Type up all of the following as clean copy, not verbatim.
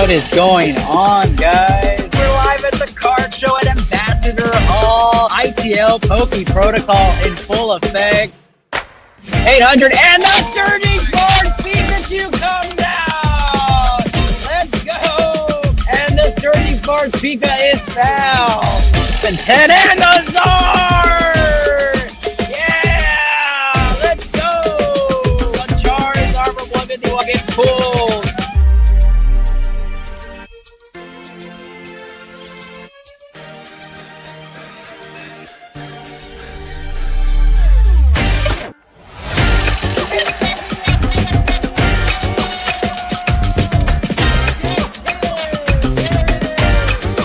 What is going on, guys? We're live at the card show at Ambassador Hall. iTL Poke Protocol in full effect. 800 and the surging forward Pikachu come down. Let's go. And the surging forward Pika is found. The 10 and the Zard. Yeah, let's go. A Charizard armor 151 gets pulled.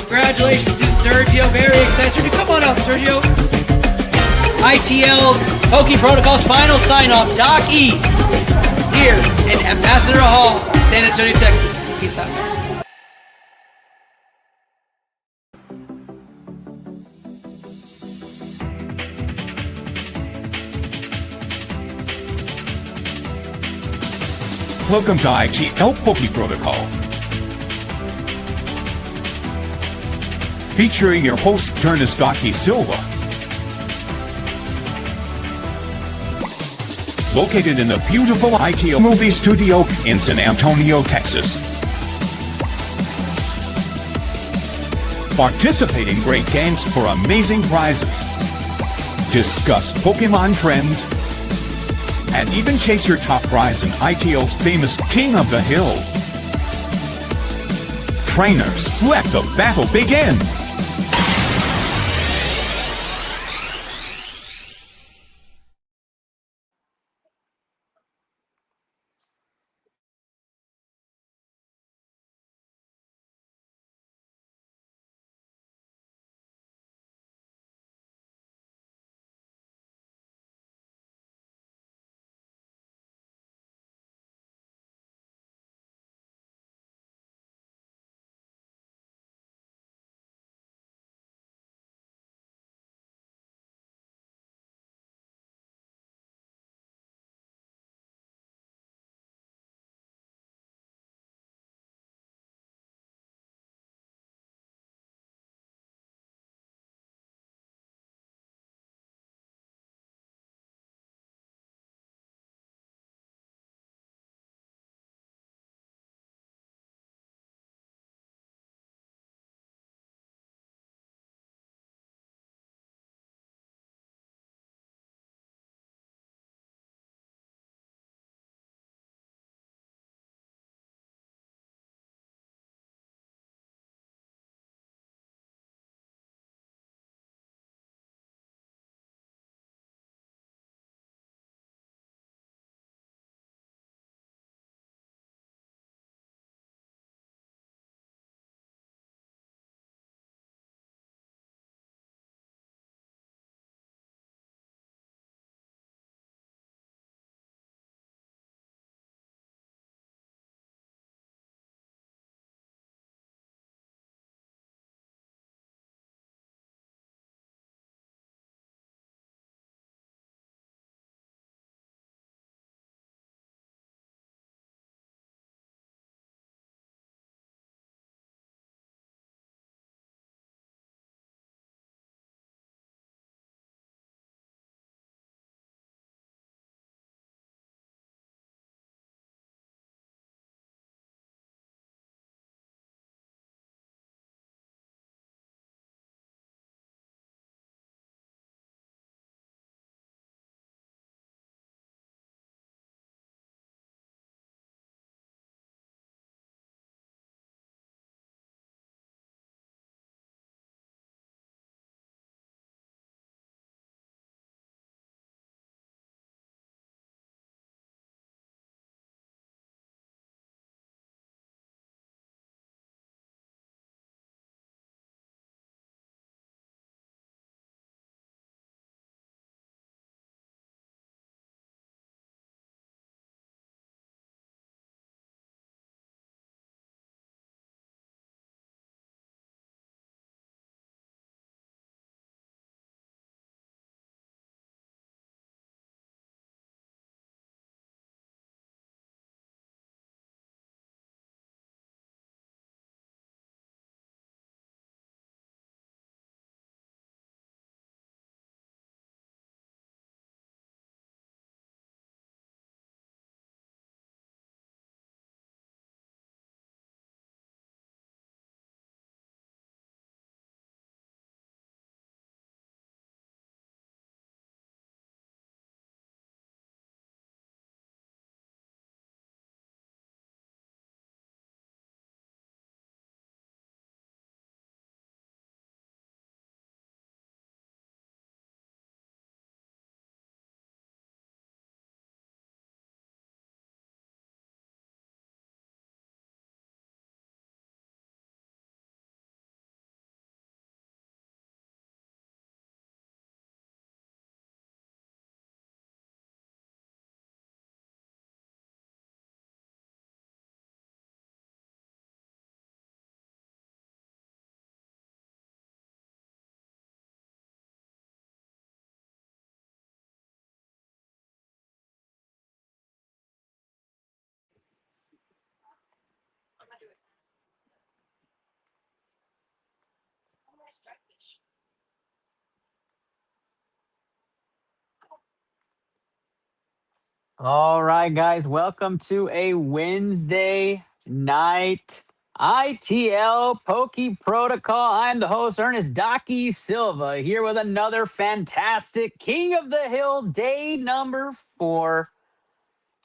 Congratulations to Sergio. Very excited. Come on up, Sergio. iTL's Poke Protocol's final sign-off. Doc E. Here in Ambassador Hall, San Antonio, Texas. Peace out, guys. Welcome to iTL Poke Protocol. Featuring your host, Turnus Docky Silva. Located in the beautiful iTL movie studio in San Antonio, Texas. Participate in great games for amazing prizes. Discuss Pokemon trends. And even chase your top prize in iTL's famous King of the Hill. Trainers, let the battle begin! All right, guys, welcome to a Wednesday night ITL Pokey Protocol. I'm the host, Ernest Docky Silva, here with another fantastic King of the Hill day number 4.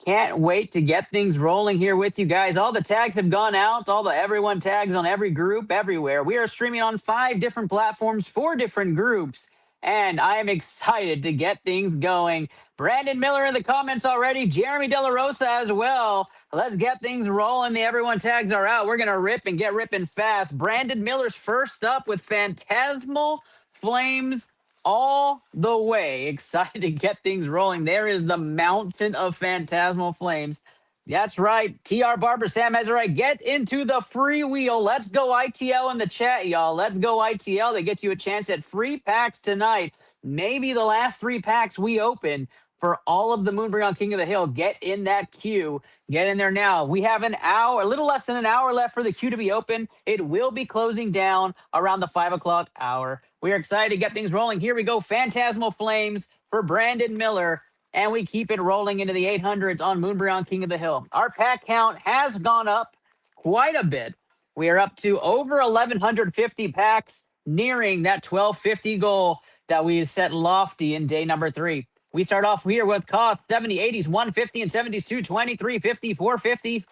Can't wait to get things rolling here with you guys. All the tags have gone out. All the everyone tags on every group everywhere. We are streaming on 5 different platforms, 4 different groups, and I am excited to get things going. Brandon Miller in the comments already. Jeremy De La Rosa as well. Let's get things rolling. The everyone tags are out. We're going to rip and get ripping fast. Brandon Miller's first up with Phantasmal Flames all the way. Excited to get things rolling. There is the mountain of phantasmal flames. That's right. TR Barber Sam has it right. Get into the free wheel. Let's go ITL in the chat, y'all. Let's go ITL. They get you a chance at free packs tonight. Maybe the last 3 packs we open for all of the Moonbreon King of the Hill. Get in that queue. Get in there now. We have an hour, a little less than an hour left for the queue to be open. It will be closing down around the 5 o'clock hour. We are excited to get things rolling. Here we go. Phantasmal Flames for Brandon Miller. And we keep it rolling into the 800s on Moonbreon King of the Hill. Our pack count has gone up quite a bit. We are up to over 1,150 packs, nearing that 1,250 goal that we set lofty in day number 3. We start off here with cost 70, 80s, 150 and 70s, 220, 350, 450.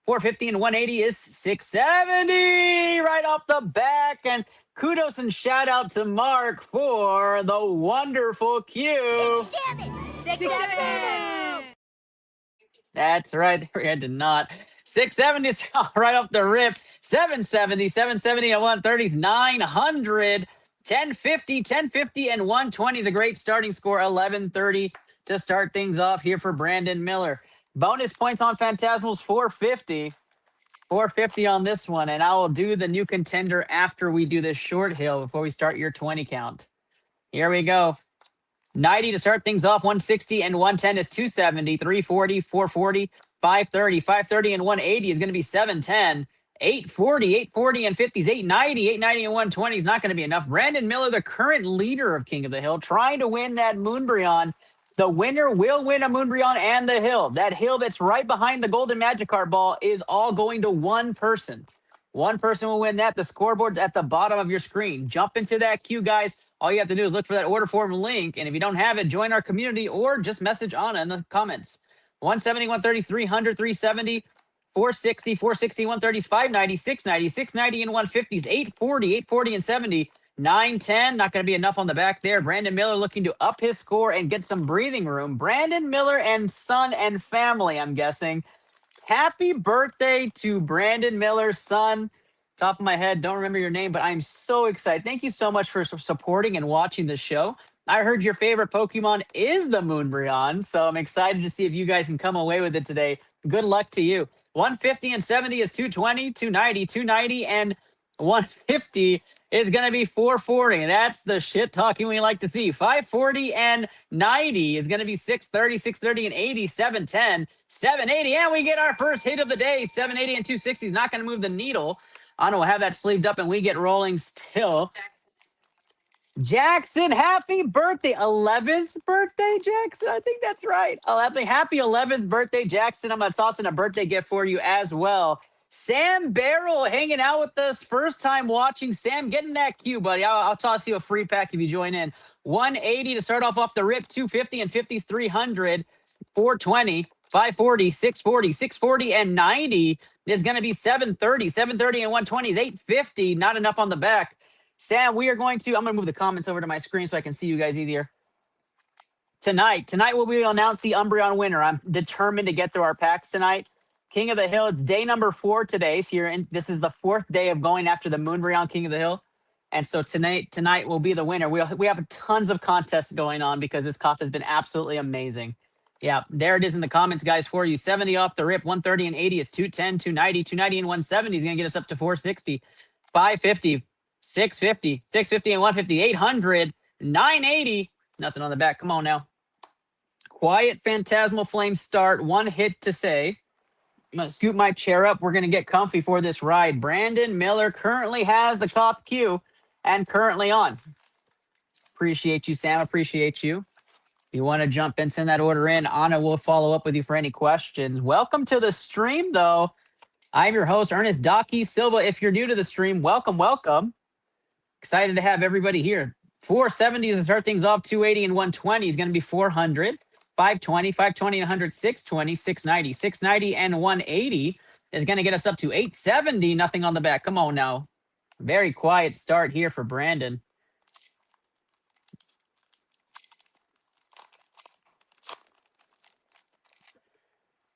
450 and 180 is 670 right off the back. And kudos and shout out to Mark for the wonderful cue. 6-7. That's right. We had to not. 670 is right off the rip. 770, 770 and 130, 900. 1050, 1050 and 120 is a great starting score. 1130 to start things off here for Brandon Miller. Bonus points on Phantasmals, 450. 450 on this one, and I will do the new contender after we do this short hill before we start your 20 count. Here we go. 90 to start things off, 160 and 110 is 270, 340, 440, 530. 530 and 180 is going to be 710. 840, 840 and 50s, 890, 890 and 120 is not going to be enough. Brandon Miller, the current leader of King of the Hill, trying to win that Moonbreon. The winner will win a Moonbreon and the hill. That hill that's right behind the golden Magikarp ball is all going to one person. One person will win that. The scoreboard's at the bottom of your screen. Jump into that queue, guys. All you have to do is look for that order form link. And if you don't have it, join our community or just message Anna in the comments. 170, 130, 300, 370, 460, 460, 130s, 590, 690, 690, and 150s, 840, 840, and 70. 910, not going to be enough on the back there. Brandon Miller looking to up his score and get some breathing room. Brandon Miller and son and family, I'm guessing. Happy birthday to Brandon Miller's son. Top of my head, don't remember your name, but I'm so excited. Thank you so much for supporting and watching the show. I heard your favorite Pokemon is the Moonbreon, so I'm excited to see if you guys can come away with it today. Good luck to you. 150 and 70 is 220, 290, 290, and 150 is going to be 440. That's the shit talking we like to see. 540 and 90 is going to be 630, 630 and 80, 710, 780. And we get our first hit of the day. 780 and 260 is not going to move the needle. I don't know, we'll have that sleeved up and we get rolling still. Jackson, happy birthday. 11th birthday, Jackson? I think that's right. Happy 11th birthday, Jackson. I'm going to toss in a birthday gift for you as well. Sam Barrel hanging out with us. First time watching. Sam, get in that queue, buddy. I'll toss you a free pack if you join in. 180 to start off the rip. 250 and 50s, 300. 420, 540, 640, 640, and 90 is going to be 730. 730 and 120 is 850. Not enough on the back. Sam, I'm going to move the comments over to my screen so I can see you guys easier. Tonight we'll announce the Umbreon winner. I'm determined to get through our packs tonight. King of the Hill, it's day number 4 today. So this is the 4th day of going after the Moonbreon King of the Hill. And so tonight will be the winner. We have tons of contests going on because this cost has been absolutely amazing. Yeah, there it is in the comments, guys, for you. 70 off the rip, 130 and 80 is 210, 290, 290 and 170 is going to get us up to 460, 550. 650, 650 and 150, 800, 980. Nothing on the back. Come on now. Quiet Phantasmal Flame start. One hit to say. I'm going to scoop my chair up. We're going to get comfy for this ride. Brandon Miller currently has the top queue. and currently on. Appreciate you, Sam. Appreciate you. If you want to jump in, send that order in. Anna will follow up with you for any questions. Welcome to the stream, though. I'm your host, Ernest Docky Silva. If you're new to the stream, welcome, welcome. Excited to have everybody here. 470 is to start things off. 280 and 120 is going to be 400. 520, 520 and 100, 620, 690. 690 and 180 is going to get us up to 870. Nothing on the back. Come on now. Very quiet start here for Brandon.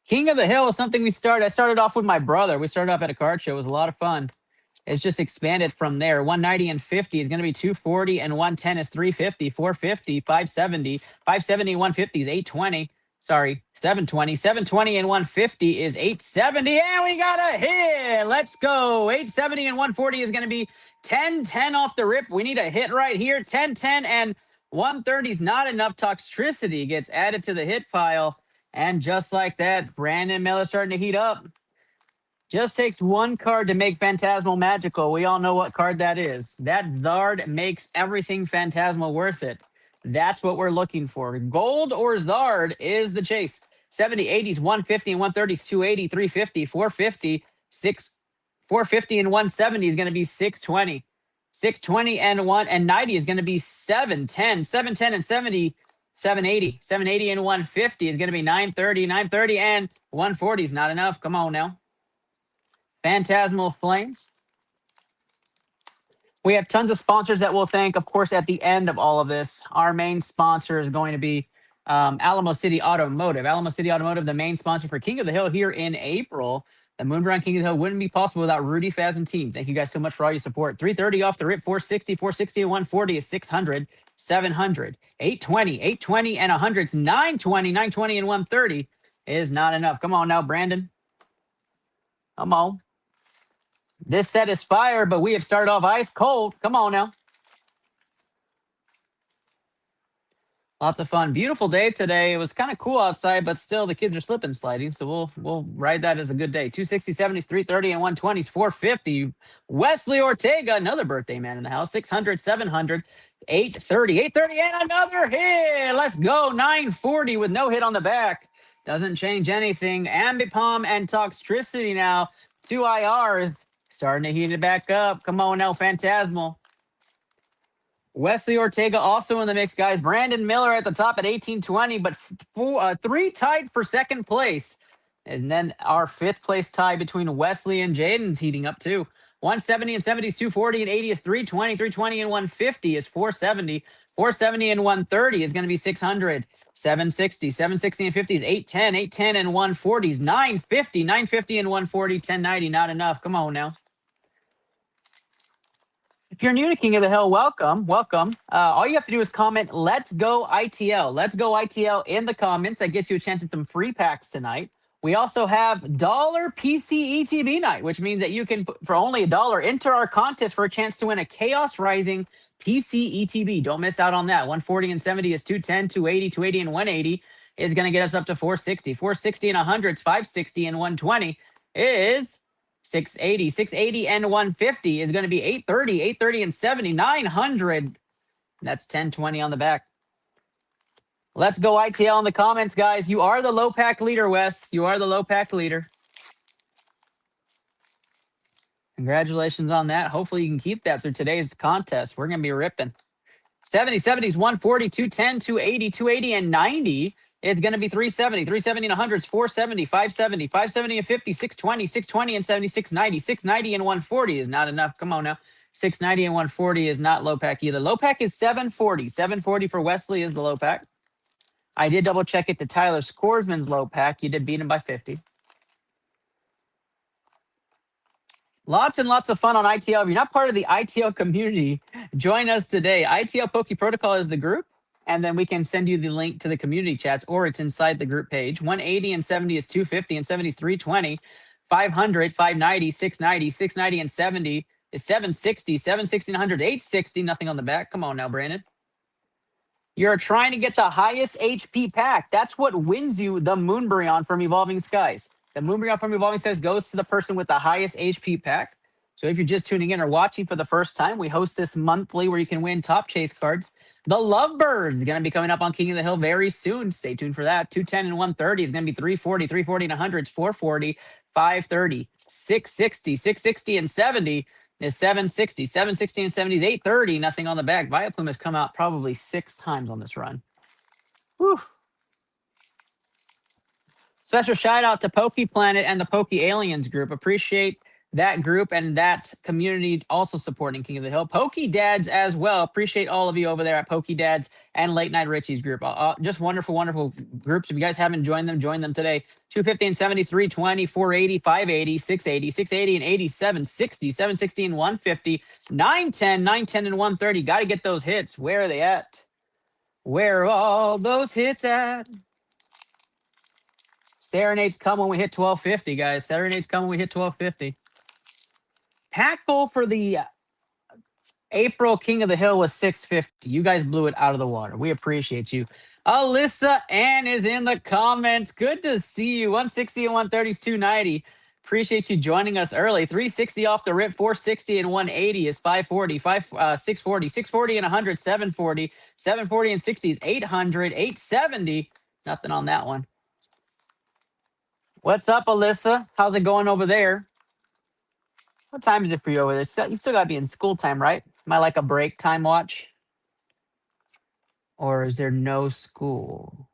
King of the Hill is something I started off with my brother. We started off at a card show. It was a lot of fun. It's just expanded from there. 190 and 50 is going to be 240, and 110 is 350, 450, 570, 570 and 150 is 820. Sorry, 720. 720 and 150 is 870, and we got a hit. Let's go. 870 and 140 is going to be 1010 off the rip. We need a hit right here. 1010 and 130 is not enough. Toxtricity gets added to the hit pile, and just like that, Brandon Miller starting to heat up. Just takes one card to make Phantasmal magical. We all know what card that is. That Zard makes everything Phantasmal worth it. That's what we're looking for. Gold or Zard is the chase. 70, 80s, 150 and 130s, 280, 350, 450, 450 and 170 is going to be 620. 620 and 90 is going to be 710. 710 and 70, 780. 780 and 150 is going to be 930. 930 and 140 is not enough. Come on now. Phantasmal Flames. We have tons of sponsors that we'll thank, of course, at the end of all of this. Our main sponsor is going to be Alamo City Automotive. Alamo City Automotive, the main sponsor for King of the Hill here in April. The Moonbreon King of the Hill wouldn't be possible without Rudy, Faz, and team. Thank you guys so much for all your support. 330 off the rip, 460, 460 and 140 is 600, 700, 820, 820 and 100 is 920, 920 and 130 is not enough. Come on now, Brandon. Come on. This set is fire, but we have started off ice cold. Come on now. Lots of fun. Beautiful day today. It was kind of cool outside, but still the kids are slipping sliding. So we'll ride that as a good day. 260, 70s, 330, and 120s, 450. Wesley Ortega, another birthday man in the house. 600, 700, 830, 830, and another hit. Let's go. 940 with no hit on the back. Doesn't change anything. Ambipom and Toxtricity now. 2 IRs. Starting to heat it back up. Come on now, Phantasmal. Wesley Ortega also in the mix, guys. Brandon Miller at the top at 1820, but 3 tied for second place. And then our 5th place tie between Wesley and Jaden's heating up too. 170 and 70 is 240 and 80 is 320. 320 and 150 is 470. 470 and 130 is going to be 600. 760. 760 and 50 is 810. 810 and 140 is 950. 950 and 140. 1090, not enough. Come on now. If you're new to King of the Hill, welcome, welcome. All you have to do is comment, "Let's go ITL." Let's go ITL in the comments. That gets you a chance at some free packs tonight. We also have $1 PC ETB night, which means that you can, for only $1, enter our contest for a chance to win a Chaos Rising PC ETB. Don't miss out on that. 140 and 70 is 210, 280, 280 and 180 is going to get us up to 460. 460 and 100 is 560 and 120 is 680. 680 and 150 is going to be 830. 830 and 70. 900. That's 1020 on the back. Let's go ITL in the comments, guys. You are the low pack leader, Wes. You are the low pack leader. Congratulations on that. Hopefully you can keep that through today's contest. We're going to be ripping. 70, 70s, 140, 210, 280, 280, and 90 is going to be 370. 370 and 100 is 470, 570, 570 and 50, 620, 620 and 70, 690. 690 and 140 is not enough. Come on now. 690 and 140 is not low pack either. Low pack is 740. 740 for Wesley is the low pack. I did double check it to Tyler Scoresman's low pack. You did beat him by 50. Lots and lots of fun on ITL. If you're not part of the ITL community, join us today. ITL Poke Protocol is the group, and then we can send you the link to the community chats, or it's inside the group page. 180 and 70 is 250, and 70 is 320. 500, 590, 690, 690 and 70 is 760. 760 and 100, 860. Nothing on the back. Come on now, Brandon. You're trying to get the highest HP pack. That's what wins you the Moonbreon from Evolving Skies. The Moonbreon from Evolving Skies goes to the person with the highest HP pack. So if you're just tuning in or watching for the first time, we host this monthly where you can win top chase cards. The Lovebird is going to be coming up on King of the Hill very soon. Stay tuned for that. 210 and 130 is going to be 340, 340 and 100 is 440, 530, 660, 660 and 70 is 760, 760 and 70 is 830. Nothing on the back. Viaplume has come out probably 6 times on this run. Whew. Special shout out to Pokey Planet and the Pokey Aliens group. Appreciate that group and that community also supporting King of the Hill. Pokey Dads as well. Appreciate all of you over there at Pokey Dads and Late Night Richie's group. Just wonderful, wonderful groups. If you guys haven't joined them, join them today. 250 and 70, 320, 480, 580, 680, 680 and 80, 760, 760 and 150, 910, 910 and 130. Got to get those hits. Where are they at? Where are all those hits at? Serenades come when we hit 1250, guys. Serenades come when we hit 1250. Pack goal for the April King of the Hill was 650. You guys blew it out of the water. We appreciate you. Alyssa Ann is in the comments. Good to see you. 160 and 130 is 290. Appreciate you joining us early. 360 off the rip. 460 and 180 is 540. 640. 640 and 100, 740. 740 and 60 is 800. 870. Nothing on that one. What's up, Alyssa? How's it going over there? What time is it for you over there? You still got to be in school time, right? Am I like a break time watch? Or is there no school?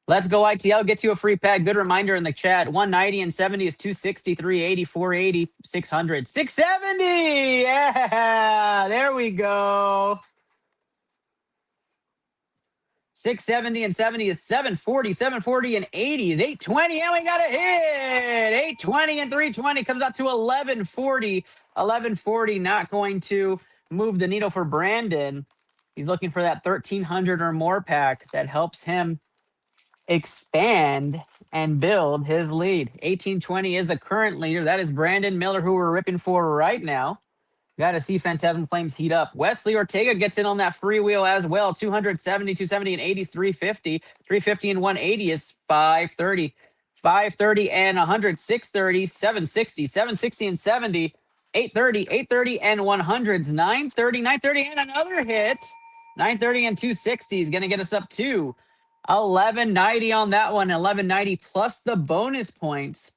Let's go, ITL. Get you a free pack. Good reminder in the chat. 190 and 70 is 260, 380, 480, 600, 670. Yeah, there we go. 670 and 70 is 740, 740 and 80 is 820, and we got a hit. 820 and 320 comes out to 1140. 1140 not going to move the needle for Brandon. He's looking for that 1300 or more pack that helps him expand and build his lead. 1820 is the current leader. That is Brandon Miller, who we're ripping for right now. Got to see Phantasm Flames heat up. Wesley Ortega gets in on that freewheel as well. 270, 270 and 80 is 350. 350 and 180 is 530. 530 and 100, 630, 760, 760 and 70, 830, 830 and 100s, 930, 930 and another hit. 930 and 260 is going to get us up to 1190 on that one. 1190 plus the bonus points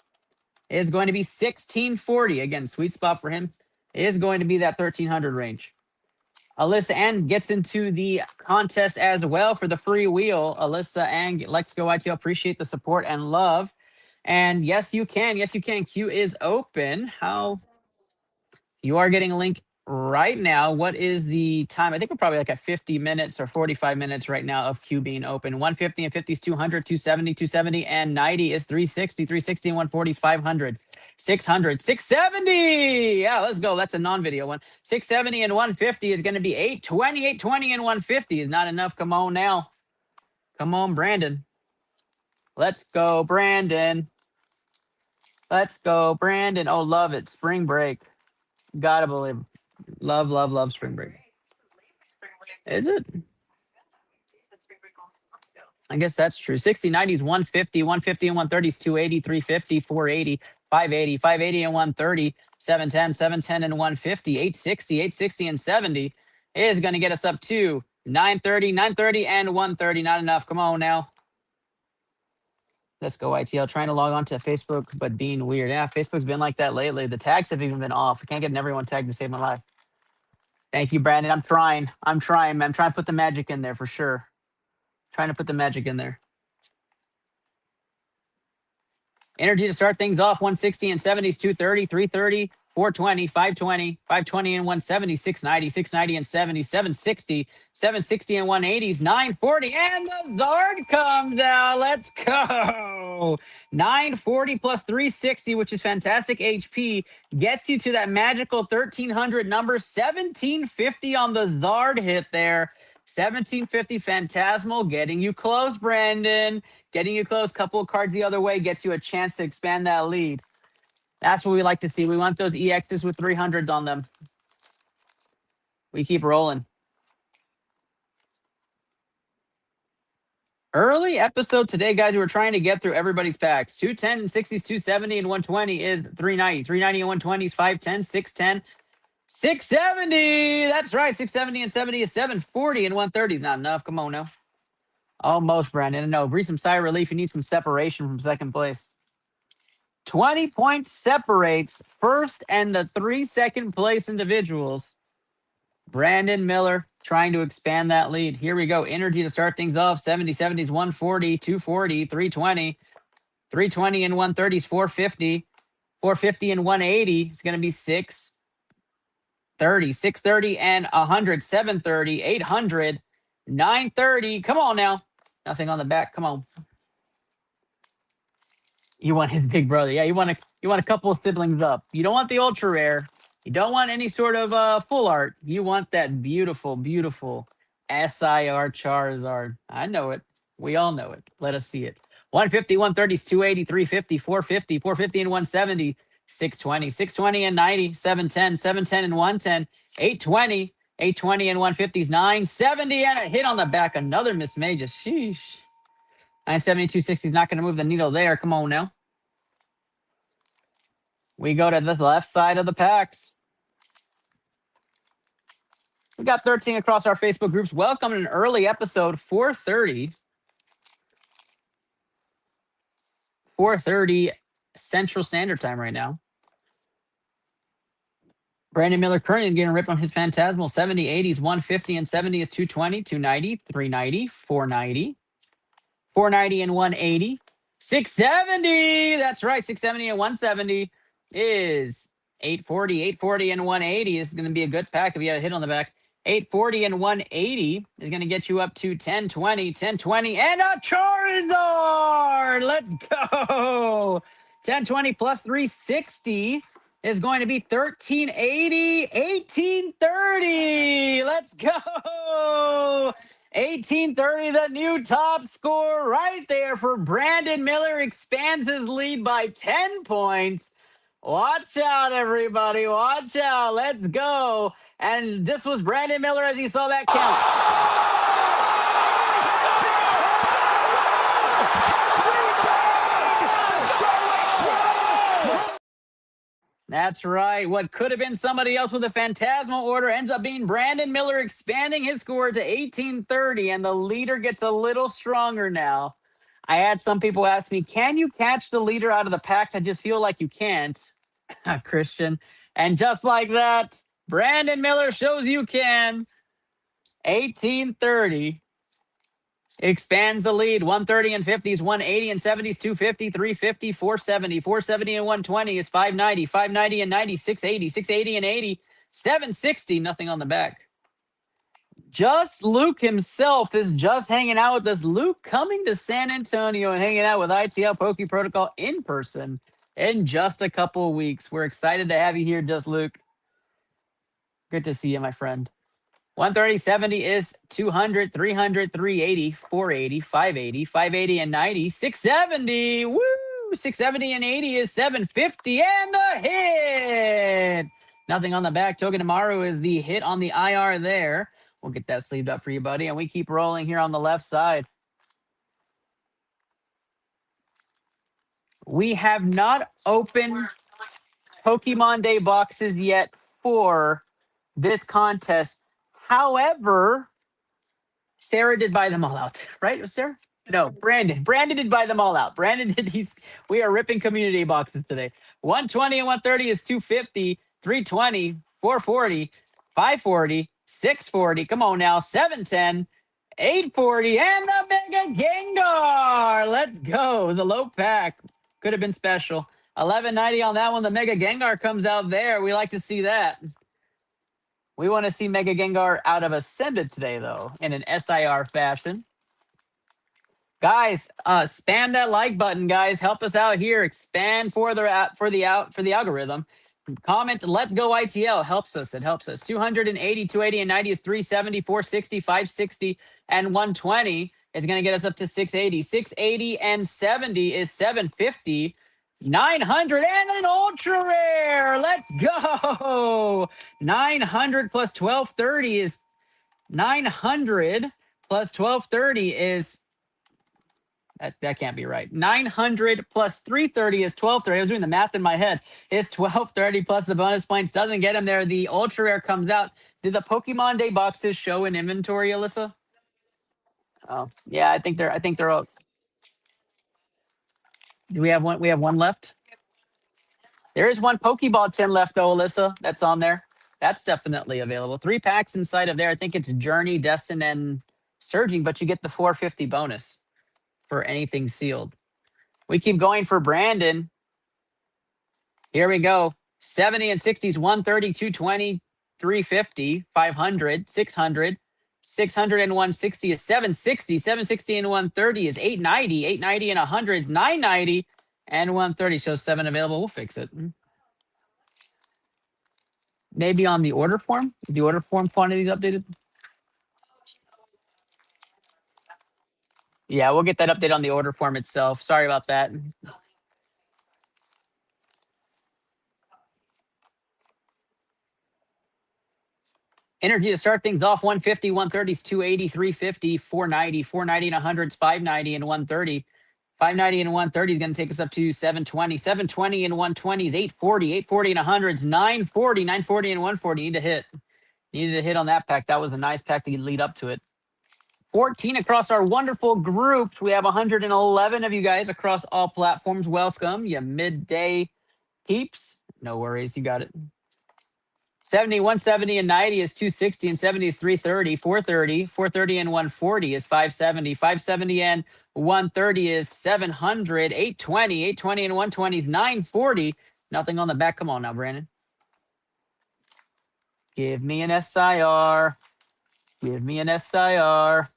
is going to be 1640. Again, sweet spot for him is going to be that 1300 range. Alyssa Ann gets into the contest as well for the free wheel. Alyssa Ann, Let's Go ITL, appreciate the support and love. And yes, you can. Yes, you can. Queue is open. How? You are getting a link right now. What is the time? I think we're probably like at 50 minutes or 45 minutes right now of queue being open. 150 and 50 is 200, 270, 270 and 90 is 360, 360 and 140 is 500. 600, 670. Yeah, let's go. That's a non-video one. 670 and 150 is going to be 820, 820 and 150 is not enough. Come on now. Come on, Brandon. Let's go, Brandon. Let's go, Brandon. Oh, love it. Spring break. Gotta believe it. Love, love, love spring break. Is it? I guess that's true. 60, 90 is 150, 150 and 130 is 280, 350, 480, 580, 580 and 130, 710, 710 and 150, 860, 860 and 70 is going to get us up to 930, 930 and 130. Not enough. Come on now. Let's go, ITL. Trying to log on to Facebook, but being weird. Yeah, Facebook's been like that lately. The tags have even been off. I can't get everyone tagged to save my life. Thank you, Brandon. I'm trying, man. I'm trying to put the magic in there for sure. Trying to put the magic in there. Energy to start things off. 160 and 70s, 230, 330, 420, 520, 520 and 170, 690, 690 and 70, 760, 760 and 180s, 940, and the Zard comes out. Let's go. 940 plus 360, which is fantastic HP, gets you to that magical 1300 number. 1750 on the Zard hit there. 1750 Phantasmal, getting you close, Brandon. Getting you close. Couple of cards the other way gets you a chance to expand that lead. That's what we like to see. We want those EXs with 300s on them. We keep rolling. Early episode today, guys. We were trying to get through everybody's packs. 210 and 60s, 270 and 120 is 390. 390 and 120 is 510, 610, 670. That's right. 670 and 70 is 740 and 130 is not enough. Come on now. Almost, Brandon. No, breathe some sigh of relief. You need some separation from second place. 20 points separates first and the 3 second place individuals. Brandon Miller trying to expand that lead. Here we go. Energy to start things off. 70, 70s, 140, 240, 320. 320 and 130 is 450. 450 and 180 is going to be 630. 630 and 100. 730, 800, 930. Come on now. Nothing on the back. Come on. You want his big brother. Yeah, you want a couple of siblings up. You don't want the ultra rare. You don't want any sort of full art. You want that beautiful, beautiful SIR Charizard. I know it. We all know it. Let us see it. 150, 130, 280, 350, 450, 450 and 170, 620, 620 and 90, 710, 710 and 110, 820, 820 and 150 is 970 and a hit on the back. Another Miss Magus. Sheesh. 970, 260 is not going to move the needle there. Come on now. We go to the left side of the packs. We got 13 across our Facebook groups. Welcome to an early episode, 4:30. 4:30 Central Standard Time right now. Brandon Miller currently getting ripped on his Phantasmal. 70, 80s, 150 and 70 is 220, 290, 390, 490. 490 and 180. 670. That's right. 670 and 170 is 840. 840 and 180 is going to be a good pack if you had a hit on the back. 840 and 180 is going to get you up to 1020. 1020 and a Charizard. Let's go. 1020 plus 360 is going to be 1380. 1830. Let's go. 1830, the new top score right there for Brandon Miller. Expands his lead by 10 points. Watch out, everybody. Watch out. Let's go. And this was Brandon Miller as he saw that count. That's right. What could have been somebody else with a Phantasmal order ends up being Brandon Miller, expanding his score to 1830, and the leader gets a little stronger now. I had some people ask me, can you catch the leader out of the packs? I just feel like you can't, Christian. And just like that, Brandon Miller shows you can. 1830. Expands the lead. 130 and 50s, 180 and 70s, 250, 350, 470. 470 and 120 is 590. 590 and 90, 680. 680 and 80, 760. Nothing on the back. Just Luke himself is just hanging out with us. Luke coming to San Antonio and hanging out with iTL Poke Protocol in person in just a couple of weeks. We're excited to have you here, Just Luke. Good to see you, my friend. 130, 70 is 200, 300, 380, 480, 580, 580 and 90, 670. Woo! 670 and 80 is 750 and the hit. Nothing on the back. Togedemaru is the hit on the IR there. We'll get that sleeved up for you, buddy. And we keep rolling here on the left side. We have not opened Pokemon Day boxes yet for this contest. However, Sarah did buy them all out, right? It was Sarah? No, Brandon. Brandon did buy them all out. Brandon did. We are ripping community boxes today. 120 and 130 is 250, 320, 440, 540, 640. Come on now. 710, 840, and the Mega Gengar. Let's go. The low pack could have been special. 1190 on that one. The Mega Gengar comes out there. We like to see that. We want to see Mega Gengar out of Ascended today, though, in an SIR fashion. Guys, spam that like button, guys. Help us out here. Expand for the algorithm. Comment, let's go ITL. Helps us. It helps us. 280, 280, and 90 is 370, 460, 560, and 120 is going to get us up to 680. 680 and 70 is 750. 900 and an ultra rare. Let's go. 900 plus 1230 is 900 plus 1230 is That can't be right. 900 plus 330 is 1230. I was doing the math in my head. It's 1230 plus the bonus points. Doesn't get him there. The ultra rare comes out. Did the Pokemon Day boxes show in inventory, Alyssa? Oh, yeah, I think they're out. Do we have one? We have one left. There is one Pokeball tin left, though, Alyssa. That's on there. That's definitely available. 3 packs inside of there. I think it's Journey, Destin, and Surging, but you get the 450 bonus for anything sealed. We keep going for Brandon. Here we go. 70 and 60s, 130, 220, 350, 500, 600, 600 and 160 is 760, 760 and 130 is 890, 890 and 100 is 990, and 130 shows 7 available. We'll fix it. Maybe on the order form? Is the order form quantities updated? Yeah, we'll get that update on the order form itself. Sorry about that. Energy to start things off 150, 130 is 280, 350, 490, 490 and 100 is 590 and 130. 590 and 130 is going to take us up to 720. 720 and 120 is 840. 840 and 100 is 940. 940 and 140 need to hit. Needed a hit on that pack. That was a nice pack to lead up to it. 14 across our wonderful groups. We have 111 of you guys across all platforms. Welcome, you midday peeps. No worries, you got it. 70, 170, and 90 is 260, and 70 is 330, 430, 430 and 140 is 570, 570 and 130 is 700, 820, 820 and 120 is 940. Nothing on the back. Come on now, Brandon. Give me an SIR. Give me an SIR.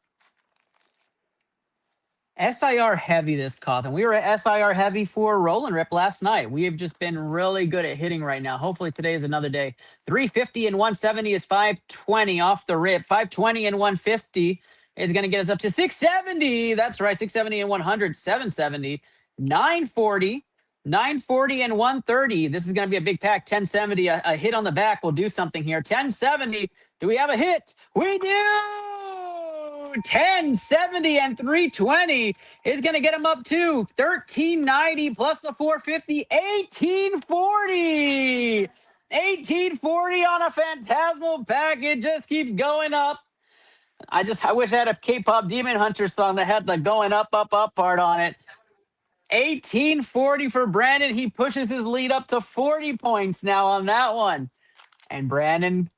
SIR heavy this Cawthon. We were at SIR heavy for Roll and Rip last night. We have just been really good at hitting right now. Hopefully today is another day. 350 and 170 is 520 off the rip. 520 and 150 is going to get us up to 670. That's right, 670 and 100, 770. 940, 940 and 130. This is going to be a big pack. 1070, a hit on the back will do something here. 1070, do we have a hit? We do! 1070 and 320 is going to get him up to 1390 plus the 450, 1840. 1840 on a Phantasmal pack. It just keeps going up. I wish I had a K-pop Demon Hunter song that had the going up, up, up part on it. 1840 for Brandon. He pushes his lead up to 40 points now on that one. And Brandon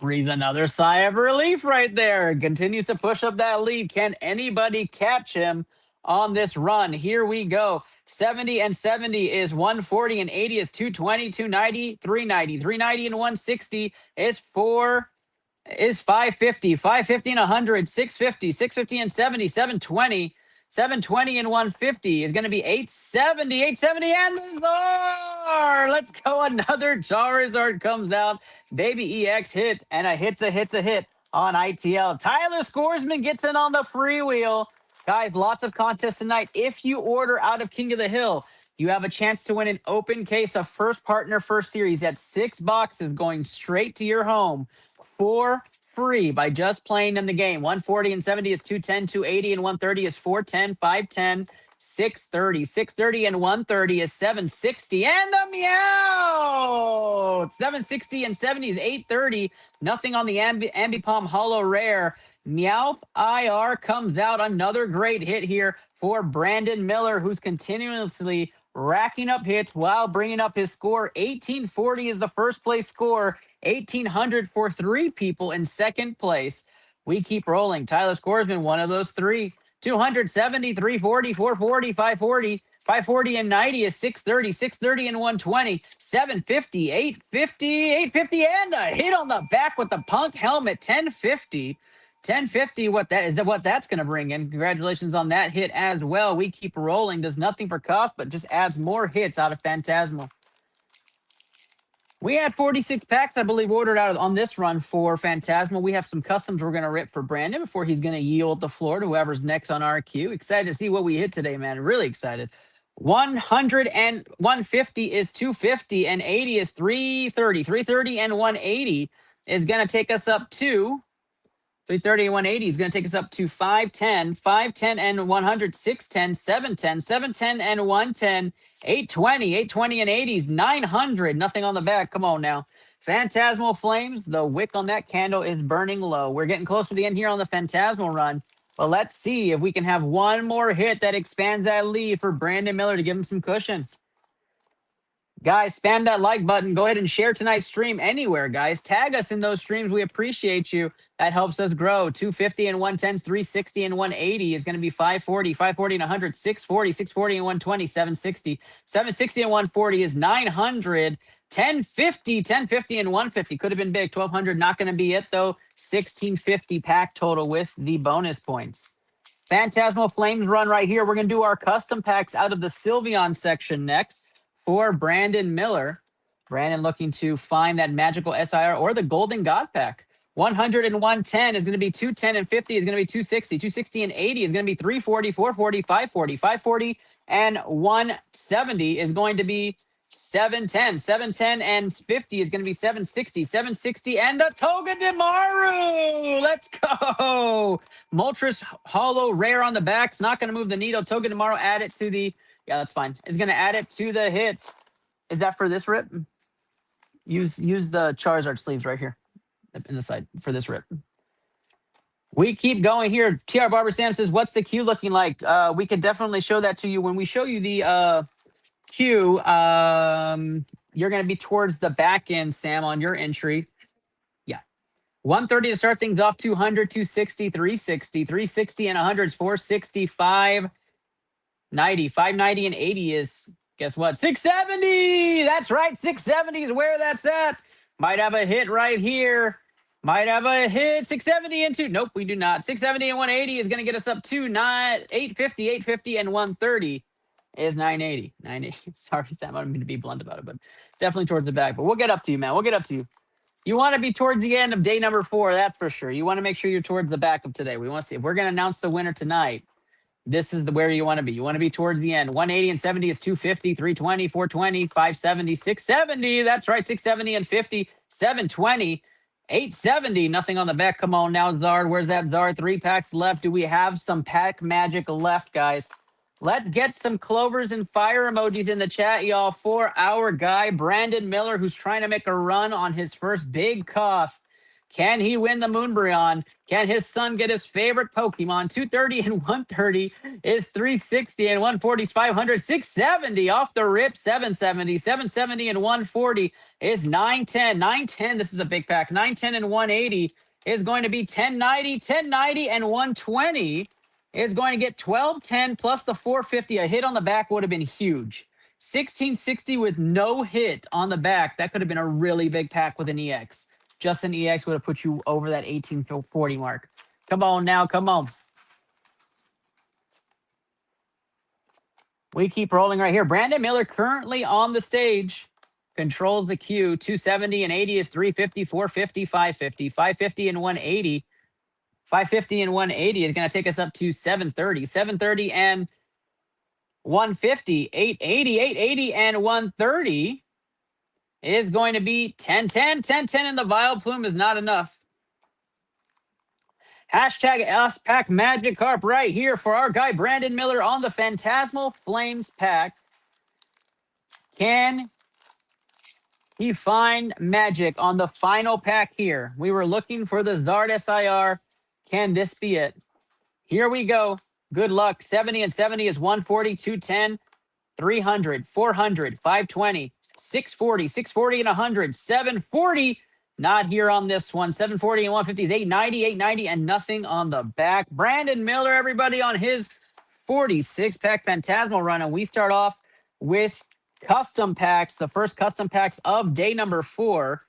breathes another sigh of relief right there. Continues to push up that lead. Can anybody catch him on this run? Here we go. 70 and 70 is 140 and 80 is 220, 290, 390. 390 and 160 is 550. 550 and 100, 650. 650 and 70, 720. 720 and 150 is going to be 870. 870 and the Zar. Let's go. Another Charizard comes out. Baby EX hit, and a hit's a hit on ITL. Tyler Scoresman gets in on the freewheel. Guys, lots of contests tonight. If you order out of King of the Hill, you have a chance to win an open case of First Partner First Series. That's 6 boxes going straight to your home for free by just playing in the game. 140 and 70 is 210, 280 and 130 is 410, 510, 630. 630 and 130 is 760. And the meow! 760 and 70 is 830. Nothing on the Ambipom Hollow Rare. Meowth IR comes out. Another great hit here for Brandon Miller, who's continuously racking up hits while bringing up his score. 1840 is the first place score. 1,800 for 3 people in second place. We keep rolling. Tyler Scoresman, one of those 3. 270, 340, 440, 540. 540 and 90 is 630. 630 and 120. 750, 850, 850, and a hit on the back with the punk helmet. 1050. 1050, what that's going to bring in. Congratulations on that hit as well. We keep rolling. Does nothing for Cuff, but just adds more hits out of Phantasmal. We had 46 packs, I believe, ordered out on this run for Phantasmal. We have some customs we're going to rip for Brandon before he's going to yield the floor to whoever's next on our queue. Excited to see what we hit today, man. Really excited. 100 and 150 is 250, and 80 is 330. 330 and 180 is going to take us up to 330 and 180 is going to take us up to 510, 510 and 100, 610, 710, 710 and 110, 820, 820 and 80s, 900. Nothing on the back. Come on now. Phantasmal Flames. The wick on that candle is burning low. We're getting close to the end here on the Phantasmal run. But let's see if we can have one more hit that expands that lead for Brandon Miller to give him some cushion. Guys, spam that like button. Go ahead and share tonight's stream anywhere, guys. Tag us in those streams. We appreciate you. That helps us grow. 250 and 110, 360 and 180 is going to be 540, 540 and 100, 640, 640 and 120, 760. 760 and 140 is 900. 1050, 1050 and 150 could have been big. 1200 not going to be it though. 1650 pack total with the bonus points. Phantasmal Flames run right here. We're going to do our custom packs out of the Sylveon section next. For Brandon Miller. Brandon looking to find that magical SIR or the Golden God Pack. 100 and 110 is going to be 210 and 50 is going to be 260. 260 and 80 is going to be 340, 440, 540. 540 and 170 is going to be 710. 710 and 50 is going to be 760. 760 and the Togedemaru. Let's go. Moltres Hollow Rare on the back. It's not going to move the needle. Togedemaru add it to the... Yeah, that's fine. It's going to add it to the hits. Is that for this rip? Use the Charizard sleeves right here in the side for this rip. We keep going here. TR Barber Sam says, what's the queue looking like? We can definitely show that to you. When we show you the queue, you're going to be towards the back end, Sam, on your entry. Yeah. 130 to start things off, 200, 260, 360, 360 and 100 is 465. 90, 590 and 80 is, guess what? 670. That's right. 670 is where that's at. Might have a hit right here. Might have a hit. 670 into, nope, we do not. 670 and 180 is going to get us up to 850, 850 and 130 is 980. 980. Sorry, Sam, I don't mean to be blunt about it, but definitely towards the back. But we'll get up to you, man. We'll get up to you. You want to be towards the end of day number 4, that's for sure. You want to make sure you're towards the back of today. We want to see if we're going to announce the winner tonight. This is where you want to be. You want to be towards the end. 180 and 70 is 250, 320, 420, 570, 670. That's right, 670 and 50, 720, 870. Nothing on the back. Come on now, Zard. Where's that Zard? 3 packs left. Do we have some pack magic left, guys? Let's get some clovers and fire emojis in the chat, y'all, for our guy, Brandon Miller, who's trying to make a run on his first big cough. Can he win the Moonbreon? Can his son get his favorite Pokemon? 230 and 130 is 360 and 140 is 500. 670 off the rip, 770. 770 and 140 is 910. 910, this is a big pack. 910 and 180 is going to be 1090. 1090 and 120 is going to get 1210 plus the 450. A hit on the back would have been huge. 1660 with no hit on the back. That could have been a really big pack with an EX. Just an EX would have put you over that 1840 mark. Come on now, come on. We keep rolling right here. Brandon Miller currently on the stage. Controls the queue. 270 and 80 is 350, 450, 550. 550 and 180. 550 and 180 is going to take us up to 730. 730 and 150. 880, 880 and 130. Is going to be 1010. 1010 and the Vile Plume is not enough. Hashtag Pack Magikarp right here for our guy Brandon Miller on the Phantasmal Flames pack. Can he find magic on the final pack here? We were looking for the Zard SIR. Can this be it? Here we go. Good luck. 70 and 70 is 140, 210, 300, 400, 520. 640, 640 and 100, 740. Not here on this one. 740 and 150 is 890, 890 and nothing on the back. Brandon Miller, everybody, on his 46-pack Phantasmal run. And we start off with custom packs, the first custom packs of day number 4.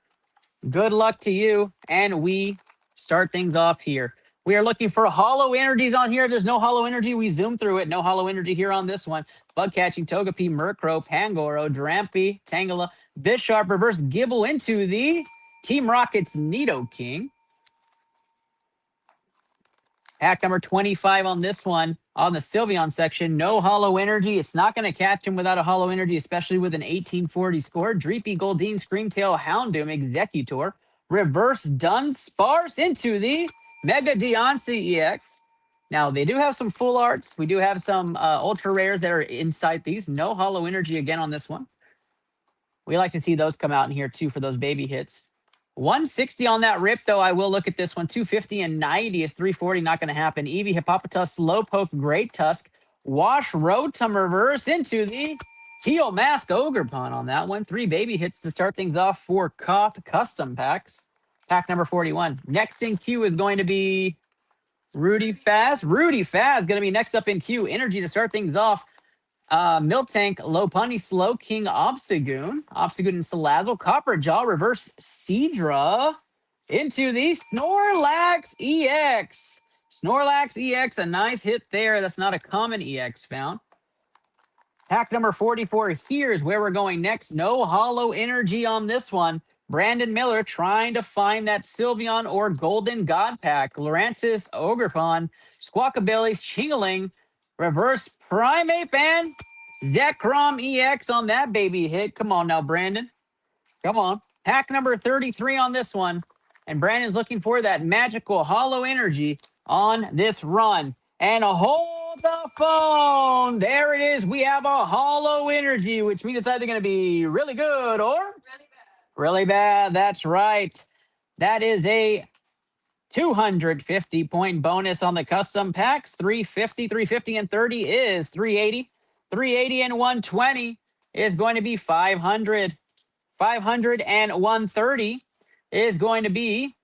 Good luck to you. And we start things off here. We are looking for hollow energies on here. If there's no hollow energy, we zoom through it. No hollow energy here on this one. Bug catching, Togepi, Murkrow, Pangoro, Drampy, Tangela, Bisharp, reverse Gibble into the Team Rocket's Nidoking. Pack number 25 on this one. On the Sylveon section, no hollow energy. It's not going to catch him without a hollow energy, especially with an 1840 score. Dreepy, Goldeen, Screamtail, Houndoom, Executor, reverse Dunsparce into the Mega Deoncé EX. Now, they do have some full arts. We do have some ultra rares that are inside these. No hollow energy again on this one. We like to see those come out in here too for those baby hits. 160 on that rip, though. I will look at this one. 250 and 90 is 340. Not going to happen. Eevee, Hippopotas, Slowpoke, Great Tusk, Wash, Rotom reverse into the Teal Mask Ogerpon on that one. 3 baby hits to start things off for Koth custom packs. Pack number 41. Next in queue is going to be Rudy Faz. Rudy Faz going to be next up in queue. Energy to start things off. Miltank, Lopunny, Slow King, Obstagoon, and Salazzle, Copper Jaw, Reverse Seadra into the Snorlax EX. Snorlax EX, a nice hit there. That's not a common EX found. Pack number 44 here is where we're going next. No hollow energy on this one. Brandon Miller trying to find that Sylveon or Golden God Pack. Lurantis, Ogerpon, Squawkabilly's Chingaling, Reverse Primeape, and Zekrom EX on that baby hit. Come on now, Brandon. Come on. Pack number 33 on this one. And Brandon's looking for that magical hollow energy on this run. And hold the phone. There it is. We have a hollow energy, which means it's either going to be really good or really bad. That's right. That is a 250 point bonus on the custom packs. 350 and 30 is 380. 380 and 120 is going to be 500. 500 and 130 is going to be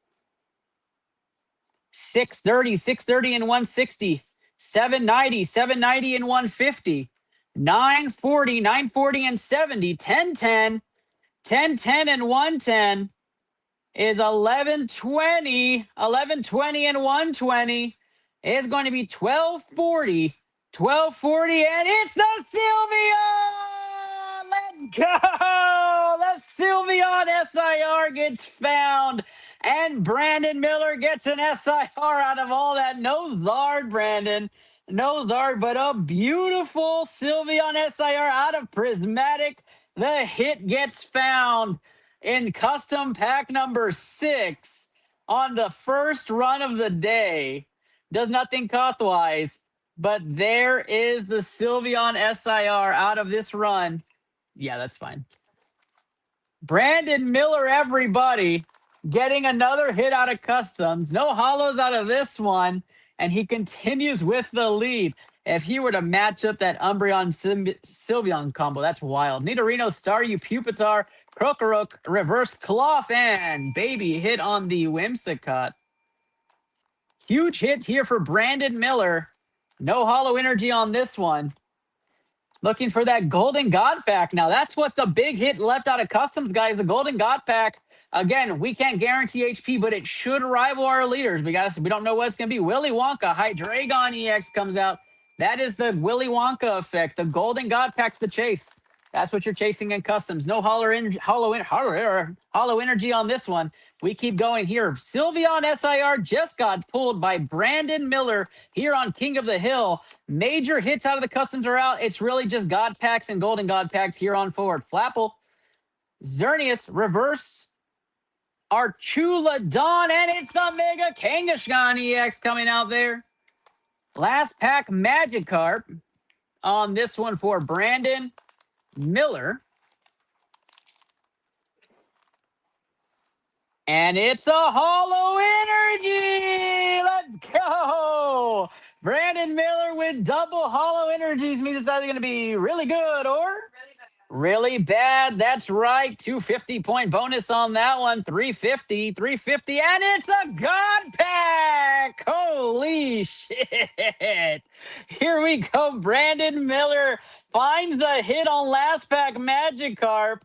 630. 630 and 160. 790 and 150. 940 and 70. 1010 and 110 is 1120. 1120 and 120 is going to be 1240. 1240, and it's the Sylveon! Let's go! The Sylveon SIR gets found, and Brandon Miller gets an SIR out of all that. No Zard, Brandon. No Zard, but a beautiful Sylveon SIR out of Prismatic. The hit gets found in custom pack number 6 on the first run of the day. Does nothing cost-wise, but there is the Sylveon SIR out of this run. Yeah, that's fine. Brandon Miller, everybody, getting another hit out of customs. No hollows out of this one, and he continues with the lead. If he were to match up that Umbreon Sylveon combo, that's wild. Nidorino, Staryu, Pupitar, Krokorok, Reverse Cloth, and baby hit on the Whimsicott. Huge hits here for Brandon Miller. No hollow energy on this one. Looking for that Golden God Pack. Now, that's what's the big hit left out of customs, guys. The Golden God Pack. Again, we can't guarantee HP, but it should rival our leaders. We don't know what it's going to be. Willy Wonka, Hydreigon EX comes out. That is the Willy Wonka effect. The Golden God Pack's the chase. That's what you're chasing in customs. No hollow energy on this one. We keep going here. Sylveon SIR just got pulled by Brandon Miller here on King of the Hill. Major hits out of the customs are out. It's really just God Packs and Golden God Packs here on forward. Flapple, Xerneas, Reverse, Archulodon, and it's the Mega Kangaskhan EX coming out there. Last pack Magikarp on this one for Brandon Miller. And it's a hollow energy. Let's go. Brandon Miller with double hollow energies means it's either going to be really good or really bad. That's right. 250 point bonus on that one. 350, and it's a God Pack. Holy shit. Here we go. Brandon Miller finds the hit on last pack Magikarp.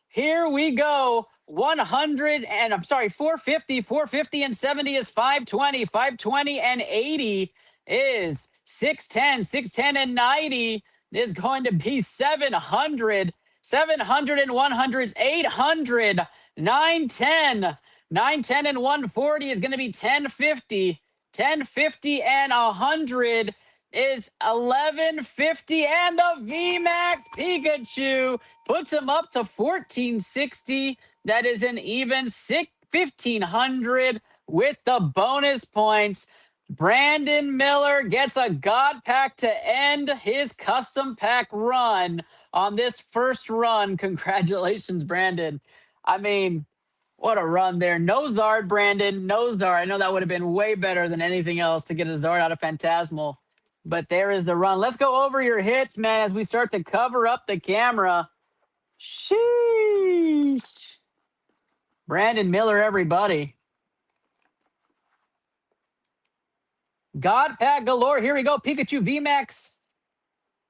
Here we go. 450 and 70 is 520. 520 and 80 is 610 and 90 is going to be 700. 700 and 100 is 800. 910 and 140 is going to be 1050. 1050 and 100 is 1150, and the VMAX Pikachu puts him up to 1460. That is an even 1500 with the bonus points. Brandon Miller gets a God Pack to end his custom pack run on this first run. Congratulations, Brandon. I mean, what a run there. No Zard, Brandon. No Zard. I know that would have been way better than anything else to get a Zard out of Phantasmal. But there is the run. Let's go over your hits, man, as we start to cover up the camera. Sheesh. Brandon Miller, everybody. God Pack galore. Here we go. Pikachu VMAX.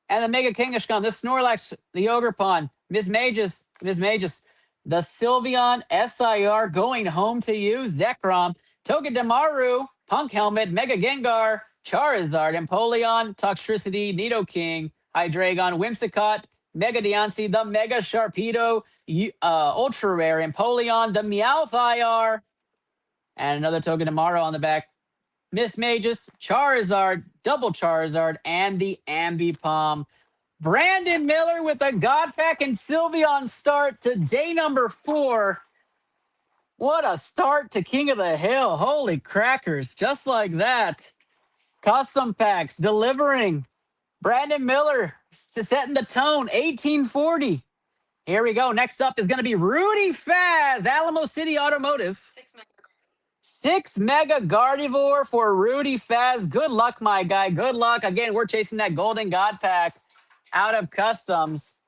And the Mega Kangaskhan. The Snorlax. The Ogerpon. Miss Magus. The Sylveon SIR going home to you. Zekrom. Togedemaru. Punk Helmet. Mega Gengar. Charizard. Empoleon. Toxtricity. Nidoking. Hydreigon. Whimsicott. Mega Deontay. The Mega Sharpedo. Ultra Rare. Empoleon. The Meowth IR. And another Togedemaru on the back. Miss Magus, Charizard, Double Charizard, and the Ambipom. Brandon Miller with a God Pack and Sylveon start to day number 4. What a start to King of the Hill. Holy crackers. Just like that. Custom packs delivering. Brandon Miller setting the tone. 1840. Here we go. Next up is going to be Rudy Faz, Alamo City Automotive. 6 Mega Gardevoir for Rudy Faz. Good luck, my guy. Good luck. Again, we're chasing that Golden God Pack out of Customs.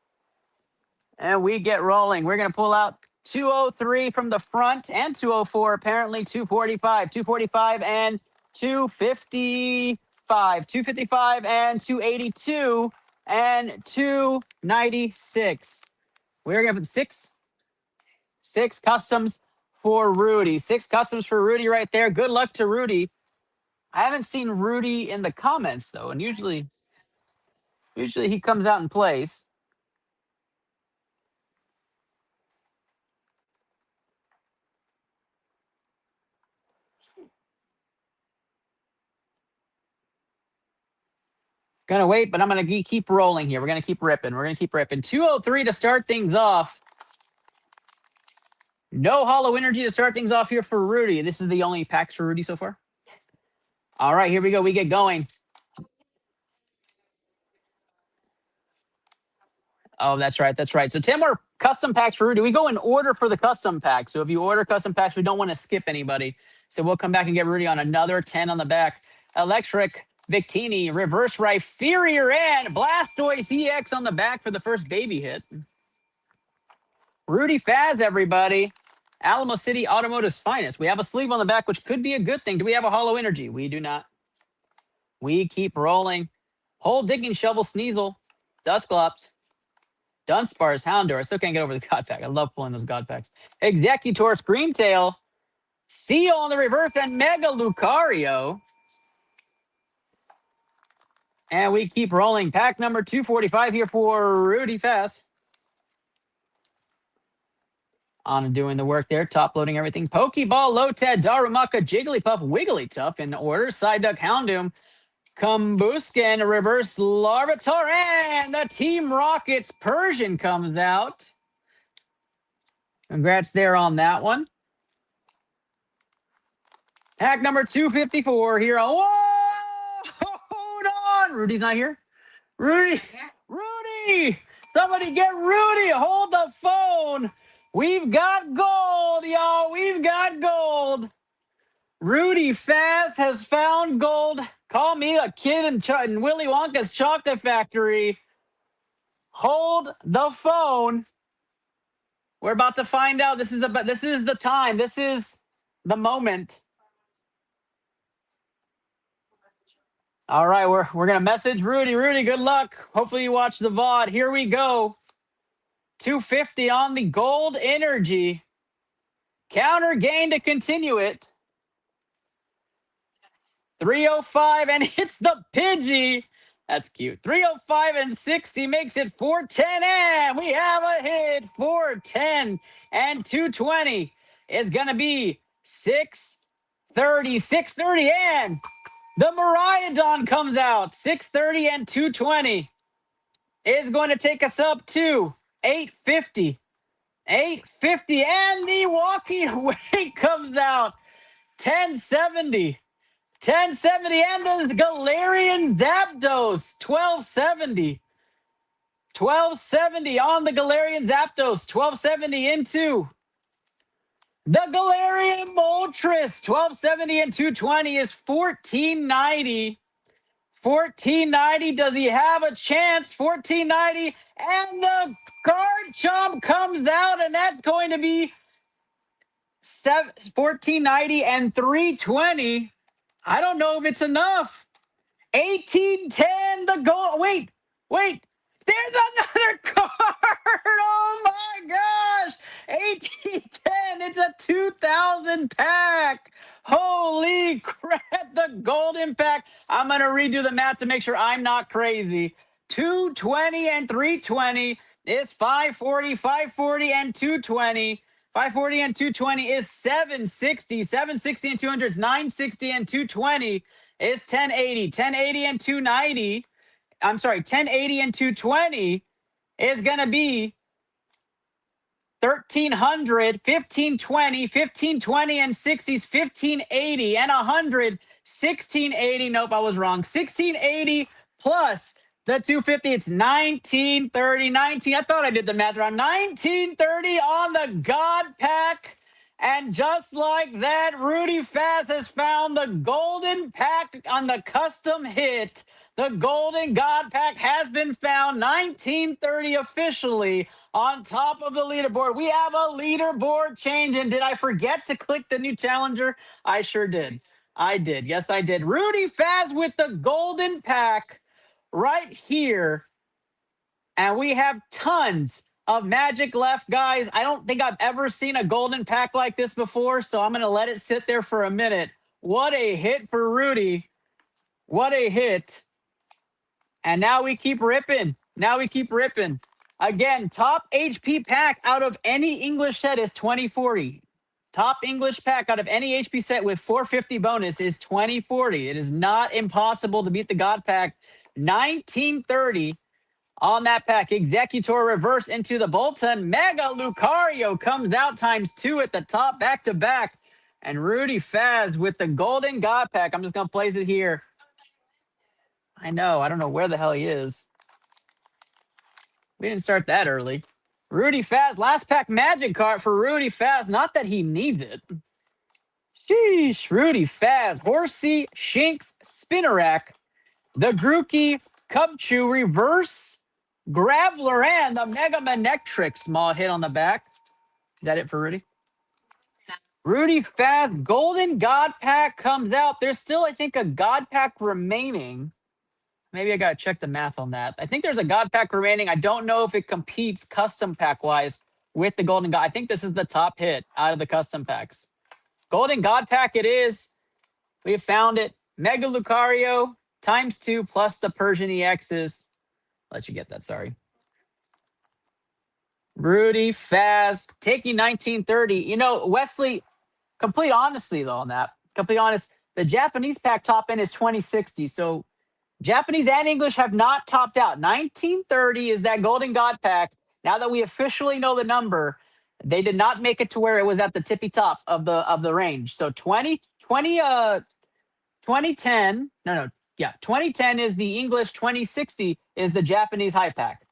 And we get rolling. We're going to pull out 203 from the front and 204, apparently 245. 245 and 255. 255 and 282 and 296. We're going to put 6 customs for Rudy. 6 customs for Rudy right there. Good luck to Rudy. I haven't seen Rudy in the comments, though, and usually he comes out and plays. Gonna wait, but I'm gonna keep rolling here. We're gonna keep ripping. 203 to start things off. No Hollow Energy to start things off here for Rudy. This is the only packs for Rudy so far? Yes. All right, here we go. We get going. Oh, that's right. So 10 more custom packs for Rudy. We go in order for the custom packs. So if you order custom packs, we don't want to skip anybody. So we'll come back and get Rudy on another 10 on the back. Electric, Victini, Reverse Rhyperior, and Blastoise EX on the back for the first baby hit. Rudy Faz, everybody. Alamo City Automotive's finest. We have a sleeve on the back, which could be a good thing. Do we have a Hollow Energy? We do not. We keep rolling. Hole Digging Shovel, Sneasel, Dusclops, Dunsparce, Houndour. I still can't get over the God Pack. I love pulling those God Packs. Executor, Screamtail, Seal on the reverse, and Mega Lucario. And we keep rolling. Pack number 245 here for Rudy Faz. On and doing the work there, top loading everything. Pokeball, Lotad, Darumaka, Jigglypuff, Wigglytuff in order. Psyduck, Houndoom, Combusken, Reverse Larvitar, and the Team Rockets Persian comes out. Congrats there on that one. Pack number 254 here. Whoa! Hold on! Rudy's not here? Rudy! Somebody get Rudy! Hold the phone! We've got gold, y'all. We've got gold. Rudy Faz has found gold. Call me a kid in Willy Wonka's chocolate factory. Hold the phone. We're about to find out. This is the time. This is the moment. All right, we're gonna message Rudy. Rudy, good luck. Hopefully you watch the VOD. Here we go. 250 on the Gold Energy. Counter gain to continue it. 305, and it's the Pidgey. That's cute. 305 and 60 makes it 410, and we have a hit. 410 and 220 is going to be 630. 630, and the Miraidon comes out. 630 and 220 is going to take us up to 850. 850, and the walking away comes out 1070. 1070 and the Galarian Zapdos. 1270. 1270 on the Galarian Zapdos. 1270 into the Galarian Moltres. 1270 and 220 is 1490. 1490. Does he have a chance? 1490. And the card chomp comes out, and that's going to be 1490 and 320. I don't know if it's enough. 1810, the goal. Wait. There's another card. Oh my gosh. 1810. It's a 2000 pack. Holy crap. The golden pack. I'm going to redo the math to make sure I'm not crazy. 220 and 320 is 540. 540 and 220. 540 and 220 is 760. 760 and 200 is 960 and 220 is 1080. 1080 and 290. I'm sorry, 1080 and 220 is going to be 1300, 1520, 1520 and 60 is 1580 and 100, 1680. Nope, I was wrong. 1680 plus the 250, it's 1930, 19. I thought I did the math wrong. 1930 on the God Pack. And just like that, Rudy Faz has found the golden pack on the custom hit. The golden God Pack has been found. 1930 officially on top of the leaderboard. We have a leaderboard change. And did I forget to click the new challenger? I sure did. I did. Yes, I did. Rudy Faz with the golden pack right here. And we have tons of magic left, guys. I don't think I've ever seen a golden pack like this before, so I'm going to let it sit there for a minute. What a hit for Rudy. What a hit. And now we keep ripping. Again, top HP pack out of any English set is 2040. Top English pack out of any HP set with 450 bonus is 2040. It is not impossible to beat the God Pack. 1930 on that pack. Executor reverse into the Bolton. Mega Lucario comes out ×2 at the top, back to back. And Rudy Faz with the golden God Pack. I'm just going to place it here. I know. I don't know where the hell he is. We didn't start that early. Rudy Faz, last pack magic card for Rudy Faz. Not that he needs it. Sheesh. Rudy Faz, Horsey, Shinx, Spinarak, the Grookey, Cubchoo, reverse, Graveler, and the Mega Manectric. Small hit on the back. Is that it for Rudy? Rudy Faz, golden God Pack comes out. There's still, I think, a God Pack remaining. Maybe I got to check the math on that. I think there's a God Pack remaining. I don't know if it competes custom pack-wise with the Golden God. I think this is the top hit out of the custom packs. Golden God Pack it is. We have found it. Mega Lucario ×2 plus the Persian EXs. Let you get that, sorry. Rudy Faz taking 1930. You know, Wesley, complete honesty, though, on that. Complete honest. The Japanese pack top end is 2060, so Japanese and English have not topped out. 1930 is that Golden God Pack. Now that we officially know the number, they did not make it to where it was at the tippy top of the range. So 2010 is the English, 2060 is the Japanese high pack.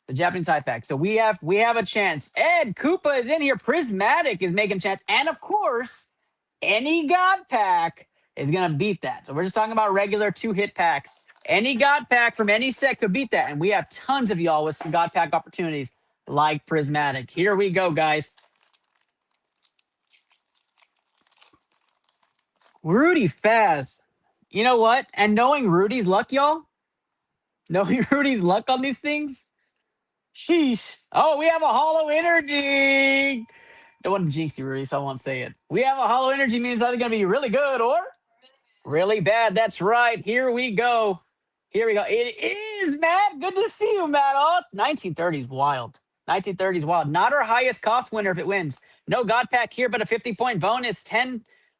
The Japanese high pack. So we have a chance. Ed Koopa is in here. Prismatic is making a chance. And of course, any God Pack is going to beat that. So we're just talking about regular 2-hit packs. Any God Pack from any set could beat that. And we have tons of y'all with some God Pack opportunities like Prismatic. Here we go, guys. Rudy Faz. You know what? And knowing Rudy's luck, y'all, knowing Rudy's luck on these things, sheesh. Oh, we have a Hollow Energy. Don't want to jinx you, Rudy, so I won't say it. We have a Hollow Energy, means either going to be really good or really bad. That's right. Here we go. Here we go. It is, Matt. Good to see you, Matt. Oh, 1930 is wild. 1930 is wild. Not our highest cost winner if it wins. No God Pack here, but a 50-point bonus.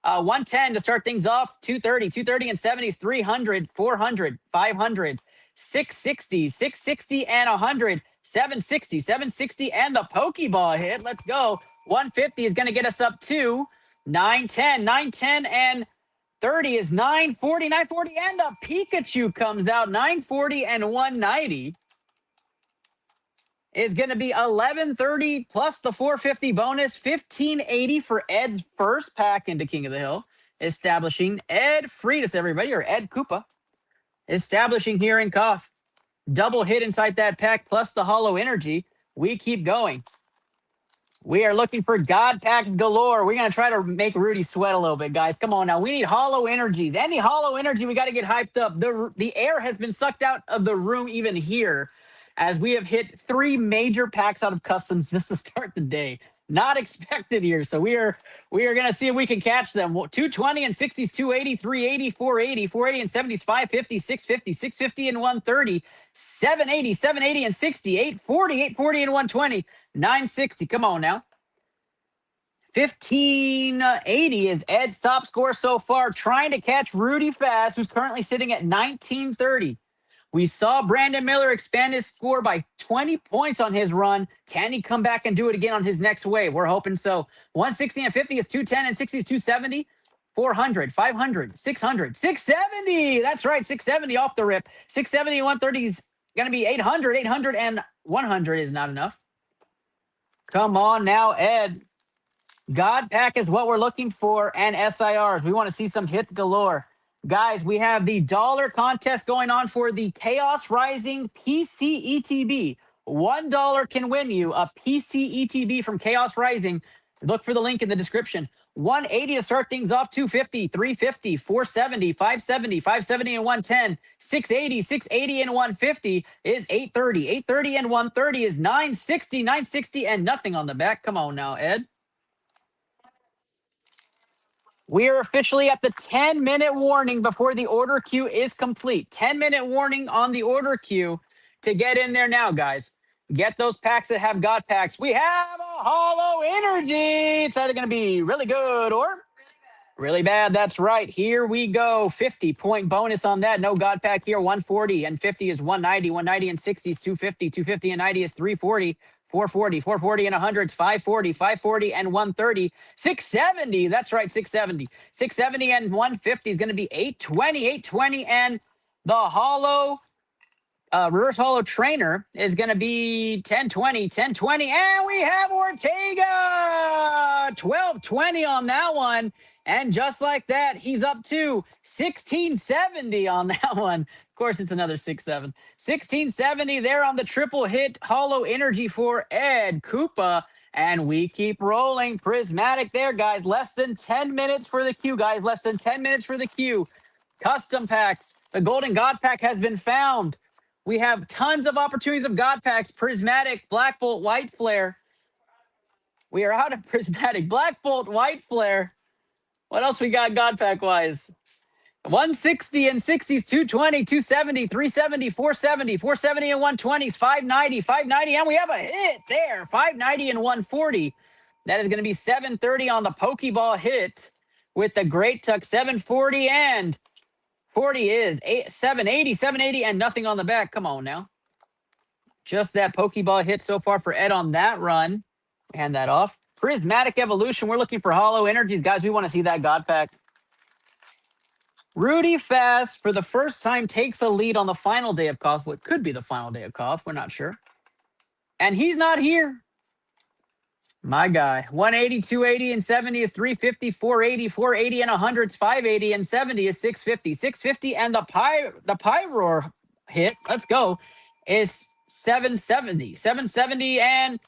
110 to start things off. 230 and 70s, 300, 400, 500, 660, 660 and 100, 760, 760 and the Pokeball hit. Let's go. 150 is going to get us up to 910, 910, and 30 is 940, 940, and the Pikachu comes out. 940 and 190 is going to be 1130 plus the 450 bonus, 1580 for Ed's first pack into King of the Hill. Establishing Ed Freitas, everybody, or Ed Koopa. Establishing here in Koth. Double hit inside that pack plus the Hollow Energy. We keep going. We are looking for God Pack galore. We're going to try to make Rudy sweat a little bit, guys. Come on now. We need Hollow Energies. Any Hollow Energy, we got to get hyped up. The air has been sucked out of the room even here as we have hit 3 major packs out of customs just to start the day. Not expected here. So we are going to see if we can catch them. 220 and 60s, 280, 380, 480, 480 and 70s, 550, 650, 650 and 130, 780, 780 and 60, 840, 840 and 120, 960. Come on now. 1580 is Ed's top score so far, trying to catch Rudy Fast, who's currently sitting at 1930. We saw Brandon Miller expand his score by 20 points on his run. Can he come back and do it again on his next wave? We're hoping so. 160 and 50 is 210 and 60 is 270. 400, 500, 600, 670. That's right, 670 off the rip. 670 and 130 is going to be 800. 800 and 100 is not enough. Come on now, Ed. God Pack is what we're looking for, and SIRs. We want to see some hits galore. Guys, we have the dollar contest going on for the Chaos Rising PC ETB. $1 can win you a PC ETB from Chaos Rising. Look for the link in the description. 180 to start things off, 250, 350, 470, 570, 570 and 110, 680, 680 and 150 is 830. 830 and 130 is 960, 960 and nothing on the back. Come on now, Ed. We are officially at the 10-minute warning before the order queue is complete. 10-minute warning on the order queue to get in there now, guys. Get those packs that have God Packs. We have a Hollow Energy. It's either going to be really good or really bad. That's right. Here we go. 50-point bonus on that. No God Pack here. 140 and 50 is 190. 190 and 60 is 250. 250 and 90 is 340. 440, 440 and 100 is 540, 540 and 130, 670. That's right, 670. 670 and 150 is going to be 820, 820 and the hollow reverse hollow trainer is going to be 1020, 1020 and we have Ortega 1220 on that one. And just like that, he's up to 1670 on that one. Of course, it's another 6-7. 1670 there on the triple hit Hollow Energy for Ed Koopa. And we keep rolling. Prismatic there, guys. Less than 10 minutes for the queue, guys. Less than 10 minutes for the queue. Custom packs. The Golden God Pack has been found. We have tons of opportunities of God Packs. Prismatic, Black Bolt, White Flare. We are out of Prismatic. Black Bolt, White Flare. What else we got God Pack wise? 160 and 60s, 220, 270, 370, 470, 470 and 120s, 590, 590, and we have a hit there. 590 and 140. That is going to be 730 on the Pokeball hit with the Great Tuck. 740 and 40 is 780, 780 and nothing on the back. Come on now. Just that Pokeball hit so far for Ed on that run. Hand that off. Prismatic Evolution. We're looking for Hollow Energies. Guys, we want to see that God Pack. Rudy Fast, for the first time, takes a lead on the final day of Koth. What could be the final day of Koth. We're not sure. And he's not here. My guy. 180, 280, and 70 is 350, 480, 480, and 100 is 580, and 70 is 650. 650, and the Pyroar hit, let's go, is 770. 770, and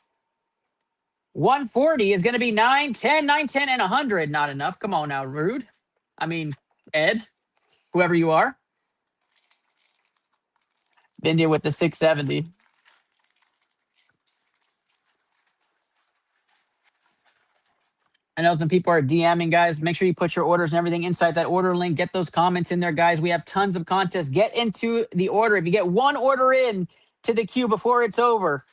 140 is going to be 910, 910, and 100. Not enough. Come on now, Rude. I mean, Ed, whoever you are. India with the 670. I know some people are DMing, guys. Make sure you put your orders and everything inside that order link. Get those comments in there, guys. We have tons of contests. Get into the order. If you get one order in to the queue before it's over,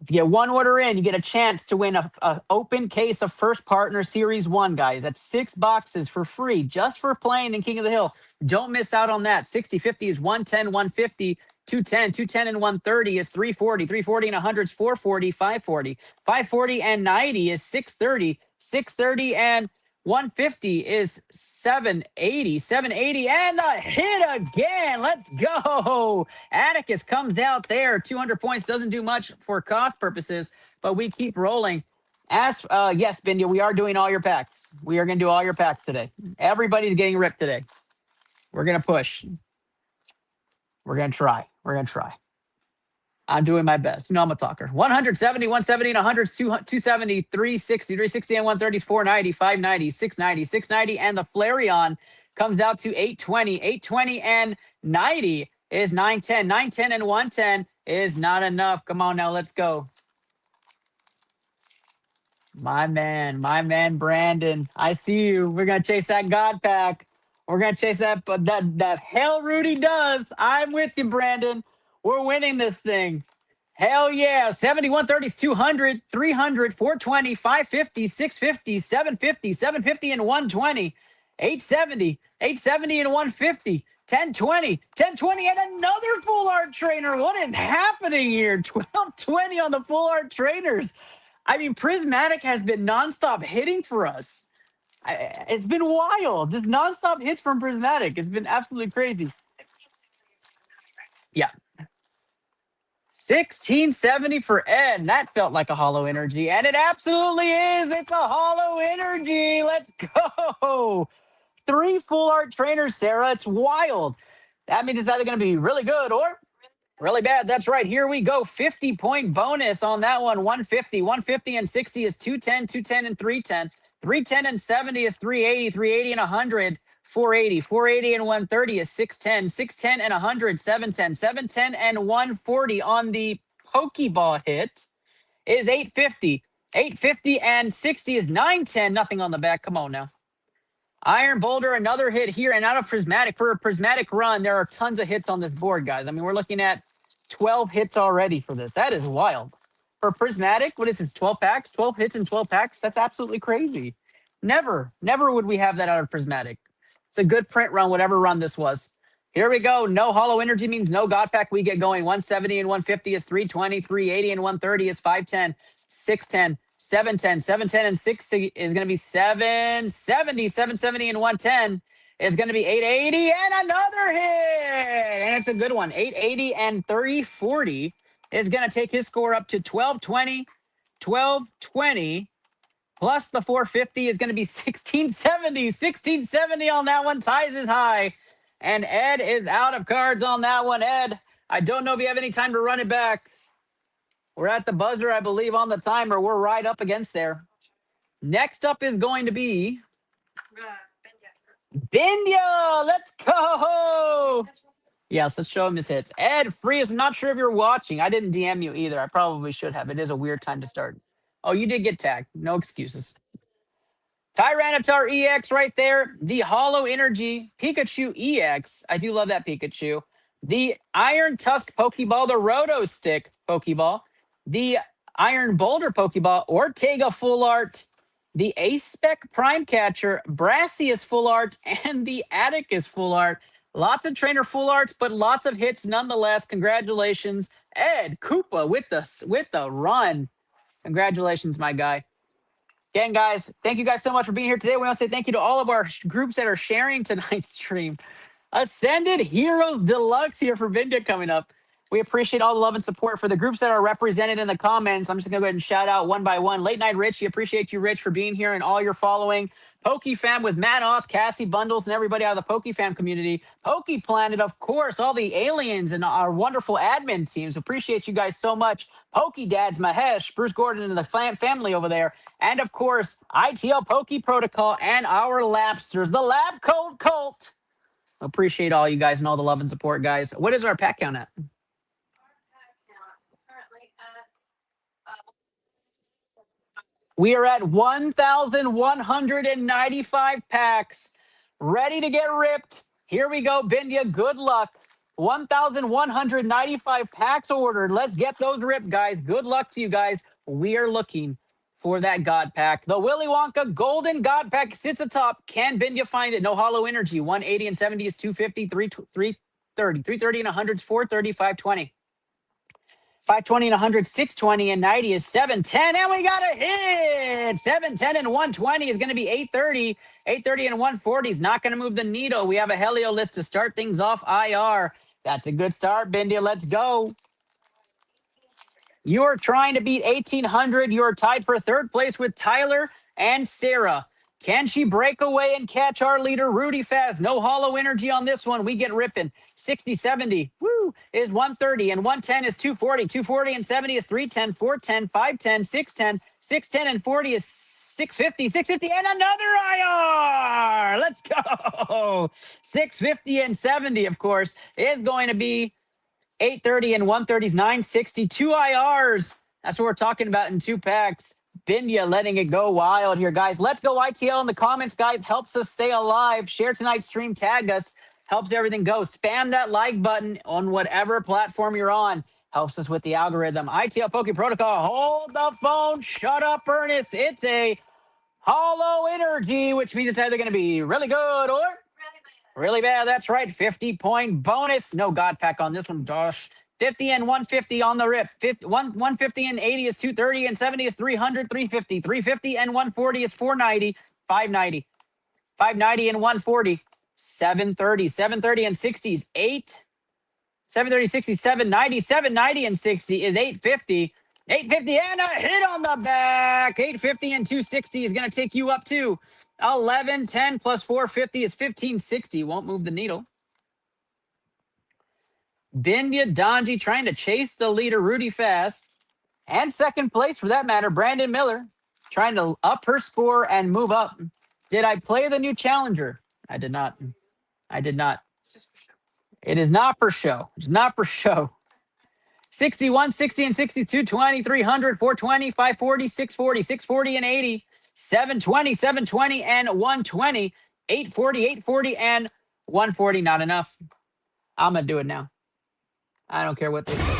if you get one order in, you get a chance to win a open case of First Partner Series 1, guys. That's 6 boxes for free, just for playing in King of the Hill. Don't miss out on that. 60-50 is 110, 150, 210, 210 and 130 is 340, 340 and 100 is 440, 540, 540 and 90 is 630, 630 and 150 is 780. 780 and a hit again. Let's go. Atticus comes out there. 200 points doesn't do much for cost purposes, but we keep rolling. Yes, Bindia, we are doing all your packs. We are going to do all your packs today. Everybody's getting ripped today. We're going to push. We're going to try. We're going to try. I'm doing my best. You know, I'm a talker. 170, 170, and 100, 270, 360, 360, and 130 is 490, 590, 690, 690, and the Flareon comes out to 820. 820 and 90 is 910. 910 and 110 is not enough. Come on now, let's go. My man, Brandon. I see you. We're going to chase that God pack. We're going to chase that hell Rudy does. I'm with you, Brandon. We're winning this thing. Hell yeah. 71 30s, 200, 300, 420, 550, 650, 750, 750 and 120, 870, 870 and 150, 1020, 1020 and another full art trainer. What is happening here? 1220 on the full art trainers. I mean, Prismatic has been nonstop hitting for us. It's been wild. Just nonstop hits from Prismatic. It's been absolutely crazy. Yeah. 1670 for Ed. That felt like a hollow energy, and it absolutely is. It's a hollow energy. Let's go. 3 full art trainers, Sarah. It's wild. That means it's either going to be really good or really bad. That's right. Here we go. 50-point bonus on that one. 150. 150 and 60 is 210. 210 and 310. 310 and 70 is 380. 380 and 100. 480. 480 and 130 is 610. 610 and 100. 710. 710 and 140 on the Pokeball hit is 850. 850 and 60 is 910. Nothing on the back. Come on now. Iron Boulder, another hit here, and out of Prismatic. For a Prismatic run, there are tons of hits on this board, guys. I mean, we're looking at 12 hits already for this. That is wild. For Prismatic, what is this, 12 packs? 12 hits and 12 packs? That's absolutely crazy. Never would we have that out of Prismatic. It's a good print run, whatever run this was. Here we go. No hollow energy means no God pack. We get going. 170 and 150 is 320. 380 and 130 is 510. 610. 710, 710 and 60 is going to be 770, 770 and 110 is going to be 880 and another hit. And it's a good one. 880 and 340 is going to take his score up to 1220. 1220 plus the 450 is going to be 1670. 1670 on that one. Ties is high. And Ed is out of cards on that one. Ed, I don't know if you have any time to run it back. We're at the buzzer, I believe, on the timer. We're right up against there. Next up is going to be Binya. Let's go. Yes, let's show him his hits. Ed, Freeze, I'm not sure if you're watching. I didn't DM you either. I probably should have. It is a weird time to start. Oh, you did get tagged. No excuses. Tyranitar EX right there. The Hollow Energy Pikachu EX. I do love that Pikachu. The Iron Tusk Pokeball. The Roto Stick Pokeball. The Iron Boulder Pokeball, Ortega Full Art, the Ace-Spec Prime Catcher, Brassius Full Art, and the Atticus Full Art. Lots of trainer full arts, but lots of hits nonetheless. Congratulations, Ed Koopa with the run. Congratulations, my guy. Again, guys, thank you guys so much for being here today. We want to say thank you to all of our groups that are sharing tonight's stream. Ascended Heroes Deluxe here for Vinda coming up. We appreciate all the love and support for the groups that are represented in the comments. I'm just going to go ahead and shout out one by one. Late Night Rich, appreciate you, Rich, for being here and all your following. PokeFam with Matt Oth, Cassie Bundles, and everybody out of the PokeFam community. PokePlanet, of course, all the aliens and our wonderful admin teams. Appreciate you guys so much. PokeDads, Mahesh, Bruce Gordon, and the family over there. And, of course, iTL Poke Protocol and our Lapsters, the Lab Coat Cult. Appreciate all you guys and all the love and support, guys. What is our pack count at? We are at 1,195 packs, ready to get ripped. Here we go, Bindia. Good luck. 1,195 packs ordered. Let's get those ripped, guys. Good luck to you guys. We are looking for that God pack. The Willy Wonka Golden God pack sits atop. Can Bindia find it? No hollow energy. 180 and 70 is 250, 330. 330 and 100 is 430, 520. 520 and 100, 620 and 90 is 710. And we got a hit. 710 and 120 is going to be 830. 830 and 140 is not going to move the needle. We have a Helio list to start things off IR. That's a good start, Bindia. Let's go. You're trying to beat 1,800. You're tied for third place with Tyler and Sarah. Can she break away and catch our leader, Rudy Faz? No hollow energy on this one. We get ripping. 60, 70, woo, is 130, and 110 is 240. 240 and 70 is 310, 410, 510, 610, 610 and 40 is 650, 650 and another IR. Let's go. 650 and 70, of course, is going to be 830 and 130 is 960. 2 IRs. That's what we're talking about in 2 packs. Bindia letting it go wild here, guys. Let's go ITL in the comments, guys. Helps us stay alive. Share tonight's stream. Tag us. Helps everything go. Spam that like button on whatever platform you're on. Helps us with the algorithm. ITL Poke Protocol. Hold the phone. Shut up, Ernest. It's a hollow energy, which means it's either going to be really good or really bad. That's right. 50-point bonus. No God pack on this one, Josh. 50 and 150 on the rip. 150 and 80 is 230 and 70 is 300, 350. 350 and 140 is 490, 590. 590 and 140, 730. 730 and 60 is 8. 730, 60, 790. 790 and 60 is 850. 850 and a hit on the back. 850 and 260 is going to take you up to 1110 plus 450 is 1560. Won't move the needle. Bindia Donji trying to chase the leader, Rudy Faz. And second place, for that matter, Brandon Miller. Trying to up her score and move up. Did I play the new challenger? I did not. I did not. It is not for show. It's not for show. 61, 60, and 62, 20, 300, 420, 540, 640, 640, and 80. 720, 720, and 120. 840, 840, and 140. Not enough. I'm going to do it now. I don't care what they say.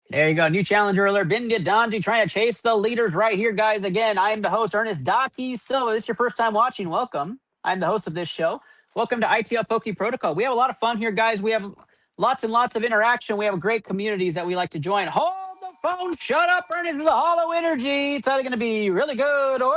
There you go. New challenger alert. Bindia Donji trying to chase the leaders right here, guys. Again, I am the host, Ernest Daki Silva. This is your first time watching. Welcome. I'm the host of this show. Welcome to ITL Poke Protocol. We have a lot of fun here, guys. We have lots and lots of interaction. We have great communities that we like to join. Hold the phone. Shut up, Ernest. This is the hollow energy. It's either going to be really good or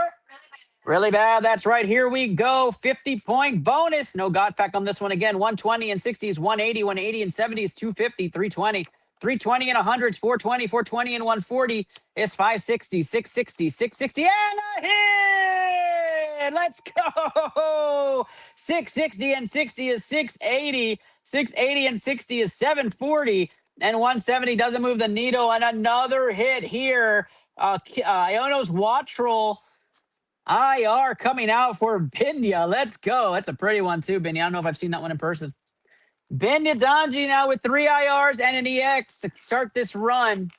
really bad. That's right. Here we go. 50-point bonus. No God pack on this one again. 120 and 60 is 180. 180 and 70 is 250. 320. 320 and 100 is 420. 420 and 140 is 560. 660. 660 and a hit. Let's go. 660 and 60 is 680. 680 and 60 is 740. And 170 doesn't move the needle. And another hit here. Iono's Wattrel IR coming out for Bindia. Let's go. That's a pretty one too, Bindia. I don't know if I've seen that one in person. Bindia Donji now with 3 IRs and an EX to start this run.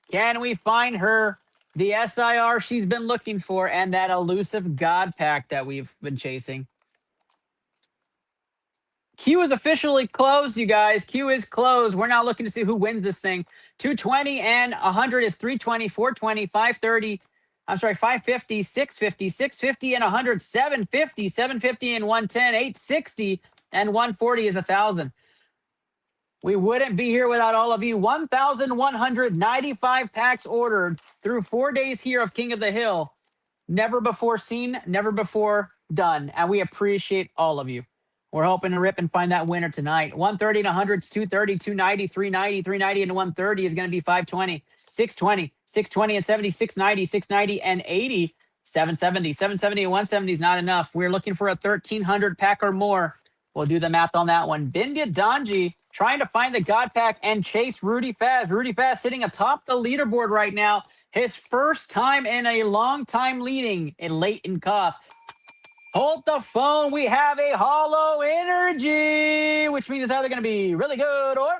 Can we find her the SIR she's been looking for and that elusive God pack that we've been chasing? Q is officially closed, you guys. Q is closed. We're now looking to see who wins this thing. 220 and 100 is 320, 420, 530. I'm sorry, 550, 650, 650 and 100, 750, 750 and 110, 860 and 140 is 1,000. We wouldn't be here without all of you. 1,195 packs ordered through 4 days here of King of the Hill. Never before seen, never before done. And we appreciate all of you. We're hoping to rip and find that winner tonight. 130 and 100 is 230, 290, 390, 390 and 130 is going to be 520, 620, 620 and 70, 690, 690 and 80, 770, 770 and 170 is not enough. We're looking for a 1,300 pack or more. We'll do the math on that one. Bindia Donji trying to find the God pack and chase Rudy Faz. Rudy Faz sitting atop the leaderboard right now. His first time in a long time leading in late in cuff. Hold the phone. We have a hollow energy, which means it's either going to be really good or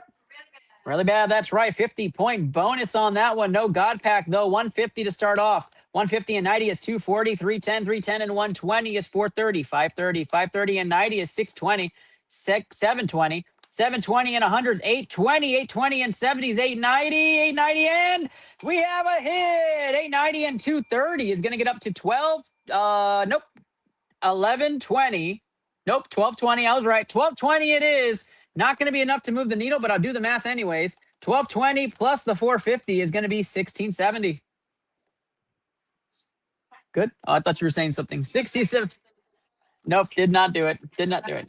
really bad. That's right. 50-point bonus on that one. No God pack, though. 150 to start off. 150 and 90 is 240. 310, 310 and 120 is 430. 530. 530 and 90 is 620. 720. 720 and 100 is 820. 820 and 70 is 890. 890 and we have a hit. 890 and 230 is going to get up to 12. Nope. 1120. Nope, 1220. I was right. 1220 it is. Not going to be enough to move the needle, but I'll do the math anyways. 1220 plus the 450 is going to be 1670. Good. Oh, I thought you were saying something. 67. Nope, did not do it. Did not do it.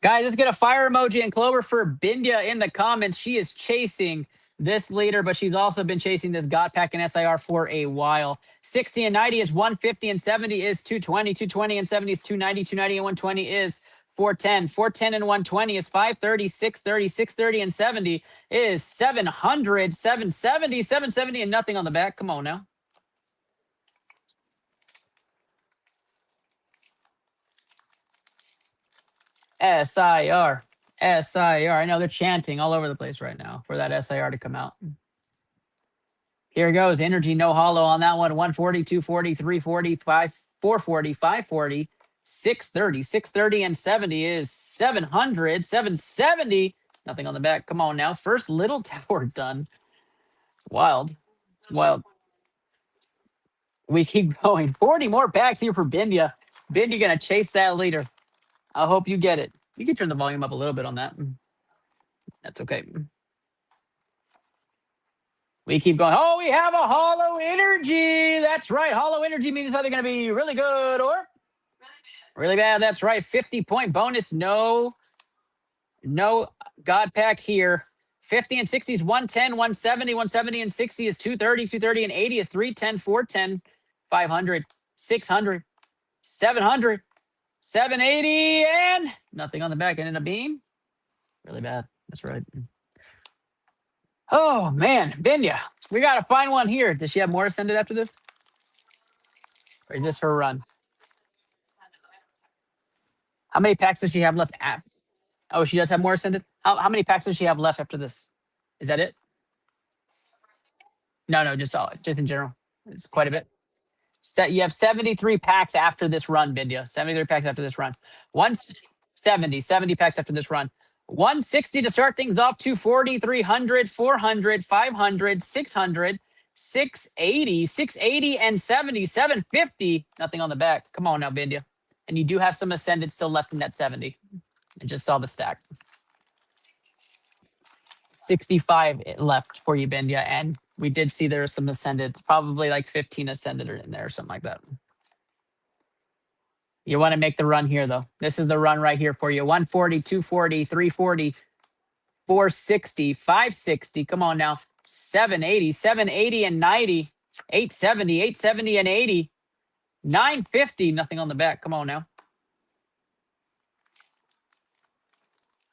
Guys, just get a fire emoji and Clover for Bindia in the comments. She is chasing this leader, but she's also been chasing this God Pack and SIR for a while. 60 and 90 is 150 and 70 is 220. 220 and 70 is 290. 290 and 120 is 410. 410 and 120 is 530. 630. 630 and 70 is 700. 770. 770 and nothing on the back. Come on now. SIR. SIR. I know they're chanting all over the place right now for that SIR to come out. Here goes. Energy, no hollow on that one. 140, 240, 340, 440, 540, 630. 630 and 70 is 700. 770. Nothing on the back. Come on now. First little tower done. It's wild. It's wild. We keep going. 40 more packs here for Bindia. Bindia going to chase that leader. I hope you get it. You can turn the volume up a little bit on that. That's okay. We keep going. Oh, we have a hollow energy. That's right. Hollow energy means it's either going to be really good or really bad. That's right. 50-point bonus. No God pack here. 50 and 60 is 110, 170, 170 and 60 is 230, 230 and 80 is 310, 410, 500, 600, 700. 780 and nothing on the back. Ended up being really bad. That's right. Oh, man. Bindia. We got to find one here. Does she have more ascended after this? Or is this her run? How many packs does she have left? Oh, she does have more ascended? How many packs does she have left after this? Is that it? No, just in general. It's quite a bit. You have 73 packs after this run, Bindia. 73 packs after this run. 70 packs after this run. 160 to start things off. 240, 300, 400, 500, 600, 680, 680 and 70, 750. Nothing on the back. Come on now, Bindia. And you do have some ascended still left in that 70. I just saw the stack. 65 left for you, Bindia, and we did see there was some ascended, probably like 15 ascended in there or something like that. You want to make the run here, though. This is the run right here for you. 140, 240, 340, 460, 560. Come on now. 780, 780 and 90, 870, 870 and 80, 950. Nothing on the back. Come on now.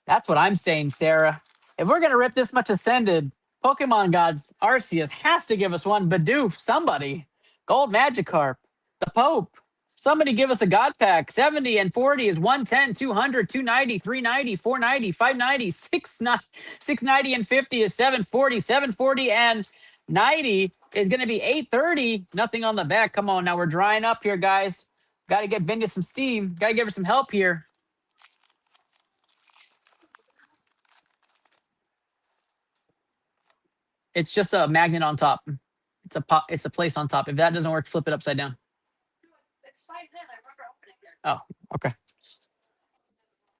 That's what I'm saying, Sarah. If we're going to rip this much ascended, Pokemon Gods, Arceus has to give us one. Bidoof, somebody. Gold Magikarp, the Pope. Somebody give us a God pack. 70 and 40 is 110, 200, 290, 390, 490, 590, 690 and 50 is 740. 740 and 90 is going to be 830. Nothing on the back. Come on, now we're drying up here, guys. Got to get Bindia some steam. Got to give her some help here. It's just a magnet on top. It's a place on top. If that doesn't work, flip it upside down. Oh, okay.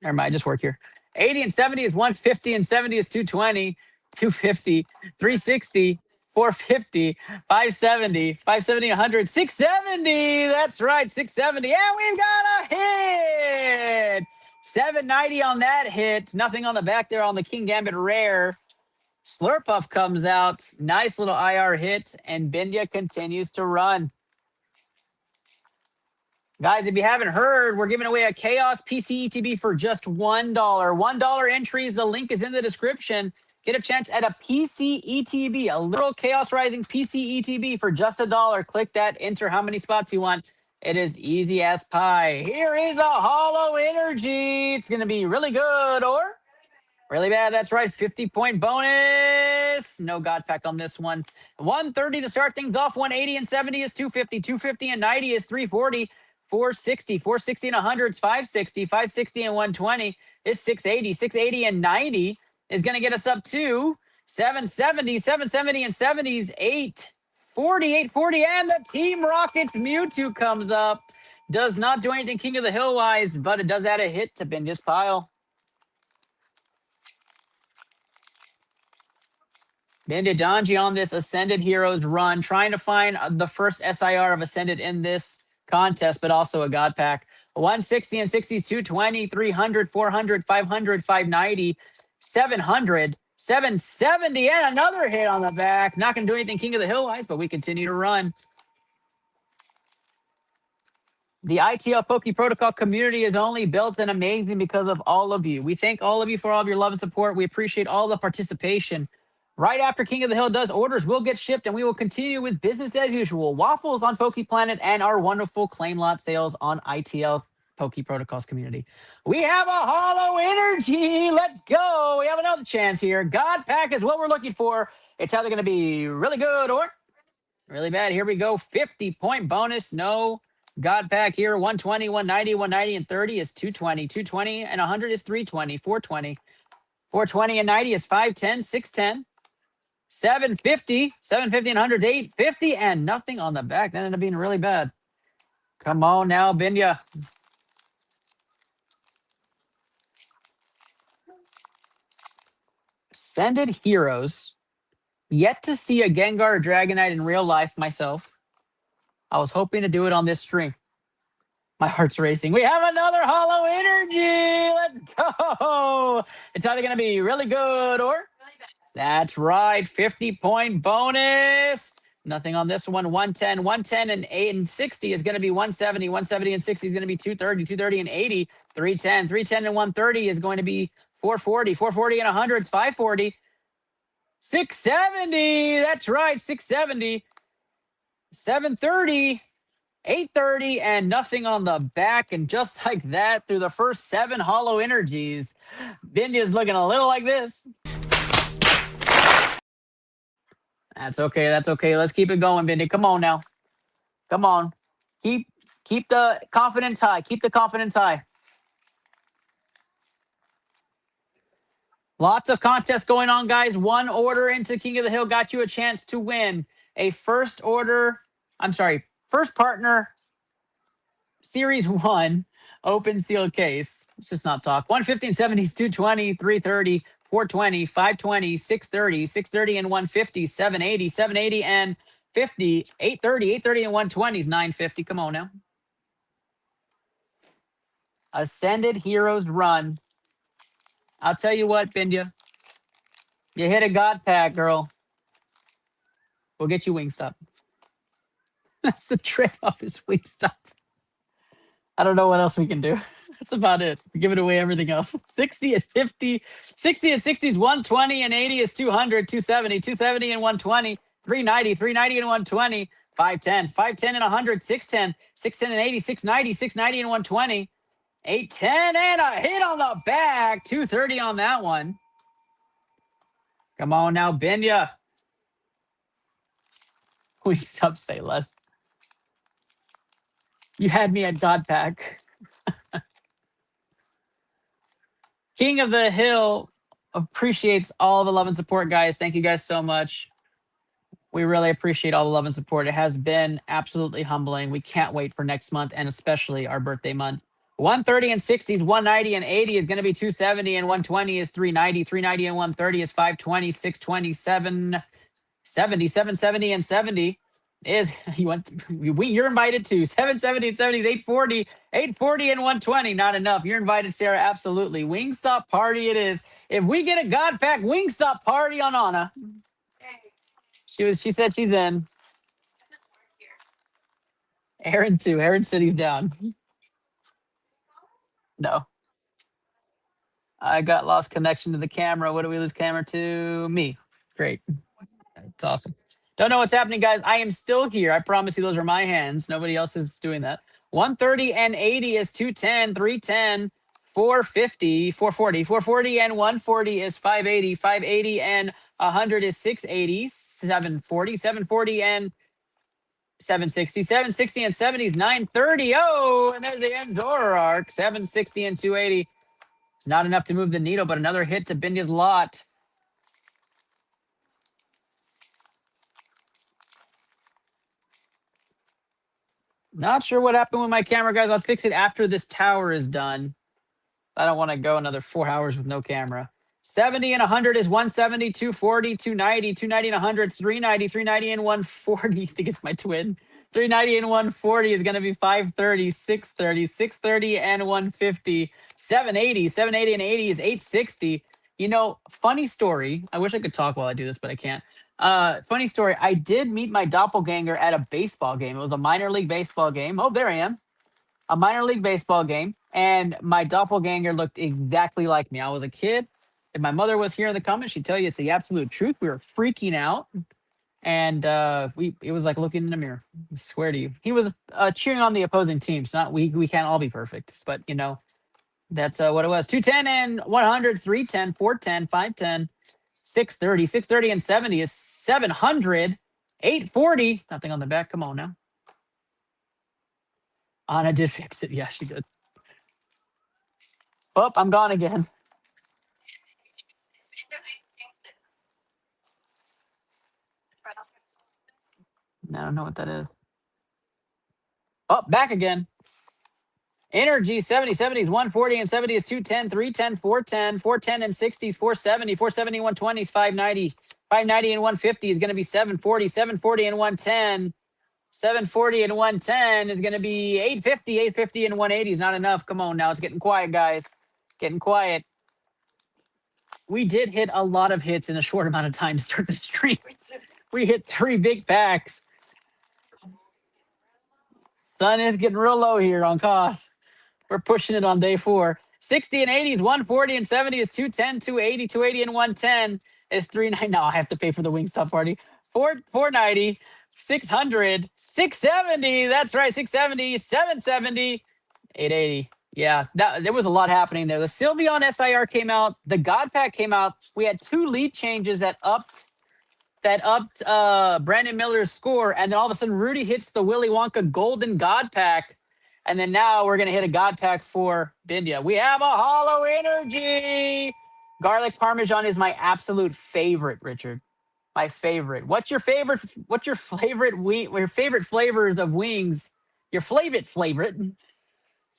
Never mind. Just work here. 80 and 70 is 150 and 70 is 220, 250, 360, 450, 570, 570, 100, 670. That's right, 670. And we've got a hit. 790 on that hit. Nothing on the back there on the King Gambit Rare. Slurpuff comes out. Nice little IR hit, and Bindia continues to run. Guys, if you haven't heard, we're giving away a Chaos PC ETB for just $1. $1 entries. The link is in the description. Get a chance at a PC ETB, a little Chaos Rising PC ETB for just $1. Click that, enter how many spots you want. It is easy as pie. Here is a Hollow Energy. It's going to be really good or really bad. That's right. 50-point bonus. No God pack on this one. 130 to start things off. 180 and 70 is 250. 250 and 90 is 340. 460. 460 and 100 is 560. 560 and 120 is 680. 680 and 90 is going to get us up to 770. 770 and 70 is 840. 840. And the Team Rockets Mewtwo comes up. Does not do anything King of the Hill wise, but it does add a hit to Binya's pile. Binja Donji on this Ascended Heroes run, trying to find the first SIR of Ascended in this contest, but also a God Pack. 160 and 60s, 220, 300, 400, 500, 590, 700, 770, and another hit on the back. Not going to do anything King of the Hill wise, but we continue to run. The iTL Poke Protocol community is only built and amazing because of all of you. We thank all of you for all of your love and support. We appreciate all the participation. Right after King of the Hill does, orders will get shipped, and we will continue with business as usual. Waffles on Poke Planet and our wonderful claim lot sales on ITL Poke Protocols community. We have a Hollow Energy. Let's go. We have another chance here. God Pack is what we're looking for. It's either going to be really good or really bad. Here we go. 50-point bonus. No. God Pack here, 120, 190, 190, and 30 is 220. 220 and 100 is 320. 420. 420 and 90 is 510, 610. 750. 750 and 100 is 850, and nothing on the back. That ended up being really bad. Come on now, Binya. Ascended Heroes. Yet to see a Gengar or Dragonite in real life myself. I was hoping to do it on this stream. My heart's racing. We have another Hollow Energy. Let's go. It's either going to be really good or really bad. That's right. 50-point bonus. Nothing on this one. 110, 110, and 8 and 60 is going to be 170. 170 and 60 is going to be 230. 230 and 80. 310. 310 and 130 is going to be 440. 440 and 100 is 540. 670. That's right. 670. 730, 830, and nothing on the back. And just like that, through the first 7 Hollow Energies, Binya's looking a little like this. That's okay. That's okay. Let's keep it going, Bindy. Come on now. Come on. Keep the confidence high. Keep the confidence high. Lots of contests going on, guys. One order into King of the Hill got you a chance to win a first partner Series 1 open seal case. Let's just not talk. 150 and 70s, 220, 330, 420, 520, 630, 630 and 150, 780, 780 and 50, 830, 830 and 120 is 950. Come on now. Ascended Heroes run. I'll tell you what, Bindia. You hit a God Pack, girl. We'll get you Wingstop. That's the trade-off is Wingstop. I don't know what else we can do. That's about it. We give it away everything else. 60 and 50. 60 and 60 is 120 and 80 is 200. 270. 270 and 120. 390. 390 and 120. 510. 510 and 100. 610. 610 and 80. 690. 690 and 120. 810 and a hit on the back. 230 on that one. Come on now, Binya. Wingstop, say less. You had me at God Pack. King of the Hill appreciates all the love and support, guys. Thank you guys so much. We really appreciate all the love and support. It has been absolutely humbling. We can't wait for next month and especially our birthday month. 130 and 60 is 190 and 80 is going to be 270 and 120 is 390. 390 and 130 is 520, 620, 770, 770 and 70 is you're invited to 770 and 70 is 840, 840 and 120. Not enough. You're invited, Sarah. Absolutely. Wingstop party it is. If we get a God Pack Wingstop party on Anna. She said she's in. Aaron too. Aaron said he's down. No. I got lost connection to the camera. What do we lose camera to? Me. Great. It's awesome. Don't know what's happening, guys. I am still here. I promise you those are my hands. Nobody else is doing that. 130 and 80 is 210, 310, 450, 440. 440 and 140 is 580. 580 and 100 is 680. 740. 740 and 760. 760 and 70 is 930. Oh, and there's the Endora arc. 760 and 280. It's not enough to move the needle, but another hit to Binya's lot. Not sure what happened with my camera, guys. I'll fix it after this tower is done. I don't want to go another 4 hours with no camera. 70 and 100 is 170, 240, 290, 290 and 100, 390, 390 and 140. I think it's my twin. 390 and 140 is going to be 530, 630, 630 and 150. 780, 780 and 80 is 860. You know, funny story. I wish I could talk while I do this, but I can't. Funny story. I did meet my doppelganger at a baseball game. It was a minor league baseball game. Oh, there I am. A minor league baseball game, and my doppelganger looked exactly like me. I was a kid. If my mother was here in the comments, she'd tell you it's the absolute truth. We were freaking out, and it was like looking in a mirror. I swear to you, he was cheering on the opposing team. So not we can't all be perfect, but you know that's what it was. 210 and 100, 310, 410, 510, 630, 630 and 70 is 700, 840. Nothing on the back. Come on now. Anna did fix it. Yeah, she did. Oh, I'm gone again. I don't know what that is. Oh, back again. Energy 70, 70 is 140 and 70 is 210, 310, 410, 410 and 60 is 470, 470 and 120 is 590, 590 and 150 is going to be 740, 740 and 110, 740 and 110 is going to be 850, 850 and 180 is not enough. Come on now, it's getting quiet, guys. Getting quiet. We did hit a lot of hits in a short amount of time to start the stream. We hit 3 big packs. Sun is getting real low here on cost. We're pushing it on day 4. 60 and 80 is 140 and 70 is 210, 280, 280 and 110 is 390. Now I have to pay for the Wingstop party. 490, 600, 670. That's right, 670, 770, 880. Yeah, there was a lot happening there. The Sylveon SIR came out. The God Pack came out. We had 2 lead changes that upped Brandon Miller's score, and then all of a sudden Rudy hits the Willy Wonka Golden God Pack, and then now we're gonna hit a God Pack for Bindia. We have a Hollow Energy. Garlic Parmesan is my absolute favorite, Richard. My favorite. What's your favorite? What's your favorite your favorite flavors of wings? Your favorite.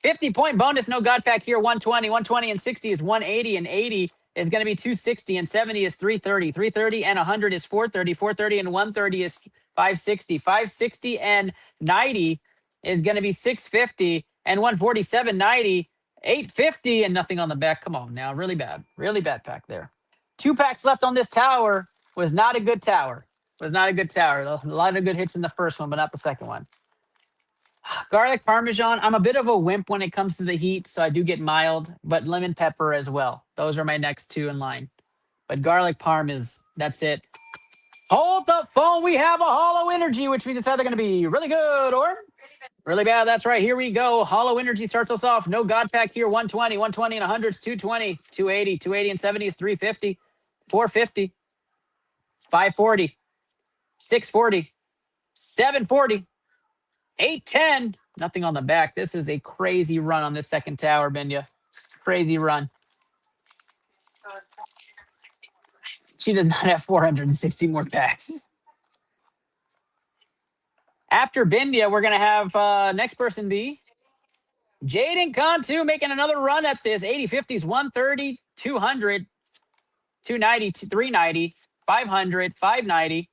50-point bonus, no God Pack here, 120. 120 and 60 is 180, and 80 is going to be 260, and 70 is 330. 330 and 100 is 430. 430 and 130 is 560. 560 and 90 is going to be 650, and 147, 90, 850, and nothing on the back. Come on now, really bad pack there. 2 packs left on this tower. Was not a good tower. A lot of good hits in the first one, but not the second one. Garlic Parmesan. I'm a bit of a wimp when it comes to the heat, so I do get mild, but lemon pepper as well. Those are my next 2 in line. But garlic parm that's it. Hold the phone. We have a Hollow Energy, which means it's either going to be really good or really bad. That's right. Here we go. Hollow Energy starts us off. No God Pack here. 120, 120 and 100 is 220, 280, 280 and 70 is 350, 450, 540, 640, 740. 810. Nothing on the back. This is a crazy run on this second tower, Benya. Crazy run. She does not have 460 more packs. After Bindia, we're going to have next person be Jaden Cantu making another run at this. 80, 50s, 130, 200, 290, 390, 500, 590,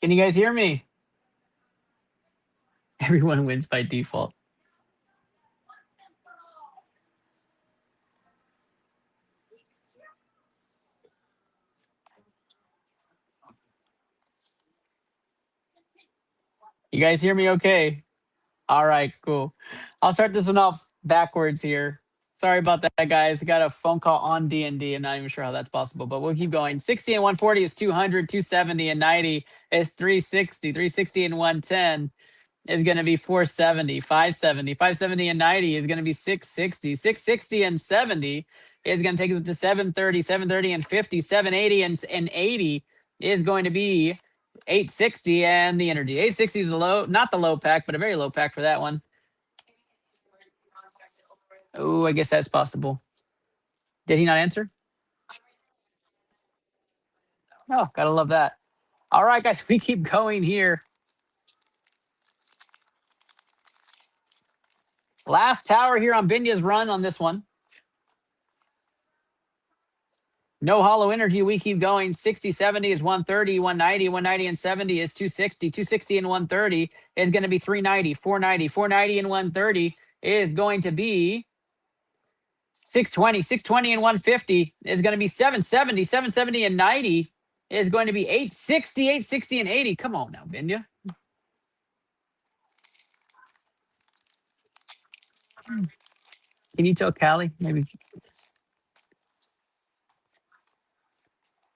Can you guys hear me? Everyone wins by default. You guys hear me okay? All right, cool. I'll start this one off backwards here. Sorry about that, guys. I got a phone call on D&D. I'm not even sure how that's possible, but we'll keep going. 60 and 140 is 200. 270 and 90 is 360. 360 and 110 is going to be 470. 570. 570 and 90 is going to be 660. 660 and 70 is going to take us up to 730. 730 and 50. 780 and 80 is going to be 860 and the energy. 860 is the low, not the low pack, but a very low pack for that one. Oh, I guess that's possible. Did he not answer? Oh, gotta love that. All right, guys, we keep going here. Last tower here on Binya's run on this one. No hollow energy. We keep going. 60, 70 is 130, 190, 190 and 70 is 260. 260 and 130 is going to be 390, 490, 490 and 130 is going to be 620, 620 and 150 is going to be 770, 770 and 90 is going to be 860, 860 and 80. Come on now, Binya. Can you tell Callie? Maybe.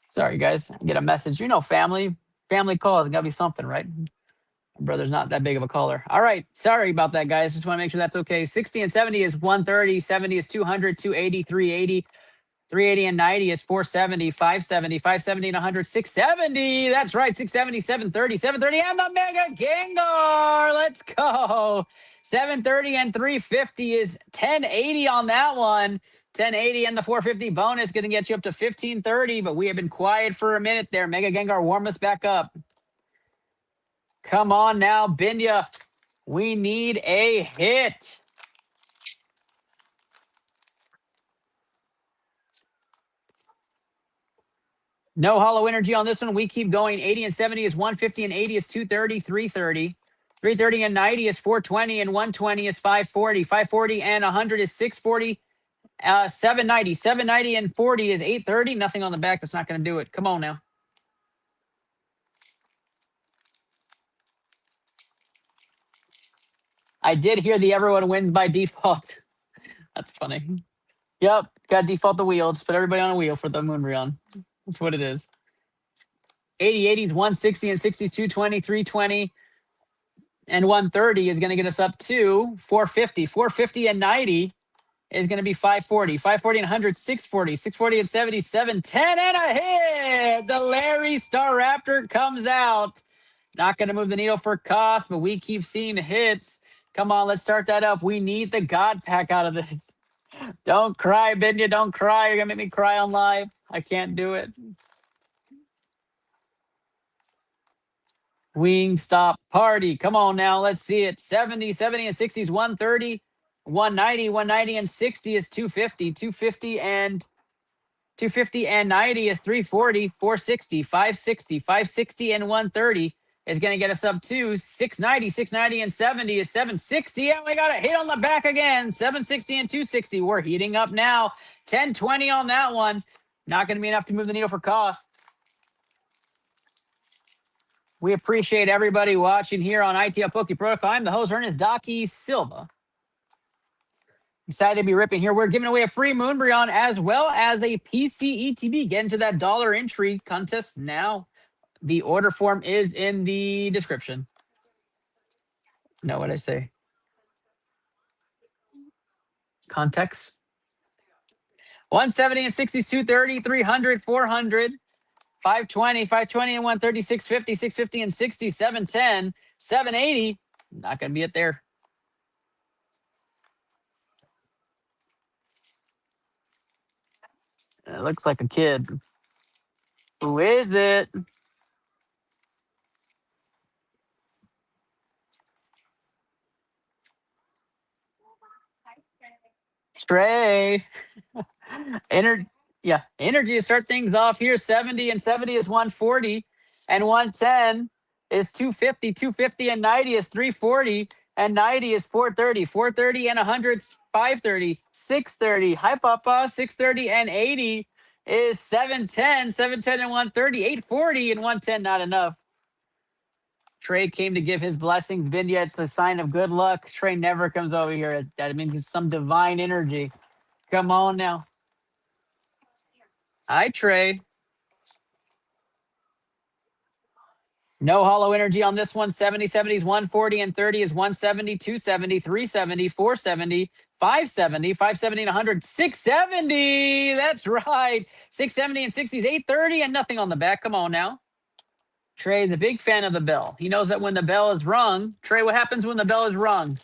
Sorry, guys. I get a message. You know, family call. There's got to be something, right? My brother's not that big of a caller. All right. Sorry about that, guys. Just want to make sure that's okay. 60 and 70 is 130. 70 is 200. 280, 380. 380 and 90 is 470. 570. 570 and 100. 670. That's right. 670, 730. 730 and the Mega Gengar. Let's go. 730 and 350 is 1080 on that one. 1080 and the 450 bonus going to get you up to 1530, but we have been quiet for a minute there. Mega Gengar, warm us back up. Come on now, Binya. We need a hit. No hollow energy on this one. We keep going. 80 and 70 is 150 and 80 is 230, 330. 330 and 90 is 420 and 120 is 540. 540 and 100 is 640. 790. 790 and 40 is 830. Nothing on the back. That's not going to do it. Come on now. I did hear the everyone wins by default. That's funny. Yep. Got to default the wheel. Just put everybody on a wheel for the Moonbreon. That's what it is. 80, 80 is 160 and 60 is 220, 320. And 130 is going to get us up to 450. 450 and 90 is going to be 540. 540 and 100, 640. 640 and 70, 710 and a hit. The Larry Star Raptor comes out. Not going to move the needle for Koth, but we keep seeing hits. Come on, let's start that up. We need the God Pack out of this. Don't cry, Binya. Don't cry. You're going to make me cry on live. I can't do it. Wingstop Party. Come on now. Let's see it. 70, 70 and 60 is 130. 190, 190 and 60 is 250. 250 and 90 is 340. 460, 560, 560 and 130 is going to get us up to 690. 690 and 70 is 760. And we got a hit on the back again. 760 and 260. We're heating up now. 1020 on that one. Not going to be enough to move the needle for Koth. We appreciate everybody watching here on iTL Poke Protocol. I'm the host, Ernest Daki Silva. Excited to be ripping here. We're giving away a free Moonbreon as well as a PC ETB. Get into that dollar entry contest now. The order form is in the description. No, what I say? Context. 170 and 60, 230, 300, 400. 520, 520 and 130, 650, 650 and 60, 710, 780. Not going to be it there. It looks like a kid. Who is it? Trey. Energy to start things off here. 70 and 70 is 140 and 110 is 250. 250 and 90 is 340. and 90 is 430. 430 and 100 is 530. 630. Hi, Papa. 630 and 80 is 710. 710 and 130. 840 and 110. Not enough. Trey came to give his blessings. Bindia, it's a sign of good luck. Trey never comes over here. That means it's some divine energy. Come on now. Hi, Trey. No hollow energy on this one. 70, 70 is 140 and 30 is 170, 270, 370, 470, 570, 570 and 100, 670. That's right. 670 and 60 is 830 and nothing on the back. Come on now. Trey's a big fan of the bell. He knows that when the bell is rung, Trey, what happens when the bell is rung?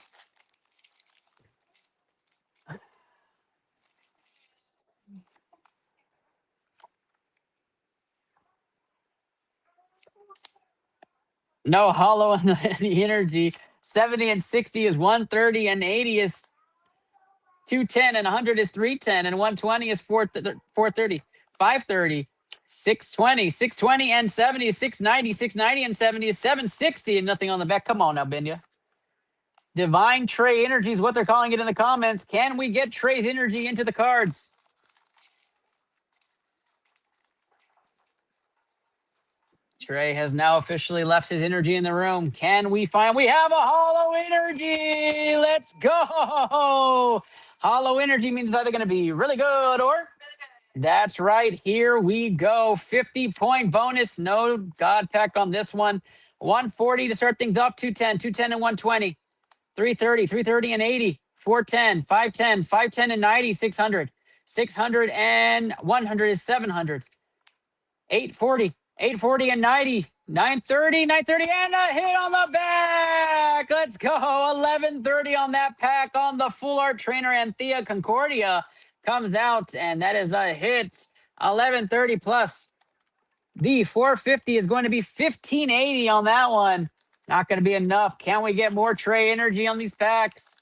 No hollow in the energy. 70 and 60 is 130 and 80 is 210 and 100 is 310 and 120 is 430, 530, 620, 620 and 70 is 690, 690 and 70 is 760 and nothing on the back. Come on now, Binya. Divine Trey Energy is what they're calling it in the comments. Can we get Trey's energy into the cards? Trey has now officially left his energy in the room. Can we find? We have a hollow energy. Let's go. Hollow energy means it's either going to be really good or. That's right. Here we go. 50-point bonus. No God pack on this one. 140 to start things off. 210, 210 and 120. 330, 330 and 80. 410, 510, 510 and 90. 600. 600 and 100 is 700. 840. 840 and 90, 930, 930, and a hit on the back. Let's go. 1130 on that pack on the Full Art Trainer Anthea Concordia comes out, and that is a hit. 1130 plus. The 450 is going to be 1580 on that one. Not going to be enough. Can we get more Trey energy on these packs?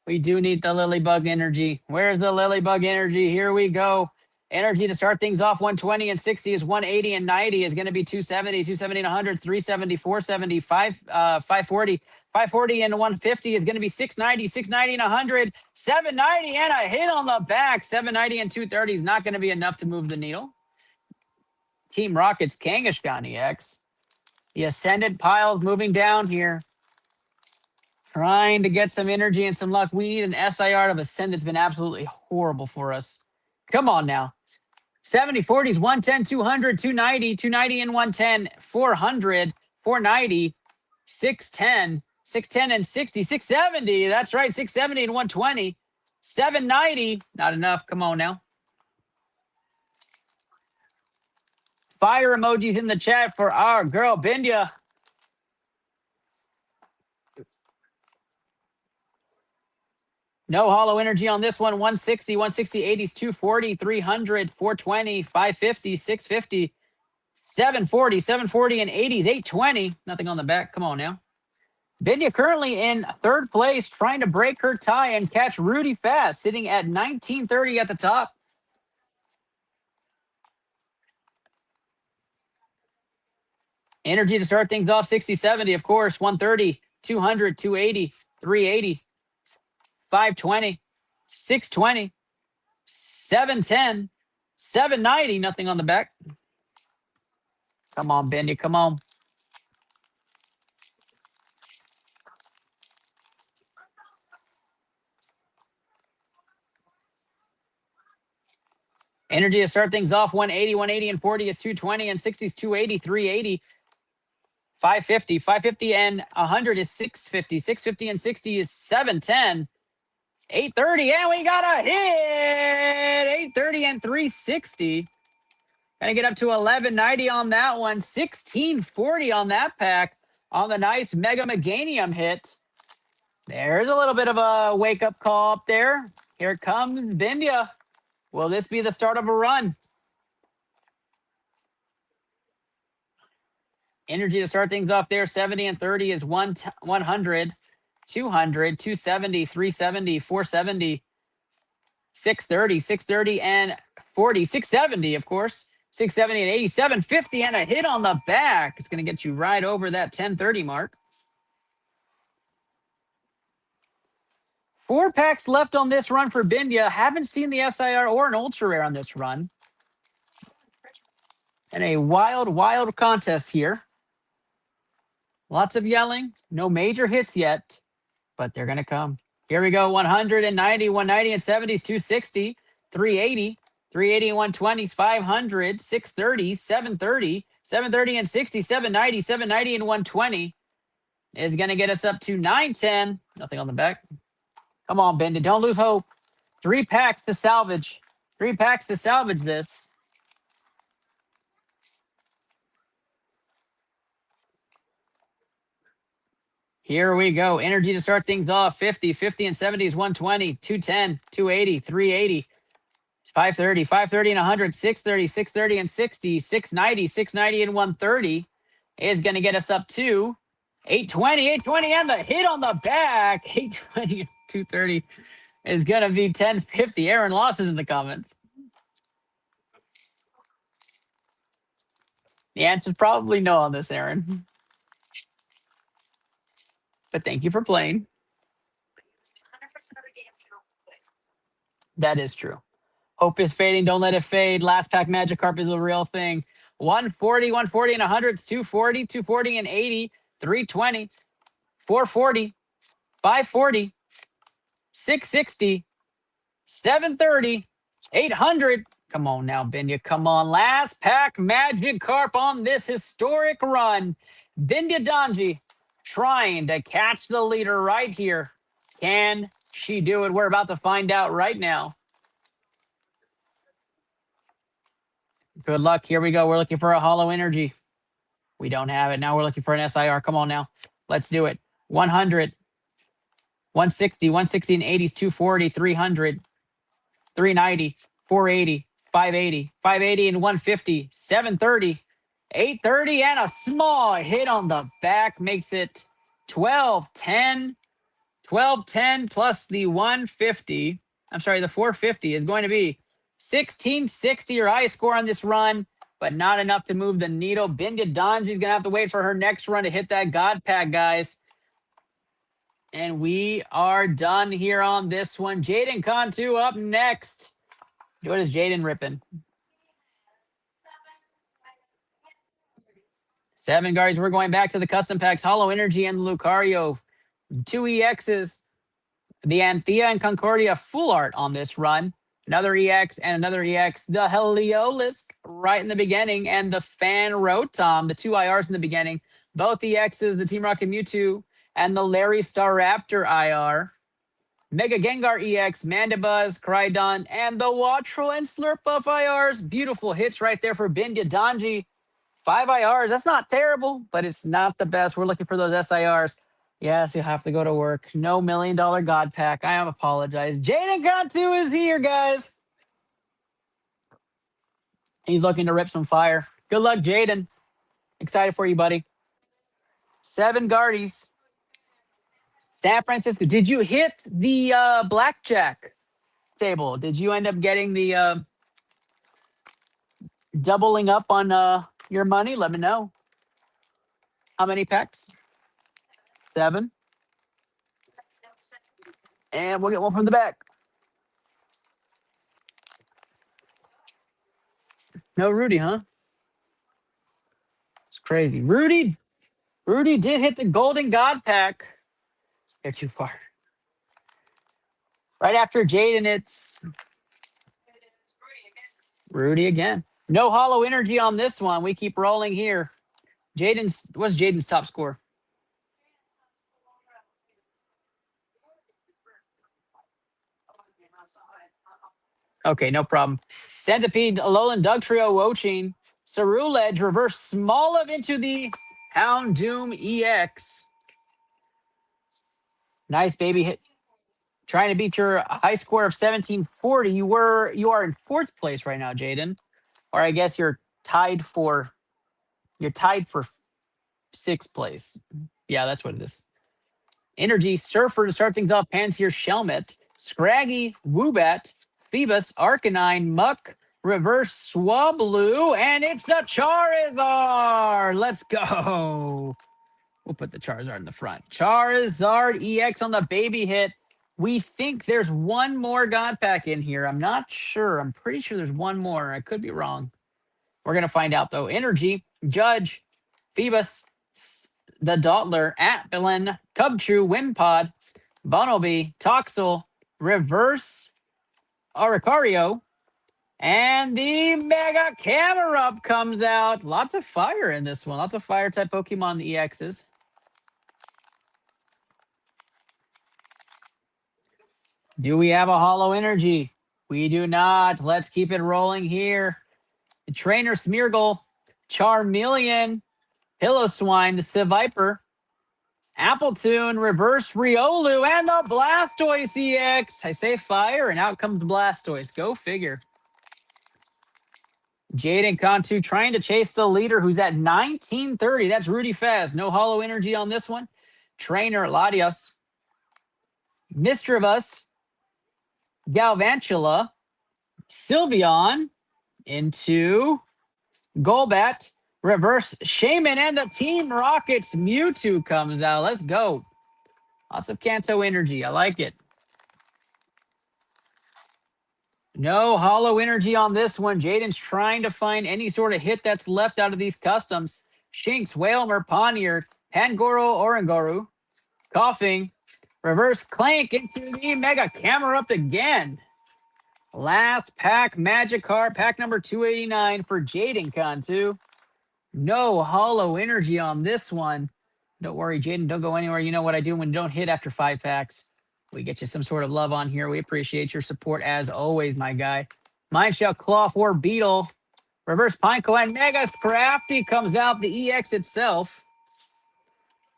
We do need the Lilybug energy. Where's the Lilybug energy? Here we go. Energy to start things off. 120 and 60 is 180 and 90 is going to be 270, 270 and 100, 370, 470, 540, 540 and 150 is going to be 690, 690 and 100, 790 and a hit on the back. 790 and 230 is not going to be enough to move the needle. Team Rockets, Kangaskhan EX. The Ascendant piles moving down here. Trying to get some energy and some luck. We need an SIR of Ascendant. It's been absolutely horrible for us. Come on now. 70, 40s, 110, 200, 290, 290 and 110, 400, 490, 610, 610 and 60, 670. That's right, 670 and 120, 790. Not enough. Come on now. Fire emojis in the chat for our girl, Bindia. No hollow energy on this one. 160, 160, 80s, 240, 300, 420, 550, 650, 740, 740 and 80s, 820. Nothing on the back. Come on now. Bindia currently in third place, trying to break her tie and catch Rudy Fast, sitting at 1930 at the top. Energy to start things off. 60, 70, of course. 130, 200, 280, 380. 520, 620, 710, 790. Nothing on the back. Come on, Bendy. Come on. Energy to start things off. 180, 180 and 40 is 220 and 60 is 280, 380. 550, 550 and 100 is 650. 650 and 60 is 710. 830, and we got a hit. 830 and 360. Gonna get up to 1190 on that one. 1640 on that pack on the nice Mega Meganium hit. There's a little bit of a wake-up call up there. Here comes Bindia. Will this be the start of a run? Energy to start things off there. 70 and 30 is 100. 200, 270, 370, 470, 630, 630 and 40, 670, of course. 670 and 80, 750 and a hit on the back. It's going to get you right over that 1030 mark. 4 packs left on this run for Bindia. Haven't seen the SIR or an ultra rare on this run. And a wild, wild contest here. Lots of yelling. No major hits yet, but they're going to come. Here we go. 190, 190 and 70s, 260, 380, 380 and 120s, 500, 630, 730, 730 and 60, 790, 790 and 120 is going to get us up to 910. Nothing on the back. Come on, Bindia. Don't lose hope. 3 packs to salvage. 3 packs to salvage this. Here we go. Energy to start things off. 50, 50 and 70s, 120, 210, 280, 380, 530, 530 and 100, 630, 630 and 60, 690, 690 and 130 is going to get us up to 820, 820 and the hit on the back. 820, 230 is going to be 1050. Aaron Lawson in the comments. The answer is probably no on this, Aaron. But thank you for playing. That is true. Hope is fading. Don't let it fade. Last pack Magikarp is a real thing. 140, 140 and 100s, 240, 240 and 80, 320, 440, 540, 660, 730, 800. Come on now, Bindia. Come on. Last pack Magikarp on this historic run. Bindia Donji trying to catch the leader right here. Can she do it? We're about to find out right now. Good luck. Here we go. We're looking for a hollow energy. We don't have it. Now we're looking for an SIR. Come on now. Let's do it. 100, 160, 160 and 80s, 240, 300, 390, 480, 580, 580 and 150, 730, 830 and a small hit on the back makes it 1210. 1210 plus the 150. I'm sorry, the 450 is going to be 1660, your high score on this run, but not enough to move the needle. Bindia Donji's going to have to wait for her next run to hit that God Pack, guys. And we are done here on this one. Jaden Cantu up next. What is Jaden ripping? 7 guards. We're going back to the custom packs. Hollow Energy and Lucario. 2 EXs. The Anthea and Concordia full art on this run. Another EX and another EX. The Heliolisk right in the beginning. And the Fan Rotom, the 2 IRs in the beginning. Both EXs, the Team Rocket Mewtwo and the Larry Staraptor IR. Mega Gengar EX, Mandibuzz, Crydon, and the Wattrel and Slurpuff IRs. Beautiful hits right there for Bindia Donji. 5 IRs. That's not terrible, but it's not the best. We're looking for those SIRs. Yes, you have to go to work. No $1 million God Pack. I apologize. Jaden Cantu is here, guys. He's looking to rip some fire. Good luck, Jaden. Excited for you, buddy. 7 Guardies. San Francisco. Did you hit the blackjack table? Did you end up getting the doubling up on your money? Let me know. How many packs? 7. And we'll get one from the back. No Rudy, huh? It's crazy. Rudy did hit the Golden God Pack. They're too far. Right after Jaden, it's Rudy again. No hollow energy on this one. We keep rolling here. What's Jaden's top score? Okay, no problem. Centipede, Alolan Dugtrio, Woching, Ceruledge, reverse Smoliv into the Houndoom EX. Nice baby hit. Trying to beat your high score of 1740. You are in 4th place right now, Jaden. Or I guess you're tied for 6th place. Yeah, that's what it is. Energy, Surfer to start things off. Panseer, Shelmet, Scraggy, Woobat, Phoebus, Arcanine, Muck, reverse Swablu, and it's the Charizard. Let's go. We'll put the Charizard in the front. Charizard EX on the baby hit. We think there's one more God Pack in here. I'm not sure. I'm pretty sure there's one more. I could be wrong. We're going to find out, though. Energy, Judge, Phoebus, the Dottler, Atbilin, Cubtrue, Wimpod, Bunnelby, Toxel, Reverse Oricario, and the Mega Camerupt comes out. Lots of fire in this one. Lots of fire-type Pokemon, the EXs. Do we have a Hollow Energy? We do not. Let's keep it rolling here. The Trainer Smeargle, Charmeleon, Pillow-Swine, the Seviper, Appletoon, Reverse Riolu, and the Blastoise EX. I say fire, and out comes Blastoise. Go figure. Jaden Cantu trying to chase the leader who's at 1930. That's Rudy Faz. No Hollow Energy on this one. Trainer Latios. Mischievous. Galvantula. Sylveon into Golbat. Reverse Shaman, and the Team Rockets Mewtwo comes out. Let's go. Lots of Kanto energy. I like it. No Hollow Energy on this one. Jaden's trying to find any sort of hit that's left out of these customs. Shinx, Whalmer, Poniard, Pangoro, Oranguru, Coughing, Reverse Clank into the Mega Camerupt again. Last pack, Magikarp, pack number 289 for Jaden Cantu. No Hollow Energy on this one. Don't worry, Jaden, don't go anywhere. You know what I do when you don't hit after 5 packs. We get you some sort of love on here. We appreciate your support as always, my guy. Mindshell, Claw, or Beetle. Reverse Pineco and Mega Scrafty comes out, the EX itself.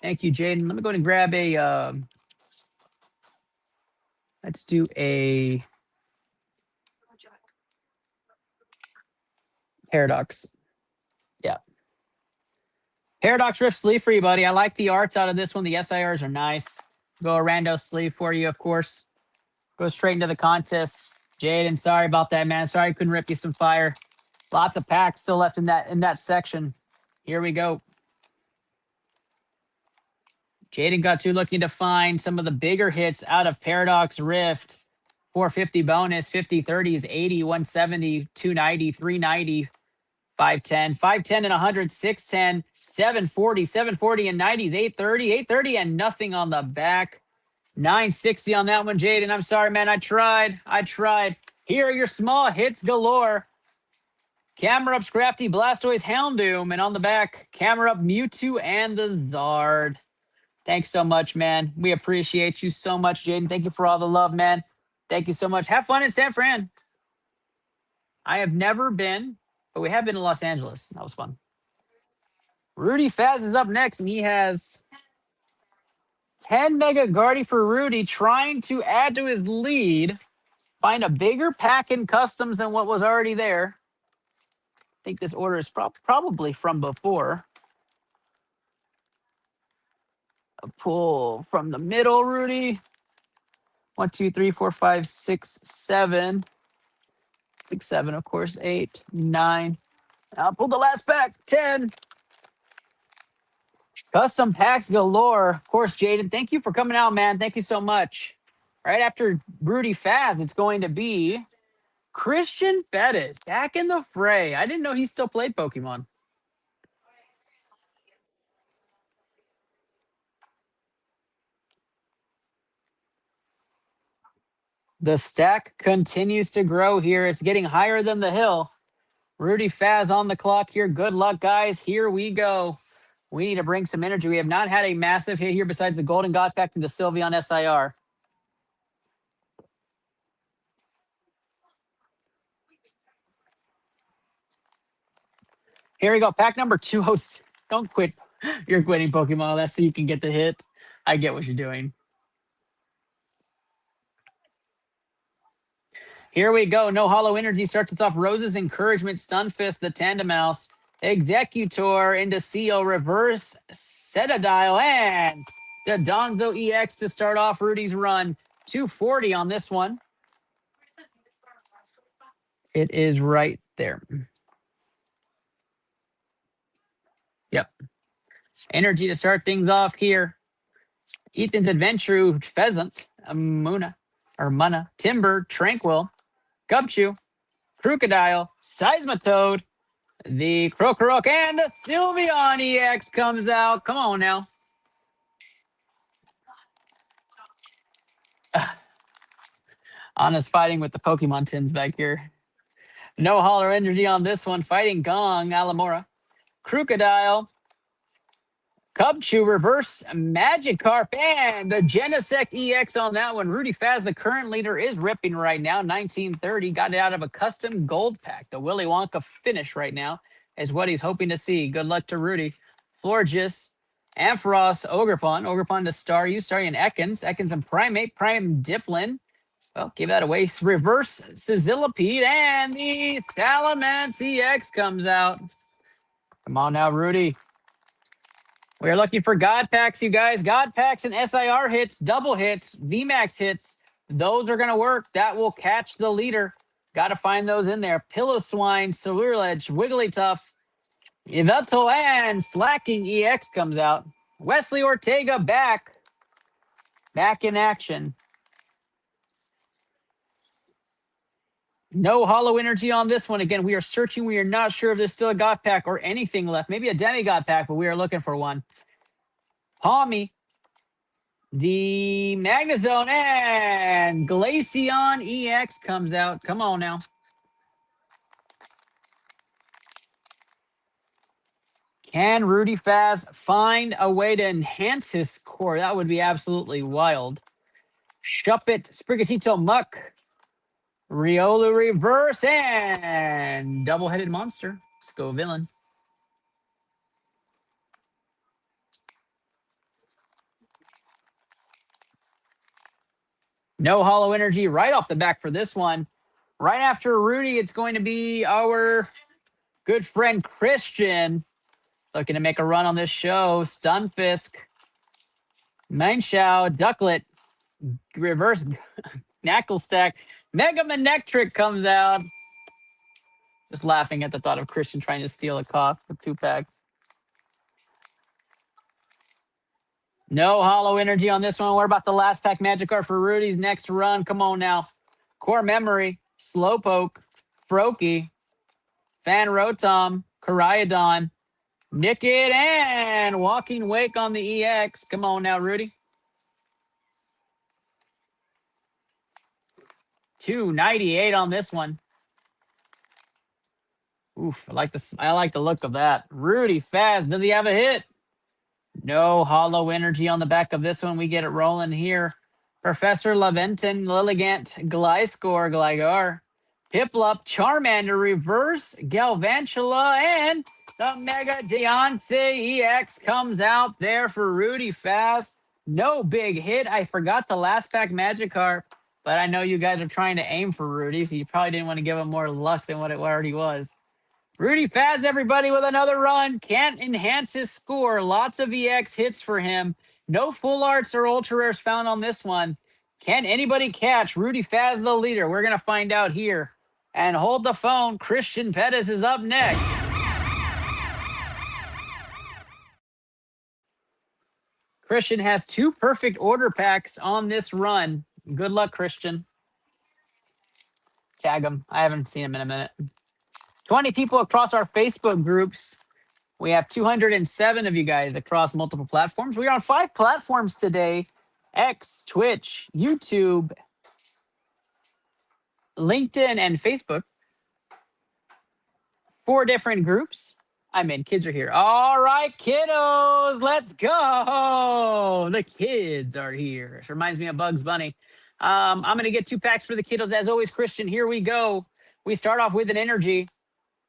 Thank you, Jaden. Let me go ahead and grab a... let's do a... Paradox. Yeah. Paradox Rift sleeve for you, buddy. I like the arts out of this one. The SIRs are nice. Go a rando sleeve for you, of course. Go straight into the contest. Jaden, sorry about that, man. Sorry I couldn't rip you some fire. Lots of packs still left in that section. Here we go. Jaden got too looking to find some of the bigger hits out of Paradox Rift. 450 bonus, 50, 30s, 80, 170, 290, 390, 510, 510 and 100, 610, 740, 740 and 90s, 830, 830 and nothing on the back. 960 on that one, Jaden. I'm sorry, man. I tried. Here are your small hits galore. Camerupt, Scrafty, Blastoise, Houndoom, and on the back, Camerupt, Mewtwo, and the Zard. Thanks so much, man. We appreciate you so much, Jaden. Thank you for all the love, man. Thank you so much. Have fun in San Fran. I have never been, but we have been in Los Angeles. That was fun. Rudy Faz is up next, and he has 10 Mega Guardy for Rudy, trying to add to his lead. Find a bigger pack in customs than what was already there. I think this order is probably from before. A pull from the middle, Rudy. 1, 2, 3, 4, 5, 6, 7. 6, 7, of course. 8, 9. I'll pull the last pack. 10. Custom packs galore. Of course, Jaden, thank you for coming out, man. Thank you so much. Right after Rudy Faz, it's going to be Christian Bettis back in the fray. I didn't know he still played Pokemon. The stack continues to grow here. It's getting higher than the hill. Rudy Faz on the clock here. Good luck, guys. Here we go. We need to bring some energy. We have not had a massive hit here besides the Golden God Pack and the Sylveon SIR. Here we go. Pack number 206. Don't quit. You're quitting Pokemon. That's so you can get the hit. I get what you're doing. Here we go. No Hollow Energy starts us off. Rose's Encouragement, Stunfisk, the Tandemaus, Executor into Seal, Reverse Cetadile, and the Donzo EX to start off Rudy's run. 240 on this one. It is right there. Yep. Energy to start things off here. Ethan's Adventure, Pheasant, Muna, or Munna, Timber, Tranquil, Gubchew, Crocodile, Seismitoad, the Krokorok, and the Sylveon EX comes out. Come on now. Anna's fighting with the Pokemon tins back here. No Holler Energy on this one. Fighting Gong, Alamora, Crocodile, Cubchew, Reverse, Magikarp, and the Genesect EX on that one. Rudy Faz, the current leader, is ripping right now. 1930. Got it out of a custom gold pack. The Willy Wonka finish right now is what he's hoping to see. Good luck to Rudy. Florges, Ampharos, Ogerpon. Ogerpon to Staryu, Ekans. Ekans and Primate. Prime Diplin. Well, give that away. Reverse Sizzlipede, and the Salamence EX comes out. Come on now, Rudy. We are looking for God packs, you guys. God packs and SIR hits, double hits, VMAX hits. Those are going to work. That will catch the leader. Got to find those in there. Pillow-Swine, Ceruledge, Wigglytuff, Yveltal, and Slacking EX comes out. Wesley Ortega back. Back in action. No Hollow Energy on this one. Again, we are searching. We are not sure if there's still a God pack or anything left. Maybe a Demigod pack, but we are looking for one. Palmy, the Magnezone, and Glaceon EX comes out. Come on now. Can Rudy Faz find a way to enhance his score? That would be absolutely wild. Shuppet, Sprigatito, Muck, Riolu Reverse, and double-headed monster, Scovillain. No Hollow Energy right off the back for this one. Right after Rudy, it's going to be our good friend Christian looking to make a run on this show. Stunfisk, Mineshao, Ducklet, Reverse Knackle-Stack, Mega Manectric comes out. Just laughing at the thought of Christian trying to steal a cough with 2 packs. No Hollow Energy on this one. What about the last pack Magikarp for Rudy's next run? Come on now. Core Memory, Slowpoke, Froakie, Fan Rotom, Koraidon, Nickit, and Walking Wake on the EX. Come on now, Rudy. 298 on this one. Oof, I like the look of that. Rudy Faz, does he have a hit? No Hollow Energy on the back of this one. We get it rolling here. Professor Laventon, Lilligant, Gliscor, Gligar, Piplup, Charmander, Reverse, Galvantula, and the Mega Deoncé EX comes out there for Rudy Faz. No big hit. I forgot the last pack Magikarp, but I know you guys are trying to aim for Rudy, so you probably didn't want to give him more luck than what it already was. Rudy Faz, everybody, with another run. Can't enhance his score. Lots of EX hits for him. No full arts or ultra rares found on this one. Can anybody catch Rudy Faz, the leader? We're going to find out here. And hold the phone. Christian Pettis is up next. Christian has 2 perfect order packs on this run. Good luck, Christian. Tag him. I haven't seen him in a minute. 20 people across our Facebook groups. We have 207 of you guys across multiple platforms. We are on 5 platforms today. X, Twitch, YouTube, LinkedIn, and Facebook. 4 different groups. Kids are here. All right, kiddos, let's go. The kids are here. It reminds me of Bugs Bunny. I'm going to get 2 packs for the kiddos. As always, Christian, here we go. We start off with an energy.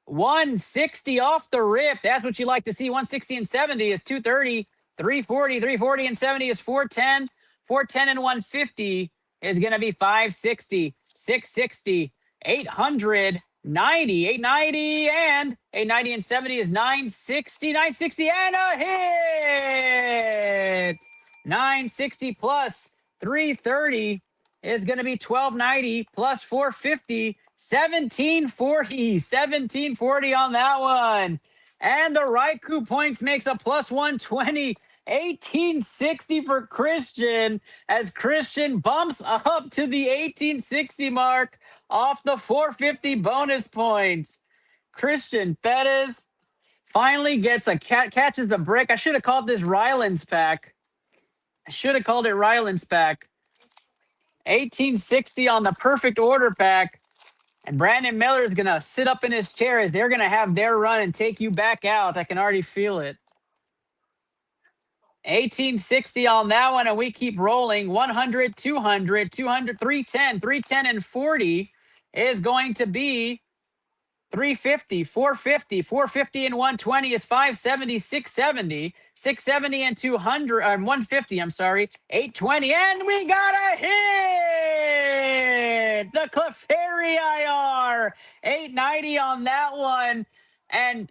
160 off the rip. That's what you like to see. 160 and 70 is 230. 340, 340 and 70 is 410. 410 and 150 is going to be 560. 660, 800, 90, 890, and 890 and 70 is 960. 960 and a hit. 960 plus 330 is going to be 1290 plus 450, 1740. 1740 on that one. And the Raikou points makes a plus 120. 1860 for Christian as Christian bumps up to the 1860 mark off the 450 bonus points. Christian Perez finally gets catches a break. I should have called this Ryland's pack. I should have called it Ryland's pack. 1860 on the perfect order pack. And Brandon Miller is going to sit up in his chair as they're going to have their run and take you back out. I can already feel it. 1860 on that one, and we keep rolling. 100, 200, 200, 310, 310, and 40 is going to be 350, 450, 450 and 120 is 570, 670, 670 and 200, 150, I'm sorry, 820, and we got a hit! The Clefairy IR, 890 on that one, and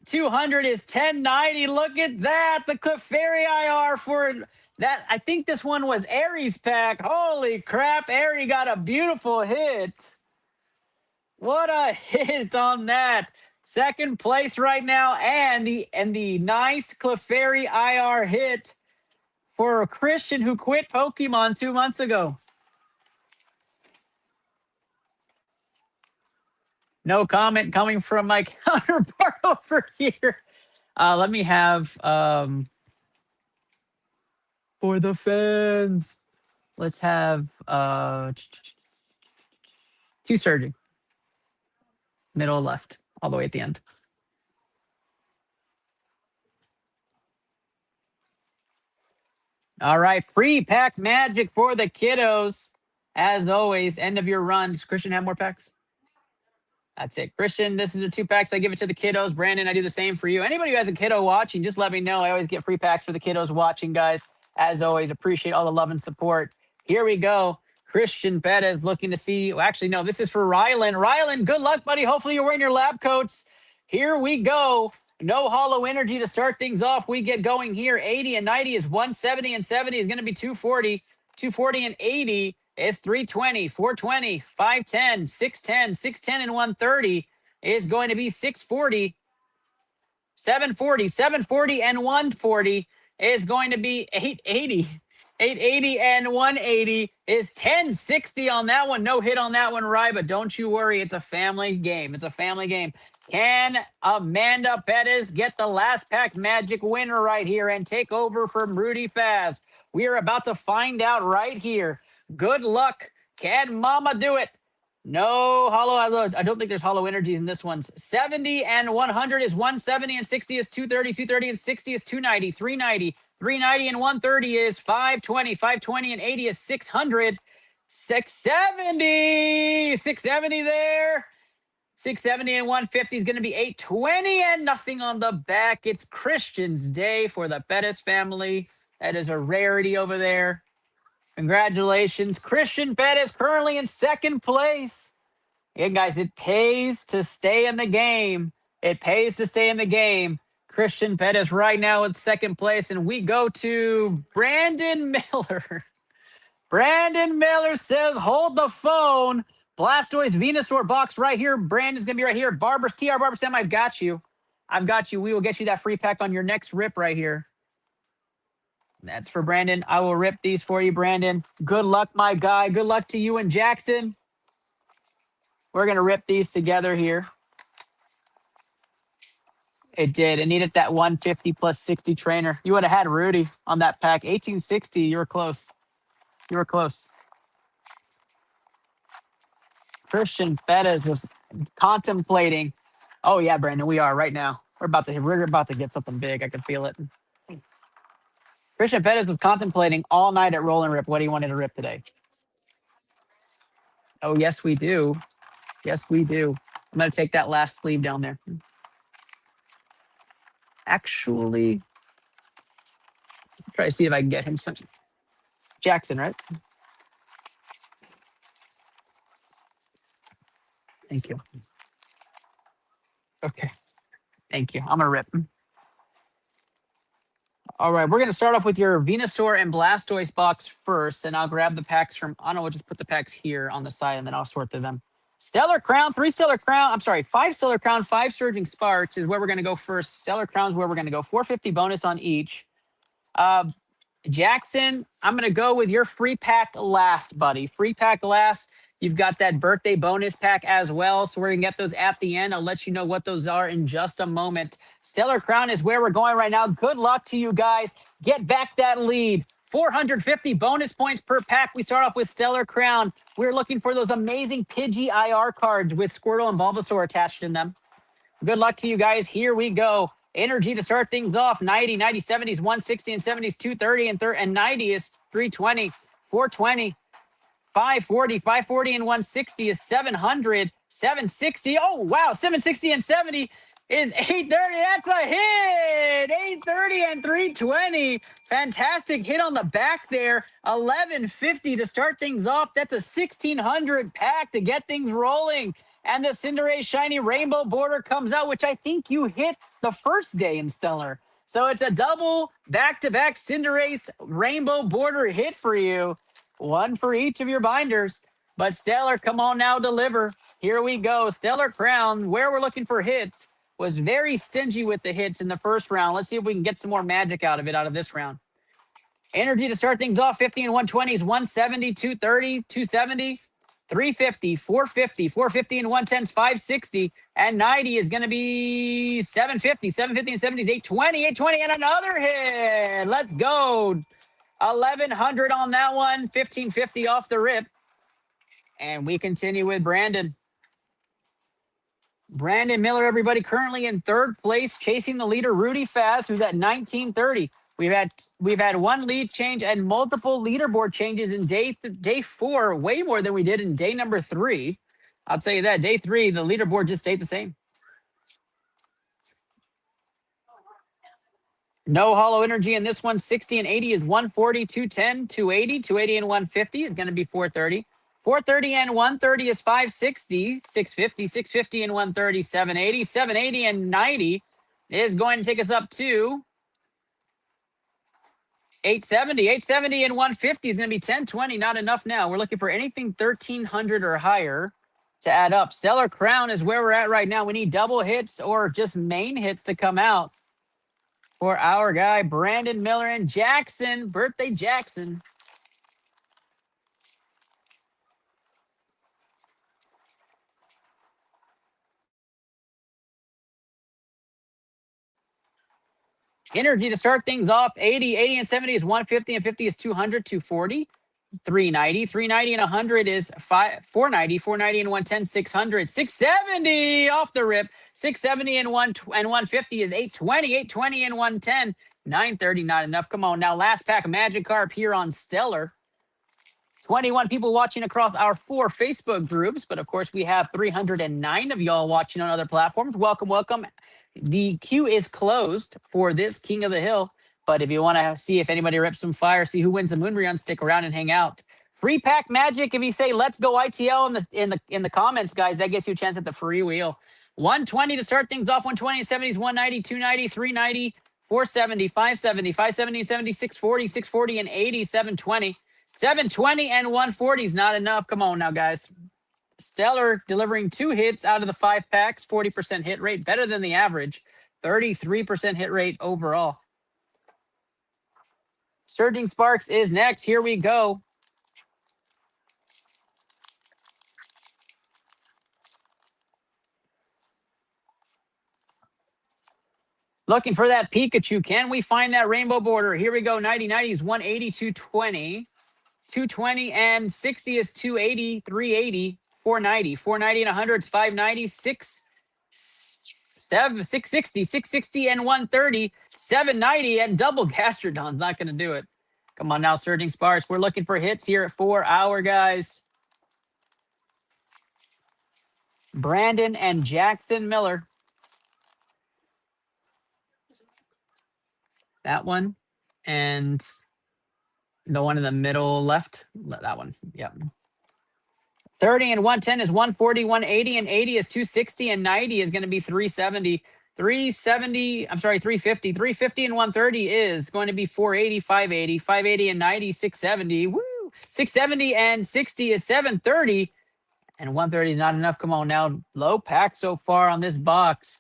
200 is 1090. Look at that. The Clefairy IR for that. I think this one was Aries pack. Holy crap. Aries got a beautiful hit. What a hit on that. Second place right now. And the nice Clefairy IR hit for a Christian who quit Pokemon 2 months ago. No comment coming from my counterpart over here. Let me have for the fans. Let's have two surging. Middle left, all the way at the end. All right, free pack magic for the kiddos. As always, end of your run. Does Christian have more packs? That's it. Christian, this is a 2 packs. I give it to the kiddos. Brandon, I do the same for you. Anybody who has a kiddo watching, just let me know. I always get free packs for the kiddos watching, guys. As always, appreciate all the love and support. Here we go. Christian Perez looking to see. Actually, no, this is for Ryland. Ryland, good luck, buddy. Hopefully you're wearing your lab coats. Here we go. No hollow energy to start things off. We get going here. 80 and 90 is 170 and 70 is going to be 240. 240 and 80 is 320, 420, 510, 610, 610 and 130 is going to be 640. 740, 740 and 140 is going to be 880. 880 and 180 is 1060 on that one. No hit on that one, Rye, but don't you worry. It's a family game. It's a family game. Can Amanda Perez get the last pack magic winner right here and take over from Rudy Faz? We are about to find out right here. Good luck. Can Mama do it? No hollow. I don't think there's hollow energy in this one. 70 and 100 is 170 and 60 is 230. 230 and 60 is 290. 390. 390 and 130 is 520. 520 and 80 is 600. 670. 670 there. 670 and 150 is going to be 820 and nothing on the back. It's Christian's day for the Bettis family. That is a rarity over there. Congratulations. Christian Bettis currently in second place. Again, guys, it pays to stay in the game. It pays to stay in the game. Christian Bettis right now with second place. And we go to Brandon Miller. Brandon Miller says, hold the phone. Blastoise Venusaur box right here. Brandon's going to be right here. TR Barber Sam, I've got you. I've got you. We will get you that free pack on your next rip right here. That's for Brandon. I will rip these for you, Brandon. Good luck, my guy. Good luck to you and Jackson. We're going to rip these together here. It did. It needed that 150 plus 60 trainer. You would have had Rudy on that pack. 1860. You were close. You were close. Christian Perez was contemplating. Oh, yeah, Brandon, we are right now. We're about to get something big. I can feel it. Christian Perez was contemplating all night at Roll and Rip what he wanted to rip today. Oh, yes, we do. Yes, we do. I'm going to take that last sleeve down there. Actually, try to see if I can get him something. Jackson, right? Thank you. Okay. Thank you. I'm going to rip. All right, we're going to start off with your Venusaur and Blastoise box first, and I'll grab the packs from, I don't know, we'll just put the packs here on the side, and then I'll sort through them. Stellar Crown, 5 Stellar Crown, 5 Surging Sparks is where we're going to go first. Stellar Crown's where we're going to go. 450 bonus on each. Jackson, I'm going to go with your free pack last, buddy. Free pack last. You've got that birthday bonus pack as well, so we're going to get those at the end. I'll let you know what those are in just a moment. Stellar Crown is where we're going right now. Good luck to you guys. Get back that lead. 450 bonus points per pack. We start off with Stellar Crown. We're looking for those amazing Pidgey IR cards with Squirtle and Bulbasaur attached in them. Good luck to you guys. Here we go. Energy to start things off. 90, 70s, 160 and 70s, 230 and 90 is 320, 420. 540 and 160 is 700, 760. Oh, wow. 760 and 70 is 830. That's a hit. 830 and 320. Fantastic hit on the back there. 1150 to start things off. That's a 1600 pack to get things rolling. And the Cinderace Shiny Rainbow border comes out, which I think you hit the first day in Stellar. So it's a double back-to-back Cinderace Rainbow border hit for you. One for each of your binders. But Stellar, come on now, deliver. Here we go. Stellar Crown, where we're looking for hits, was very stingy with the hits in the first round. Let's see if we can get some more magic out of this round. Energy to start things off, 50 and 120s, 170, 230, 270, 350, 450, 450 and 110s, 560, and 90 is going to be 750, 750 and 70s, 820, 820, and another hit. Let's go. 1100 on that one, 1550 off the rip. And we continue with Brandon. Brandon Miller, everybody, currently in third place, chasing the leader, Rudy Fast, who's at 1930. We've had one lead change and multiple leaderboard changes in day 4, way more than we did in day number 3. I'll tell you that. Day 3, the leaderboard just stayed the same. No hollow energy in this one. 60 and 80 is 140, 210, 280, 280 and 150 is going to be 430. 430 and 130 is 560, 650, 650 and 130, 780, 780 and 90 is going to take us up to 870. 870 and 150 is going to be 1020. Not enough now. We're looking for anything 1300 or higher to add up. Stellar Crown is where we're at right now. We need double hits or just main hits to come out for our guy, Brandon Miller and Jackson. Birthday Jackson. Energy to start things off. 80, 80 and 70 is 150 and 50 is 200, 240. 390, 390 and 100 is 490, 490 and 110, 600, 670 off the rip. 670 and 150 is 820, 820 and 110, 930, not enough. Come on now, last pack of Magikarp here on Stellar. 21 people watching across our 4 Facebook groups, but of course we have 309 of y'all watching on other platforms. Welcome, welcome. The queue is closed for this King of the Hill. But if you want to see if anybody rips some fire, see who wins the Moonbreon, stick around and hang out. Free pack magic. If you say "Let's go ITL" in the comments, guys, that gets you a chance at the free wheel. 120 to start things off. 120 and 70s, 190, 290, 390, 470, 570, 570 and 70, 640, 640 and 80, 720, 720 and 140 is not enough. Come on now, guys. Stellar delivering 2 hits out of the 5 packs, 40% hit rate, better than the average, 33% hit rate overall. Surging Sparks is next. Here we go. Looking for that Pikachu. Can we find that rainbow border? Here we go. 90, 90s, 180, 220. 220 and 60 is 280, 380, 490. 490 and 100 is 590, 660, 660 and 130, 790 and double Gastrodon's not going to do it. Come on now, Surging Sparks. We're looking for hits here for our guys. Brandon and Jackson Miller. That one and the one in the middle left. That one. Yep. 30 and 110 is 140, 180 and 80 is 260 and 90 is going to be 370. 370, I'm sorry, 350. 350 and 130 is going to be 480, 580, 580 and 90, 670. Woo! 670 and 60 is 730. And 130 is not enough. Come on now. Low pack so far on this box.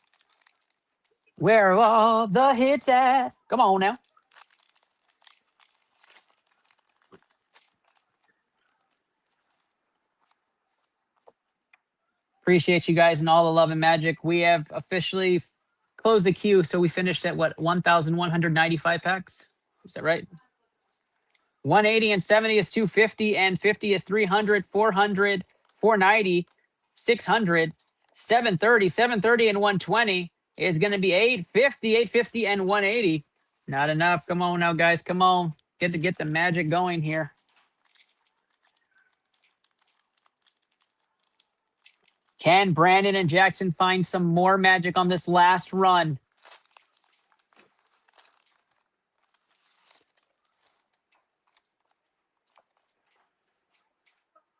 Where are all the hits at? Come on now. Appreciate you guys and all the love and magic. We have officially closed the queue. So we finished at what, 1,195 packs? Is that right? 180 and 70 is 250 and 50 is 300, 400, 490, 600, 730, 730 and 120 is going to be 850, 850 and 180. Not enough. Come on now, guys. Come on. Get the magic going here. Can Brandon and Jackson find some more magic on this last run?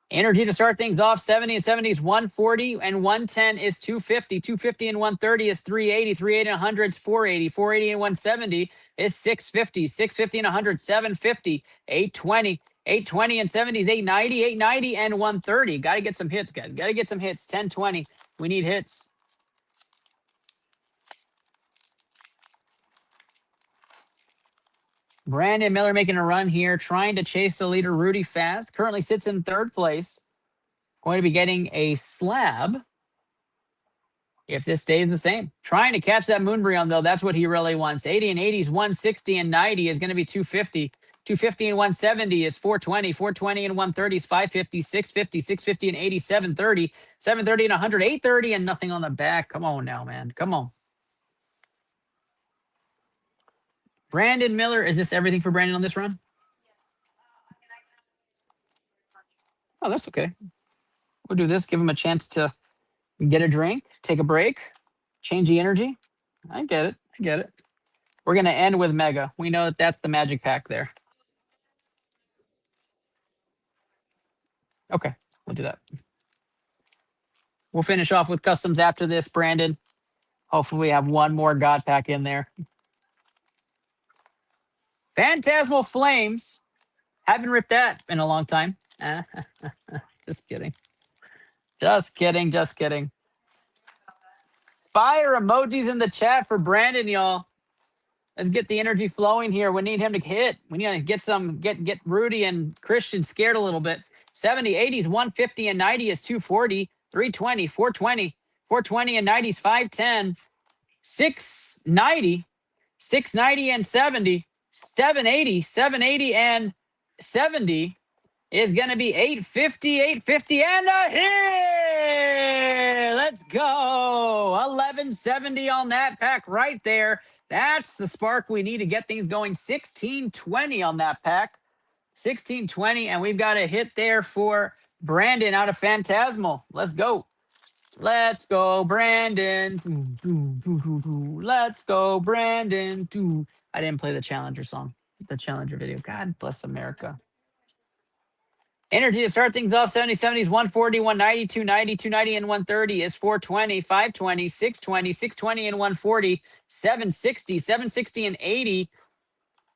Energy to start things off, 70 and 70 is 140 and 110 is 250. 250 and 130 is 380. 380 and 100 is 480. 480 and 170 is 650. 650 and 100, 750. 820. 820 and 70 is 890. 890 and 130. Got to get some hits, guys. Got to get some hits. 1020. We need hits. Brandon Miller making a run here, trying to chase the leader, Rudy Fast. Currently sits in third place. Going to be getting a slab if this stays the same. Trying to catch that Moonbreon, though. That's what he really wants. 80 and 80 is 160 and 90 is going to be 250. 250 and 170 is 420. 420 and 130 is 550. 650. 650 and 80, 730. 730 and 100, 830 and nothing on the back. Come on now, man. Come on. Brandon Miller, is this everything for Brandon on this run? Oh, that's okay. We'll do this, give him a chance to get a drink, take a break, change the energy. I get it. I get it. We're going to end with Mega. We know that that's the magic pack there. Okay, we'll do that. We'll finish off with customs after this, Brandon. Hopefully we have one more God pack in there. Phantasmal Flames. Haven't ripped that in a long time. Just kidding. Just kidding. Just kidding. Fire emojis in the chat for Brandon, y'all. Let's get the energy flowing here. We need him to hit. We need to get Rudy and Christian scared a little bit. 70, 80s, 150 and 90 is 240. 320, 420, 420 and 90 is 510. 690, 690 and 70. 780, 780 and 70 is going to be 850, 850 and a hit. Let's go. 1170 on that pack right there. That's the spark we need to get things going. 1620 on that pack. 1620, and we've got a hit there for Brandon out of Phantasmal. Let's go. Let's go, Brandon. Let's go, Brandon. I didn't play the Challenger song, the Challenger video. God bless America. Energy to start things off, 70, 70s, 140, 190, 290, 290, and 130 is 420, 520, 620, 620, and 140, 760, 760, and 80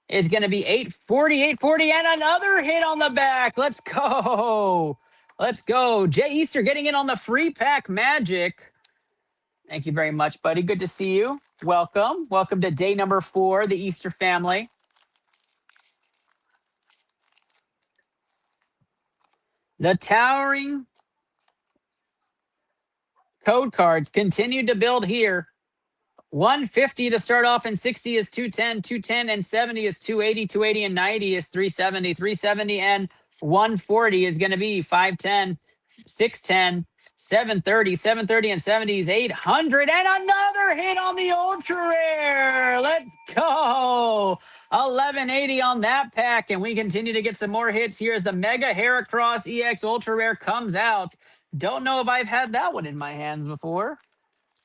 is going to be 840, 840, and another hit on the back. Let's go. Let's go. Jay Easter getting in on the free pack magic. Thank you very much, buddy. Good to see you. Welcome. Welcome to day number 4, the Easter family. The towering code cards continue to build here. 150 to start off, and 60 is 210. 210 and 70 is 280. 280 and 90 is 370. 370 and 140 is going to be 510. 610, 730, 730 and 70 is 800, and another hit on the ultra rare. Let's go. 1180 on that pack, and we continue to get some more hits here as the Mega Heracross EX Ultra Rare comes out. Don't know if I've had that one in my hands before.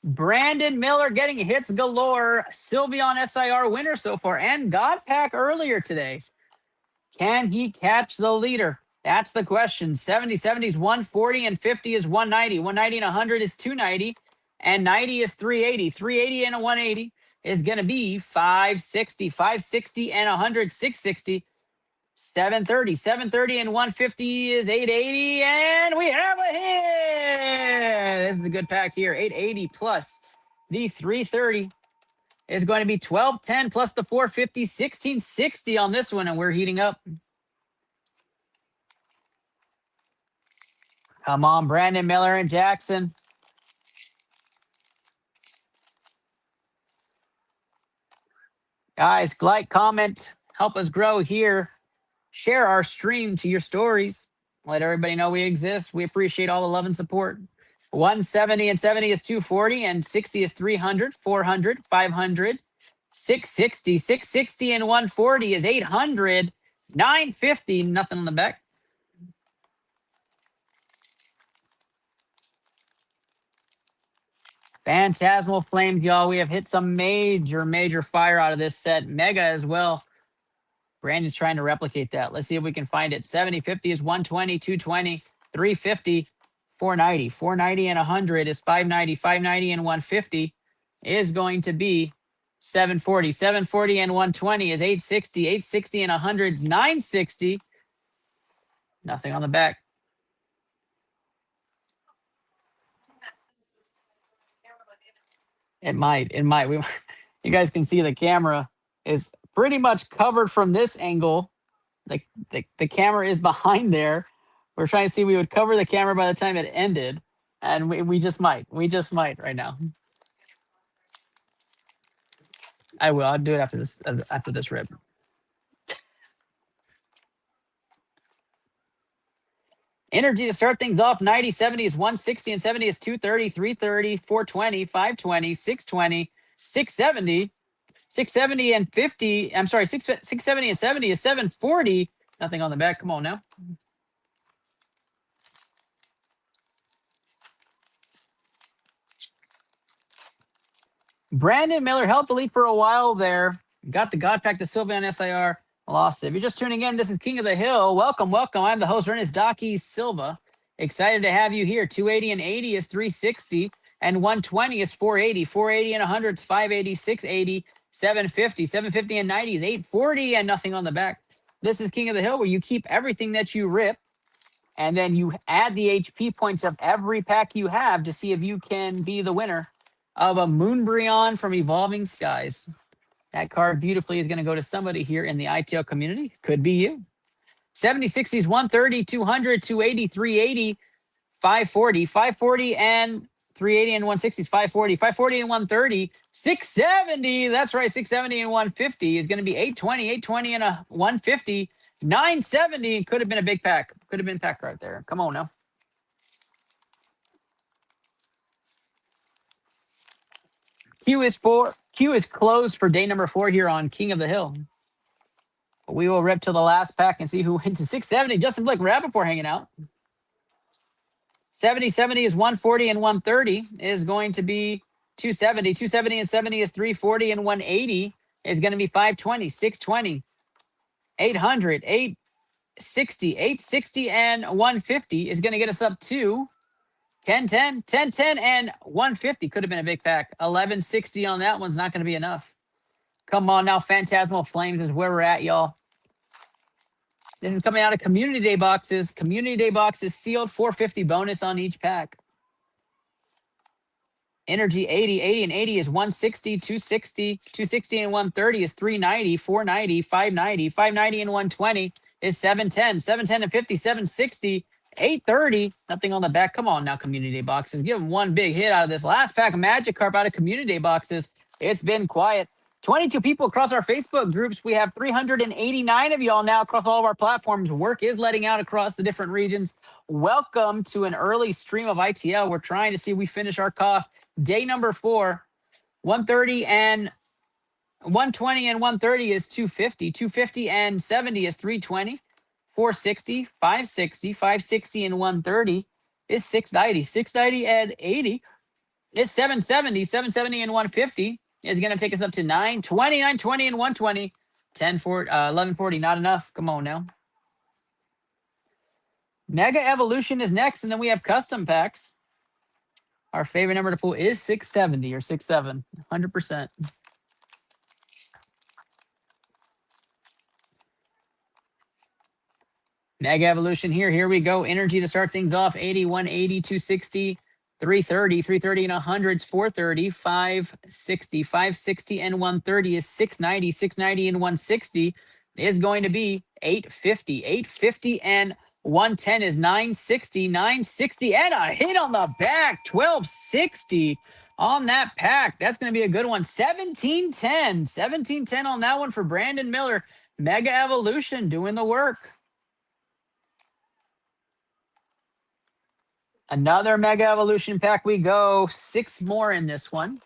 Brandon Miller getting hits galore. Sylveon SIR winner so far, and God pack earlier today. Can he catch the leader? That's the question. 70, 70 is 140, and 50 is 190. 190 and 100 is 290. and 90 is 380. 380 and a 180 is going to be 560. 560 and 100, 660. 730. 730 and 150 is 880. And we have a hit. This is a good pack here. 880 plus the 330 is going to be 1210 plus the 450, 1660 on this one. And we're heating up. Come on, Brandon Miller and Jackson. Guys, like, comment, help us grow here. Share our stream to your stories. Let everybody know we exist. We appreciate all the love and support. 170 and 70 is 240, and 60 is 300, 400, 500, 660, 660 and 140 is 800, 950, nothing on the back. Phantasmal Flames, y'all. We have hit some major fire out of this set. Mega as well. Brandon's trying to replicate that. Let's see if we can find it. 70, 50 is 120, 220, 350, 490. 490 and 100 is 590. 590 and 150 is going to be 740. 740 and 120 is 860. 860 and 100 is 960. Nothing on the back. It might. You guys can see the camera is pretty much covered from this angle. The camera is behind there. We're trying to see we would cover the camera by the time it ended, and we just might. We just might right now. I will. I'll do it after this rip. Energy to start things off. 90, 70 is 160, and 70 is 230, 330, 420, 520, 620, 670, 670 and 50. I'm sorry, 670 and 70 is 740. Nothing on the back. Come on now. Brandon Miller helped the lead for a while there. Got the God Pack to Silva on SIR. Lost it. If you're just tuning in, this is King of the Hill. Welcome, welcome. I'm the host, Ernest Docky Silva. Excited to have you here. 280 and 80 is 360, and 120 is 480. 480 and 100 is 580, 680, 750. 750 and 90 is 840, and nothing on the back. This is King of the Hill, where you keep everything that you rip, and then you add the HP points of every pack you have to see if you can be the winner of a Moonbreon from Evolving Skies. That card beautifully is going to go to somebody here in the iTL community. Could be you. 70, 60s, 130, 200, 280, 380, 540, 540 and 380 and 160s, 540, 540 and 130, 670. That's right, 670 and 150 is going to be 820, 820 and a 150, 970. Could have been a big pack. Could have been packed right there. Come on now. Q is closed for day number 4 here on King of the Hill. We will rip to the last pack and see who went to 670. Justin Blick, Rappaport hanging out. 70 is 140 and 130 is going to be 270. 270 and 70 is 340 and 180 is going to be 520, 620, 800, 860, 860 and 150 is going to get us up to 1010, 1010 and 150. Could have been a big pack. 1160 on that one's not going to be enough. Come on now, Phantasmal Flames is where we're at, y'all. This is coming out of Community Day boxes. Community Day boxes sealed, 450 bonus on each pack. Energy 80, 80 and 80 is 160, 260, 260 and 130 is 390, 490, 590, 590 and 120 is 710, 710 and 50, 760, 830. Nothing on the back. Come on now, Community Day boxes. Give them one big hit out of this last pack of Magikarp out of Community Day boxes. It's been quiet. 22 people across our Facebook groups. We have 389 of y'all now across all of our platforms. Work is letting out across the different regions. Welcome to an early stream of ITL. We're trying to see if we finish our cough. Day number 4, 130 and 120 and 130 is 250. 250 and 70 is 320. 460, 560, 560 and 130 is 690. 690 and 80 is 770. 770 and 150 is going to take us up to 920, 920 and 120. 1140, not enough. Come on now. Mega Evolution is next, and then we have custom packs. Our favorite number to pull is 670 or 67, 100%. Mega Evolution here. Here we go. Energy to start things off. 80, 180, 260, 330, 330 and 100s, 430, 560, 560 and 130 is 690, 690 and 160 is going to be 850, 850 and 110 is 960, 960 and a hit on the back, 1260 on that pack. That's going to be a good one. 1710, 1710 on that one for Brandon Miller. Mega Evolution doing the work. Another Mega Evolution pack we go. 6 more in this one.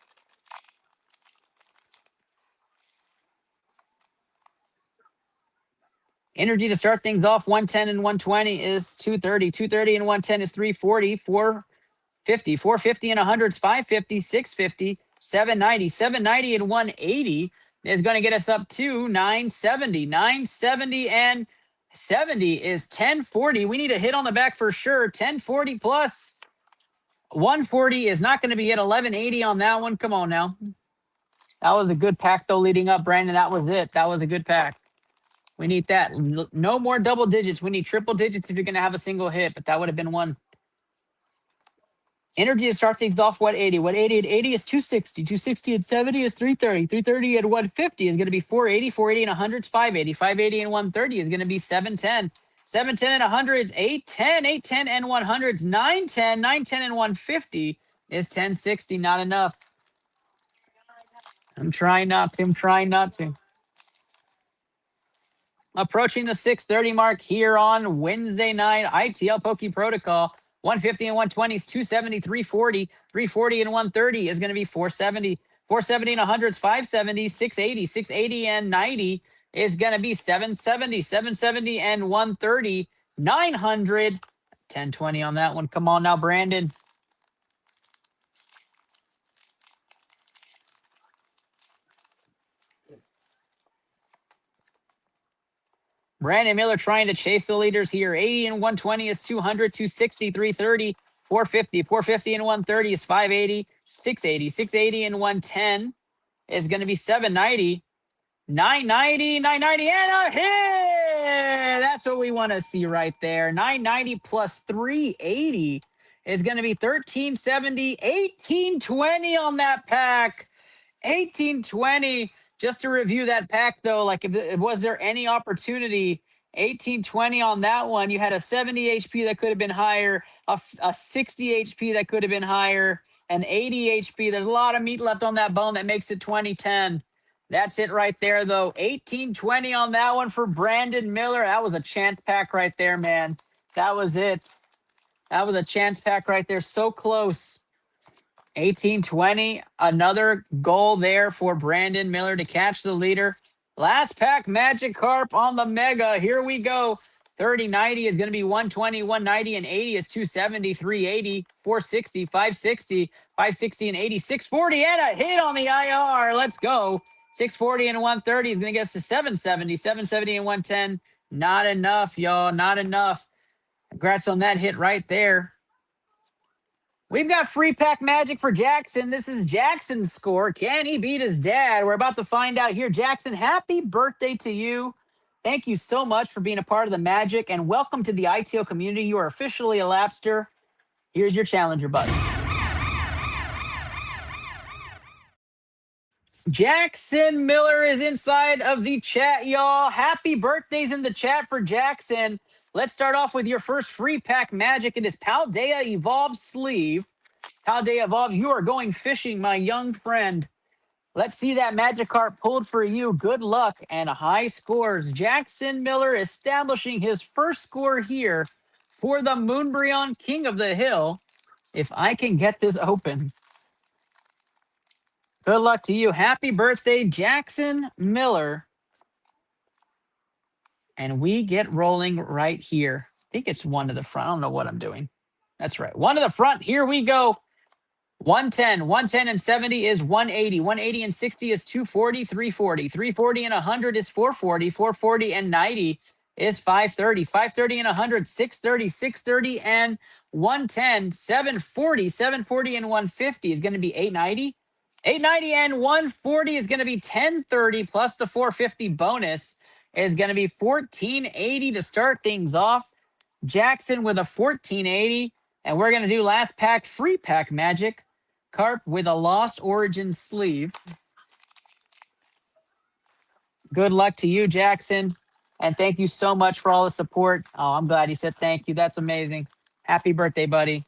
Energy to start things off. 110 and 120 is 230. 230 and 110 is 340. 450. 450 and 100 is 550. 650. 790. 790 and 180 is going to get us up to 970. 970 and 70 is 1040. We need a hit on the back for sure. 1040 plus. 140 is not going to be at 1180 on that one. Come on now. That was a good pack, though, leading up, Brandon. That was it. That was a good pack. We need that. No more double digits. We need triple digits if you're going to have a single hit, but that would have been one. Energy to start things off, 180. 180 and 80 is 260. 260 and 70 is 330. 330 and 150 is going to be 480. 480 and 100 is 580. 580 and 130 is going to be 710. 710 and 100 is 810. 810 and 100 is 910. 910 and 150 is 1060. Not enough. I'm trying not to. I'm trying not to. Approaching the 6:30 mark here on Wednesday night. iTL Poke Protocol. 150 and 120 is 270, 340. 340 and 130 is going to be 470. 470 and 100 is 570. 680. 680 and 90 is going to be 770. 770 and 130. 900. 1020 on that one. Come on now, Brandon. Brandon Miller trying to chase the leaders here. 80 and 120 is 200, 260, 330, 450. 450 and 130 is 580, 680. 680 and 110 is going to be 790, 990, 990, and a hit! That's what we want to see right there. 990 plus 380 is going to be 1370, 1820 on that pack. 1820. Just to review that pack, though, like, was there any opportunity? 1820 on that one. You had a 70 HP that could have been higher, a 60 HP that could have been higher, an 80 HP. There's a lot of meat left on that bone that makes it 2010. That's it right there, though. 1820 on that one for Brandon Miller. That was a chance pack right there, man. That was it. That was a chance pack right there. So close. 1820, another goal there for Brandon Miller to catch the leader. Last pack, Magikarp on the Mega. Here we go. 3090 is going to be 120, 190, and 80 is 270, 380, 460, 560, 560, and 80, 640, and a hit on the IR. Let's go. 640 and 130 is going to get us to 770, 770 and 110. Not enough, y'all. Not enough. Congrats on that hit right there. We've got free pack magic for Jackson. This is Jackson's score. Can he beat his dad? We're about to find out here. Jackson, happy birthday to you. Thank you so much for being a part of the magic, and welcome to the ITL community. You are officially a Lapster. Here's your challenger button. Jackson Miller is inside of the chat, y'all. Happy birthdays in the chat for Jackson. Let's start off with your first free pack magic. It is Paldea Evolved Sleeve. Paldea Evolved, you are going fishing, my young friend. Let's see that Magikarp pulled for you. Good luck and high scores. Jackson Miller establishing his first score here for the Moonbreon King of the Hill. If I can get this open. Good luck to you. Happy birthday, Jackson Miller. And we get rolling right here. I think it's one to the front. I don't know what I'm doing. That's right. One to the front. Here we go. 110. 110 and 70 is 180. 180 and 60 is 240, 340. 340 and 100 is 440. 440 and 90 is 530. 530 and 100, 630, 630 and 110, 740, 740 and 150 is going to be 890. 890 and 140 is going to be 1030 plus the 450 bonus is going to be 1480 to start things off. Jackson with a 1480. And we're going to do last pack, free pack magic. Carp with a Lost Origin sleeve. Good luck to you, Jackson. And thank you so much for all the support. Oh, I'm glad you said thank you. That's amazing. Happy birthday, buddy.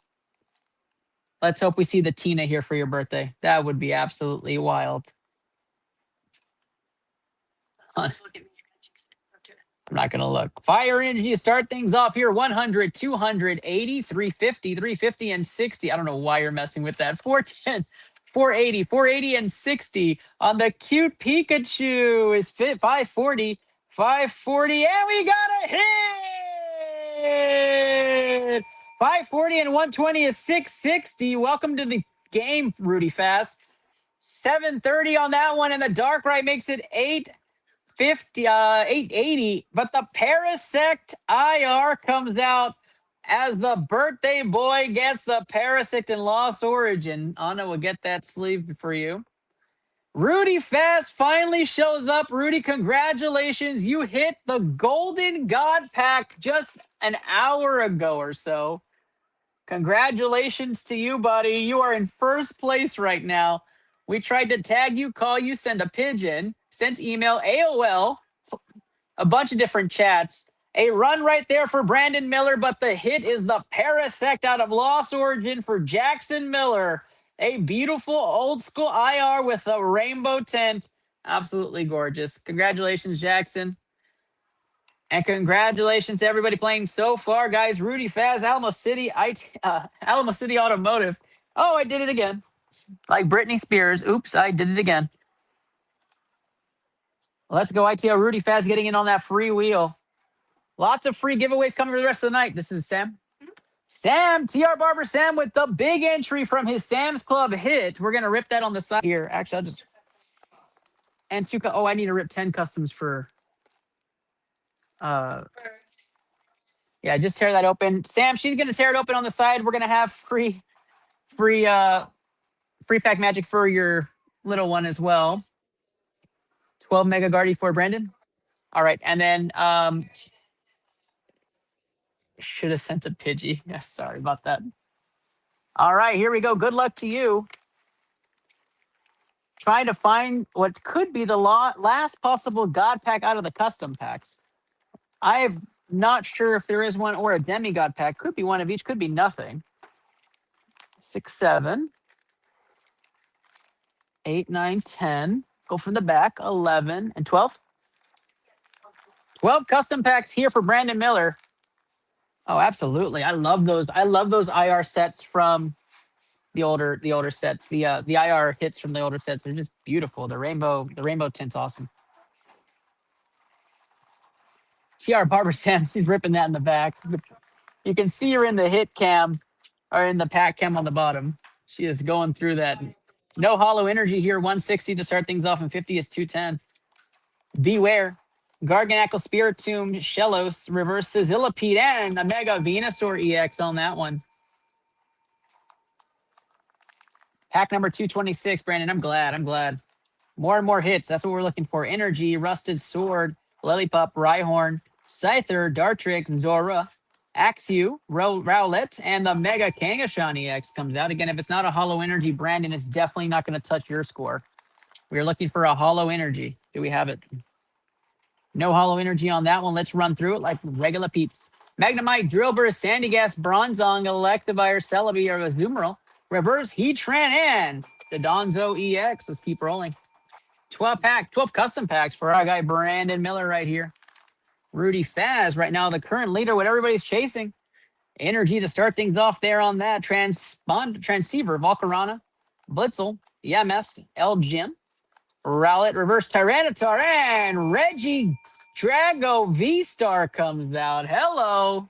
Let's hope we see the Tina here for your birthday. That would be absolutely wild. I'm not going to look. Fire Energy to start things off here. 100, 280, 350, 350, and 60. I don't know why you're messing with that. 410, 480, 480, and 60 on the cute Pikachu is 540, 540, and we got a hit! 540 and 120 is 660. Welcome to the game, Rudy Fast. 730 on that one, and the Dark Right makes it 880. But the Parasect IR comes out as the birthday boy gets the Parasect and Lost Origin. Anna will get that sleeve for you. Rudy Fast finally shows up. Rudy, congratulations. You hit the Golden God Pack just an hour ago or so. Congratulations to you, buddy. You are in first place right now. We tried to tag you, call you, send a pigeon, sent email, AOL, a bunch of different chats. A run right there for Brandon Miller, but the hit is the Parasect out of Lost Origin for Jackson Miller. A beautiful old school IR with a rainbow tint. Absolutely gorgeous. Congratulations, Jackson. And congratulations to everybody playing so far, guys. Rudy Faz, Alamo City Automotive. Oh, I did it again. Like Britney Spears. Oops, I did it again. Let's go, ITL. Rudy Faz getting in on that free wheel. Lots of free giveaways coming for the rest of the night. This is Sam. Sam, TR Barber Sam with the big entry from his Sam's Club hit. We're going to rip that on the side here. Actually, I'll just... And two... Oh, I need to rip 10 customs for... Yeah, just tear that open. Sam, she's going to tear it open on the side. We're going to have free pack magic for your little one as well. 12 Mega Guardy for Brandon. All right, and then should have sent a Pidgey. Yeah, sorry about that. All right, here we go. Good luck to you. Trying to find what could be the last possible God pack out of the custom packs. I'm not sure if there is one or a demigod pack. Could be one of each. Could be nothing. 6, 7, 8, 9, 10. Go from the back. 11 and 12. 12 custom packs here for Brandon Miller. Oh, absolutely. I love those. I love those IR sets from the older sets. The IR hits from the older sets. They're just beautiful. The rainbow tint's awesome. TR Barber Sam, she's ripping that in the back. You can see her in the hit cam or in the pack cam on the bottom. She is going through that. No hollow energy here. 160 to start things off, and 50 is 210. Beware. Garganacl Spiritomb, Shellos, Reverse Sizzlipede, and a Mega Venusaur EX on that one. Pack number 226, Brandon. I'm glad. More and more hits. That's what we're looking for. Energy, Rusted Sword, Lillipup, Rhyhorn, Scyther, Dartrix, Zora, Axew, Rowlet, and the Mega Kangaskhan EX comes out. Again, if it's not a hollow energy, Brandon, it's definitely not going to touch your score. We are looking for a hollow energy. Do we have it? No hollow energy on that one. Let's run through it like regular peeps. Magnemite, Drillbur, Sandygast, Bronzong, Electivire, Celebi, or Azumarill, Reverse Heatran, and the Donzo EX. Let's keep rolling. 12 custom packs for our guy Brandon Miller right here. Rudy Faz right now, the current leader, what everybody's chasing. Energy to start things off there on that. Transceiver, Volcarona, Blitzel, EMS, Elgin, Rowlet, Reverse Tyranitar, and Reggie Drago V-Star comes out. Hello.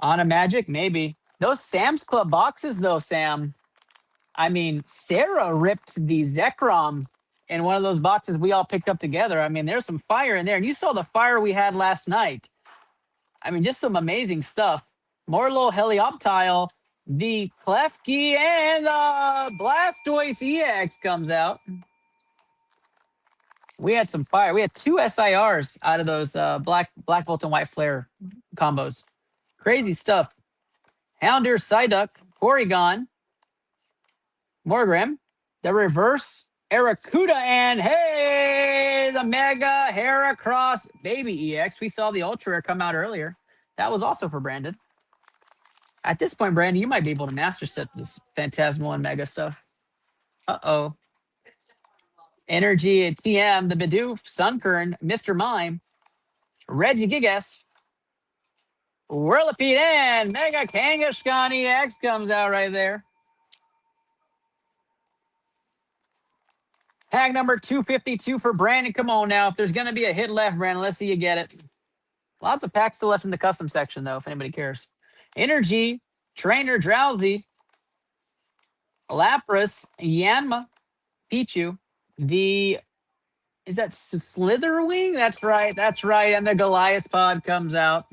On a Magic, maybe. Those Sam's Club boxes, though, Sam. I mean, Sarah ripped the Zekrom in one of those boxes we all picked up together. I mean, there's some fire in there. And you saw the fire we had last night. I mean, just some amazing stuff. More little Helioptile, the Klefki, and the Blastoise EX comes out. We had some fire. We had 2 SIRs out of those Black Bolt and White Flare combos. Crazy stuff. Houndour, Psyduck, Porygon, Morgrem, the reverse Arrokuda, and hey, the Mega Heracross Baby EX. We saw the Ultra Rare come out earlier. That was also for Brandon. At this point, Brandon, you might be able to master set this Phantasmal and Mega stuff. Uh-oh. Energy, TM, the Bidoof, Sunkern, Mr. Mime, Regigigas, Whirlipede, and Mega Kangaskhan EX comes out right there. Tag number 252 for Brandon. Come on now. If there's going to be a hit left, Brandon, let's see you get it. Lots of packs still left in the custom section, though, if anybody cares. Energy, Trainer, Drowsy, Lapras, Yanma, Pichu, is that Slitherwing? That's right. That's right. And the Goliath pod comes out.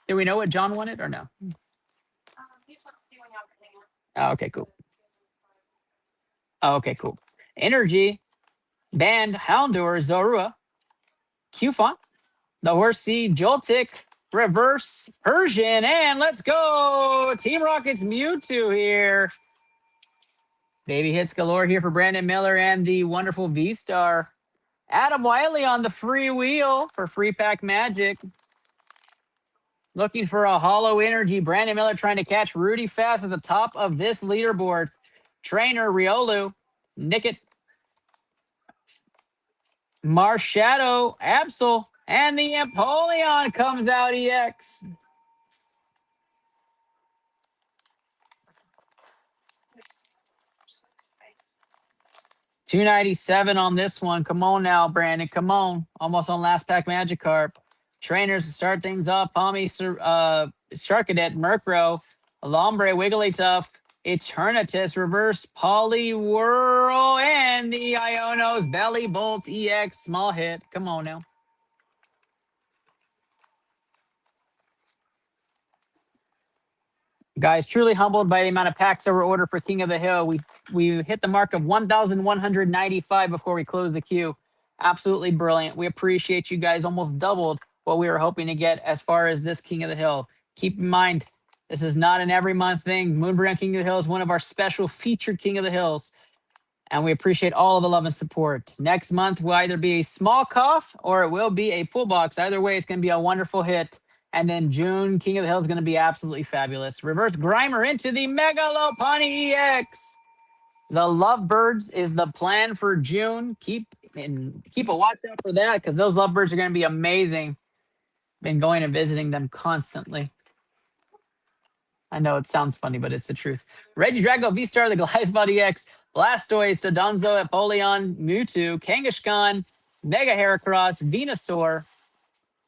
Do we know what John wanted or no? Oh, okay, cool. Oh, okay, cool. Energy, Band, Houndour, Zorua, Qfont, the Horsey, Joltik, Reverse, Persian, and let's go! Team Rocket's Mewtwo here. Baby hits galore here for Brandon Miller and the wonderful V-Star. Adam Wiley on the free wheel for Free Pack Magic. Looking for a hollow energy. Brandon Miller trying to catch Rudy Fast at the top of this leaderboard. Trainer, Riolu, Nickit, Marshadow, Absol, and the Empoleon comes out EX. $297 on this one. Come on now, Brandon. Come on. Almost on last pack Magikarp. Trainers to start things off. Palmy, Sharkadet, Murkrow, Lombre, Wigglytuff, Eternatus, Reverse, Poliwhirl, and the Iono's Belly Bolt EX. Small hit. Come on now. Guys, truly humbled by the amount of packs that were ordered for King of the Hill. We hit the mark of 1,195 before we closed the queue. Absolutely brilliant. We appreciate you guys. Almost doubled what we were hoping to get as far as this King of the Hill. Keep in mind, this is not an every month thing. Moonbreon King of the Hill is one of our special featured King of the Hills. And we appreciate all of the love and support. Next month will either be a small cough or it will be a pull box. Either way, it's going to be a wonderful hit. And then June, King of the Hill is going to be absolutely fabulous. Reverse Grimer into the Mega Lopunny EX. The Lovebirds is the plan for June. Keep a watch out for that because those Lovebirds are going to be amazing. Been going and visiting them constantly. I know it sounds funny, but it's the truth. Regidrago, V-Star, the Glisbot EX, Blastoise, Tadonzo, Empoleon, Mewtwo, Kangaskhan, Mega Heracross, Venusaur,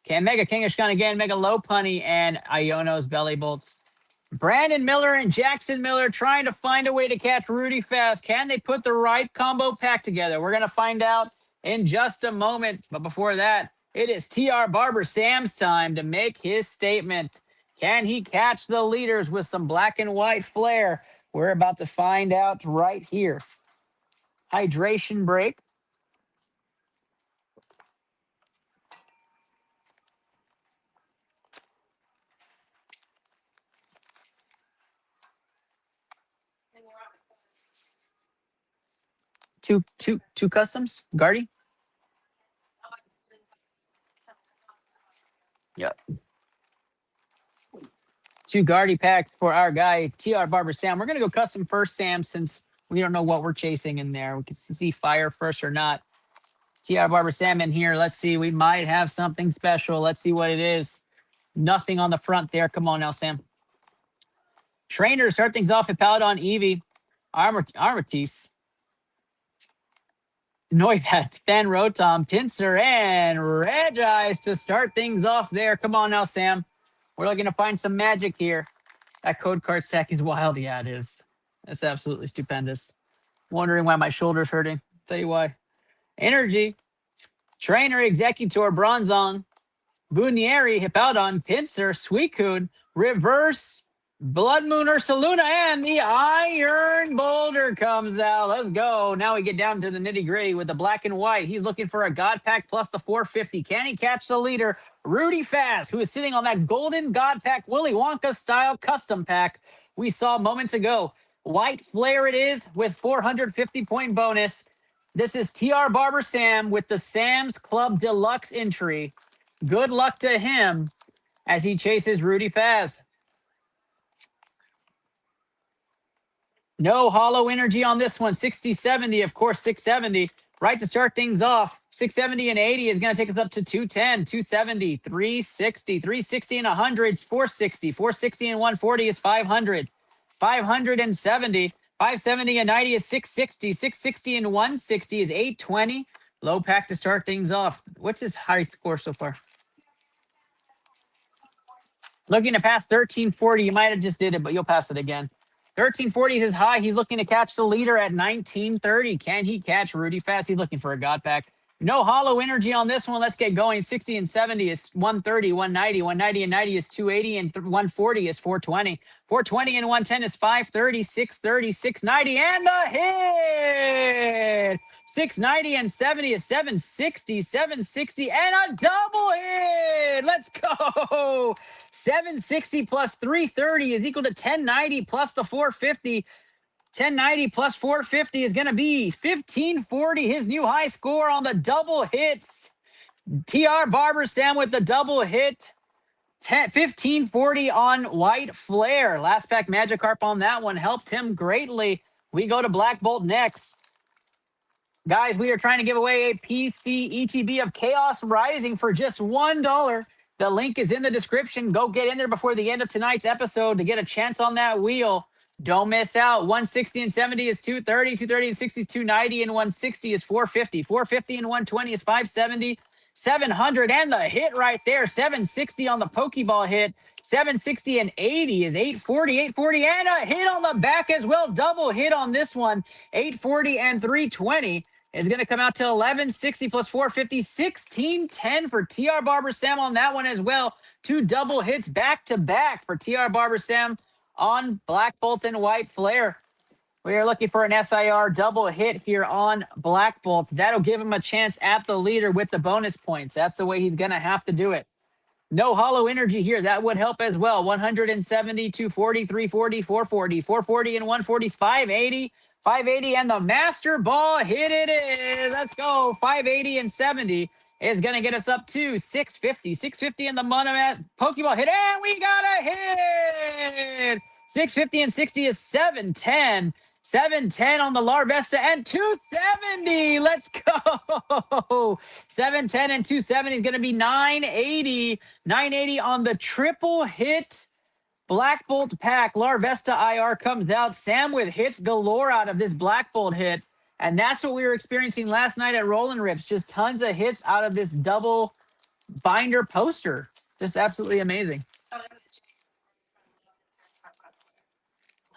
Mega Kangaskhan again, Mega Lopunny, and Iono's Belly Bolts. Brandon Miller and Jackson Miller trying to find a way to catch Rudy Fast. Can they put the right combo pack together? We're going to find out in just a moment. But before that, it is TR Barber Sam's time to make his statement. Can he catch the leaders with some black and white flair? We're about to find out right here. Hydration break. Two customs, Guardy. Yep. 2 Guardy packs for our guy TR Barber Sam. We're gonna go custom first, Sam, since we don't know what we're chasing in there. We can see fire first or not. TR Barber Sam in here. Let's see. We might have something special. Let's see what it is. Nothing on the front there. Come on now, Sam. Trainer, start things off at Paladon, Eevee, Armatis, Noibat, Fan Rotom, Pinsir, and Regis to start things off there. Come on now, Sam. We're looking to find some magic here. That code card stack is wild. Yeah, it is. That's absolutely stupendous. Wondering why my shoulder's hurting. Tell you why. Energy, Trainer, Executor, Bronzong, Bunieri, Hippowdon, Pinsir, Suicune, Reverse, Blood Moon Ursaluna, and the Iron Boulder comes out. Let's go. Now we get down to the nitty gritty with the black and white. He's looking for a God Pack plus the 450. Can he catch the leader? Rudy Fast, who is sitting on that golden God Pack Willy Wonka style custom pack we saw moments ago. White Flare it is with 450 point bonus. This is TR Barber Sam with the Sam's Club Deluxe entry. Good luck to him as he chases Rudy Fast. No hollow energy on this one. 60, 70, of course, 670. Right to start things off. 670 and 80 is going to take us up to 210, 270, 360, 360 and 100 is 460. 460 and 140 is 500. 570. 570 and 90 is 660. 660 and 160 is 820. Low pack to start things off. What's his high score so far? Looking to pass 1340. You might have just did it, but you'll pass it again. 1340 is his high. He's looking to catch the leader at 1930. Can he catch Rudy Fast? He's looking for a God Pack. No hollow energy on this one. Let's get going. 60 and 70 is 130, 190. 190 and 90 is 280, and 140 is 420. 420 and 110 is 530, 630, 690, and the hit! 690 and 70 is 760, 760, and a double hit! Let's go! 760 plus 330 is equal to 1090 plus the 450. 1090 plus 450 is going to be 1540, his new high score on the double hits. TR Barber Sam with the double hit. 1540 on White Flare. Last pack Magikarp on that one helped him greatly. We go to Black Bolt next. Guys, we are trying to give away a PC ETB of Chaos Rising for just $1. The link is in the description. Go get in there before the end of tonight's episode to get a chance on that wheel. Don't miss out. 160 and 70 is 230. 230 and 60 is 290. And 160 is 450. 450 and 120 is 570. 700 and the hit right there. 760 on the Pokeball hit. 760 and 80 is 840. 840 and a hit on the back as well. Double hit on this one. 840 and 320 is going to come out to 1160 plus 450. 1610 for TR Barber Sam on that one as well. Two double hits back to back for TR Barber Sam on Black Bolt and White Flare. We are looking for an SIR double hit here on Black Bolt. That'll give him a chance at the leader with the bonus points. That's the way he's going to have to do it. No hollow energy here. That would help as well. 170, 240, 340, 440. 440 and 140 is 580. 580 and the Master Ball hit it is. Let's go. 580 and 70 is going to get us up to 650. 650 in the Monomat Pokeball hit. And we got a hit. 650 and 60 is 710. 710 on the Larvesta and 270. Let's go. 710 and 270 is going to be 980. 980 on the triple hit Black Bolt pack. Larvesta IR comes out. Sam with hits galore out of this Black Bolt hit. And that's what we were experiencing last night at Rollin' Rips. Just tons of hits out of this double binder poster. Just absolutely amazing.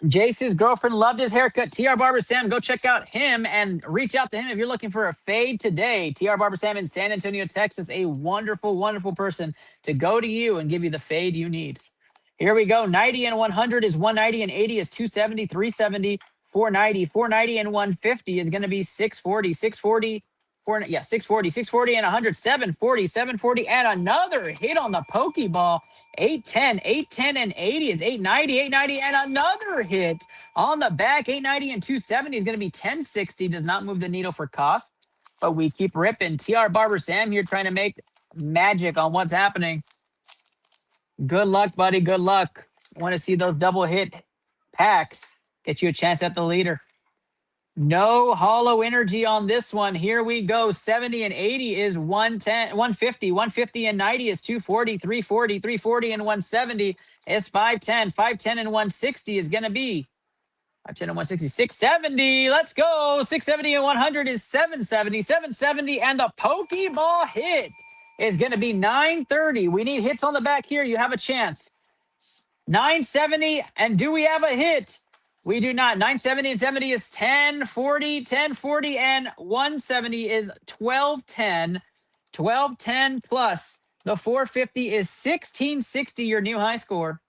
Jace's girlfriend loved his haircut. TR Barber Sam, go check out him and reach out to him if you're looking for a fade today. TR Barber Sam in San Antonio, Texas, a wonderful, wonderful person to go to you and give you the fade you need. Here we go. 90 and 100 is 190 and 80 is 270, 370, 490. 490 and 150 is going to be 640, 640. 640, 640 and 100, 740, 740 and another hit on the Pokeball. 810, 810 and 80 is 890, 890 and another hit on the back. 890 and 270 is going to be 1060. Does not move the needle for cough, but we keep ripping. TR Barber Sam here trying to make magic on what's happening. Good luck, buddy. Good luck. I want to see those double hit packs get you a chance at the leader. No hollow energy on this one. Here we go. 70 and 80 is 110, 150. 150 and 90 is 240, 340, 340 and 170 is 510. 510 and 160 is going to be 510 and 160, 670. Let's go. 670 and 100 is 770. 770 and the Pokeball hit is going to be 930. We need hits on the back here. You have a chance. 970 and do we have a hit? We do not. 970 and 70 is 1040. 1040 and 170 is 1210. 1210 plus the 450 is 1660, your new high score.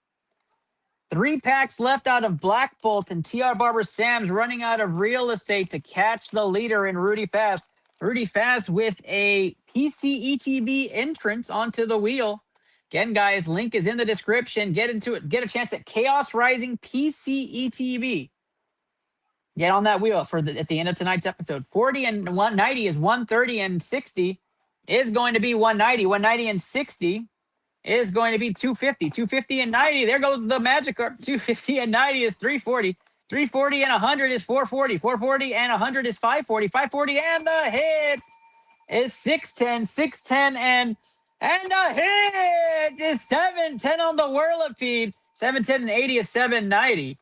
3 packs left out of Black Bolt, and TR Barber Sam's running out of real estate to catch the leader in Rudy Fast. Rudy Fast with a PCETB entrance onto the wheel. Again, guys, link is in the description. Get into it. Get a chance at Chaos Rising PCETB. Get on that wheel at the end of tonight's episode. 40 and 190 is 130, and 60 is going to be 190. 190 and 60 is going to be 250. 250 and 90. There goes the magic card. 250 and 90 is 340. 340 and 100 is 440. 440 and 100 is 540. 540 and the hit is 610. 610 and the hit is 710 on the Whirlipede. 710 and 80 is 790.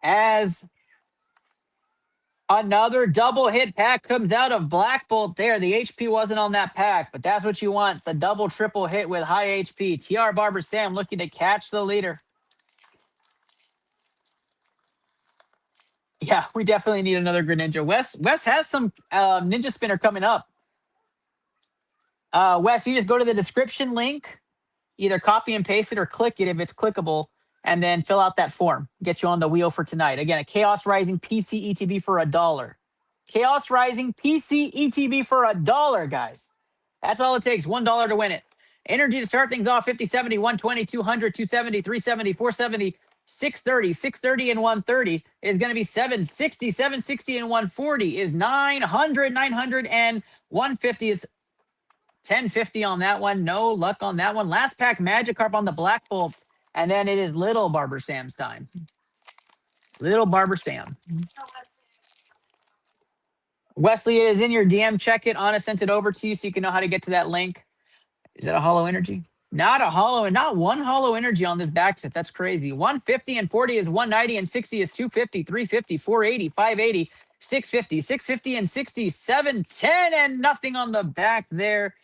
As another double hit pack comes out of Black Bolt there. The HP wasn't on that pack, but that's what you want. The double triple hit with high HP. TR Barber Sam looking to catch the leader. Yeah, we definitely need another Greninja. Wes has some Ninja Spinner coming up. Wes, you just go to the description link, either copy and paste it or click it if it's clickable, and then fill out that form. Get you on the wheel for tonight. Again, a Chaos Rising PC ETB for $1. Chaos Rising PC ETB for $1, guys. That's all it takes, $1 to win it. Energy to start things off, 50, 70, 120, 200, 270, 370, 470, 630. 630 and 130 is going to be 760. 760 and 140 is 900. 900 and 150 is 1050 on that one. No luck on that one. Last pack Magikarp on the Black Bolts. And then it is Little Barber Sam's time. Little Barber Sam. Wesley, it is in your DM. Check it. Anna sent it over to you so you can know how to get to that link. Is that a hollow energy? Not a hollow, and not one hollow energy on this back set. That's crazy. 150 and 40 is 190 and 60 is 250, 350, 480, 580, 650, 650 and 60, 710 and nothing on the back there.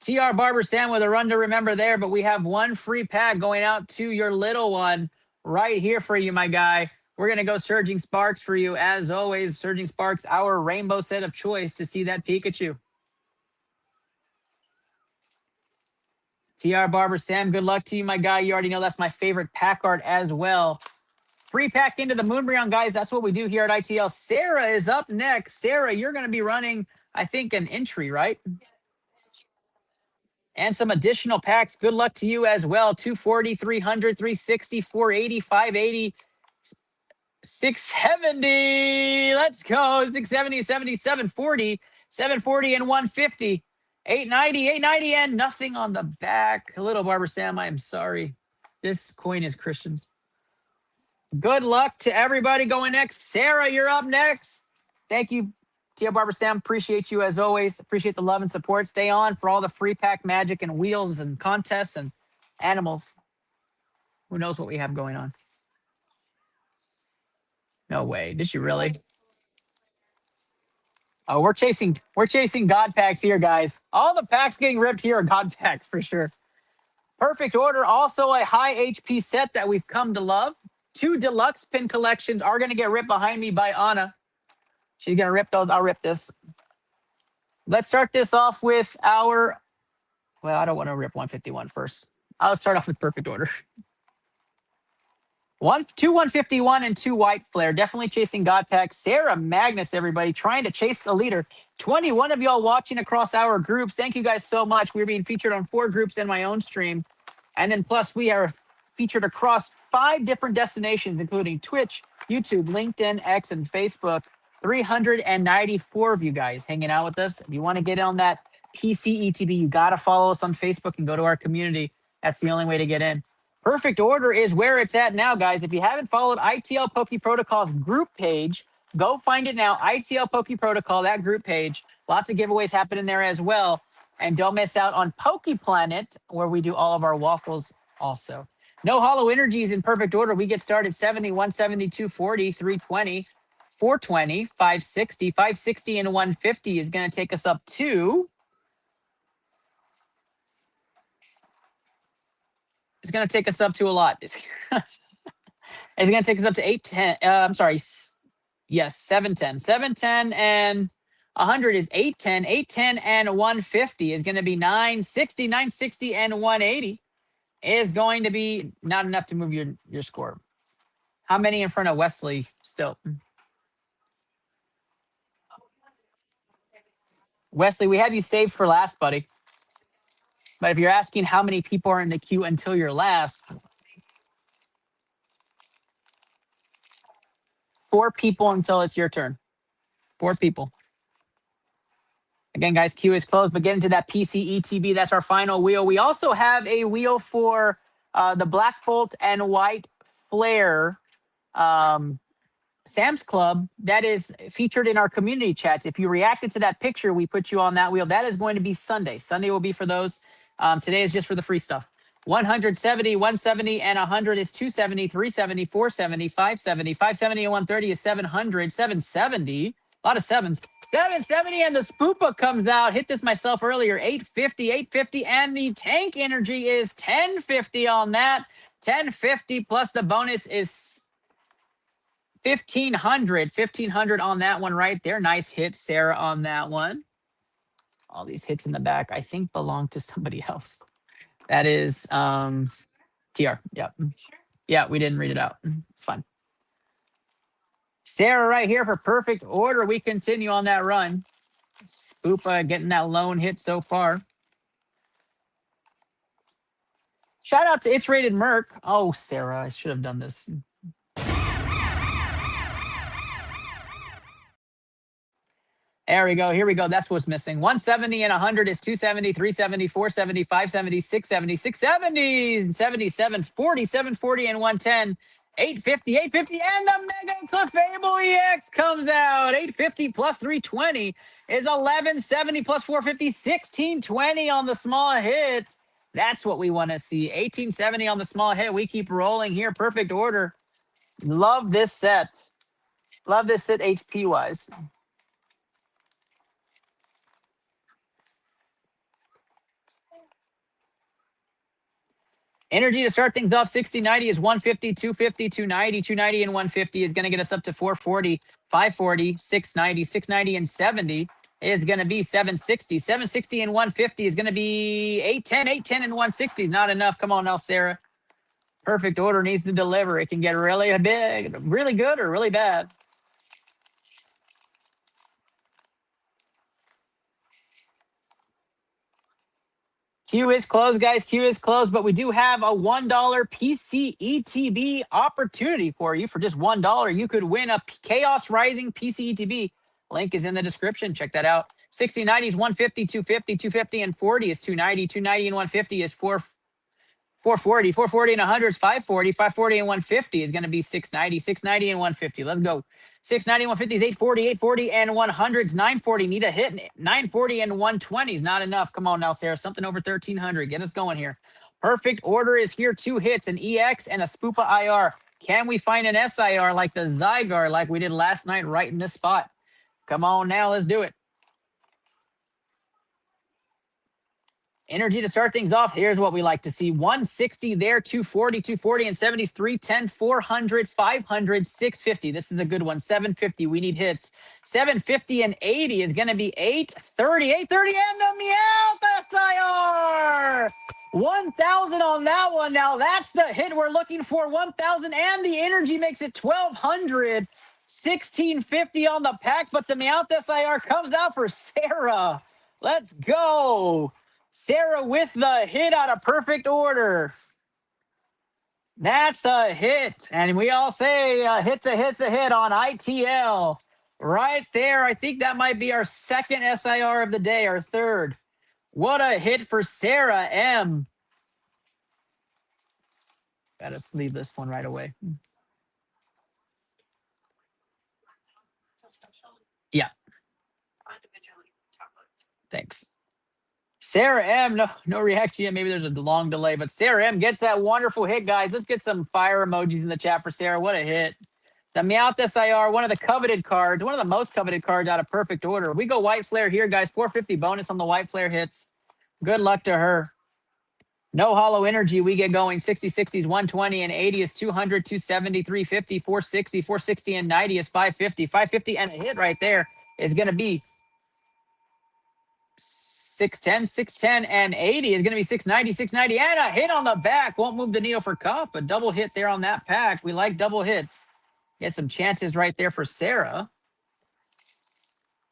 TR Barber Sam with a run to remember there, but we have one free pack going out to your little one right here for you, my guy. We're going to go Surging Sparks for you. As always, Surging Sparks, our rainbow set of choice to see that Pikachu. TR Barber Sam, good luck to you, my guy. You already know that's my favorite pack art as well. Free pack into the Moonbreon, guys. That's what we do here at ITL. Sarah is up next. Sarah, you're going to be running, I think, an entry, right? And some additional packs. Good luck to you as well. 240, 300, 360, 480, 580, 670. Let's go. 670, 70, 740, 740 and 150. 890, 890 and nothing on the back. Little Barber Sam, I am sorry. This coin is Christian's. Good luck to everybody going next. Sarah, you're up next. Thank you, TR Barber Sam. Appreciate you as always. Appreciate the love and support. Stay on for all the free pack magic and wheels and contests and animals. Who knows what we have going on? No way. Did she really? Oh, we're chasing God packs here, guys. All the packs getting ripped here are God packs for sure. Perfect order. Also a high HP set that we've come to love. 2 deluxe pin collections are going to get ripped behind me by Anna. She's going to rip those. I'll rip this. Let's start this off with our... Well, I don't want to rip 151 first. I'll start off with perfect order. 2 151 and 2 white flare. Definitely chasing God Pack. Sarah Magnus, everybody, trying to chase the leader. 21 of y'all watching across our groups. Thank you guys so much. We're being featured on 4 groups in my own stream. And then plus we are featured across 5 different destinations, including Twitch, YouTube, LinkedIn, X, and Facebook. 394 of you guys hanging out with us. If you want to get on that PCETB, you got to follow us on Facebook and go to our community. That's the only way to get in. Perfect order is where it's at now, guys. If you haven't followed ITL Poke Protocol's group page, go find it now. ITL Poke Protocol, that group page. Lots of giveaways happening there as well. And don't miss out on Poke Planet, where we do all of our waffles also. No hollow energies in perfect order. We get started 70, 170, 240, 320, 420, 560. 560 and 150 is going to take us up to... It's going to take us up to a lot. It's going to take us up to 810. I'm sorry. Yes, 710. 710 and 100 is 810. 810 and 150 is going to be 960. 960 and 180 is going to be not enough to move your score. How many in front of Wesley still? Wesley, we have you saved for last, buddy. But if you're asking how many people are in the queue until you're last, 4 people until it's your turn. 4 people. Again, guys, queue is closed, but get into that PCETB. That's our final wheel. We also have a wheel for the Black Bolt and White Flare Sam's Club that is featured in our community chats. If you reacted to that picture, we put you on that wheel. That is going to be Sunday. Sunday will be for those. Today is just for the free stuff. 170, 170, and 100 is 270, 370, 470, 570, 570, and 130 is 700, 770. A lot of sevens. 770, and the Spoopa comes out. Hit this myself earlier. 850, 850, and the tank energy is 1050 on that. 1050 plus the bonus is 1,500. 1,500 on that one right there. Nice hit, Sarah, on that one. All these hits in the back, I think, belong to somebody else. That is TR. Yep. Yeah, we didn't read it out. It's fine. Sarah right here for perfect order. We continue on that run. Spoopa getting that lone hit so far. Shout out to It's Rated Merc. Oh, Sarah, I should have done this. There we go. Here we go. That's what's missing. 170 and 100 is 270, 370, 470, 570, 670, 670, 77, 40, 740, and 110. 850, 850, and the Mega Clefable EX comes out. 850 plus 320 is 1170 plus 450, 1620 on the small hit. That's what we want to see. 1870 on the small hit. We keep rolling here. Perfect order. Love this set. Love this set HP-wise. Energy to start things off, 60, 90 is 150, 250, 290, 290, and 150 is going to get us up to 440, 540, 690, 690, and 70 is going to be 760. 760 and 150 is going to be 810, 810, and 160 is not enough. Come on now, Sarah. Perfect order needs to deliver. It can get really big, really good, or really bad. Queue is closed, guys. Queue is closed, but we do have a $1 PCETB opportunity for you. For just $1, you could win a Chaos Rising PCETB. Link is in the description. Check that out. 60, 90 is 150, 250, 250, and 40 is 290. 290 and 150 is 440. 440 and 100 is 540. 540 and 150 is going to be 690. 690 and 150. Let's go. 690 and 150 is 840. 840 and 100 is 940. Need a hit. 940 and 120 is not enough. Come on now, Sarah. Something over 1,300. Get us going here. Perfect order is here. 2 hits, an EX and a Spoopa IR. Can we find an SIR like the Zygar like we did last night right in this spot? Come on now. Let's do it. Energy to start things off. Here's what we like to see. 160 there, 240, 240, and 70s, 310, 400, 500, 650. This is a good one. 750. We need hits. 750 and 80 is going to be 830. 830 and the Meowth SIR. 1,000 on that one. Now that's the hit we're looking for. 1,000 and the energy makes it 1,200. 1,650 on the packs, but the Meowth SIR comes out for Sarah. Let's go. Sarah with the hit out of perfect order. That's a hit. And we all say hit's a hit on ITL. Right there. I think that might be our second SIR of the day, our third. What a hit for Sarah M. Gotta leave this one right away. Yeah. Thanks. Sarah M, no reaction yet. Maybe there's a long delay, but Sarah M gets that wonderful hit, guys. Let's get some fire emojis in the chat for Sarah. What a hit. The Meowth SIR, one of the coveted cards, one of the most coveted cards out of perfect order. We go White Flare here, guys. 450 bonus on the White Flare hits. Good luck to her. No hollow energy. We get going 60, 60s, 120, and 80 is 200, 270, 350, 460, 460, and 90 is 550. 550 and a hit right there is going to be 610, 610, and 80 is going to be 690, 690, and a hit on the back. Won't move the needle for Cup. A double hit there on that pack. We like double hits. Get some chances right there for Sarah.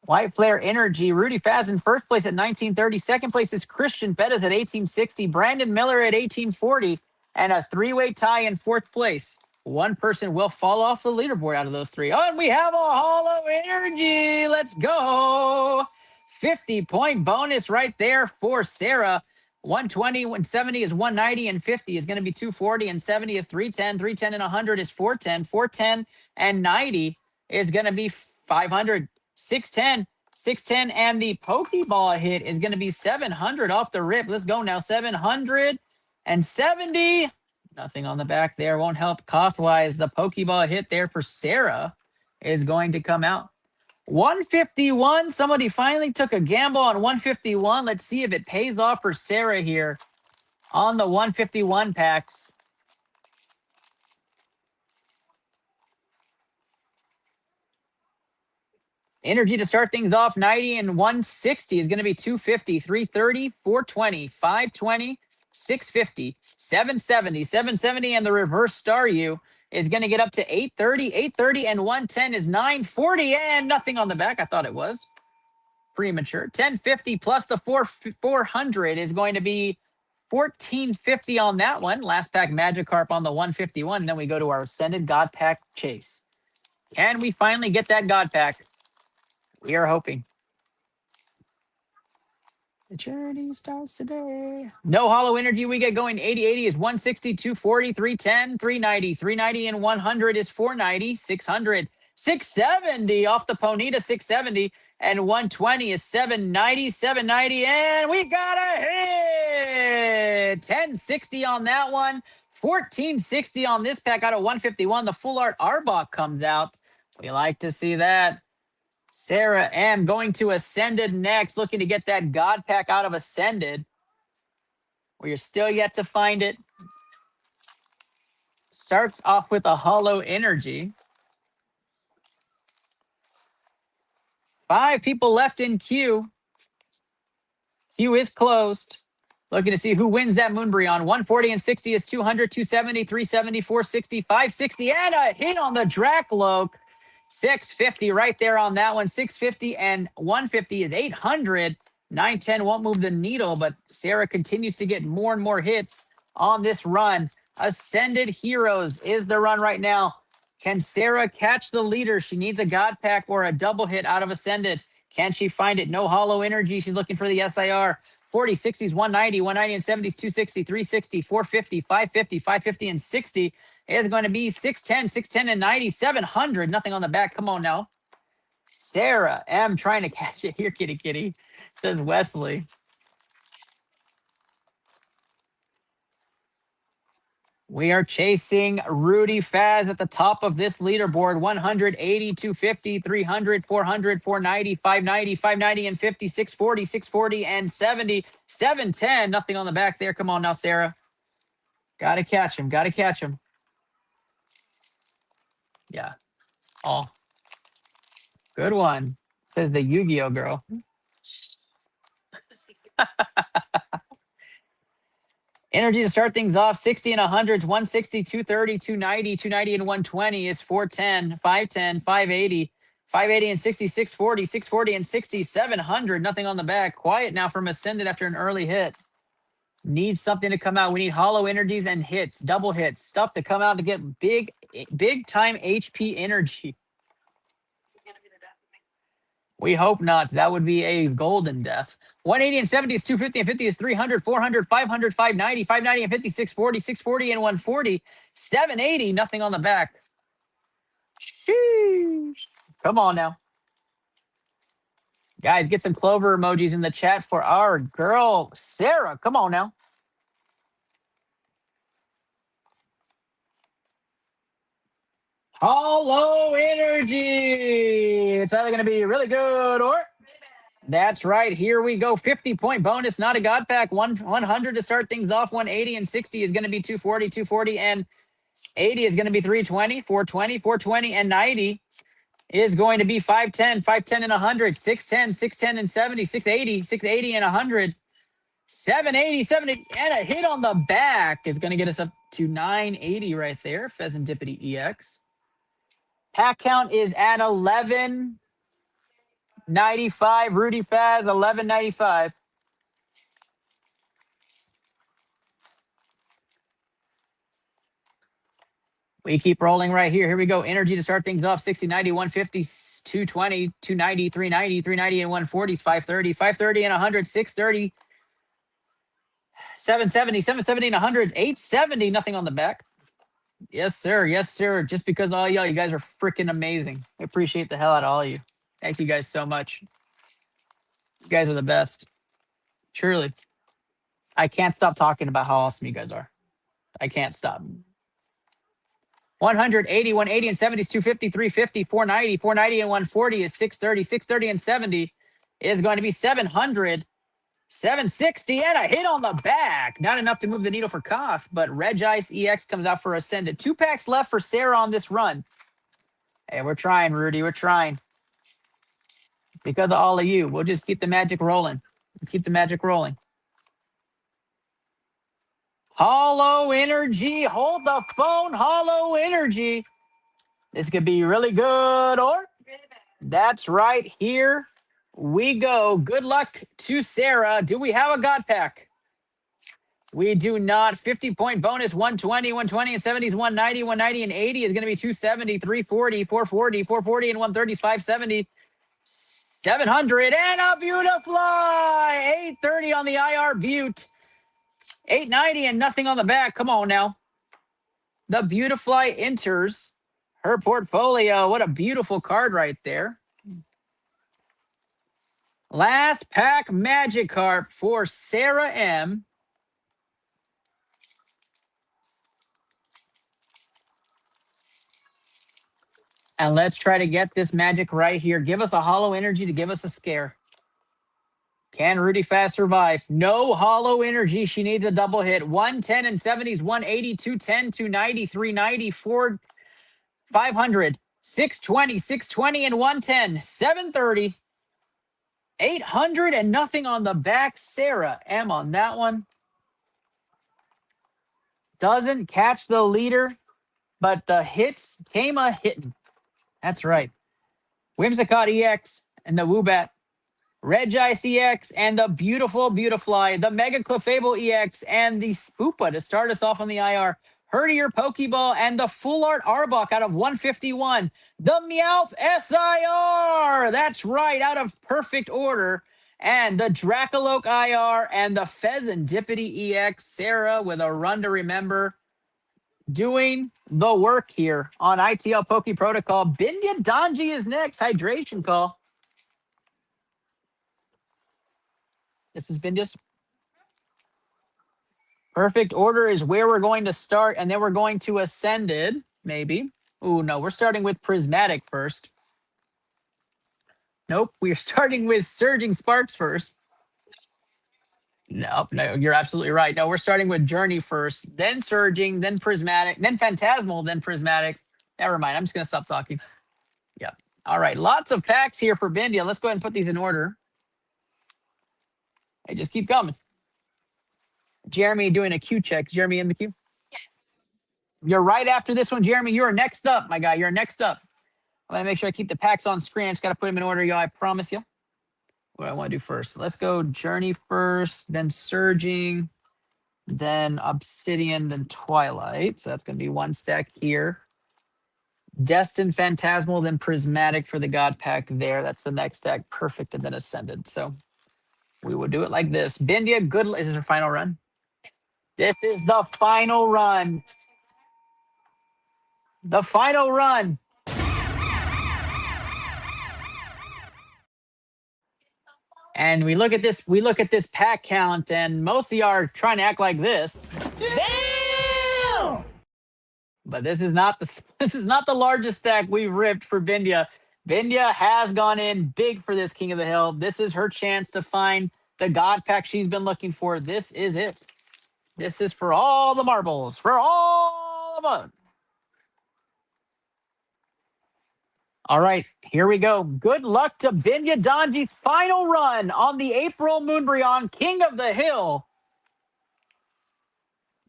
White Flare Energy. Rudy Faz in first place at 1930. Second place is Christian Bettis at 1860. Brandon Miller at 1840. And a three-way tie in fourth place. One person will fall off the leaderboard out of those three. Oh, and we have a Hollow Energy. Let's go. 50-point bonus right there for Sarah. 120, 170 is 190, and 50 is going to be 240, and 70 is 310. 310 and 100 is 410. 410 and 90 is going to be 500. 610, 610, and the Pokeball hit is going to be 700 off the rip. Let's go now. 770. Nothing on the back there. Won't help cost-wise. The Pokeball hit there for Sarah is going to come out. 151. Somebody finally took a gamble on 151. Let's see if it pays off for Sarah here on the 151 packs. Energy to start things off, 90 and 160 is going to be 250, 330, 420, 520, 650, 770, 770, and the reverse star U is going to get up to 830, 830, and 110 is 940, and nothing on the back. I thought it was premature. 1050 plus the 400 is going to be 1450 on that one. Last pack Magikarp on the 151, and then we go to our Ascended God Pack chase. Can we finally get that God Pack? We are hoping. The journey starts today. No hollow energy. We get going. 80, 80 is 160, 240, 310, 390. 390 and 100 is 490, 600, 670 off the Ponyta, 670. And 120 is 790, 790. And we got a hit. 1060 on that one. 1460 on this pack out of 151. The full art Arbok comes out. We like to see that. Sarah M going to Ascended next, looking to get that God Pack out of Ascended. We're still yet to find it. Starts off with a Hollow Energy. 5 people left in queue. Queue is closed. Looking to see who wins that Moonbreon. 140 and 60 is 200, 270, 370, 460, 560, and a hit on the Dracloak. 650 right there on that one. 650 and 150 is 800. 910 won't move the needle, but Sarah continues to get more and more hits on this run. Ascended Heroes is the run right now. Can Sarah catch the leader? She needs a God Pack or a double hit out of Ascended. Can she find it? No hollow energy. She's looking for the SIR. 40, 60s, 190, 190 and 70s, 260, 360, 450, 550, 550 and 60 is going to be 610, 610 and 90, 700. Nothing on the back. Come on now. Sarah M trying to catch it. Here, kitty, kitty, says Wesley. We are chasing Rudy Faz at the top of this leaderboard. 180, 250, 300, 400, 490, 590, 590, and 50, 640, 640, and 70, 710. Nothing on the back there. Come on now, Sarah. Got to catch him. Got to catch him. Yeah. Oh. Good one. Says the Yu-Gi-Oh girl. Energy to start things off, 60 and 100s, 160, 230, 290, 290 and 120 is 410, 510, 580, 580 and 60, 640, 640 and 60, 700. Nothing on the back. Quiet now from Ascended after an early hit. Needs something to come out. We need hollow energies and hits, double hits, stuff to come out to get big time HP energy. We hope not. That would be a golden death. 180 and 70 is 250 and 50 is 300, 400, 500, 590, 590 and 50, 640, 640 and 140, 780. Nothing on the back. Sheesh. Come on now. Guys, get some clover emojis in the chat for our girl, Sarah. Come on now. Hollow energy. It's either going to be really good or That's right. Here we go. 50-point bonus, not a God pack. 100 to start things off. 180 and 60 is going to be 240. 240 and 80 is going to be 320. 420. 420 and 90 is going to be 510. 510 and 100. 610. 610 and 70. 680. 680 and 100. 780. 70 and a hit on the back is going to get us up to 980 right there. Pheasant Dippity EX. Pack count is at 1195. Rudy Faz, 1195. We keep rolling right here. Here we go. Energy to start things off. 60, 90, 150, 220, 290, 390, 390 and 140 is 530. 530 and 100, 630, 770, 770 and 100, 870. Nothing on the back. Yes, sir. Yes, sir. Just because all y'all, you guys are freaking amazing. I appreciate the hell out of all of you. Thank you guys so much. You guys are the best. Truly. I can't stop talking about how awesome you guys are. I can't stop. 180, 180 and 70 is 250, 350, 490, 490 and 140 is 630, 630 and 70 is going to be 700, 760 and a hit on the back. Not enough to move the needle for Koff, but Reg Ice EX comes out for Ascended. 2 packs left for Sarah on this run. Hey, we're trying, Rudy. We're trying. Because of all of you, we'll just keep the magic rolling. Keep the magic rolling. Hollow Energy. Hold the phone. Hollow Energy. This could be really good or that's right. Here we go. Good luck to Sarah. Do we have a God pack? We do not. 50-point bonus. 120, 120 and 70s, 190, 190 and 80 is going to be 270, 340, 440, 440 and 130 is 570, 700 and a Beautifly. 830 on the IR Butte. 890 and nothing on the back. Come on now. The Beautifly enters her portfolio. What a beautiful card right there. Last pack Magikarp for Sarah M. And let's try to get this magic right here. Give us a Hollow Energy to give us a scare. Can Rudy Fast survive? No Hollow Energy. She needs a double hit. 110 and 70s, 180, 210, 290, 390, 500, 620, 620 and 110, 730, 800 and nothing on the back. Sarah M on that one. Doesn't catch the leader, but the hits came a hitting. That's right. Whimsicott EX and the Woobat. Reg Ice EX and the Beautifly, the Mega Clefable EX and the Spoopa to start us off on the IR. Herdier Pokeball and the Full Art Arbok out of 151. The Meowth SIR, that's right, out of perfect order. And the Dracoloak IR and the Pheasant Dippity EX. Sarah with a run to remember. Doing the work here on ITL Poke Protocol. Bindya Donji is next. Hydration call. This is Bindya's. Perfect order is where we're going to start, and then we're going to Ascended, maybe. Ooh, no, we're starting with Prismatic first. Nope, we're starting with Surging Sparks first. No, you're absolutely right. No, we're starting with Journey first, then Surging, then Prismatic, then Phantasmal, then Prismatic. Never mind, I'm just going to stop talking. Yep. All right, lots of packs here for Bindya. Let's go ahead and put these in order. Hey, just keep coming. Jeremy doing a queue check. Is Jeremy in the queue? Yes. You're right after this one, Jeremy. You're next up, my guy. You're next up. I'm going to make sure I keep the packs on screen. I just got to put them in order, y'all. I promise you. What I want to do first. Let's go Journey first, then Surging, then Obsidian, then Twilight. So that's going to be one stack here. Destined, Phantasmal, then Prismatic for the God Pack there. That's the next stack. Perfect, and then Ascended. So we will do it like this. Bindya, good. Is this our final run? This is the final run. The final run. And we look at this pack count, and most of you are trying to act like this. Damn! But this is not the largest stack we've ripped for Bindya. Vinya has gone in big for this King of the Hill. This is her chance to find the God pack she's been looking for. This is it. This is for all the marbles, for all of us. All right, here we go. Good luck to Binya Donji's final run on the April Moonbreon King of the Hill.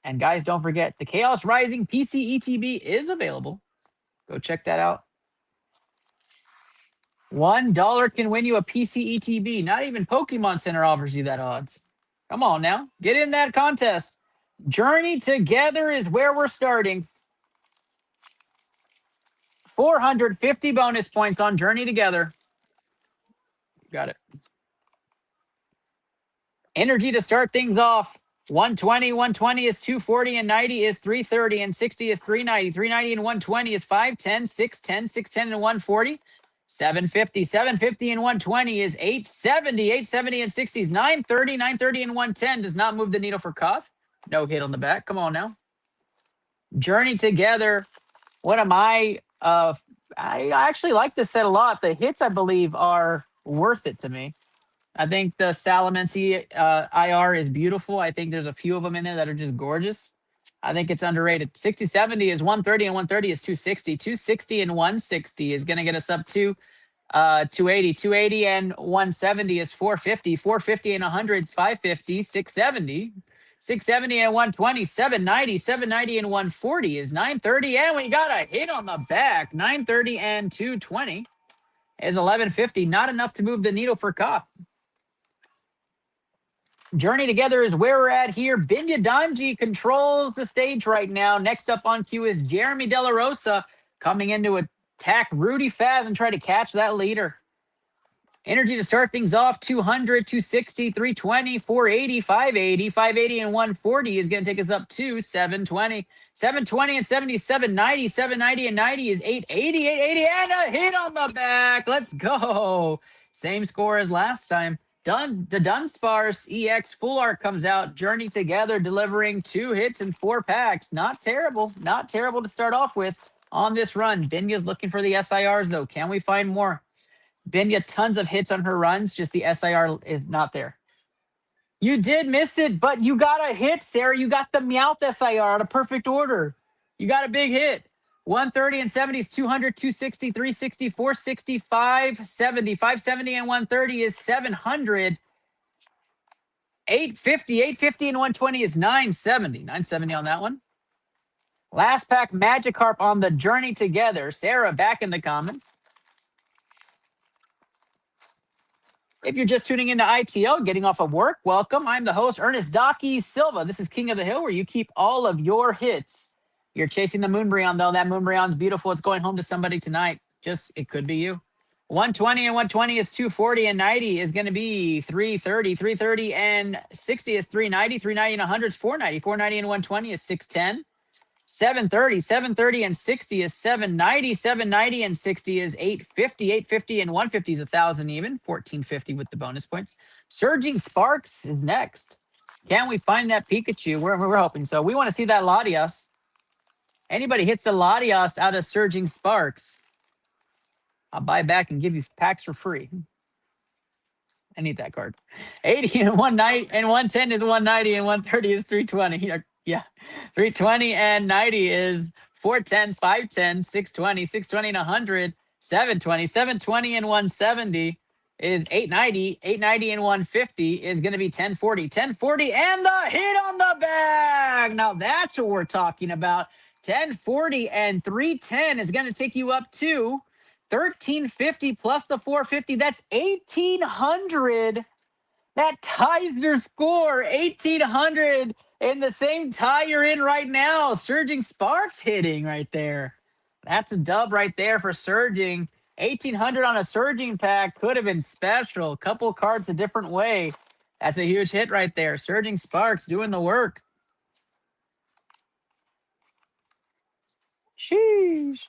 And guys, don't forget, the Chaos Rising PC ETB is available. Go check that out. $1 can win you a PC ETB. Not even Pokemon Center offers you that odds. Come on now, get in that contest. Journey Together is where we're starting. 450 bonus points on Journey Together. Got it. Energy to start things off. 120 is 240, and 90 is 330, and 60 is 390. 390 and 120 is 510, 610, 610 and 140. 750 and 120 is 870. 870 and 60 is 930. 930 and 110 does not move the needle for Cuff. No hit on the back. Come on now. Journey Together. One of my I actually like this set a lot. The hits, I believe, are worth it to me. I think the Salamancy IR is beautiful. I think there's a few of them in there that are just gorgeous. I think it's underrated. 60-70 is 130, and 130 is 260. 260 and 160 is going to get us up to 280. 280 and 170 is 450. 450 and 100 is 550. 670. 670 and 120, 790. 790 and 140 is 930. And we got a hit on the back. 930 and 220 is 1150. Not enough to move the needle for Koff. Journey Together is where we're at here. Binya Donji controls the stage right now. Next up on cue is Jeremy De La Rosa coming in to attack Rudy Faz and try to catch that leader. Energy to start things off, 200, 260, 320, 480, 580. 580 and 140 is going to take us up to 720. 720 and 70, 790. 790 and 90 is 880. 880 and a hit on the back. Let's go. Same score as last time. The Dunsparce EX Full Art comes out. Journey Together delivering 2 hits and 4 packs. Not terrible. Not terrible to start off with on this run. Binya's looking for the SIRs, though. Can we find more? Binya, tons of hits on her runs. Just the SIR is not there. You did miss it, but you got a hit, Sarah. You got the Meowth SIR out of perfect order. You got a big hit. 130 and 70 is 200, 260, 360, 460, 570. 570 and 130 is 700. 850. 850 and 120 is 970. 970 on that one. Last pack, Magikarp on the Journey Together. Sarah, back in the comments. If you're just tuning into ITL, getting off of work, welcome. I'm the host, Ernest Docky Silva. This is King of the Hill, where you keep all of your hits. You're chasing the Moonbreon, though. That Moonbreon's beautiful. It's going home to somebody tonight. It could be you. 120 and 120 is 240, and 90 is going to be 330. 330 and 60 is 390. 390 and 100 is 490. 490 and 120 is 610. 730. 730 and 60 is 790. 790 and 60 is 850. 850 and 150 is 1,000 even. 1450 with the bonus points. Surging Sparks is next. Can we find that Pikachu? We're hoping so. We want to see that Latias. Anybody hits the Latias out of Surging Sparks, I'll buy back and give you packs for free. I need that card. 80 and 190 and 110 is 190 and 130 is 320. Yeah. 320 and 90 is 410, 510, 620, 620 and 100, 720, 720 and 170 is 890. 890 and 150 is going to be 1040. 1040 and the hit on the bag. Now that's what we're talking about. 1040 and 310 is going to take you up to 1350 plus the 450. That's 1800. That ties your score. 1800 in the same tie you're in right now. Surging Sparks hitting right there. That's a dub right there for Surging. 1800 on a Surging pack could have been special. Couple cards a different way. That's a huge hit right there. Surging Sparks doing the work. Sheesh.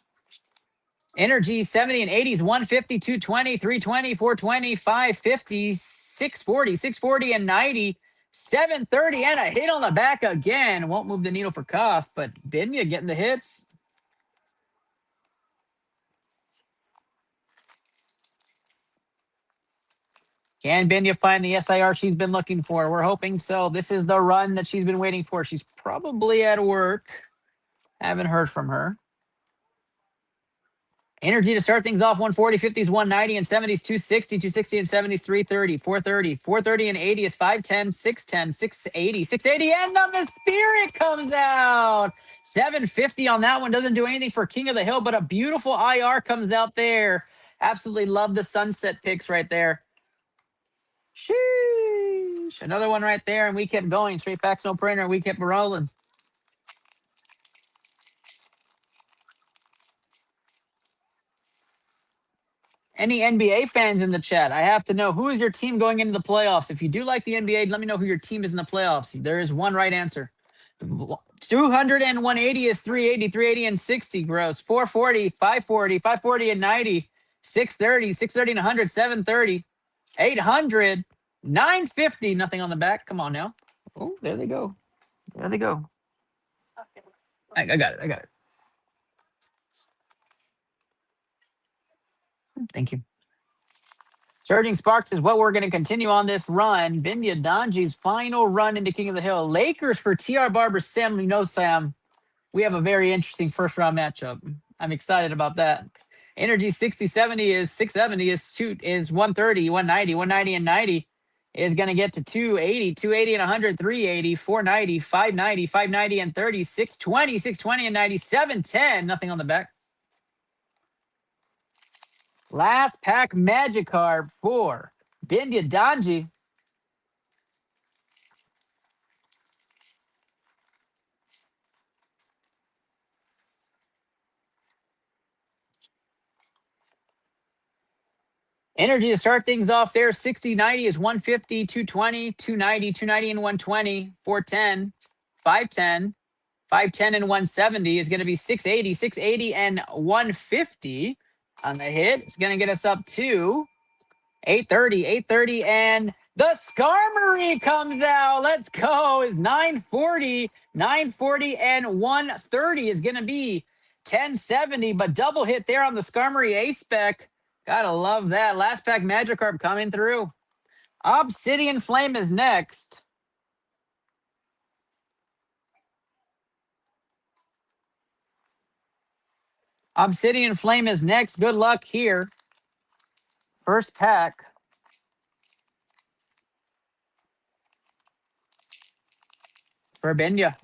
Energy 70 and 80s, 150, 220, 320, 420, 550, 640, 640 and 90, 730 and a hit on the back again. Won't move the needle for Cuff, but Binya getting the hits. Can Binya find the SIR she's been looking for? We're hoping so. This is the run that she's been waiting for. She's probably at work. Haven't heard from her. Energy to start things off, 140, 50s, 190, and 70s, 260, 260, and 70s, 330, 430, 430, and 80 is 510, 610, 680, 680, and the Spirit comes out. 750 on that one. Doesn't do anything for King of the Hill, but a beautiful IR comes out there. Absolutely love the sunset picks right there. Sheesh. Another one right there, and we kept going. Straight backs, no printer, and we kept rolling. Any NBA fans in the chat? I have to know, who is your team going into the playoffs? If you do like the NBA, let me know who your team is in the playoffs. There is one right answer. 200 and 180 is 380, 380 and 60 gross. 440, 540, 540 and 90, 630, 630 and 100, 730, 800, 950. Nothing on the back. Come on now. Oh, there they go. There they go. I got it. I got it. Thank you. Surging Sparks is what we're going to continue on this run. Binya Donji's final run into King of the Hill. Lakers for TR Barber Sam. We know, Sam, we have a very interesting first round matchup. I'm excited about that. Energy 60, 70 is 670 is 130, 190, 190 and 90 is going to get to 280, 280 and 100, 380, 490, 590, 590 and 30, 620, 620 and 90, 710. Nothing on the back. Last pack Magikarp for Binya Donji. Energy to start things off there. 60, 90 is 150, 220, 290, 290 and 120, 410, 510, 510 and 170 is going to be 680, 680 and 150 on the hit. It's going to get us up to 830, 830 and the Skarmory comes out. Let's go. It's 940, 940 and 130 is going to be 1070, but double hit there on the Skarmory A-Spec. Gotta love that. Last pack Magikarp coming through. Obsidian Flame is next. Obsidian Flame is next. Good luck here. First pack. For Binya.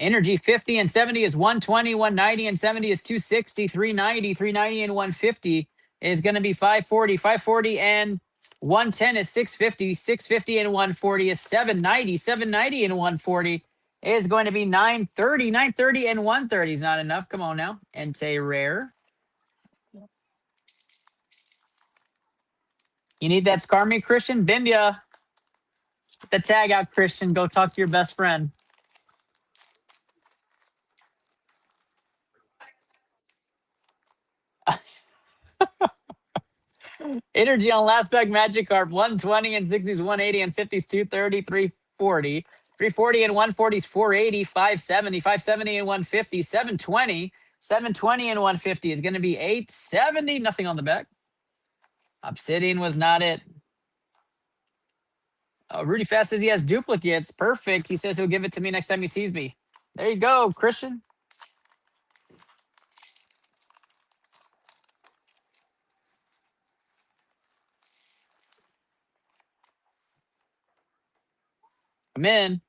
Energy 50 and 70 is 120, 190 and 70 is 260, 390, 390 and 150 is going to be 540, 540 and 110 is 650, 650 and 140 is 790, 790 and 140 is going to be 930, 930 and 130 is not enough. Come on now. Entei rare. You need that Skarmory, Christian? Binya. Put the tag out, Christian. Go talk to your best friend. Energy on last pack Magikarp, 120 and 60s, 180 and 50s, 230, 340. 340 and 140s, 480, 570, 570 and 150, 720. 720 and 150 is going to be 870. Nothing on the back. Obsidian was not it. Oh, Rudy Fast says he has duplicates. Perfect. He says he'll give it to me next time he sees me. There you go, Christian. Come in.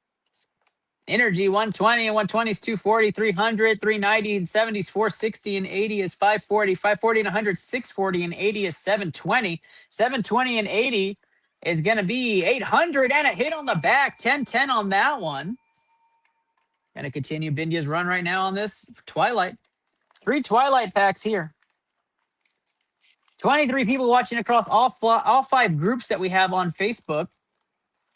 Energy 120 and 120 is 240, 300, 390 and 70 is 460 and 80 is 540, 540 and 100, 640 and 80 is 720. 720 and 80 is going to be 800 and a hit on the back. 1010 on that one. Going to continue Binya's run right now on this Twilight. 3 Twilight packs here. 23 people watching across all 5 groups that we have on Facebook.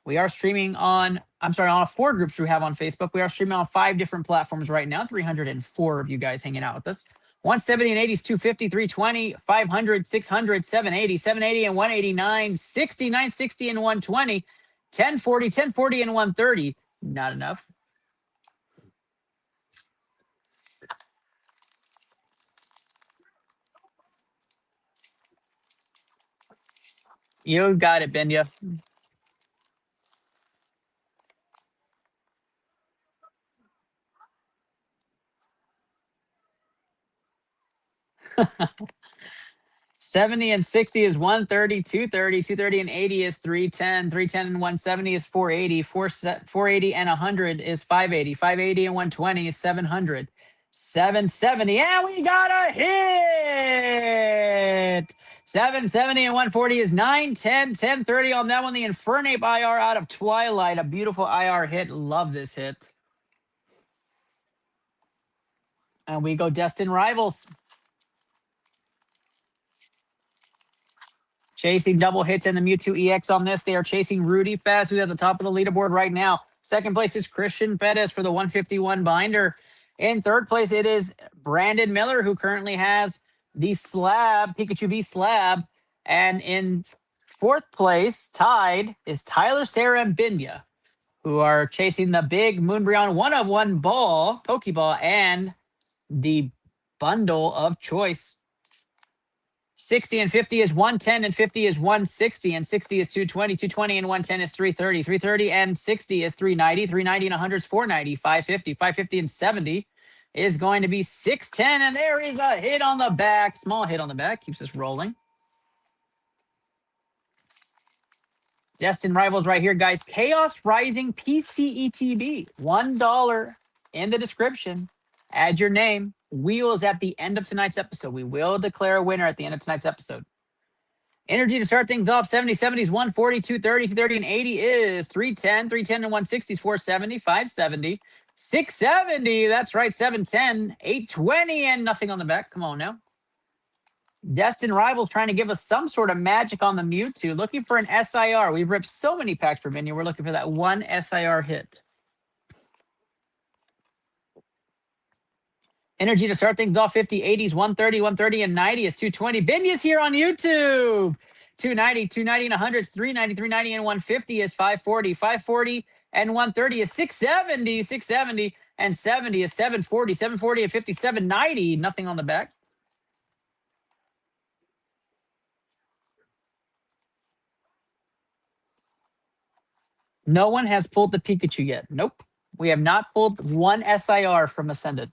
We are streaming on, on 4 groups we have on Facebook. We are streaming on 5 different platforms right now. 304 of you guys hanging out with us. 170 and 80 is 250, 320, 500, 600, 780, 780 and 189, 60, 960 and 120, 1040, 1040 and 130. Not enough. You got it, Binya. $70 and $60 is $130, $230, $230 and $80 is $310, $310 and $170 is $480, $480 and $100 is $580, $580 and $120 is $700, $770, and we got a hit. $770 and $140 is $910, $1030 on that one. The Infernape IR out of Twilight, a beautiful IR hit. Love this hit. And we go Destined Rivals. Chasing double hits in the Mewtwo EX on this. They are chasing Rudy Fast, who's at the top of the leaderboard right now. Second place is Christian Pettis for the 151 binder. In third place, it is Brandon Miller, who currently has the slab, Pikachu V slab. And in fourth place, tied, is Tyler, Sarah, and Binya, who are chasing the big Moonbreon 1-of-1 ball, Pokeball, and the bundle of choice. 60 and 50 is 110 and 50 is 160 and 60 is 220, 220 and 110 is 330, 330 and 60 is 390, 390 and 100 is 490, 550, 550 and 70 is going to be 610, and there is a hit on the back, small hit on the back, keeps us rolling. Destined Rivals right here, guys. Chaos Rising PCETB, $1 in the description. Add your name. Wheel is at the end of tonight's episode. We will declare a winner at the end of tonight's episode. Energy to start things off, 70, 70 is 140, 230, 230, and 80 is 310, 310 and 160 is 470, 570, 670, that's right, 710, 820, and nothing on the back. Come on now. Destined Rivals trying to give us some sort of magic on the Mewtwo. Looking for an SIR. We've ripped so many packs for Minion. We're looking for that one SIR hit. Energy to start things off, 50, 80s, 130, 130, and 90 is 220. Binya's here on YouTube. 290, 290, and 100 is 390, 390, and 150 is 540. 540 and 130 is 670. 670 and 70 is 740. 740 and 50, 790. Nothing on the back. No one has pulled the Pikachu yet. Nope. We have not pulled one SIR from Ascended.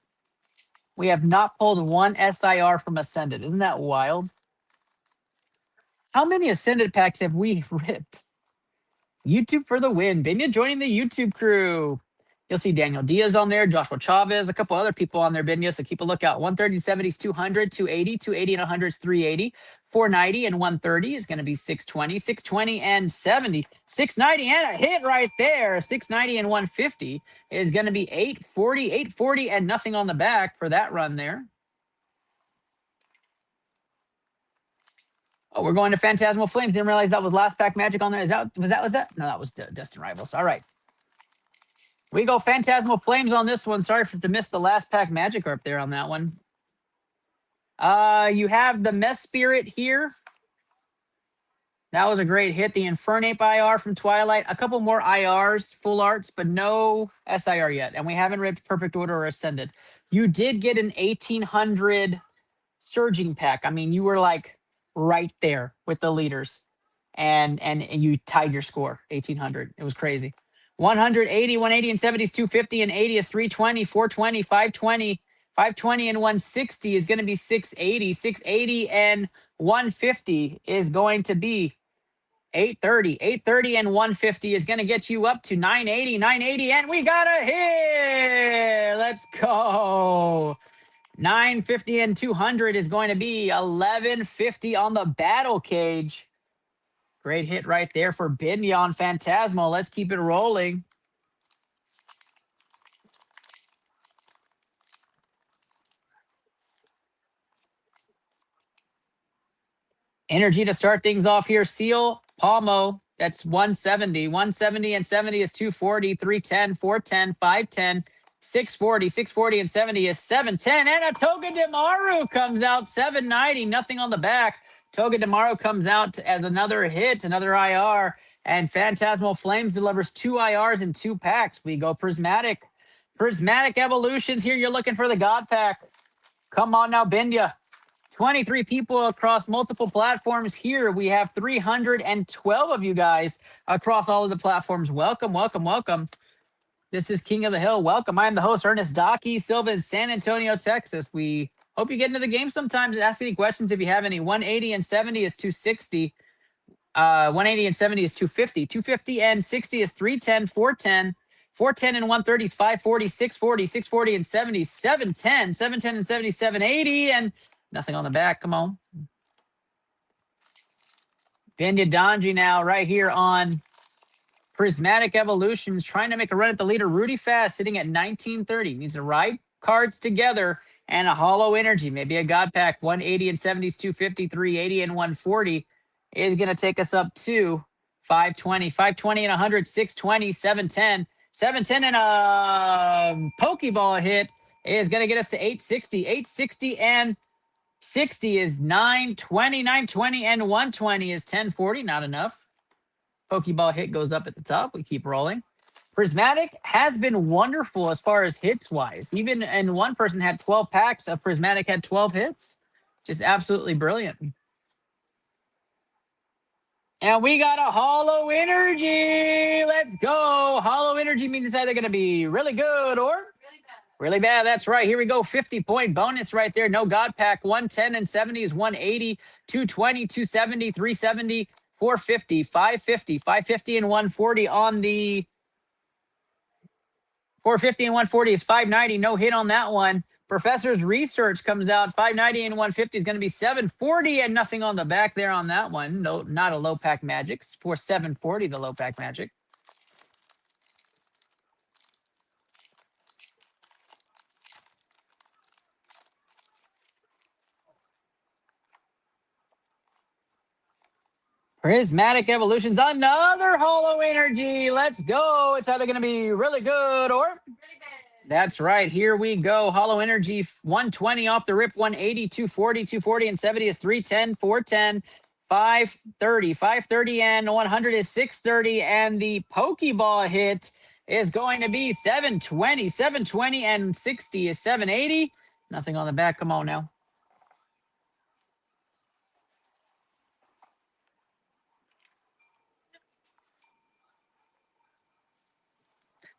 We have not pulled one SIR from Ascended. Isn't that wild? How many Ascended packs have we ripped? YouTube for the win. Binya joining the YouTube crew. You'll see Daniel Diaz on there, Joshua Chavez, a couple other people on there, Binya, so keep a lookout. 130, 70 is 200, 280, 280 and 100 is 380. 490 and 130 is going to be 620, 620 and 70, 690 and a hit right there. 690 and 150 is going to be 840, 840 and nothing on the back for that run there. Oh, we're going to Phantasmal Flames. Didn't realize that was last pack magic on there. Was that? No, that was Destined Rivals. All right. We go Phantasmal Flames on this one. Sorry to miss the last pack magic up there on that one. You have the Mess Spirit here. That was a great hit. The Infernape IR from Twilight. A couple more IRs, full arts, but no SIR yet. And we haven't ripped Perfect Order or Ascended. You did get an 1800 Surging pack. I mean, you were like right there with the leaders. And you tied your score, 1800. It was crazy. 180, 180 and 70 is 250 and 80 is 320, 420, 520. 520 and 160 is going to be 680. 680 and 150 is going to be 830. 830 and 150 is going to get you up to 980. 980 and we got a hit. Let's go. 950 and 200 is going to be 1150 on the battle cage. Great hit right there for Binya on Phantasmal. Let's keep it rolling. Energy to start things off here. Seal, Palmo, that's 170. 170 and 70 is 240. 310, 410, 510, 640. 640 and 70 is 710. And a Togedemaru comes out, 790. Nothing on the back. Togedemaru comes out as another hit, another IR. And Phantasmal Flames delivers 2 IRs in 2 packs. We go Prismatic. Prismatic Evolutions here. You're looking for the God Pack. Come on now, Binya. 23 people across multiple platforms here. We have 312 of you guys across all of the platforms. Welcome, welcome, welcome. This is King of the Hill. Welcome. I'm the host, Ernest Docky Silva in San Antonio, Texas. We hope you get into the game sometimes. Ask any questions if you have any. 180 and 70 is 260. 180 and 70 is 250. 250 and 60 is 310, 410. 410 and 130 is 540, 640, 640 and 70, 710, 710 and 70, 780, and nothing on the back. Come on. Benya Donji now right here on Prismatic Evolutions, trying to make a run at the leader. Rudy Fast sitting at 1930. Needs the right cards together and a hollow energy. Maybe a God Pack. 180 and 70 is 250, 380 and 140 is going to take us up to 520. 520 and 100, 620, 710. 710 and a Pokeball hit is going to get us to 860. 860 and 60 is 920. 920 and 120 is 1040. Not enough. Pokeball hit goes up at the top. We keep rolling. Prismatic has been wonderful as far as hits wise. Even and one person had 12 packs of Prismatic had 12 hits. Just absolutely brilliant. And we got a hollow energy. Let's go. Hollow energy means it's either going to be really good or really bad. That's right. Here we go. 50-point bonus right there. No God Pack. 110 and 70 is 180, 220, 270, 370, 450, 550, 550 and 140 on the 450 and 140 is 590. No hit on that one. Professor's Research comes out. 590 and 150 is going to be 740 and nothing on the back there on that one. No, not a low pack Magics for 740, the low pack Magic. Prismatic Evolutions, another hollow energy. Let's go. It's either going to be really good or really bad. That's right. Here we go. Hollow energy, 120 off the rip, 180, 240, 240 and 70 is 310, 410, 530, 530 and 100 is 630. And the Pokeball hit is going to be 720, 720 and 60 is 780. Nothing on the back. Come on now.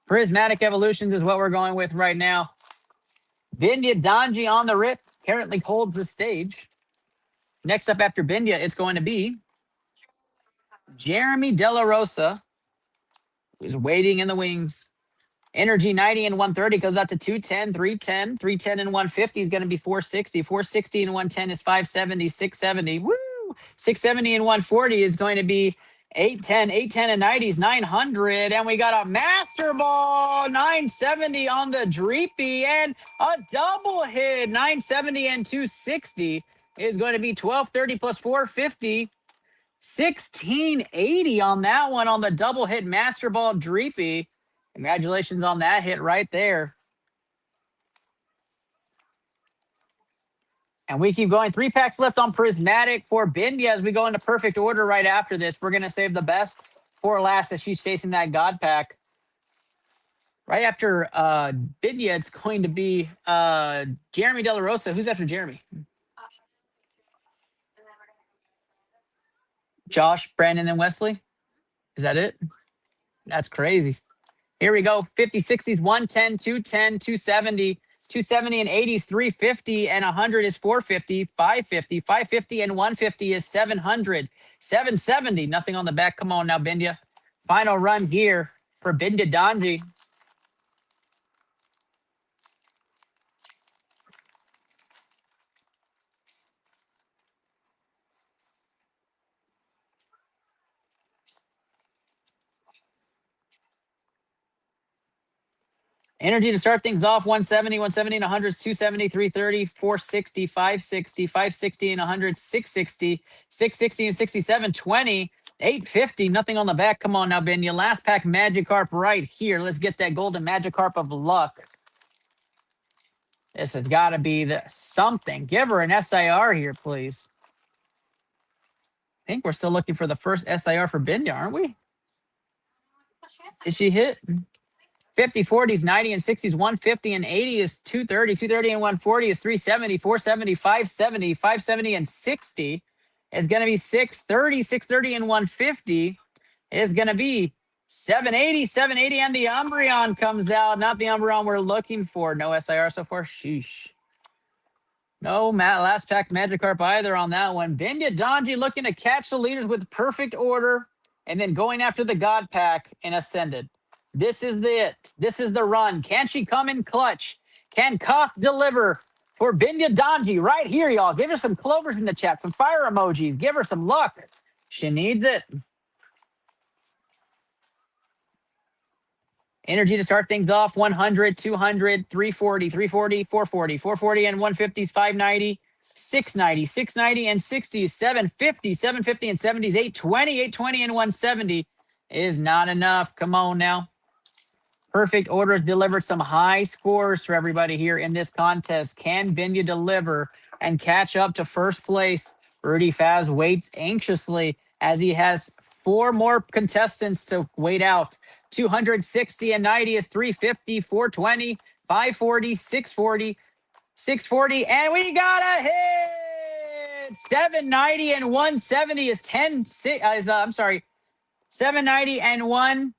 Prismatic Evolutions is what we're going with right now. Benya Donji on the rip currently holds the stage. Next up after Benya, it's going to be Jeremy De La Rosa, who's waiting in the wings. Energy 90 and 130 goes out to 210, 310, 310 and 150 is going to be 460. 460 and 110 is 570, 670. Woo! 670 and 140 is going to be 810, 810 and 90 is 900. And we got a Master Ball, 970 on the Dreepy, and a double hit, 970 and 260 is going to be 1230 plus 450. 1680 on that one on the double hit Master Ball Dreepy. Congratulations on that hit right there. And we keep going. 3 packs left on Prismatic for Benya as we go into perfect order right after this. We're going to save the best for last as she's facing that God Pack. Right after Benya, it's going to be Jeremy De La Rosa. Who's after Jeremy? Josh, Brandon, and Wesley? Is that it? That's crazy. Here we go. 50, 60s, 110, 210, 270. 270 and 80 is 350 and 100 is 450, 550, 550 and 150 is 700, 770. Nothing on the back. Come on now, Benya. Final run here for Benya Donji. Energy to start things off, 170, 170 and 100 is 270, 330, 460, 560, 560 and 100, 660, 660 and 67, 20, 850. Nothing on the back. Come on now, Benya. Last pack Magikarp right here. Let's get that golden Magikarp of luck. This has got to be the something. Give her an SIR here, please. I think we're still looking for the first SIR for Benya, aren't we? Is she hit? 50, 40s, 90 and 60s, 150 and 80 is 230. 230 and 140 is 370, 470, 570, 570 and 60 is going to be 630. 630 and 150 is going to be 780. 780 and the Umbreon comes out. Not the Umbreon we're looking for. No SIR so far. Sheesh. No last pack Magikarp either on that one. Binya Donji looking to catch the leaders with perfect order and then going after the God pack in Ascended. This is it. This is the run. Can she come in clutch? Can Koth deliver for Binya Donji right here, y'all? Give her some clovers in the chat, some fire emojis. Give her some luck. She needs it. Energy to start things off, 100, 200, 340, 340, 440, 440 and 150s, 590, 690, 690 and 60s, 750, 750 and 70s, 820, 820 and 170 is not enough. Come on now. Perfect order has delivered some high scores for everybody here in this contest. Can Binya deliver and catch up to first place? Rudy Faz waits anxiously as he has 4 more contestants to wait out. 260 and 90 is 350, 420, 540, 640, 640, and we got a hit! 790 and 170 is 10, I'm sorry, 790 and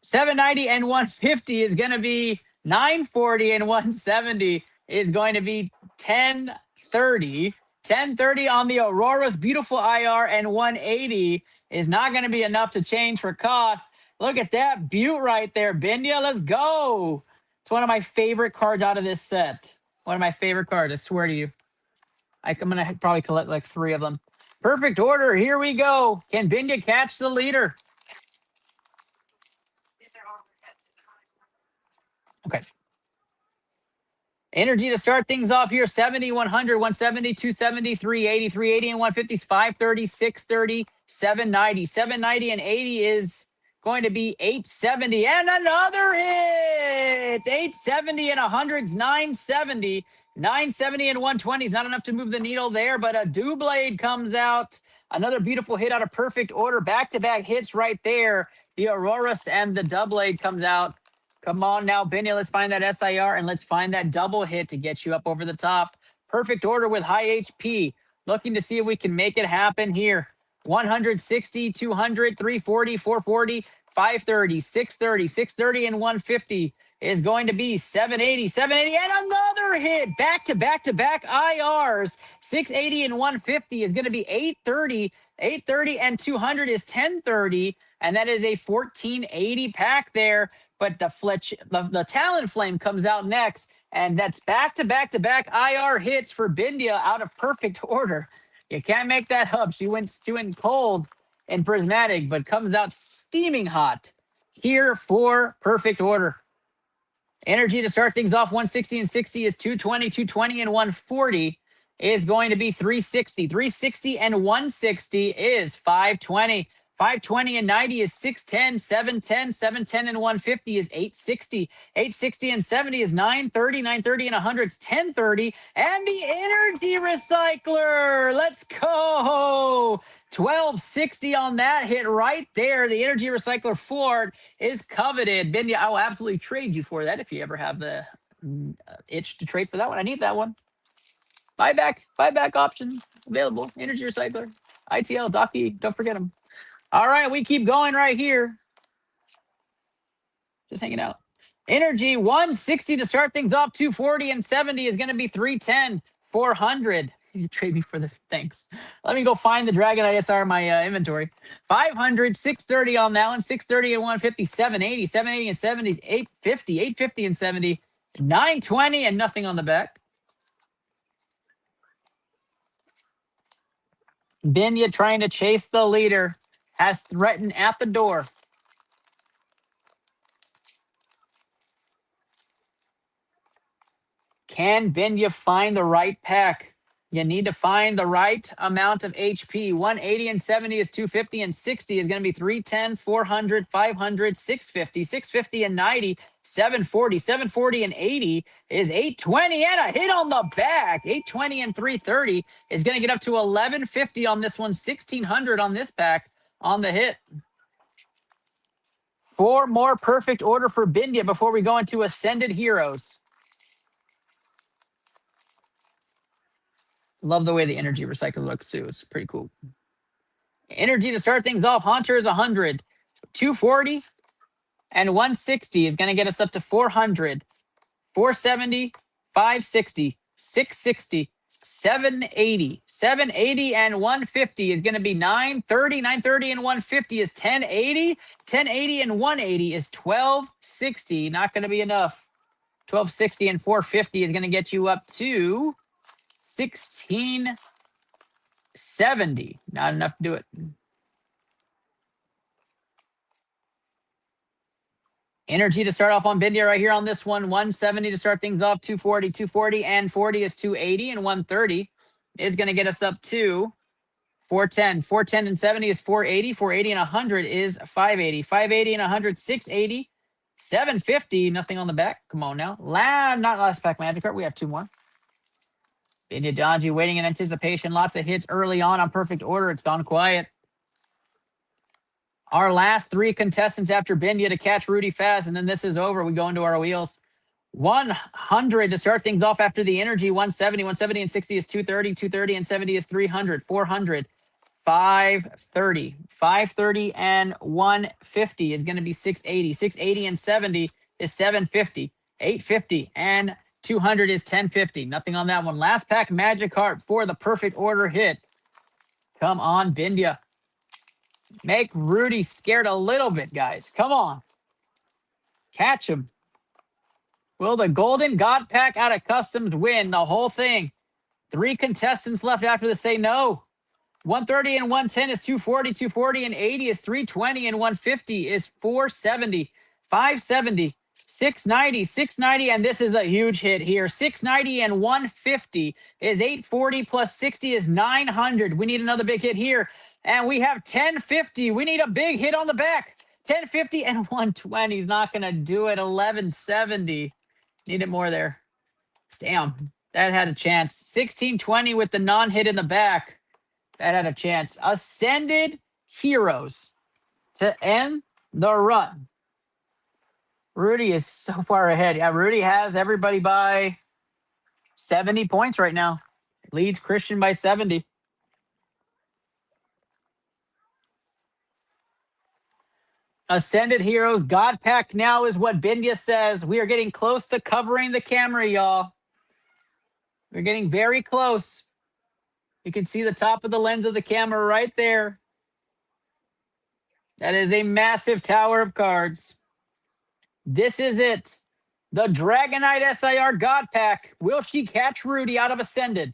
790 and 150 is going to be 940 and 170 is going to be 1030. 1030 on the Aurora's beautiful IR and 180 is not going to be enough to change for Koth. Look at that butte right there. Binya, let's go. It's one of my favorite cards out of this set. One of my favorite cards, I swear to you. I'm going to probably collect like 3 of them. Perfect order. Here we go. Can Binya catch the leader? Okay. Energy to start things off here, 70, 100, 170, 270, 380, 380 and 150s, 530, 630, 790. 790 and 80 is going to be 870 and another hit. 870 and 100s, 970. 970 and 120s, not enough to move the needle there, but a Doublade comes out. Another beautiful hit out of perfect order. Back-to-back hits right there. The Auroras and the Doublade comes out. Come on now, Binya, let's find that SIR and let's find that double hit to get you up over the top. Perfect order with high HP. Looking to see if we can make it happen here. 160, 200, 340, 440, 530, 630, 630, and 150 is going to be 780, 780, and another hit. Back-to-back IRs. 680 and 150 is going to be 830. 830 and 200 is 1030, and that is a 1480 pack there. But the Talonflame comes out next, and that's back-to-back IR hits for Binya out of perfect order. You can't make that up. She went cold and prismatic, but comes out steaming hot here for perfect order. Energy to start things off, 160 and 60 is 220, 220 and 140 is going to be 360. 360 and 160 is 520. 520 and 90 is 610, 710, 710 and 150 is 860. 860 and 70 is 930, 930 and 100 is 1030. And the Energy Recycler, let's go. 1260 on that hit right there. The Energy Recycler Ford is coveted. Binya, I will absolutely trade you for that if you ever have the itch to trade for that one. I need that one. Buyback option available. Energy Recycler, ITL, Docky, don't forget them. All right, we keep going right here. Just hanging out. Energy, 160 to start things off. 240 and 70 is going to be 310. 400. You trade me for the thanks. Let me go find the Dragonite SR in my inventory. 500, 630 on that one. 630 and 150. 780. 780 and 70 is 850. 850 and 70. 920 and nothing on the back. Binya trying to chase the leader. Has threatened at the door. Can Binya find the right pack? You need to find the right amount of HP. 180 and 70 is 250 and 60 is going to be 310, 400, 500, 650, 650 and 90, 740, 740 and 80 is 820 and a hit on the back. 820 and 330 is going to get up to 1150 on this one, 1600 on this pack. On the hit. 4 more perfect order for Bindia before we go into Ascended Heroes. Love the way the energy recycle looks too. It's pretty cool. Energy to start things off. Haunter is 100. 240 and 160 is going to get us up to 400. 470, 560, 660, 780. 780 and 150 is going to be 930. 930 and 150 is 1080. 1080 and 180 is 1260. Not going to be enough. 1260 and 450 is going to get you up to 1670. Not enough to do it. Energy to start off on Bindia right here on this one. 170 to start things off. 240, 240, and 40 is 280, and 130 is going to get us up to 410. 410 and 70 is 480. 480 and 100 is 580. 580 and 100, 680. 750, nothing on the back. Come on now. Not last pack magic card. We have 2 more. Bindia Donji waiting in anticipation. Lots of hits early on perfect order. It's gone quiet. Our last 3 contestants after Bindia to catch Rudy fast, and then this is over. We go into our wheels. 100 to start things off after the energy. 170. 170 and 60 is 230. 230 and 70 is 300. 400. 530. 530 and 150 is going to be 680. 680 and 70 is 750. 850 and 200 is 1050. Nothing on that one. Last pack magic card for the perfect order hit. Come on, Bindia. Make Rudy scared a little bit, guys. Come on. Catch him. Will the Golden God Pack out of Customs win the whole thing? 3 contestants left after this say no. 130 and 110 is 240. 240 and 80 is 320. And 150 is 470. 570. 690. 690. And this is a huge hit here. 690 and 150 is 840 plus 60 is 900. We need another big hit here. And we have 1050. We need a big hit on the back. 1050 and 120 is not going to do it. 1170. Needed more there. Damn, that had a chance. 1620 with the non-hit in the back. That had a chance. Ascended Heroes to end the run. Rudy is so far ahead. Yeah, Rudy has everybody by 70 points right now. Leads Christian by 70. Ascended Heroes God Pack now is what Bindia says. We are getting close to covering the camera, y'all. We're getting very close. You can see the top of the lens of the camera right there. That is a massive tower of cards. This is it. The Dragonite SIR God Pack. Will she catch Rudy out of Ascended?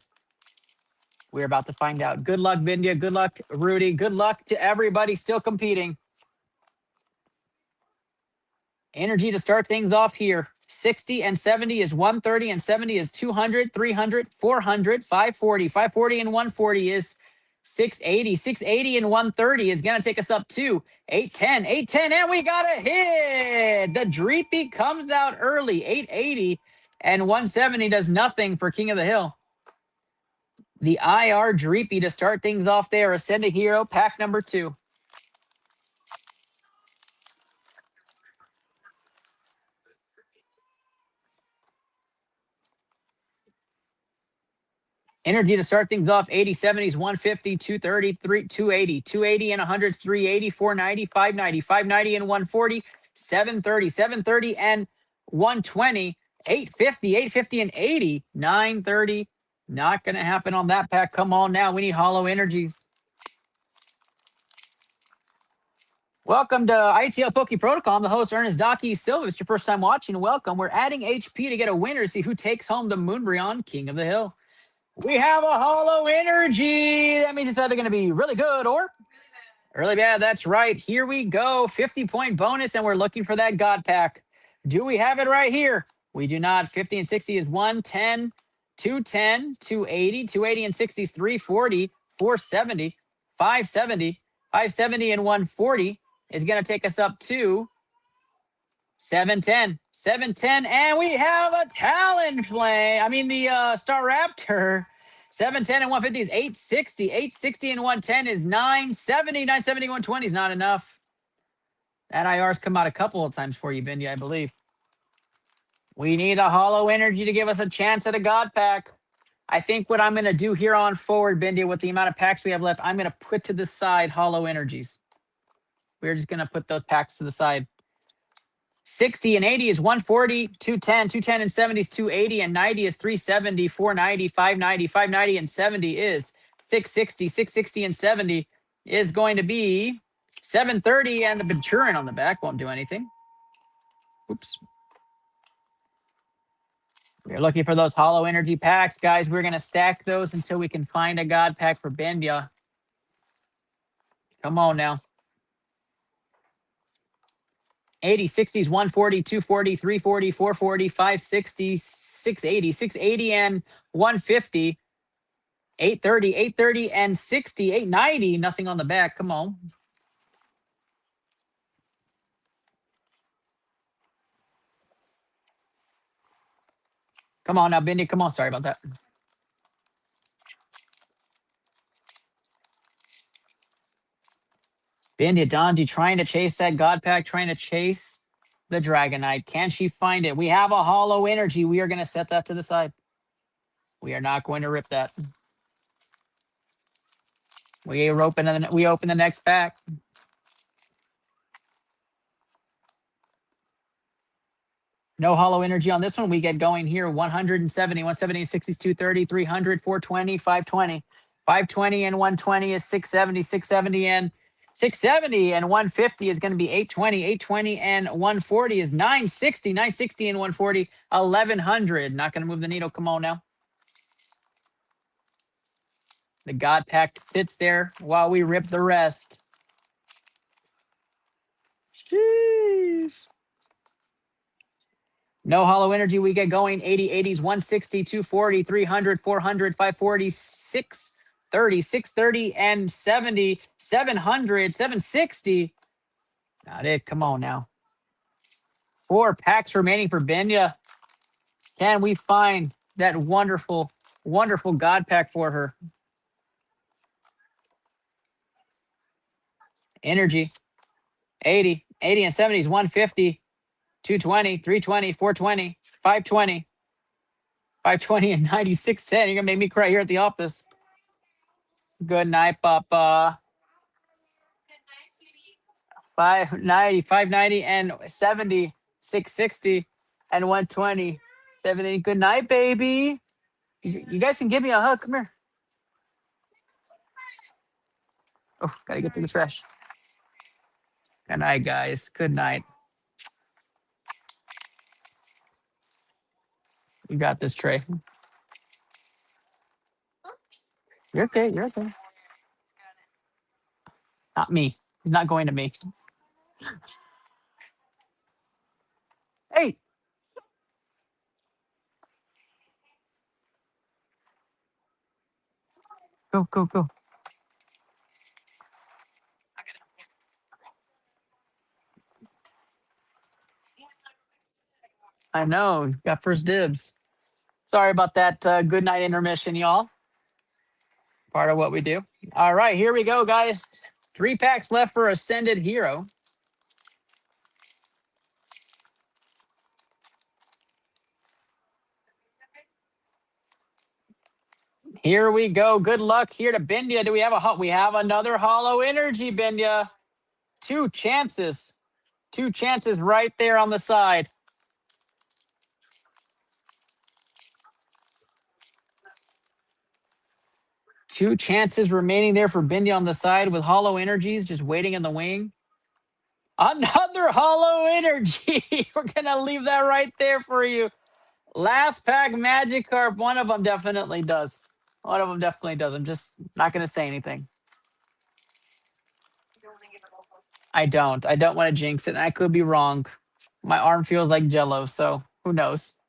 We're about to find out. Good luck, Bindia. Good luck, Rudy. Good luck to everybody still competing. Energy to start things off here. 60 and 70 is 130 and 70 is 200, 300, 400, 540. 540 and 140 is 680. 680 and 130 is going to take us up to 810. 810 and we got a hit. The Dreepy comes out early. 880 and 170 does nothing for King of the Hill. The IR Dreepy to start things off there. Ascended Hero pack number 2. Energy to start things off, 80, 70s, 150, 230, 280. 280 and 100s, 380, 490, 590. 590 and 140, 730. 730 and 120, 850. 850 and 80, 930. Not going to happen on that pack. Come on now. We need hollow energies. Welcome to iTL Poke Protocol. I'm the host, Ernest Docky Silva. If it's your first time watching, welcome. We're adding HP to get a winner to see who takes home the Moonbreon King of the Hill. We have a hollow energy. That means it's either going to be really good or really bad. That's right. Here we go. 50-point bonus, and we're looking for that God Pack. Do we have it right here? We do not. 50 and 60 is 110, 210, 280, 280 and 60 is 340, 470, 570, 570 and 140 is going to take us up to 710. 710, and we have a Talonflame. I mean, the Star Raptor. 710 and 150 is 860. 860 and 110 is 970. 970 and 120 is not enough. That IR's come out a couple of times for you, Bindi, I believe. We need a hollow energy to give us a chance at a God pack. I think what I'm going to do here on forward, Bindi, with the amount of packs we have left, I'm going to put to the side hollow energies. We're just going to put those packs to the side. 60 and 80 is 140, 210, 210 and 70 is 280, and 90 is 370, 490, 590, 590 and 70 is 660, 660 and 70 is going to be 730, and the Venturin on the back won't do anything. Oops. We're looking for those hollow energy packs, guys. We're going to stack those until we can find a God pack for Bendia. Come on now. 80, 60s, 140, 240, 340, 440, 560, 680, 680 and 150, 830, 830 and 60, 890. Nothing on the back. Come on. Come on now, Bendy. Come on. Sorry about that. Bendy, Dondi trying to chase that God pack, trying to chase the Dragonite. Can she find it? We have a hollow energy. We are going to set that to the side. We are not going to rip that. We open the next pack. No hollow energy on this one. We get going here. 170, 170, 60s, 230, 300, 420, 520. 520 and 120 is 670, 670 and 670 and 150 is going to be 820, 820 and 140 is 960, 960 and 140, 1100. Not going to move the needle. Come on now. The God pack sits there while we rip the rest. Jeez. No hollow energy. We get going. 80, 80s, 160, 240, 300, 400, 540, 630, 630 and 70, 700, 760. Not it. Come on now. 4 packs remaining for Benya. Can we find that wonderful, wonderful God pack for her? Energy. 80, 80 and 70s, 150, 220, 320, 420, 520, 520 and 96, 10. You're going to make me cry here at the office. Good night, Papa. 590, 590 and 70, 660 and 120, 70. Good night, baby. You guys can give me a hug. Come here. Oh, gotta get through the trash. Good night, guys. Good night. You got this, Trey. You're okay. You're okay. Not me. He's not going to me. Hey. Go, go, go. I know. Got first dibs. Sorry about that good night intermission, y'all. Part of what we do. All right, here we go, guys. 3 packs left for Ascended Hero. Here we go. Good luck here to Bindia. Do we have we have another hollow energy, Bindia. 2 chances. 2 chances right there on the side. Two chances remaining there for Bindia on the side with hollow energies just waiting in the wing. Another hollow energy. We're going to leave that right there for you. Last pack Magikarp. One of them definitely does. One of them definitely does. I'm just not going to say anything. I don't. I don't want to jinx it. And I could be wrong. My arm feels like Jello, so who knows?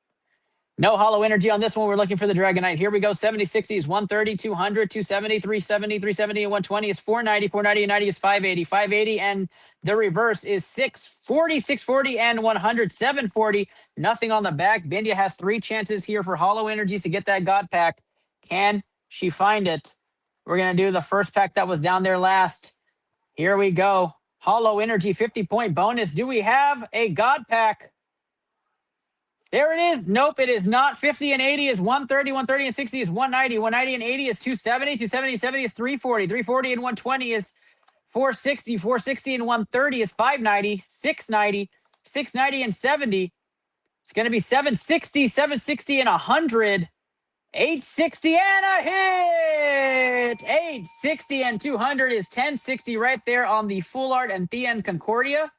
No hollow energy on this one. We're looking for the Dragonite. Here we go. 70, 60s, 130, 200, 270, 370, 370, and 120 is 490, 490, and 90 is 580, 580, and the reverse is 640, 640, and 100, 740. Nothing on the back. Bindia has 3 chances here for hollow energies to get that God pack. Can she find it? We're going to do the first pack that was down there last. Here we go. Hollow Energy 50-point bonus. Do we have a God Pack? There it is. Nope, it is not. 50 and 80 is 130. 130 and 60 is 190. 190 and 80 is 270. 270 and 70 is 340. 340 and 120 is 460. 460 and 130 is 590. 690. 690 and 70. It's going to be 760. 760 and 100. 860 and a hit. 860 and 200 is 1060 right there on the Full Art and Thea and Concordia.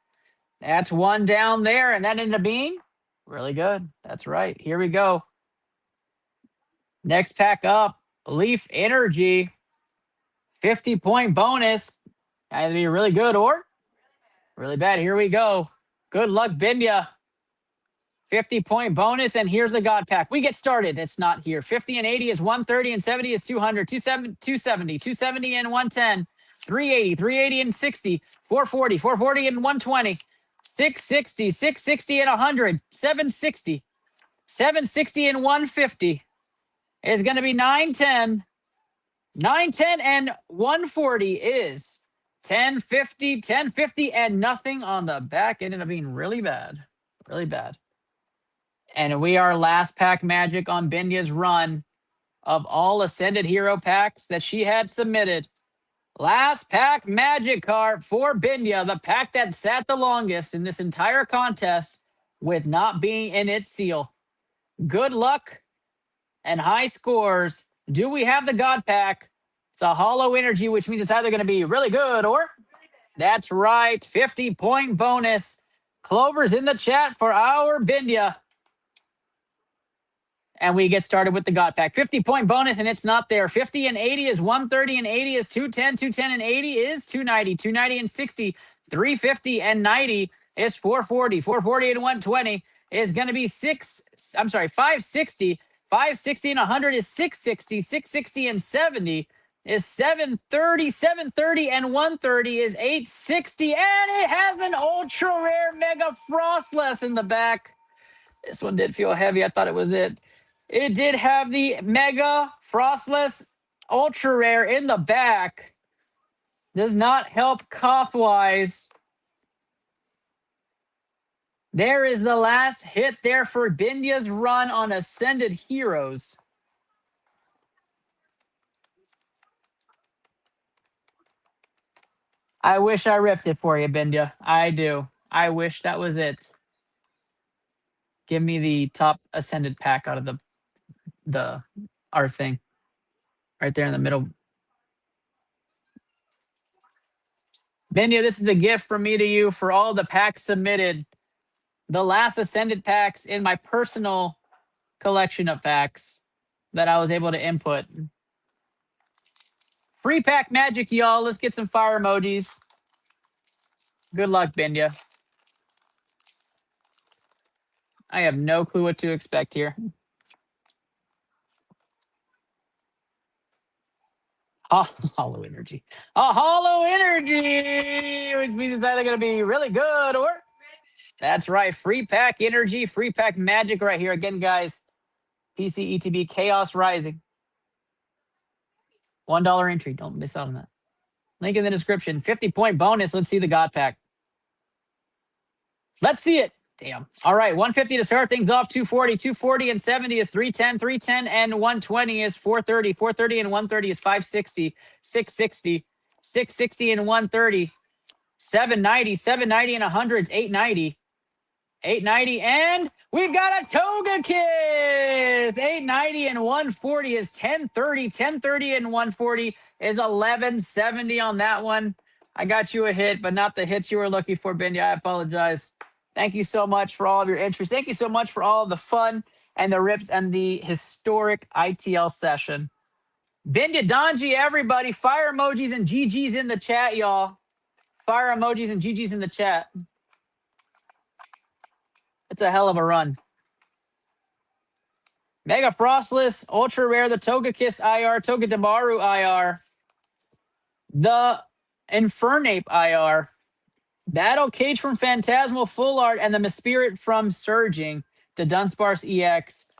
That's one down there, and that ended up being really good. That's right. Here we go. Next pack up, Leaf Energy. 50-point bonus. Either be really good or really bad. Here we go. Good luck, Binya. 50-point bonus, and here's the God Pack. We get started. It's not here. 50 and 80 is 130, and 70 is 200. 270, 270 and 110. 380, 380 and 60. 440, 440 and 120. 660, 660 and 100. 760, 760 and 150 is going to be 910. 910 and 140 is 1050, 1050 and nothing on the back. Ended up being really bad. Really bad. And we are last pack magic on Binya's run of all Ascended Hero packs that she had submitted. Last pack magic card for Binya, the pack that sat the longest in this entire contest with not being in its seal. Good luck and high scores. Do we have the God Pack? It's a Hollow Energy, which means it's either going to be really good or... That's right, 50-point bonus. Clover's in the chat for our Binya. And we get started with the God Pack. 50-point bonus, and it's not there. 50 and 80 is 130, and 80 is 210. 210 and 80 is 290. 290 and 60. 350 and 90 is 440. 440 and 120 is going to be 560. 560 and 100 is 660. 660 and 70 is 730. 730 and 130 is 860. And it has an ultra rare Mega Frostless in the back. This one did feel heavy. I thought it was it. It did have the Mega Frostless Ultra Rare in the back. Does not help cough-wise. There is the last hit there for Binya's run on Ascended Heroes. I wish I ripped it for you, Binya. I do. I wish that was it. Give me the top Ascended pack out of the our thing. Right there in the middle. Binya, this is a gift from me to you for all the packs submitted. The last Ascended packs in my personal collection of packs that I was able to input. Free pack magic, y'all. Let's get some fire emojis. Good luck, Binya. I have no clue what to expect here. Hollow Energy. A Hollow Energy, which means it's either going to be really good or... That's right. Free pack energy, free pack magic right here. Again, guys, PC ETB Chaos Rising. $1 entry. Don't miss out on that. Link in the description. 50-point bonus. Let's see the God Pack. Let's see it. Damn. All right. 150 to start things off. 240. 240 and 70 is 310. 310 and 120 is 430. 430 and 130 is 560. 660. 660 and 130. 790. 790 and 100 is 890. 890 and we've got a Toga Kiss. 890 and 140 is 1030. 1030 and 140 is 1170 on that one. I got you a hit, but not the hits you were looking for, Binya. I apologize. Thank you so much for all of your interest. Thank you so much for all of the fun and the rips and the historic ITL session. Binya, Donji, everybody, fire emojis and GGs in the chat, y'all. Fire emojis and GGs in the chat. It's a hell of a run. Mega Frostless, Ultra Rare, the Toga Kiss IR, Toga Damaru IR, the Infernape IR, Battle Cage from Phantasmal Full Art, and the Mispirit from Surging to Dunsparce EX.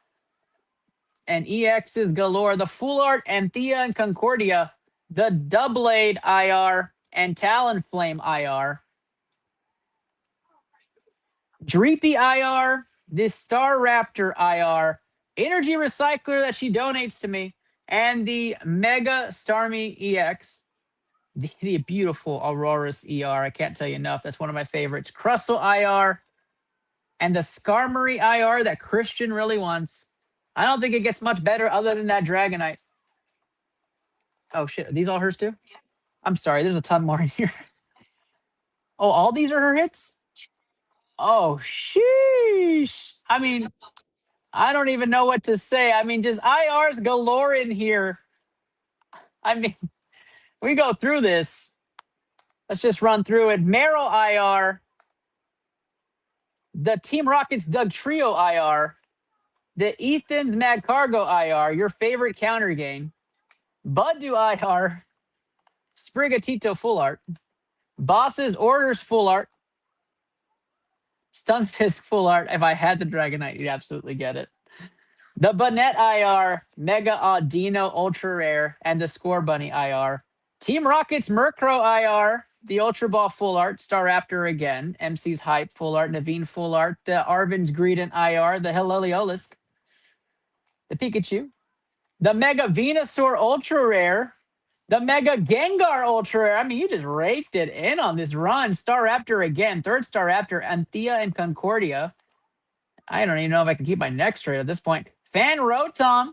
And EX is galore. The Full Art and Thea and Concordia, the Doublade IR and Talonflame IR, Dreepy IR, this Star Raptor IR, Energy Recycler that she donates to me, and the Mega Starmie EX, the beautiful Aurora's ER. I can't tell you enough. That's one of my favorites. Crustle IR, and the Skarmory IR that Christian really wants. I don't think it gets much better other than that Dragonite. Oh, shit. Are these all hers too? Yeah. I'm sorry. There's a ton more in here. Oh, all these are her hits? Oh, sheesh. I mean, I don't even know what to say. I mean, just IRs galore in here. I mean, we go through this. Let's just run through it. Meryl IR, the Team Rockets Doug Trio IR, the Ethan's Mad Cargo IR, your favorite counter game, Bud Do IR, Sprigatito Full Art, Boss's Orders Full Art, Stunfisk Full Art. If I had the Dragonite, you'd absolutely get it. The Bonnet IR, Mega Audino Ultra Rare, and the Score Bunny IR. Team Rockets Murkrow IR, the Ultra Ball Full Art, Staraptor again, MC's Hype Full Art, Naveen Full Art, the Arvin's Greedent IR, the Heliolisk, the Pikachu, the Mega Venusaur Ultra Rare, the Mega Gengar Ultra Rare. I mean, you just raked it in on this run. Staraptor again, third Staraptor, Anthea and Concordia. I don't even know if I can keep my neck straight at this point. Fan Rotom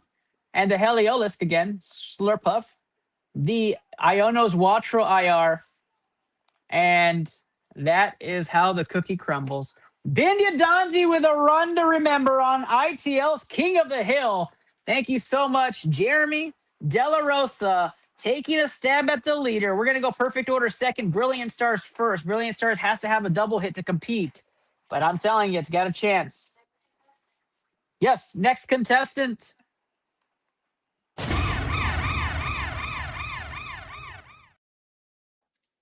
and the Heliolisk again, Slurpuff, the Iono's Watro IR, and that is how the cookie crumbles. Binya Donji with a run to remember on ITL's King of the Hill. Thank you so much, Jeremy Della Rosa, taking a stab at the leader. We're going to go perfect order second, Brilliant Stars first. Brilliant Stars has to have a double hit to compete, but I'm telling you, it's got a chance. Yes, next contestant.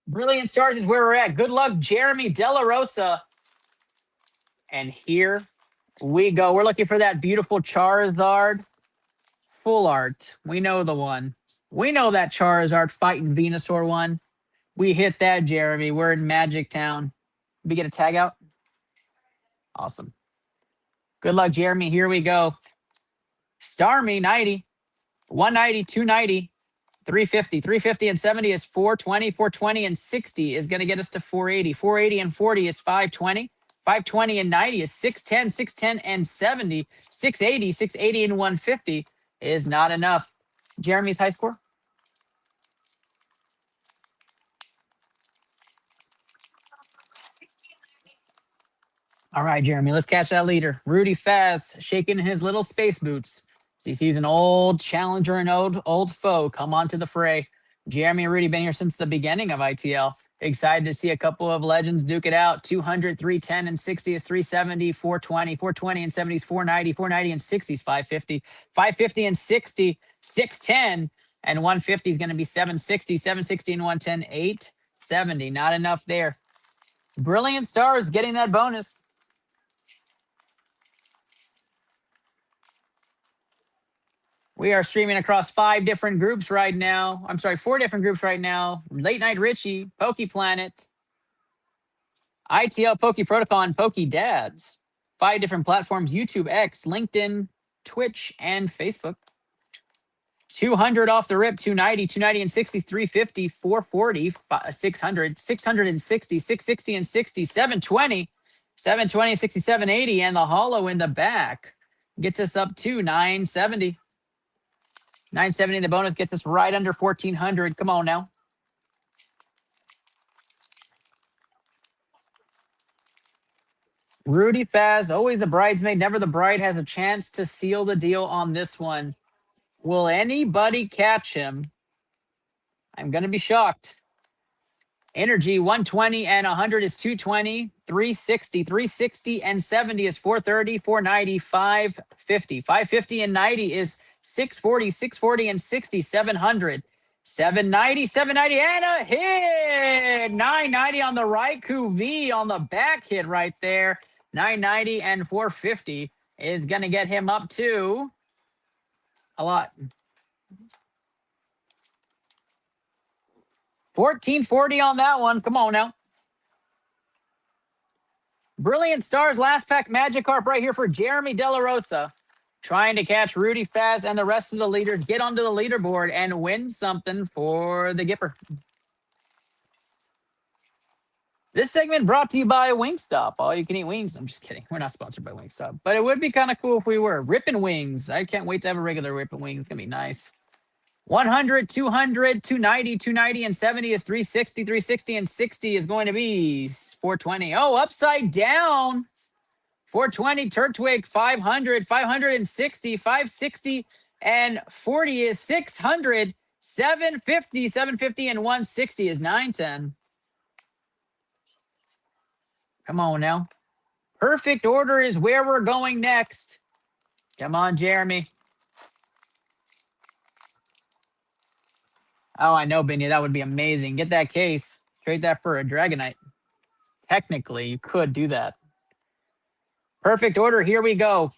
Brilliant Stars is where we're at. Good luck, Jeremy Della Rosa. And here we go. We're looking for that beautiful Charizard Full Art. We know the one. We know that Charizard fighting Venusaur one. We hit that, Jeremy. We're in Magic Town. We get a tag out? Awesome. Good luck, Jeremy. Here we go. Starmie, 90. 190, 290. 350, 350 and 70 is 420, 420 and 60 is going to get us to 480, 480 and 40 is 520, 520 and 90 is 610, 610 and 70, 680, 680 and 150 is not enough. Jeremy's high score? All right, Jeremy, let's catch that leader. Rudy Faz shaking his little space boots. He sees an old challenger and old foe come onto the fray. Jeremy and Rudy been here since the beginning of ITL. Excited to see a couple of legends duke it out. 200, 310, and 60 is 370, 420, 420 and 70 is 490, 490 and 60 is 550, 550 and 60, 610, and 150 is going to be 760, 760 and 110, 870. Not enough there. Brilliant Stars getting that bonus. We are streaming across 5 different groups right now. I'm sorry, 4 different groups right now. Late Night Richie, Poke Planet, ITL, Poke Protocol, and Poke Dads. 5 different platforms: YouTube, X, LinkedIn, Twitch, and Facebook. 200 off the rip, 290, 290 and 60, 350, 440, 600, 660, 660 and 60, 720, 720 and 60, 780, and the hollow in the back gets us up to 970. 970 in the bonus gets us right under 1,400. Come on now. Rudy Faz, always the bridesmaid, never the bride, has a chance to seal the deal on this one. Will anybody catch him? I'm going to be shocked. Energy, 120 and 100 is 220, 360, 360 and 70 is 430, 490, 550. 550 and 90 is 640, 640 and 60, 700. 790, 790 and a hit. 990 on the Raikou V on the back hit right there. 990 and 450 is going to get him up to a lot. 1440 on that one. Come on now. Brilliant Stars last pack Magikarp right here for Jeremy De La Rosa. Trying to catch Rudy Faz and the rest of the leaders. Get onto the leaderboard and win something for the Gipper. This segment brought to you by Wingstop. All you can eat wings. I'm just kidding. We're not sponsored by Wingstop. But it would be kind of cool if we were. Rippin' Wings. I can't wait to have a regular Rippin' Wing. It's going to be nice. 100, 200, 290, 290, and 70 is 360. 360 and 60 is going to be 420. Oh, upside down. 420, Turtwig, 500, 560, 560, and 40 is 600. 750, 750, and 160 is 910. Come on now. Perfect order is where we're going next. Come on, Jeremy. Oh, I know, Binya. That would be amazing. Get that case. Trade that for a Dragonite. Technically, you could do that. Perfect order. Here we go.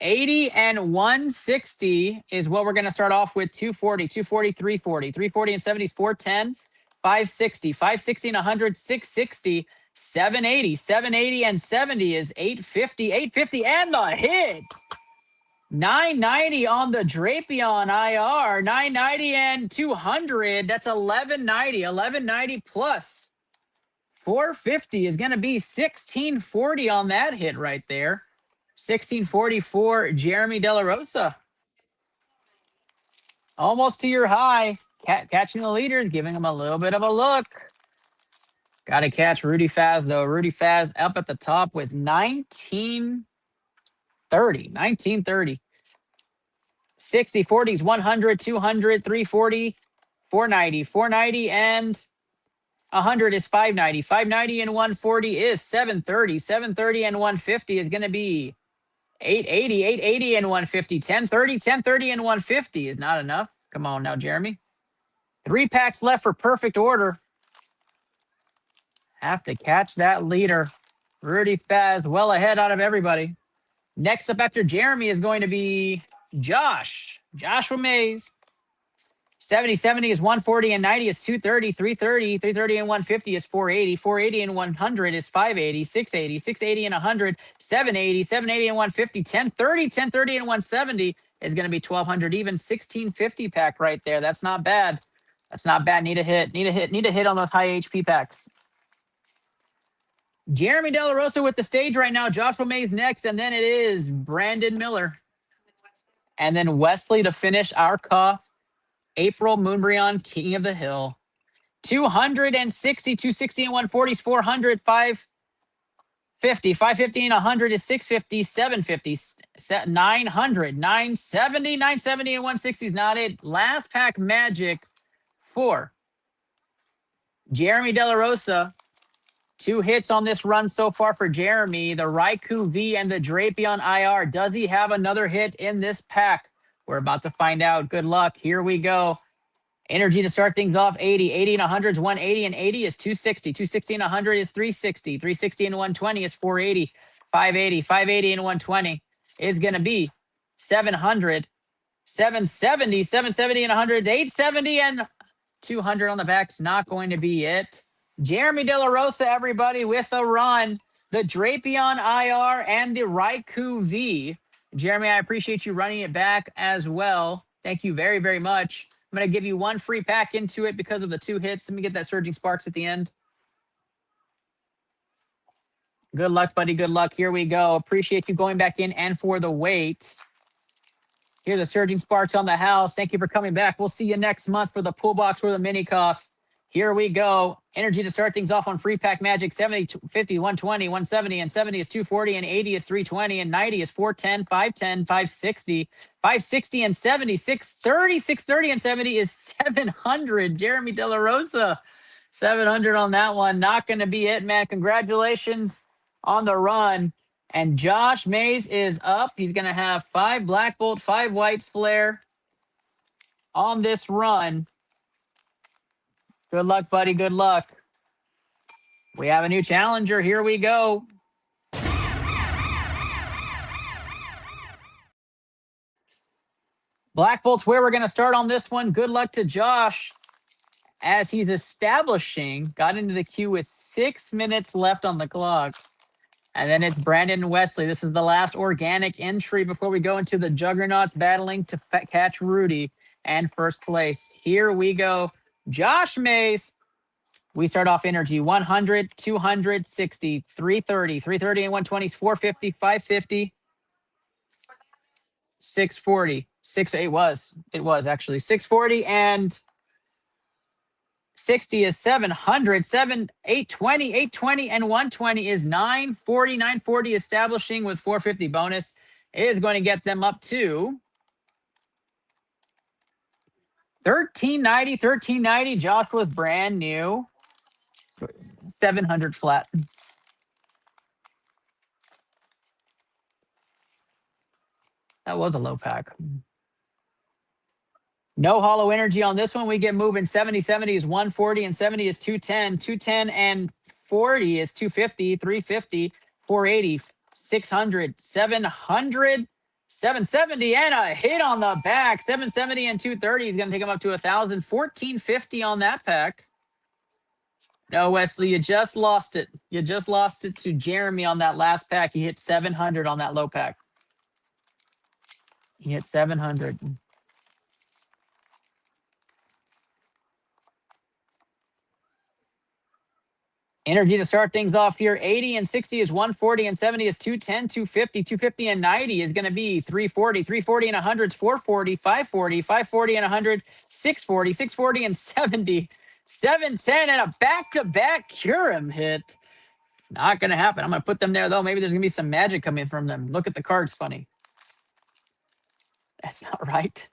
80 and 160 is what we're going to start off with. 240, 240, 340. 340 and 70 is 410. 560. 560 and 100, 660. 780. 780 and 70 is 850. 850 and the hit. 990 on the Drapion IR. 990 and 200. That's 1190. 1190 plus 450 is going to be 1640 on that hit right there. 1640 for Jeremy De La Rosa. Almost to your high. Catching the leaders, giving them a little bit of a look. Got to catch Rudy Faz, though. Rudy Faz up at the top with 1930. 1930. 60, 40s, 100, 200, 340, 490. 490 and 100 is 590. 590 and 140 is 730. 730 and 150 is going to be 880. 880 and 150. 1030. 1030 and 150 is not enough. Come on now, Jeremy. 3 packs left for perfect order. Have to catch that leader. Rudy Faz well ahead out of everybody. Next up after Jeremy is going to be Josh. Joshua Mays. 70, 70 is 140 and 90 is 230, 330, 330 and 150 is 480, 480 and 100 is 580, 680, 680 and 100, 780, 780 and 150, 1030, 1030 and 170 is going to be 1200 even, 1650 pack right there. That's not bad. That's not bad. Need a hit. Need a hit. Need a hit on those high HP packs. Jeremy De La Rosa with the stage right now. Joshua Mays next, and then it is Brandon Miller. And then Wesley to finish our cuff. April Moonbreon, King of the Hill. 260, 260 and 140 is 400, 550, 550 and 100 is 650, 750, 900, 970, 970 and 160 is not it. Last pack magic for Jeremy De La Rosa. 2 hits on this run so far for Jeremy. The Raikou V and the Drapion IR. Does he have another hit in this pack? We're about to find out. Good luck. Here we go. Energy to start things off. 80. 80 and 100 is 180 and 80 is 260. 260 and 100 is 360. 360 and 120 is 480. 580. 580 and 120 is going to be 700. 770. 770 and 100. 870 and 200 on the back's not going to be it. Jeremy De La Rosa, everybody, with a run. The Drapion IR and the Raikou V. Jeremy, I appreciate you running it back as well. Thank you very, very much. I'm going to give you 1 free pack into it because of the 2 hits. Let me get that Surging Sparks at the end. Good luck, buddy. Good luck. Here we go. Appreciate you going back in and for the wait. Here's the Surging Sparks on the house. Thank you for coming back. We'll see you next month for the pull box or the mini cough. Here we go. Energy to start things off on Free Pack Magic. 70, 50, 120, 170, and 70 is 240, and 80 is 320, and 90 is 410, 510, 560, 560, and 70, 630, 630, and 70 is 700. Jeremy De La Rosa, 700 on that one. Not going to be it, man. Congratulations on the run. And Josh Mays is up. He's going to have 5 Black Bolt, 5 White Flare on this run. Good luck, buddy. Good luck. We have a new challenger. Here we go. Black Bolt's where we're going to start on this one. Good luck to Josh as he's establishing. Got into the queue with 6 minutes left on the clock. And then it's Brandon and Wesley. This is the last organic entry before we go into the Juggernauts battling to catch Rudy and first place. Here we go. Josh Mays. We start off energy 100, 260, 330, 330 and 120s, 450, 550, 640, 6 it was actually 640 and 60 is 700, 820, 820 and 120 is 940, 940 establishing with 450 bonus is going to get them up to 1390, 1390. Josh was brand new. 700 flat. That was a low pack. No hollow energy on this one. We get moving. 70, 70 is 140 and 70 is 210. 210 and 40 is 250, 350, 480, 600, 700, 770 and a hit on the back. 770 and 230 is going to take him up to 1,000. 1450 on that pack. No, Wesley, you just lost it. You just lost it to Jeremy on that last pack. He hit 700 on that low pack. He hit 700. Energy to start things off here. 80 and 60 is 140 and 70 is 210, 250, 250 and 90 is going to be 340. 340 and 100 is 440, 540, 540 and 100, 640, 640 and 70, 710 and a back-to-back Curum hit. Not going to happen. I'm going to put them there, though. Maybe there's going to be some magic coming from them. Look at the cards funny. That's not right.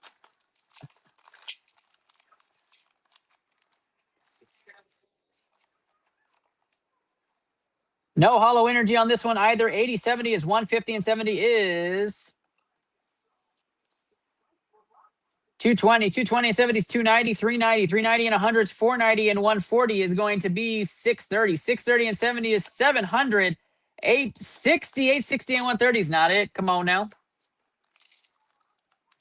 No hollow energy on this one either. 80, 70 is 150 and 70 is 220. 220 and 70 is 290, 390, 390 and 100 is 490 and 140 is going to be 630. 630 and 70 is 700. 860, 860 and 130 is not it. Come on now.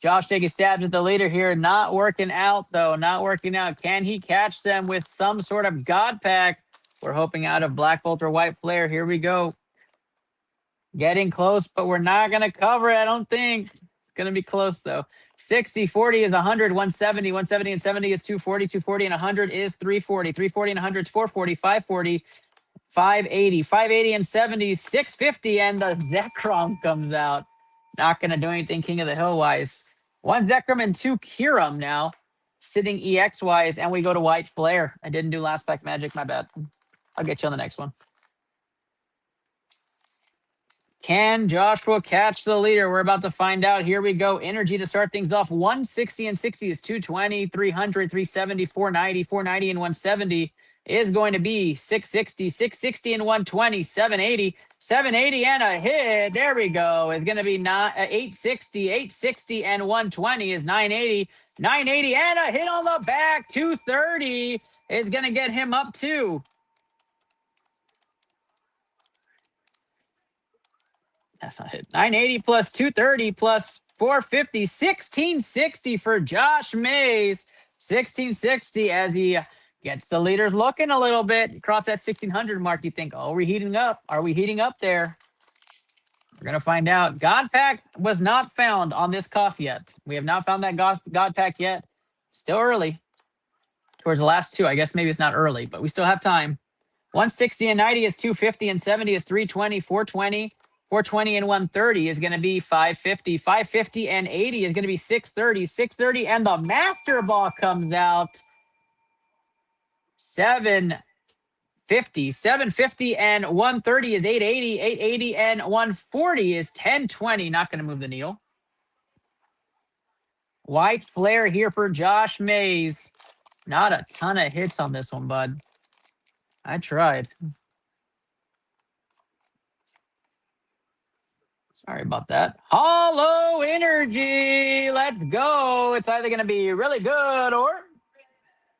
Josh taking stabs at the leader here. Not working out, though. Not working out. Can he catch them with some sort of God pack? We're hoping out of Black Bolt or White Flare. Here we go. Getting close, but we're not going to cover it, I don't think. It's going to be close, though. 60, 40 is 100, 170. 170 and 70 is 240. 240 and 100 is 340. 340 and 100 is 440. 540, 580. 580 and 70 is 650, and the Zekrom comes out. Not going to do anything King of the Hill-wise. 1 Zekrom and 2 Curum now. Sitting EX-wise, and we go to White Flare. I didn't do last pack magic, my bad. I'll get you on the next one. Can Joshua catch the leader? We're about to find out. Here we go. Energy to start things off. 160 and 60 is 220, 300, 370, 490, 490 and 170 is going to be 660, 660 and 120, 780, 780 and a hit. There we go. It's going to be 860, 860 and 120 is 980, 980 and a hit on the back. 230 is going to get him up to that's not it. 980 plus 230 plus 450, 1660 for Josh Mays. 1660 as he gets the leaders looking a little bit. Across that 1600 mark, you think, oh, we're heating up. Are we heating up there? We're going to find out. God Pack was not found on this cough yet. We have not found that God Pack yet. Still early. Towards the last two. I guess maybe it's not early, but we still have time. 160 and 90 is 250 and 70 is 320, 420. 420 and 130 is going to be 550. 550 and 80 is going to be 630. 630 and the Master Ball comes out. 750. 750 and 130 is 880. 880 and 140 is 1020. Not going to move the needle. White Flare here for Josh Mays. Not a ton of hits on this one, bud. I tried. Sorry about that. Hollow Energy. Let's go. It's either going to be really good or...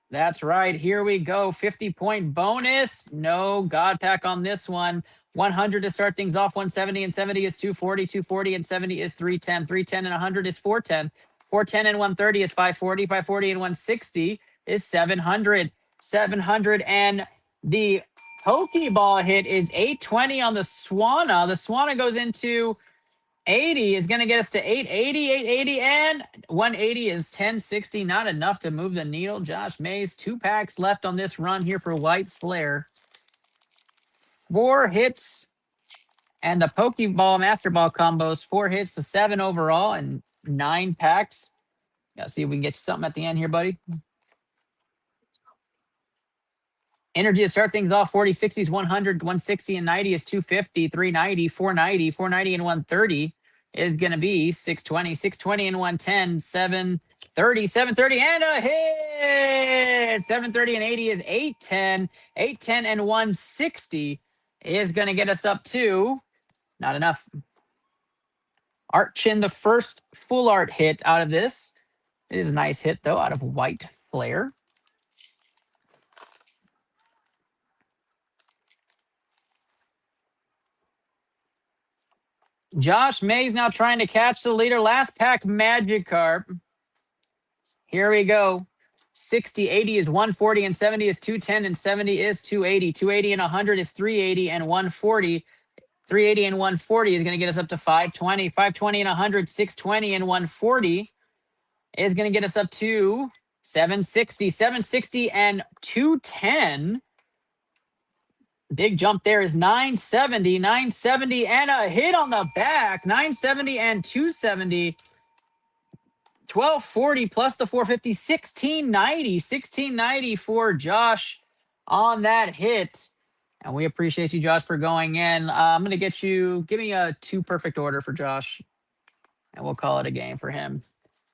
That's right. Here we go. 50-point bonus. No God Pack on this one. 100 to start things off. 170 and 70 is 240. 240 and 70 is 310. 310 and 100 is 410. 410 and 130 is 540. 540 and 160 is 700. 700 and the Pokeball hit is 820 on the Swanna. The Swanna goes into 80, is going to get us to 880, 880, and 180 is 1060. Not enough to move the needle. Josh Mays, 2 packs left on this run here for White Flare. 4 hits, and the Pokeball Master Ball combos, 4 hits to 7 overall and 9 packs. Gotta see if we can get you something at the end here, buddy. Energy to start things off, 40, 60s, 100, 160, and 90 is 250, 390, 490, 490, and 130 is going to be 620, 620, and 110, 730, 730, and a hit! 730 and 80 is 810, 810, and 160 is going to get us up to, not enough. Archin, the first full art hit out of this. It is a nice hit, though, out of White Flare. Josh Mays now trying to catch the leader. Last pack Magikarp. Here we go. 60, 80 is 140, and 70 is 210, and 70 is 280. 280 and 100 is 380, and 140. 380 and 140 is going to get us up to 520. 520 and 100, 620, and 140 is going to get us up to 760. 760 and 210. Big jump there is 970, 970, and a hit on the back. 970 and 270. 1240 plus the 450, 1690. 1690 for Josh on that hit. And we appreciate you, Josh, for going in. I'm going to get you, give me a 2 perfect order for Josh, and we'll call it a game for him.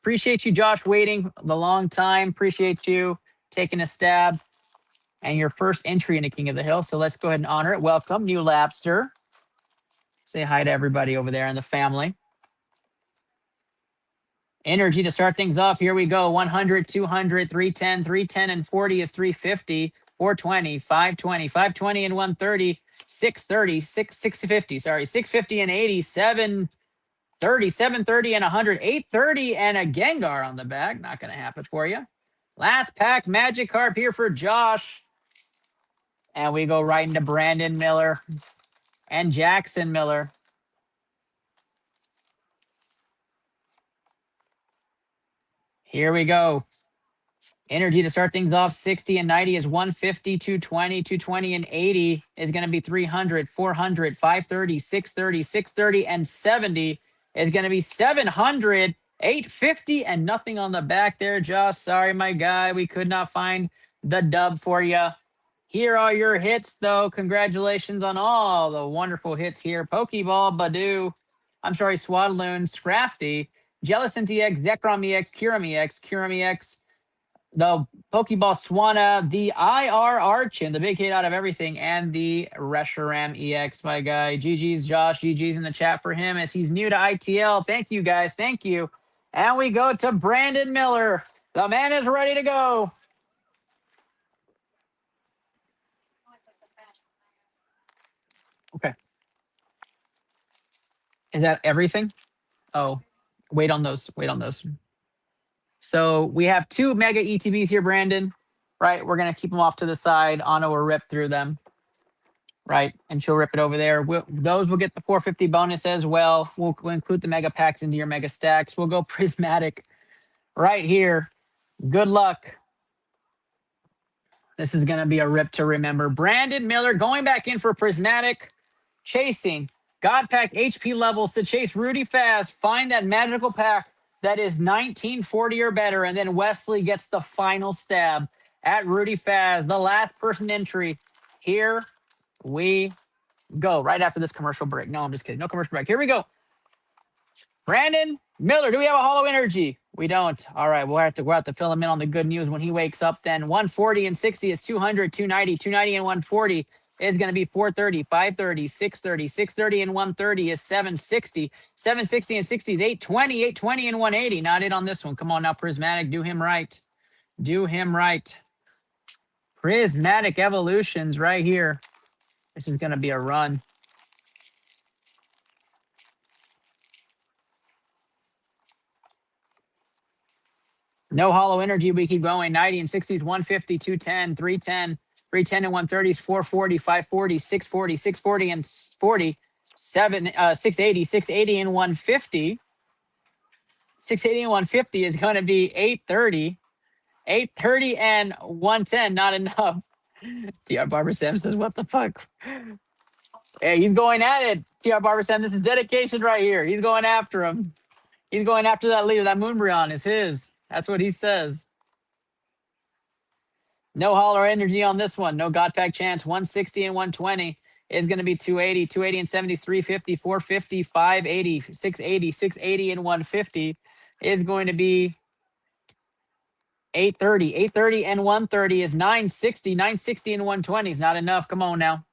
Appreciate you, Josh, waiting the long time. Appreciate you taking a stab. And your first entry into King of the Hill. So let's go ahead and honor it. Welcome, new Lapster. Say hi to everybody over there in the family. Energy to start things off. Here we go. 100, 200, 310, 310, and 40 is 350. 420, 520, 520, and 130. 630, 650, sorry. 650 and 80, 730, 730, and 100. 830, and a Gengar on the back. Not going to happen for you. Last pack Magikarp here for Josh. And we go right into Brandon Miller and Jackson Miller. Here we go. Energy to start things off, 60 and 90 is 150, 220, 220, and 80 is going to be 300, 400, 530, 630, 630, and 70 is going to be 700, 850, and nothing on the back there, Josh. Sorry, my guy. We could not find the dub for you. Here are your hits, though. Congratulations on all the wonderful hits here. Pokeball, Badoo, Swadloon, Scrafty, Jellicent EX, Zekrom EX, Kyurem EX, Kyurem EX, the Pokeball Swanna, the IR Archin, the big hit out of everything, and the Reshiram EX, my guy. GG's, Josh. GG's in the chat for him as he's new to ITL. Thank you, guys. Thank you. And we go to Brandon Miller. The man is ready to go. Okay. Is that everything? Oh, wait on those. Wait on those. So we have 2 mega ETBs here, Brandon. Right? We're going to keep them off to the side. Anna will rip through them. Right? And she'll rip it over there. Those will get the 450 bonus as well. We'll include the mega packs into your mega stacks. We'll go prismatic right here. Good luck. This is going to be a rip to remember. Brandon Miller going back in for prismatic. Chasing God Pack HP levels to chase Rudy Fast. Find that magical pack that is 1940 or better. And then Wesley gets the final stab at Rudy Fast. The last person entry. Here we go. Right after this commercial break. No, I'm just kidding. No commercial break. Here we go. Brandon Miller, do we have a hollow energy? We don't. All right, we'll have to fill him in on the good news when he wakes up then. 140 and 60 is 200, 290, 290 and 140 is going to be 430, 530, 630, 630 and 130 is 760. 760 and 60 is 820, 820 and 180. Not it on this one. Come on now, Prismatic, do him right. Do him right. Prismatic Evolutions right here. This is going to be a run. No hollow energy. We keep going. 90 and 60s, 150, 210, 310, 310 and 130 is 440, 540, 640, 640 and 40, 680, 680 and 150. 680 and 150 is going to be 830. 830 and 110, not enough. TR Barber Sam says, what the fuck? Hey, he's going at it. TR Barber Sam, this is dedication right here. He's going after him. He's going after that leader. That Moonbreon is his. That's what he says. No holler energy on this one. No God Pack chance. 160 and 120 is going to be 280. 280 and 70 is 350. 450, 580, 680. 680 and 150 is going to be 830. 830 and 130 is 960. 960 and 120 is not enough. Come on now.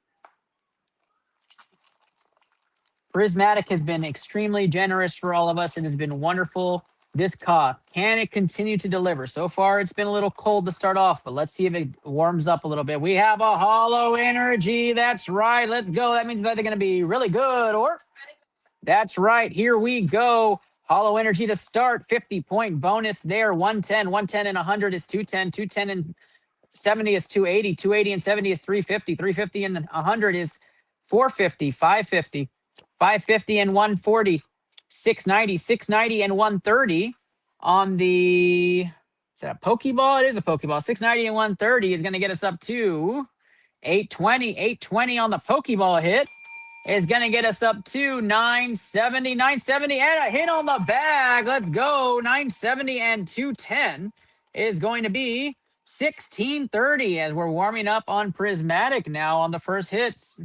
Prismatic has been extremely generous for all of us. It has been wonderful. This COF, can it continue to deliver? So far, it's been a little cold to start off, but let's see if it warms up a little bit. We have a hollow energy. That's right. Let's go. That means that they're going to be really good, or that's right. Here we go. Hollow energy to start. 50-point bonus there. 110. 110 and 100 is 210. 210 and 70 is 280. 280 and 70 is 350. 350 and 100 is 450. 550. 550 and 140. 690. 690 and 130 on the, is that a Pokeball? It is a Pokeball. 690 and 130 is going to get us up to 820. 820 on the Pokeball hit is going to get us up to 970. 970 and a hit on the bag. Let's go. 970 and 210 is going to be 1630 as we're warming up on Prismatic now on the first hits.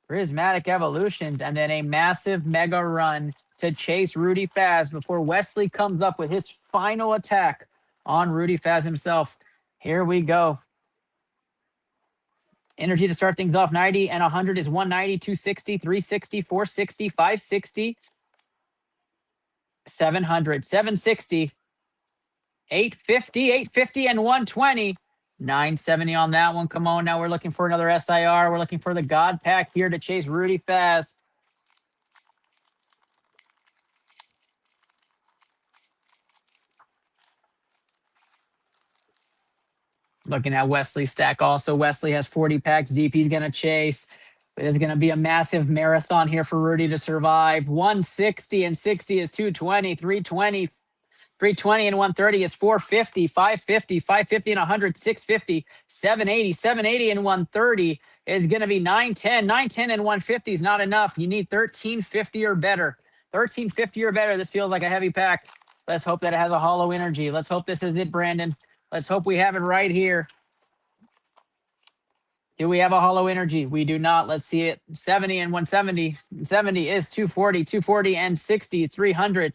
Prismatic Evolutions, and then a massive mega run to chase Rudy Faz before Wesley comes up with his final attack on Rudy Faz himself. Here we go. Energy to start things off. 90 and 100 is 190, 260, 360, 460, 560, 700, 760, 850, 850 and 120. 970 on that one. Come on, now we're looking for another SIR. We're looking for the God Pack here to chase Rudy Faz. Looking at Wesley's stack also. Wesley has 40 packs deep. He's going to chase. It is going to be a massive marathon here for Rudy to survive. 160 and 60 is 220. 320. 320 and 130 is 450, 550, 550 and 100, 650, 780, 780 and 130 is going to be 910. 910 and 150 is not enough. You need 1350 or better. 1350 or better. This feels like a heavy pack. Let's hope that it has a hollow energy. Let's hope this is it, Brandon. Let's hope we have it right here. Do we have a hollow energy? We do not. Let's see it. 70 and 170. 70 is 240, 240 and 60, 300.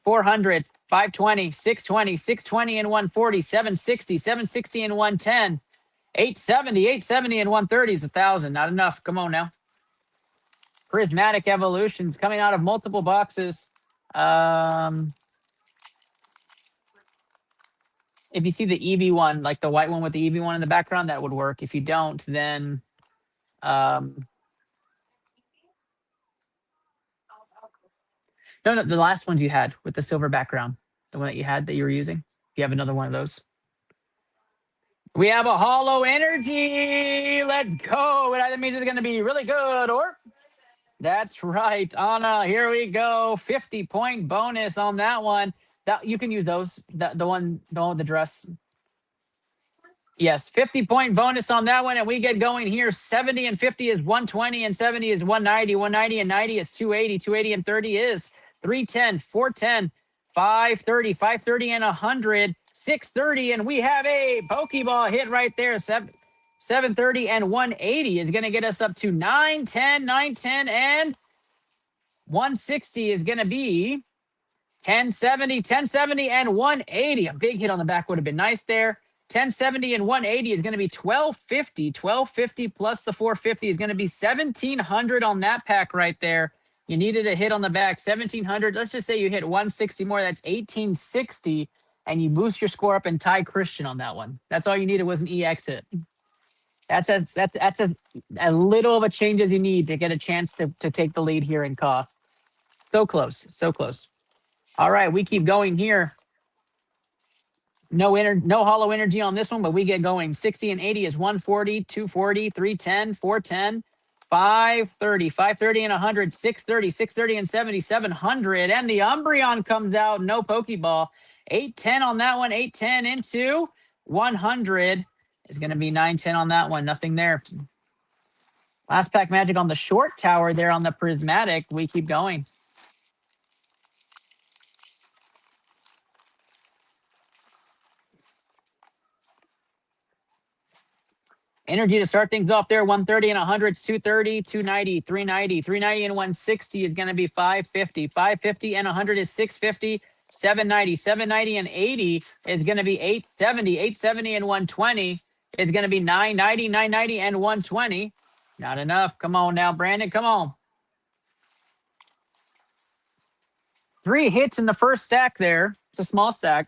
400, 520, 620, 620 and 140, 760, 760 and 110, 870, 870 and 130 is 1,000. Not enough. Come on now. Prismatic Evolutions coming out of multiple boxes. If you see the Eevee one, like the white one with the Eevee one in the background, that would work. If you don't, then no, the last ones you had with the silver background, the one that you had that you were using. If you have another one of those. We have a hollow energy. Let's go. It either means it's going to be really good or that's right. Anna, here we go. 50-point bonus on that one. That you can use those. The one with the dress. Yes, 50-point bonus on that one, and we get going here. 70 and 50 is 120, and 70 is 190. 190 and 90 is 280. 280 and 30 is 310, 410, 530, 530 and 100, 630, and we have a Pokeball hit right there. 730 and 180 is going to get us up to 910, 910, and 160 is going to be 1070, 1070 and 180. A big hit on the back would have been nice there. 1070 and 180 is going to be 1250. 1250 plus the 450 is going to be 1700 on that pack right there. You needed a hit on the back, 1700. Let's just say you hit 160 more. That's 1860, and you boost your score up and tie Christian on that one. That's all you needed was an EX hit. That's a little of a change as you need to get a chance to take the lead here in COF. So close, so close. All right, we keep going here. No hollow energy on this one, but we get going. 60 and 80 is 140, 240, 310, 410, 530, 530 and 100, 630, 630 and 70, 700. And the Umbreon comes out. No Pokeball. 810 on that one. 810 into 100 is going to be 910 on that one. Nothing there. Last pack magic on the short tower there on the prismatic. We keep going. Energy to start things off there. 130 and 100 is 230, 290, 390, 390 and 160 is going to be 550. 550 and 100 is 650. 790, 790 and 80 is going to be 870. 870 and 120 is going to be 990, 990 and 120. Not enough. Come on now, Brandon. Come on. 3 hits in the first stack there. It's a small stack.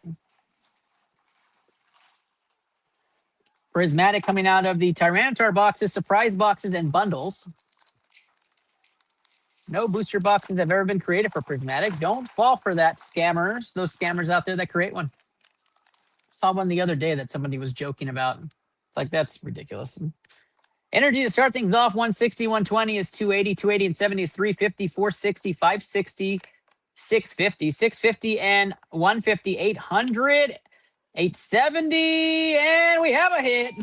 Prismatic coming out of the Tyranitar boxes, surprise boxes, and bundles. No booster boxes have ever been created for Prismatic. Don't fall for that, scammers. Those scammers out there that create one. Saw one the other day that somebody was joking about. It's like, that's ridiculous. Energy to start things off, 160, 120 is 280, 280 and 70 is 350, 460, 560, 650, 650 and 150, 800, 870, and we have a hit.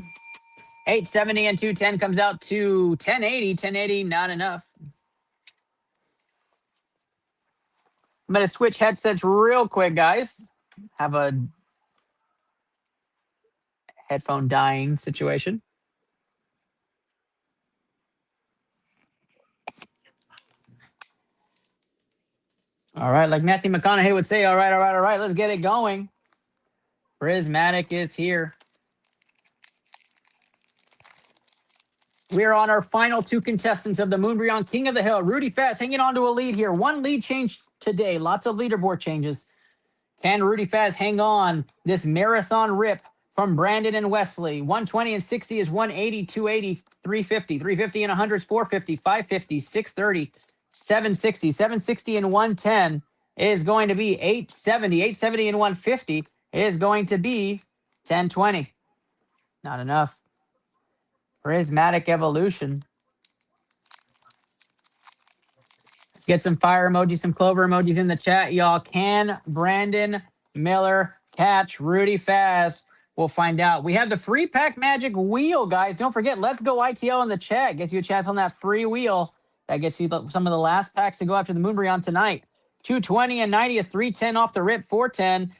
870 and 210 comes out to 1080. 1080, not enough. I'm going to switch headsets real quick, guys. Have a headphone dying situation. All right, like Matthew McConaughey would say, all right, all right, all right, let's get it going. Prismatic is here. We're on our final 2 contestants of the Moonbreon King of the Hill. Rudy Fast hanging on to a lead here. 1 lead change today. Lots of leaderboard changes. Can Rudy Fast hang on this marathon rip from Brandon and Wesley? 120 and 60 is 180, 280, 350. 350 and 100 is 450, 550, 630, 760. 760 and 110 is going to be 870. 870 and 150 is going to be 1020. Not enough. Prismatic Evolution. Let's get some fire emojis, some clover emojis in the chat, y'all. Can Brandon Miller catch Rudy Fast? We'll find out. We have the free pack magic wheel, guys. Don't forget, let's go ITL in the chat. Gets you a chance on that free wheel. That gets you some of the last packs to go after the Moonbreon tonight. 220 and 90 is 310 off the rip. 410,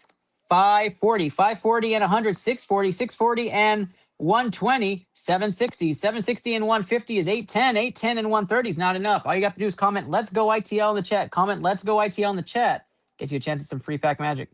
540, 540 and 100, 640, 640 and 120, 760, 760 and 150 is 810, 810 and 130 is not enough. All you have to do is comment, let's go ITL in the chat. Comment, let's go ITL in the chat. Gets you a chance at some free pack magic.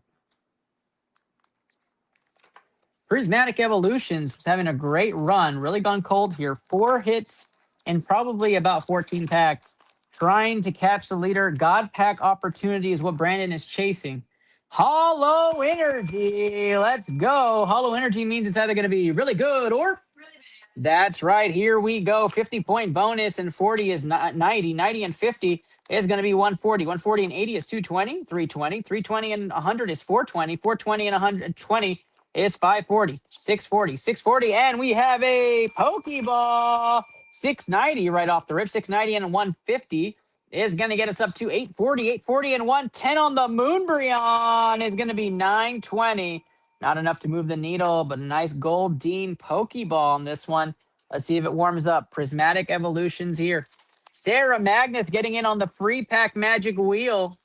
Prismatic Evolutions was having a great run. Really gone cold here. 4 hits and probably about 14 packs. Trying to catch the leader. God pack opportunity is what Brandon is chasing. Hollow Energy. Let's go. Hollow Energy means it's either going to be really good or really bad. That's right. Here we go. 50-point bonus and 40 is 90. 90 and 50 is going to be 140. 140 and 80 is 220. 320. 320 and 100 is 420. 420 and 120 is 540. 640. 640. And we have a Pokeball. 690 right off the rip. 690 and 150 is going to get us up to 840. 840 and 110 on the Moonbreon is going to be 920. Not enough to move the needle, but a nice Goldeen Pokeball on this one. Let's see if it warms up. Prismatic Evolutions here. Sarah Magnus getting in on the free pack magic wheel.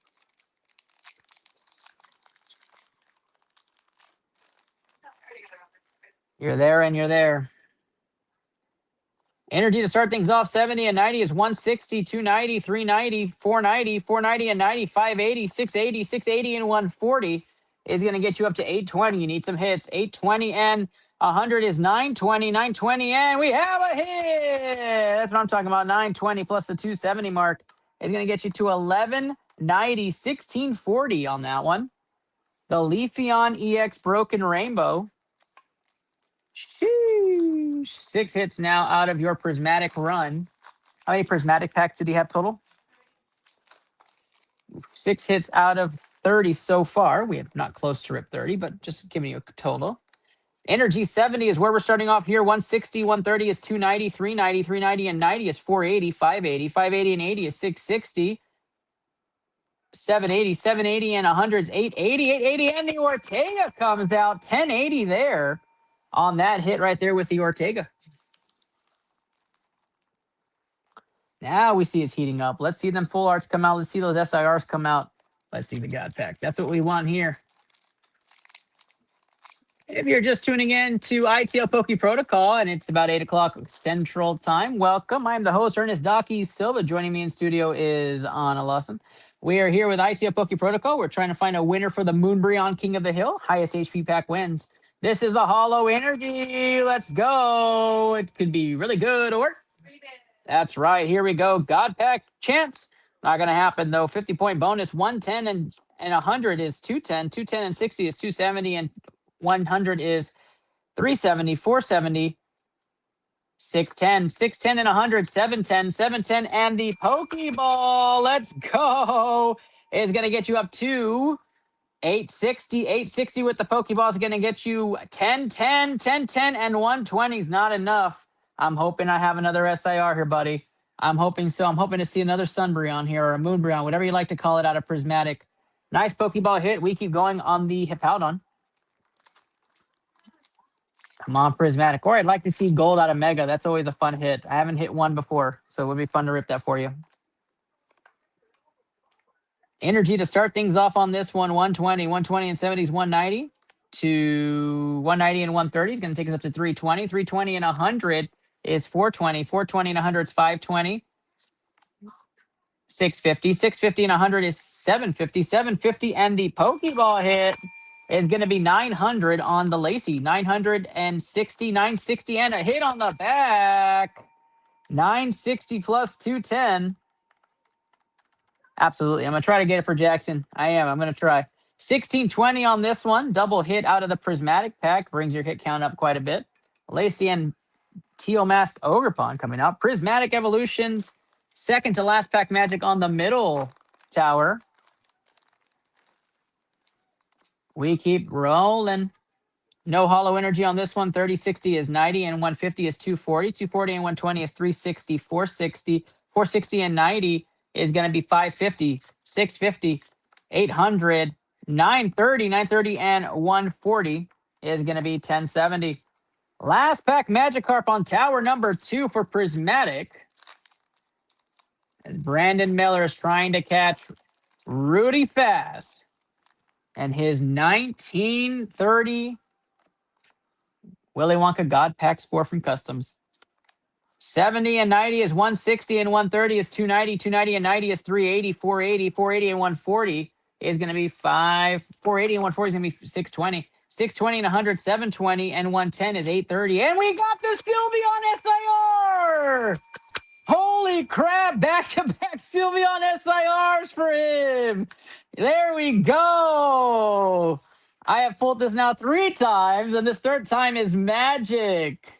You're there and you're there. Energy to start things off, 70 and 90 is 160, 290, 390, 490, 490 and 90, 580, 680, 680 and 140 is going to get you up to 820. You need some hits. 820 and 100 is 920, 920, and we have a hit. That's what I'm talking about. 920 plus the 270 mark is going to get you to 1190, 1640 on that one. The Leafeon EX Broken Rainbow. Sheesh. 6 hits now out of your prismatic run. How many prismatic packs did he have total? 6 hits out of 30 so far. We have not close to rip 30, but just giving you a total. Energy 70 is where we're starting off here. 160, 130 is 290, 390, 390 and 90 is 480, 580, 580 and 80 is 660. 780, 780 and 100 is 880, 880 and the Ortega comes out. 1080 there on that hit right there with the Ortega. Now we see it's heating up. Let's see them full arts come out. Let's see those SIRs come out. Let's see the God Pack. That's what we want here. If you're just tuning in to iTL Poke Protocol and it's about 8 o'clock Central Time, welcome. I'm the host, Ernest Docky Silva. Joining me in studio is Anna Lawson. We are here with iTL Poke Protocol. We're trying to find a winner for the Moonbreon King of the Hill. Highest HP pack wins. This is a Hollow Energy. Let's go. It could be really good or... That's right. Here we go. God Pack chance. Not going to happen, though. 50-point bonus. 110 and 100 is 210. 210 and 60 is 270. And 100 is 370. 470. 610. 610 and 100. 710. 710. And the Pokeball. Let's go. Is going to get you up to 860. 860 with the Pokeball is going to get you 10, 10, 10, 10, and 120 is not enough. I'm hoping I have another SIR here, buddy. I'm hoping so. I'm hoping to see another Sunbreon here or a Moonbreon, whatever you like to call it, out of Prismatic. Nice Pokeball hit. We keep going on the Hippowdon. Come on, Prismatic. Or I'd like to see gold out of Mega. That's always a fun hit. I haven't hit one before, so it would be fun to rip that for you. Energy to start things off on this one, 120. 120 and 70 is 190 to 190 and 130 is going to take us up to 320. 320 and 100 is 420. 420 and 100 is 520. 650. 650 and 100 is 750. 750 and the Pokeball hit is going to be 900 on the Lacey. 960. 960 and a hit on the back. 960 plus 210. Absolutely. I'm going to try to get it for Jackson. I am. I'm going to try. 1620 on this one. Double hit out of the Prismatic pack. Brings your hit count up quite a bit. Lacey and Teal Mask Ogerpon coming out. Prismatic Evolutions. Second to last pack magic on the middle tower. We keep rolling. No Hollow Energy on this one. 3060 is 90 and 150 is 240. 240 and 120 is 360. 460. 460 and 90 is going to be 550. 650. 800. 930. 930 and 140 is going to be 1070. Last pack Magikarp on tower number 2 for Prismatic. As Brandon Miller is trying to catch Rudy Fast and his 1930 Willy Wonka God Pack Spore from Customs. 70 and 90 is 160 and 130 is 290. 290 and 90 is 380. 480. 480 and 140 is going to be 480 and 140 is going to be 620. 620 and 100, 720 and 110 is 830. And we got the Sylveon SIR! Holy crap, back-to-back Sylveon SIRs for him. There we go. I have pulled this now 3 times, and this third time is magic.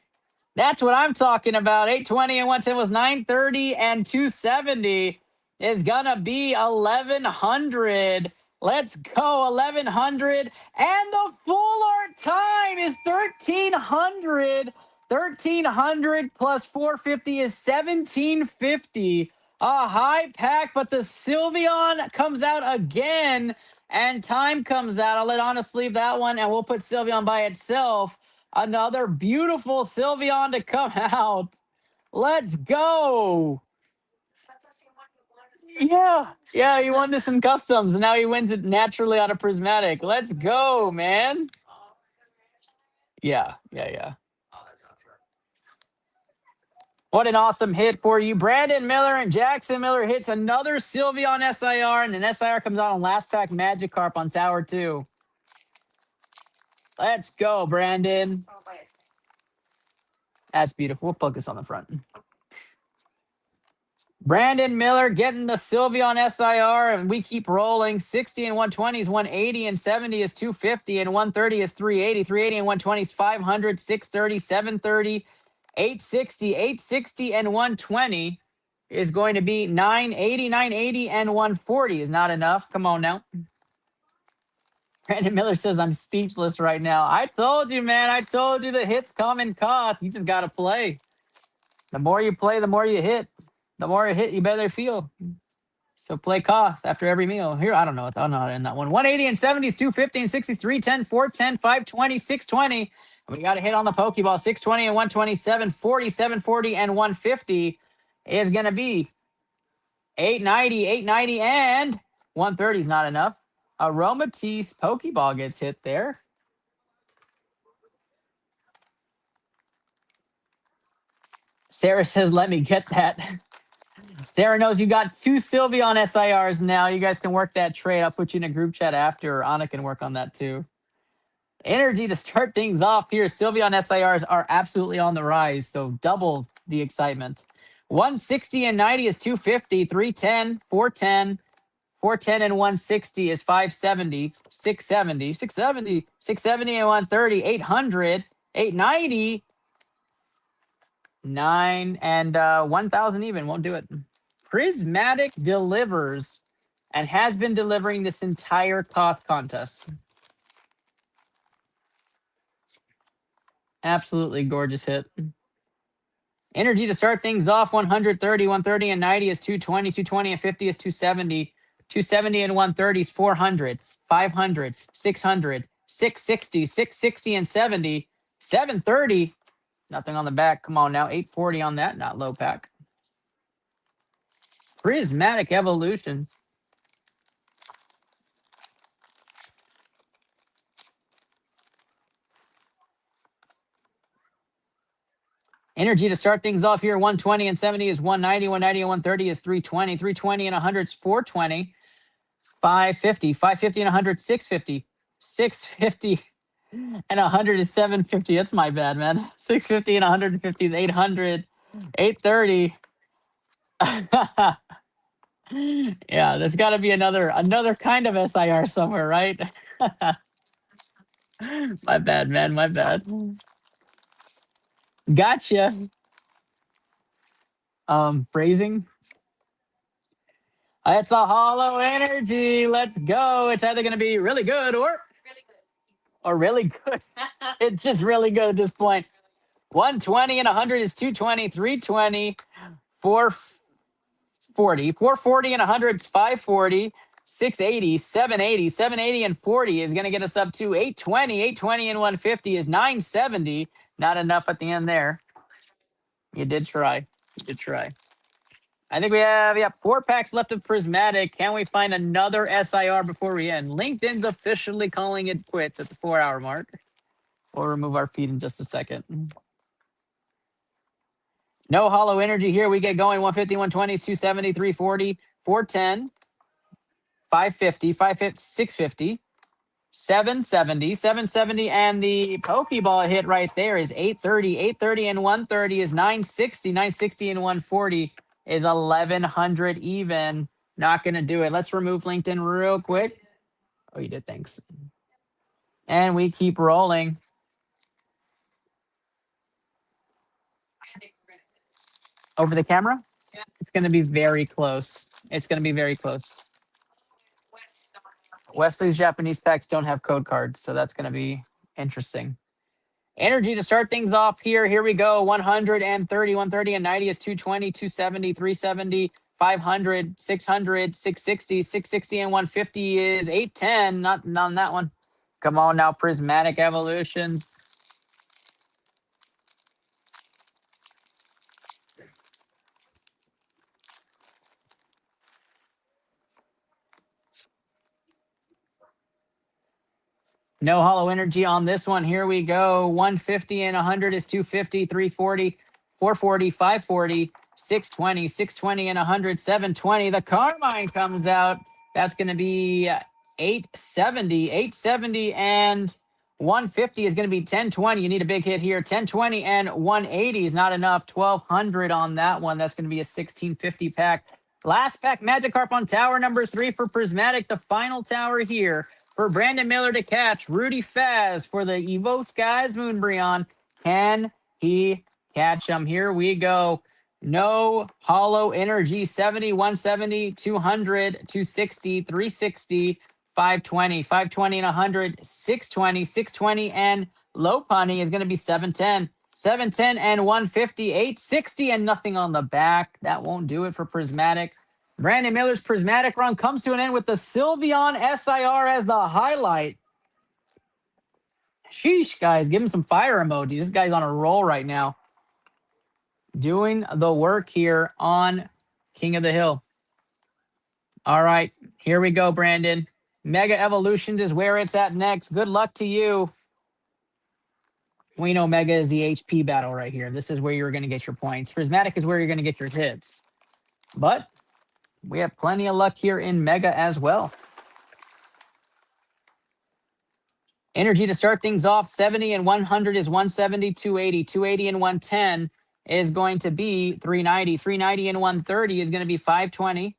That's what I'm talking about. 820 and 110 was 930, and 270 is going to be 1100. Let's go, 1100. And the full art time is 1300. 1300 plus 450 is 1750. A high pack, but the Sylveon comes out again, and time comes out. I'll let Anna sleeve that one, and we'll put Sylveon by itself. Another beautiful Sylveon to come out. Let's go. Yeah, he won this in customs, and now he wins it naturally out of Prismatic. Let's go, man. Yeah. What an awesome hit for you. Brandon Miller and Jackson Miller hits another Sylveon SIR, and an SIR comes out on last pack Magikarp on Tower 2. Let's go, Brandon. That's beautiful. We'll plug this on the front. Brandon Miller getting the Sylveon SIR, and we keep rolling. 60 and 120 is 180, and 70 is 250, and 130 is 380. 380 and 120 is 500, 630, 730, 860. 860 and 120 is going to be 980. 980 and 140 is not enough. Come on now. Brandon Miller says, I'm speechless right now. I told you, man. I told you the hits come in Koth. You just got to play. The more you play, the more you hit. The more you hit, you better feel. So play Koth after every meal. Here, I don't know. I'm not in that one. 180 and 70s, 250 and 60s, 310, 410, 520, 620. And we got a hit on the Pokeball. 620 and 127, 40, 740, and 150 is going to be 890, and 130 is not enough. Aromatisse Pokeball gets hit there. Sarah says, let me get that. Sarah knows you got 2 Sylveon SIRs now. You guys can work that trade. I'll put you in a group chat after, or Anna can work on that too. Energy to start things off here. Sylveon SIRs are absolutely on the rise, so double the excitement. 160 and 90 is 250, 310, 410, 410 and 160 is 570, 670, 670, 670 and 130, 800, 890, 9 and 1,000 even. Won't do it. Prismatic delivers and has been delivering this entire Koth contest. Absolutely gorgeous hit. Energy to start things off, 130, 130 and 90 is 220, 220 and 50 is 270, 270 and 130 is 400, 500, 600, 660, 660 and 70, 730. Nothing on the back. Come on now, 840 on that, not low pack. Prismatic Evolutions. Energy to start things off here. 120 and 70 is 190. 190 and 130 is 320. 320 and 100 is 420. 550. 550 and 100, 650. 650 and 100 is 750. That's my bad, man. 650 and 150 is 800. 830. Yeah, there's got to be another kind of SIR somewhere, right? My bad, man. My bad. Gotcha. Phrasing. It's a hollow energy. Let's go. It's either going to be really good or really good. It's just really good at this point. 120 and 100 is 220, 320, 440, 440 and 100 is 540, 680, 780, 780 and 40 is going to get us up to 820, 820 and 150 is 970. Not enough at the end there. You did try. You did try. I think we have 4 packs left of Prismatic. Can we find another SIR before we end? LinkedIn's officially calling it quits at the 4-hour mark. We'll remove our feed in just a second. No hollow energy here. We get going 150, 120, 270, 340, 410, 550, 550, 650, 770, 770, and the Pokeball hit right there is 830. 830 and 130 is 960. 960 and 140 is 1,100 even. Not going to do it. Let's remove LinkedIn real quick. Oh, you did. Thanks. And we keep rolling. Over the camera? Yeah. It's going to be very close. It's going to be very close. Wesley's Japanese packs don't have code cards, so that's going to be interesting. Energy to start things off here. Here we go. 130, 130 and 90 is 220, 270, 370, 500, 600, 660, 660 and 150 is 810. Not on that one. Come on now, Prismatic Evolution. No hollow energy on this one. Here we go. 150 and 100 is 250, 340, 440, 540, 620, 620 and 100, 720. The Carmine comes out. That's going to be 870. 870 and 150 is going to be 1020. You need a big hit here. 1020 and 180 is not enough. 1200 on that one. That's going to be a 1650 pack. Last pack, Magikarp on tower number 3 for Prismatic. The final tower here. For Brandon Miller to catch, Rudy Faz for the Evo Skies Moonbreon. Can he catch him? Here we go. No hollow energy. 70, 170, 200, 260, 360, 520, 520 and 100, 620, 620 and low punny is going to be 710, 710 and 150, 860 and nothing on the back. That won't do it for Prismatic. Brandon Miller's Prismatic run comes to an end with the Sylveon SIR as the highlight. Sheesh, guys, give him some fire emojis. This guy's on a roll right now. Doing the work here on King of the Hill. All right, here we go, Brandon. Mega Evolutions is where it's at next. Good luck to you. We know Mega is the HP battle right here. This is where you're going to get your points. Prismatic is where you're going to get your hits. But we have plenty of luck here in Mega as well. Energy to start things off, 70 and 100 is 170, 280. 280 and 110 is going to be 390. 390 and 130 is going to be 520.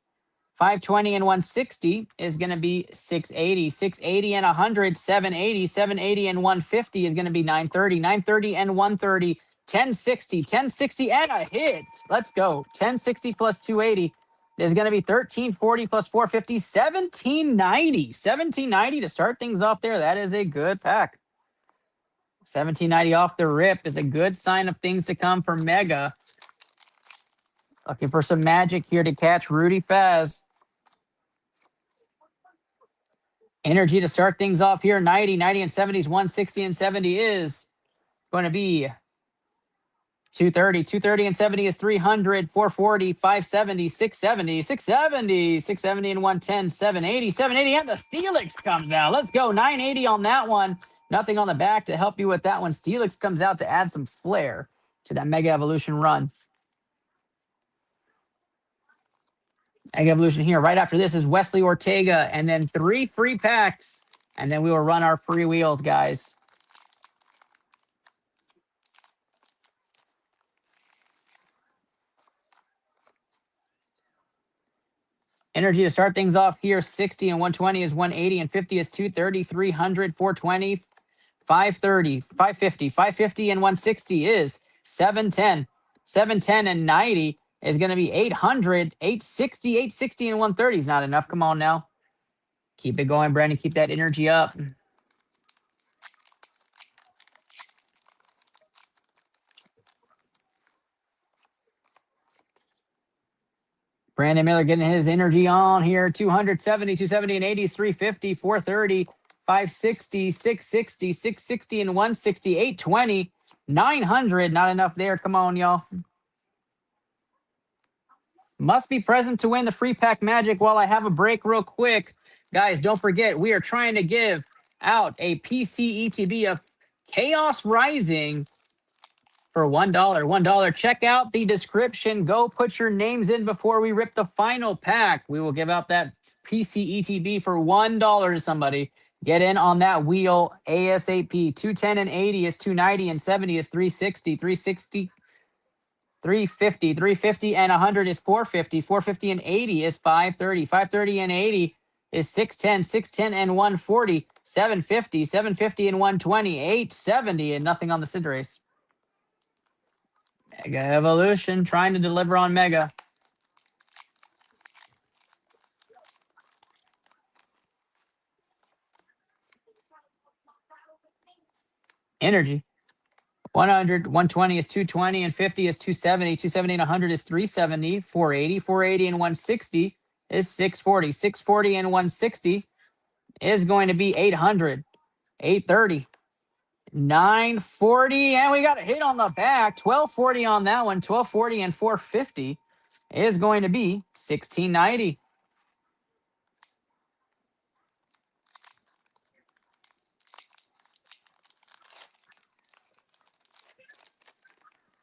520 and 160 is going to be 680. 680 and 100, 780. 780 and 150 is going to be 930. 930 and 130, 1060. 1060 and a hit. Let's go. 1060 plus 280 is going to be 1340 plus 450, 1790. 1790 to start things off there. That is a good pack. 1790 off the rip is a good sign of things to come for Mega. Looking for some magic here to catch Rudy Faz. Energy to start things off here, 90, 90 and 70s, 160 and 70 is going to be 230. 230 and 70 is 300, 440, 570, 670, 670, 670 and 110, 780, 780, and the Steelix comes out. Let's go, 980 on that one. Nothing on the back to help you with that one. Steelix comes out to add some flair to that Mega Evolution run. Mega Evolution here. Right after this is Wesley Ortega, and then 3 free packs, and then we will run our free wheels, guys. Energy to start things off here, 60 and 120 is 180, and 50 is 230, 300, 420, 530, 550, 550 and 160 is 710, 710 and 90 is going to be 800, 860, 860 and 130 is not enough. Come on now. Keep it going, Brandon. Keep that energy up. Brandon Miller getting his energy on here. 270, 270 and 80 is 350, 430, 560, 660, 660 and 160, 820, 900. Not enough there. Come on, y'all. Must be present to win the free pack magic while I have a break real quick. Guys, don't forget, we are trying to give out a PC ETB of Chaos Rising for $1. $1. Check out the description. Go put your names in before we rip the final pack. We will give out that PC ETB for $1 to somebody. Get in on that wheel ASAP. 210 and 80 is 290 and 70 is 360. 360, 350, 350 and 100 is 450. 450 and 80 is 530. 530 and 80 is 610. 610 and 140. 750. 750 and 120. 870 and nothing on the Sid race. Mega Evolution trying to deliver on Mega. Energy. 100, 120 is 220, and 50 is 270. 270 and 100 is 370. 480, 480 and 160 is 640. 640 and 160 is going to be 800. 830. 940, and we got a hit on the back. 1240 on that one. 1240 and 450 is going to be 1690.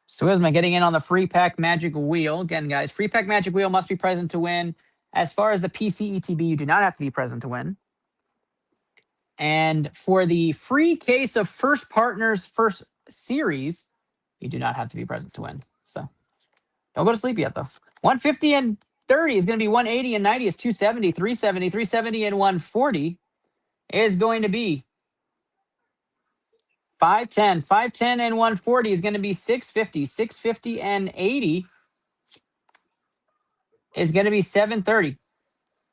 Swizma getting in on the free pack magic wheel. Again, guys, free pack magic wheel must be present to win. As far as the PC ETB, you do not have to be present to win. And for the free case of First Partners First Series, you do not have to be present to win. So don't go to sleep yet, though. 150 and 30 is going to be 180, and 90 is 270. 370, 370 and 140 is going to be 510. 510 and 140 is going to be 650. 650 and 80 is going to be 730.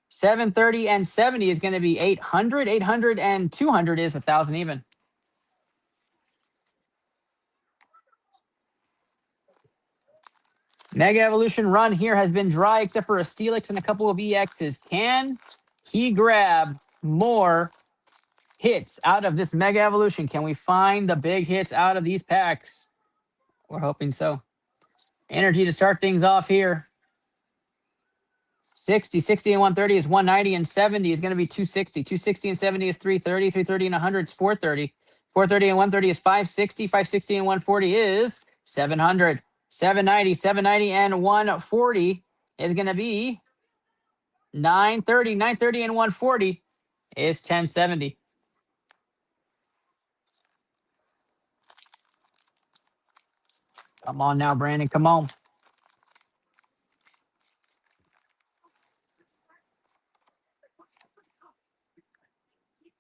730 and 70 is going to be 800. 800 and 200 is 1,000 even. Mega Evolution run here has been dry except for a Steelix and a couple of EXs. Can he grab more hits out of this Mega Evolution? Can we find the big hits out of these packs? We're hoping so. Energy to start things off here. 60, 60 and 130 is 190 and 70 is going to be 260. 260 and 70 is 330. 330 and 100 is 430. 430 and 130 is 560. 560 and 140 is 700. 790, 790 and 140 is going to be 930. 930 and 140 is 1070. Come on now, Brandon. Come on.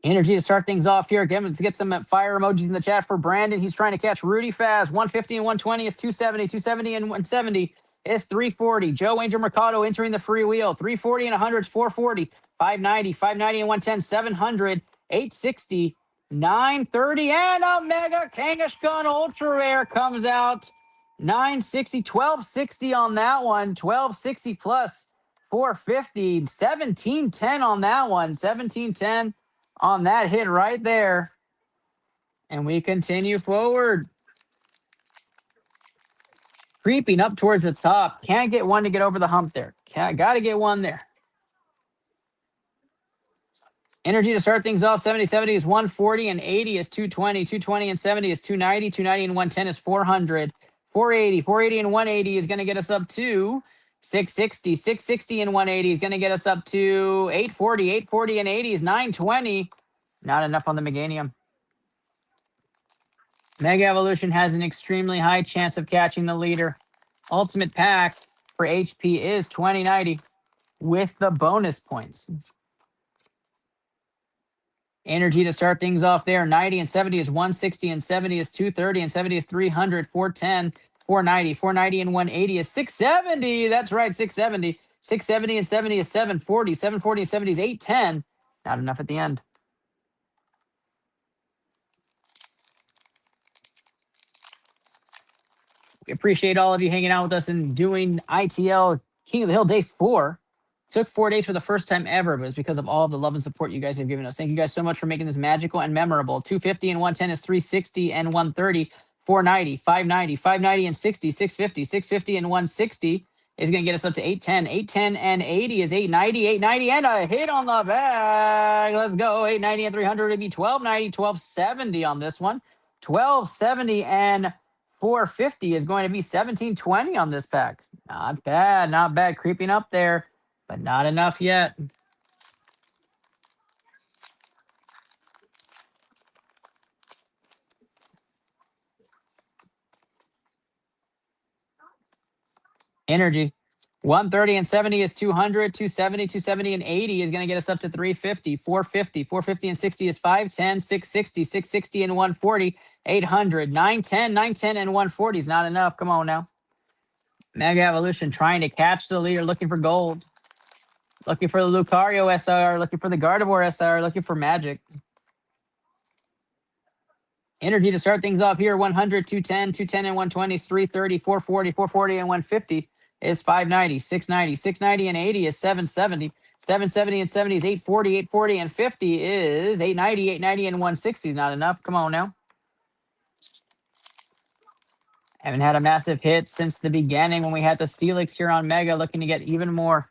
Energy to start things off here. Let's get some fire emojis in the chat for Brandon. He's trying to catch Rudy Faz. 150 and 120 is 270. 270 and 170 is 340. Joe Angel Mercado entering the free wheel. 340 and 100 is 440. 590. 590 and 110, 700. 860. 930 and a Mega Kangaskhan Ultra Rare comes out. 960. 1260 on that one. 1260 plus 450. 1710 on that one. 1710. On that hit right there. And we continue forward. Creeping up towards the top. Can't get one to get over the hump there. Got to get one there. Energy to start things off. 70, 70 is 140 and 80 is 220. 220 and 70 is 290. 290 and 110 is 400. 480. 480 and 180 is going to get us up to 660. 660 and 180 is going to get us up to 840. 840 and 80 is 920. Not enough on the Meganium. Mega Evolution has an extremely high chance of catching the leader. Ultimate pack for HP is 2090 with the bonus points. Energy to start things off there. 90 and 70 is 160 and 70 is 230 and 70 is 300. 410, 490. 490 and 180 is 670. That's right, 670. 670 and 70 is 740. 740 and 70 is 810. Not enough at the end. We appreciate all of you hanging out with us and doing ITL King of the Hill Day 4. Took 4 days for the first time ever, but it's because of all of the love and support you guys have given us. Thank you guys so much for making this magical and memorable. 250 and 110 is 360 and 130. 490, 590, 590 and 60, 650, 650 and 160 is going to get us up to 810. 810 and 80 is 890, 890 and a hit on the bag. Let's go. 890 and 300 would be 1290, 1270 on this one. 1270 and 450 is going to be 1720 on this pack. Not bad, not bad. Creeping up there, but not enough yet. Energy. 130 and 70 is 200. 270, 270 and 80 is going to get us up to 350. 450, 450 and 60 is 510. 660, 660 and 140. 800, 910, 910 and 140 is not enough. Come on now. Mega Evolution trying to catch the leader, looking for gold. Looking for the Lucario SR, looking for the Gardevoir SR, looking for magic. Energy to start things off here. 100, 210, 210 and 120 is 330, 440, 440 and 150 is 590, 690, 690 and 80 is 770. 770 and 70 is 840, 840 and 50 is 890, 890 and 160 is not enough. Come on now. Haven't had a massive hit since the beginning when we had the Steelix here on Mega, looking to get even more.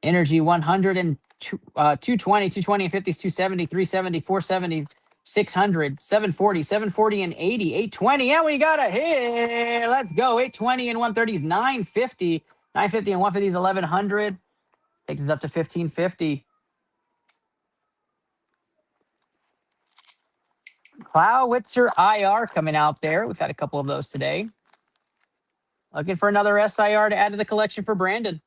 Energy 100 and 220, 220 and 50 is 270, 370, 470, 600, 740, 740 and 80, 820. And we got a hit. Let's go. 820 and 130 is 950. 950 and 150 is 1100. Takes us up to 1550. Clowitzer IR coming out there. We've had a couple of those today. Looking for another SIR to add to the collection for Brandon.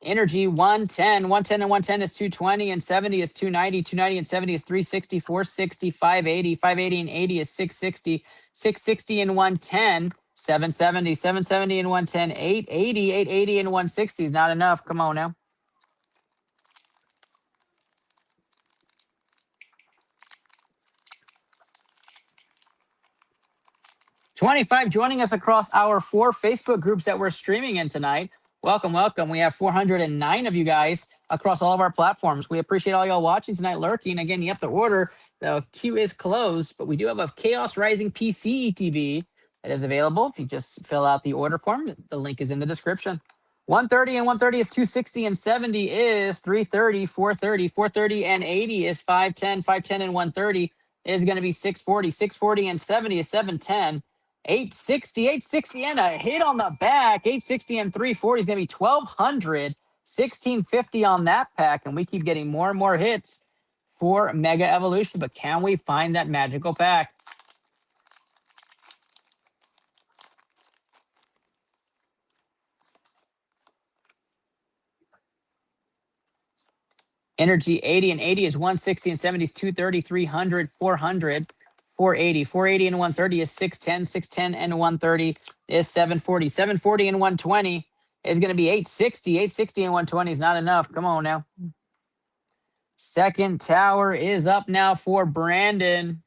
Energy 110. 110 and 110 is 220 and 70 is 290. 290 and 70 is 360, 460, 580. 580 and 80 is 660. 660 and 110. 770, 770 and 110, 880, 880 and 160 is not enough. Come on now. $25 joining us across our 4 Facebook groups that we're streaming in tonight. Welcome, welcome. We have 409 of you guys across all of our platforms. We appreciate all y'all watching tonight, lurking. Again, you have to order. The queue is closed, but we do have a Chaos Rising PC ETB that is available. If you just fill out the order form, the link is in the description. 130 and 130 is 260 and 70 is 330, 430, 430 and 80 is 510, 510 and 130 is going to be 640, 640 and 70 is 710. 860, 860 and a hit on the back. 860 and 340 is going to be 1,200. 1,650 on that pack. And we keep getting more and more hits for Mega Evolution. But can we find that magical pack? Energy 80 and 80 is 160 and 70 is 230, 300, 400. 480, 480 and 130 is 610, 610 and 130 is 740, 740 and 120 is going to be 860, 860 and 120 is not enough. Come on now. Second tower is up now for Brandon.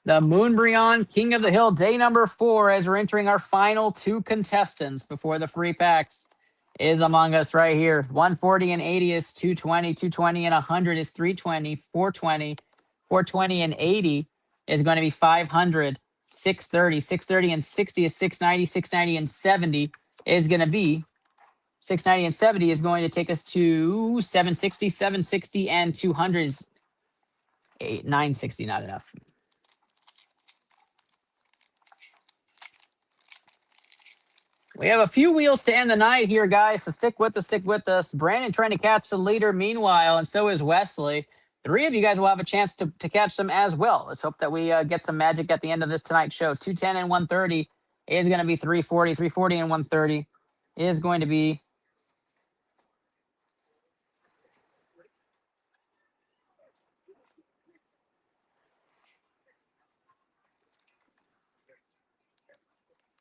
The Moonbreon King of the Hill, day number 4, as we're entering our final 2 contestants before the free packs, is among us right here. 140 and 80 is 220. 220 and 100 is 320. 420. 420 and 80 is going to be 500. 630. 630 and 60 is 690. 690 and 70 is going to be 690 and 70 is going to take us to 760. 760 and 200 is 960. Not enough. We have a few wheels to end the night here, guys, so stick with us, stick with us. Brandon trying to catch the leader meanwhile, and so is Wesley. 3 of you guys will have a chance to catch them as well. Let's hope that we get some magic at the end of this tonight's show. 210 and 130 is going to be 340. 340 and 130 is going to be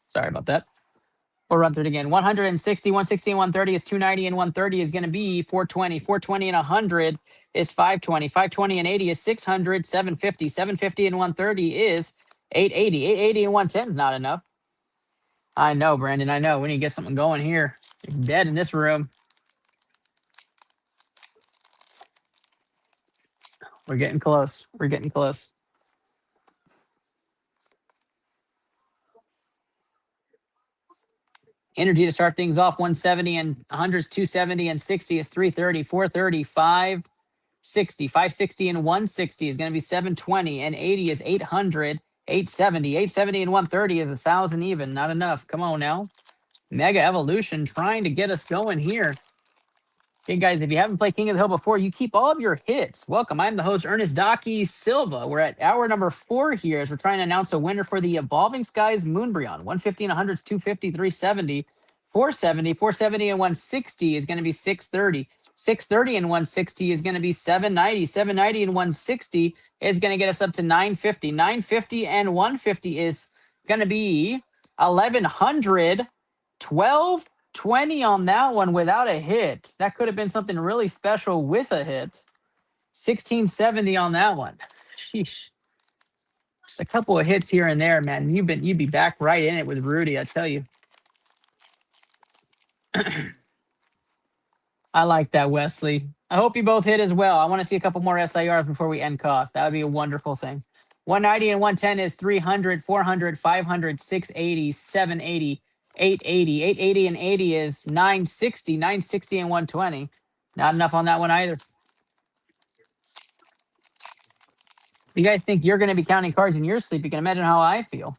sorry about that. We'll run through it again. 160, 160 and 130 is 290 and 130 is going to be 420. 420 and 100 is 520. 520 and 80 is 600. 750. 750 and 130 is 880. 880 and 110 is not enough. I know, Brandon. I know. We need to get something going here. It's dead in this room. We're getting close. We're getting close. Energy to start things off, 170 and 100 is 270 and 60 is 330, 430, 560. 560 and 160 is going to be 720 and 80 is 800, 870. 870 and 130 is 1,000 even. Not enough. Come on now. Mega Evolution trying to get us going here. Hey, guys, if you haven't played King of the Hill before, you keep all of your hits. Welcome. I'm the host, Ernest Docky Silva. We're at hour number 4 here as we're trying to announce a winner for the Evolving Skies Moonbreon. 150 and 100 is 250, 370, 470. 470 and 160 is going to be 630. 630 and 160 is going to be 790. 790 and 160 is going to get us up to 950. 950 and 150 is going to be 1,100. 1220 on that one without a hit. That could have been something really special with a hit. 1670 on that one. Sheesh. Just a couple of hits here and there, man. You'd be back right in it with Rudy, I tell you. I like that, Wesley. I hope you both hit as well. I want to see a couple more SIRs before we end off. That would be a wonderful thing. 190 and 110 is 300, 400, 500, 680, 780. 880. 880 and 80 is 960. 960 and 120. Not enough on that one either. If you guys think you're going to be counting cards in your sleep, you can imagine how I feel.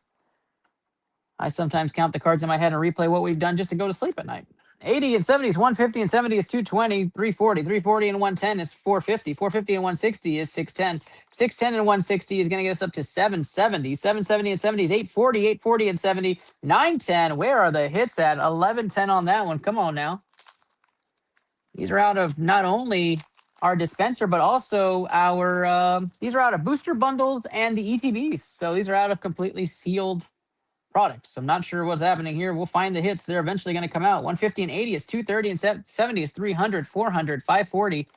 I sometimes count the cards in my head and replay what we've done just to go to sleep at night. 80 and 70 is 150 and 70 is 220. 340. 340 and 110 is 450. 450 and 160 is 610. 610 and 160 is going to get us up to 770. 770 and 70 is 840. 840 and 70. 910. Where are the hits at? 1110 on that one. Come on now. These are out of not only our dispenser, but also our these are out of booster bundles and the ETBs. So these are out of completely sealed products. So I'm not sure what's happening here. We'll find the hits. They're eventually going to come out. 150 and 80 is 230 and 70 is 300, 400, 540,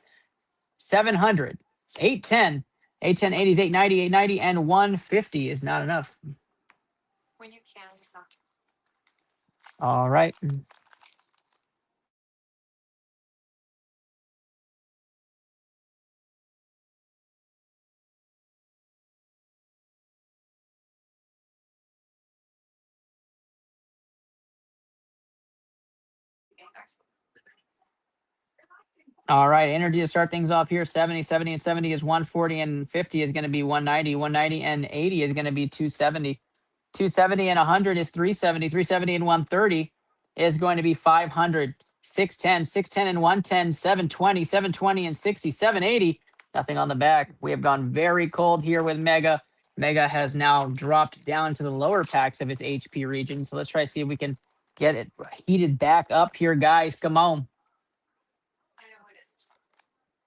700, 810, 810, 80 is 890, 890, and 150 is not enough. When you can. All right. All right, energy to start things off here. 70, 70, and 70 is 140, and 50 is going to be 190. 190 and 80 is going to be 270. 270 and 100 is 370. 370 and 130 is going to be 500. 610, 610 and 110, 720, 720 and 60, 780. Nothing on the back. We have gone very cold here with Mega. Mega has now dropped down to the lower packs of its HP region. So let's try to see if we can get it heated back up here, guys. Come on.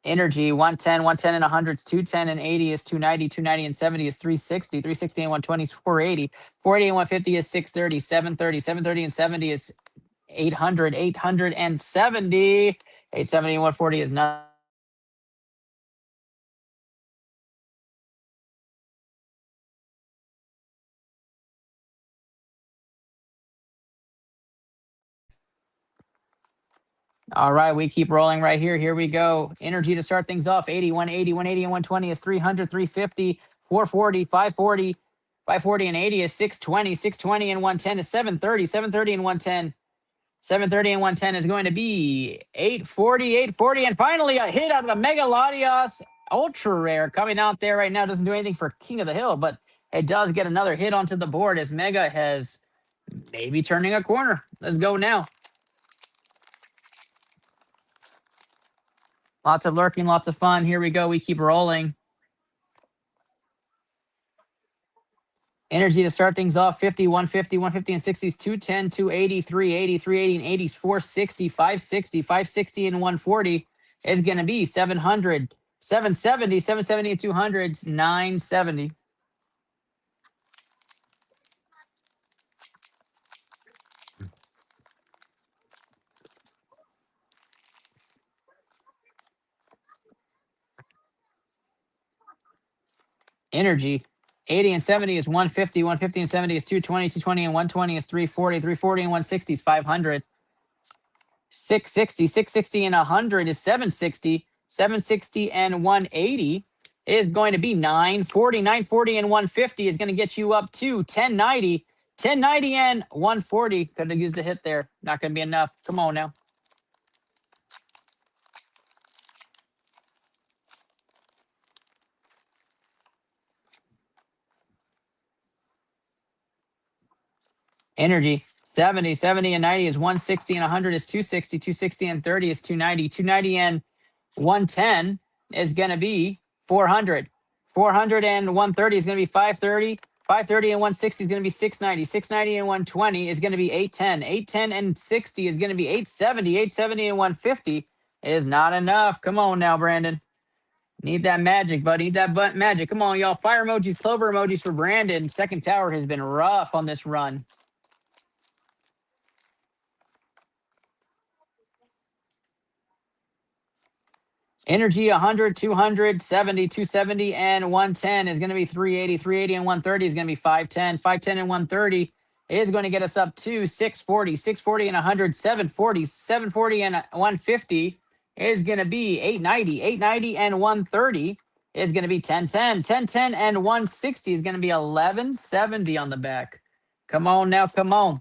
Energy 110, 110 and 100 is 210 and 80 is 290, 290 and 70 is 360, 360 and 120 is 480, 480 and 150 is 630, 730, 730 and 70 is 800, 870, 870 and 140 is not. All right, we keep rolling right here. Here we go. Energy to start things off. 80, 180, 180 and 120 is 300, 350, 440, 540, 540 and 80 is 620, 620 and 110 is 730, 730 and 110. 730 and 110 is going to be 840, 840, and finally a hit out of the Mega Latios Ultra Rare coming out there right now. Doesn't do anything for King of the Hill, but it does get another hit onto the board as Mega has maybe turning a corner. Let's go now. Lots of lurking, lots of fun. Here we go. We keep rolling. Energy to start things off. 50, 150, 150 and 60s, 210, 280, 380, 380 and 80s, 460, 560, 560 and 140 is going to be 700, 770, 770 and 200s, 970. Energy 80 and 70 is 150, 150 and 70 is 220, 220 and 120 is 340, 340 and 160 is 500. 660, 660 and 100 is 760, 760 and 180 is going to be 940, 940 and 150 is going to get you up to 1090, 1090 and 140. Could have used a hit there. Not going to be enough. Come on now. Energy 70, 70 and 90 is 160 and 100 is 260, 260 and 30 is 290, 290 and 110 is going to be 400. 400 and 130 is going to be 530. 530 and 160 is going to be 690. 690 and 120 is going to be 810. 810 and 60 is going to be 870. 870 and 150 is not enough. Come on now, Brandon. Need that magic, buddy. Need that magic. Come on, y'all. Fire emojis, clover emojis for Brandon. Second tower has been rough on this run. Energy 100, 200, 70, 270, and 110 is going to be 380. 380 and 130 is going to be 510. 510 and 130 is going to get us up to 640. 640 and 100, 740. 740 and 150 is going to be 890. 890 and 130 is going to be 1010. 1010 and 160 is going to be 1170 on the back. Come on now, come on.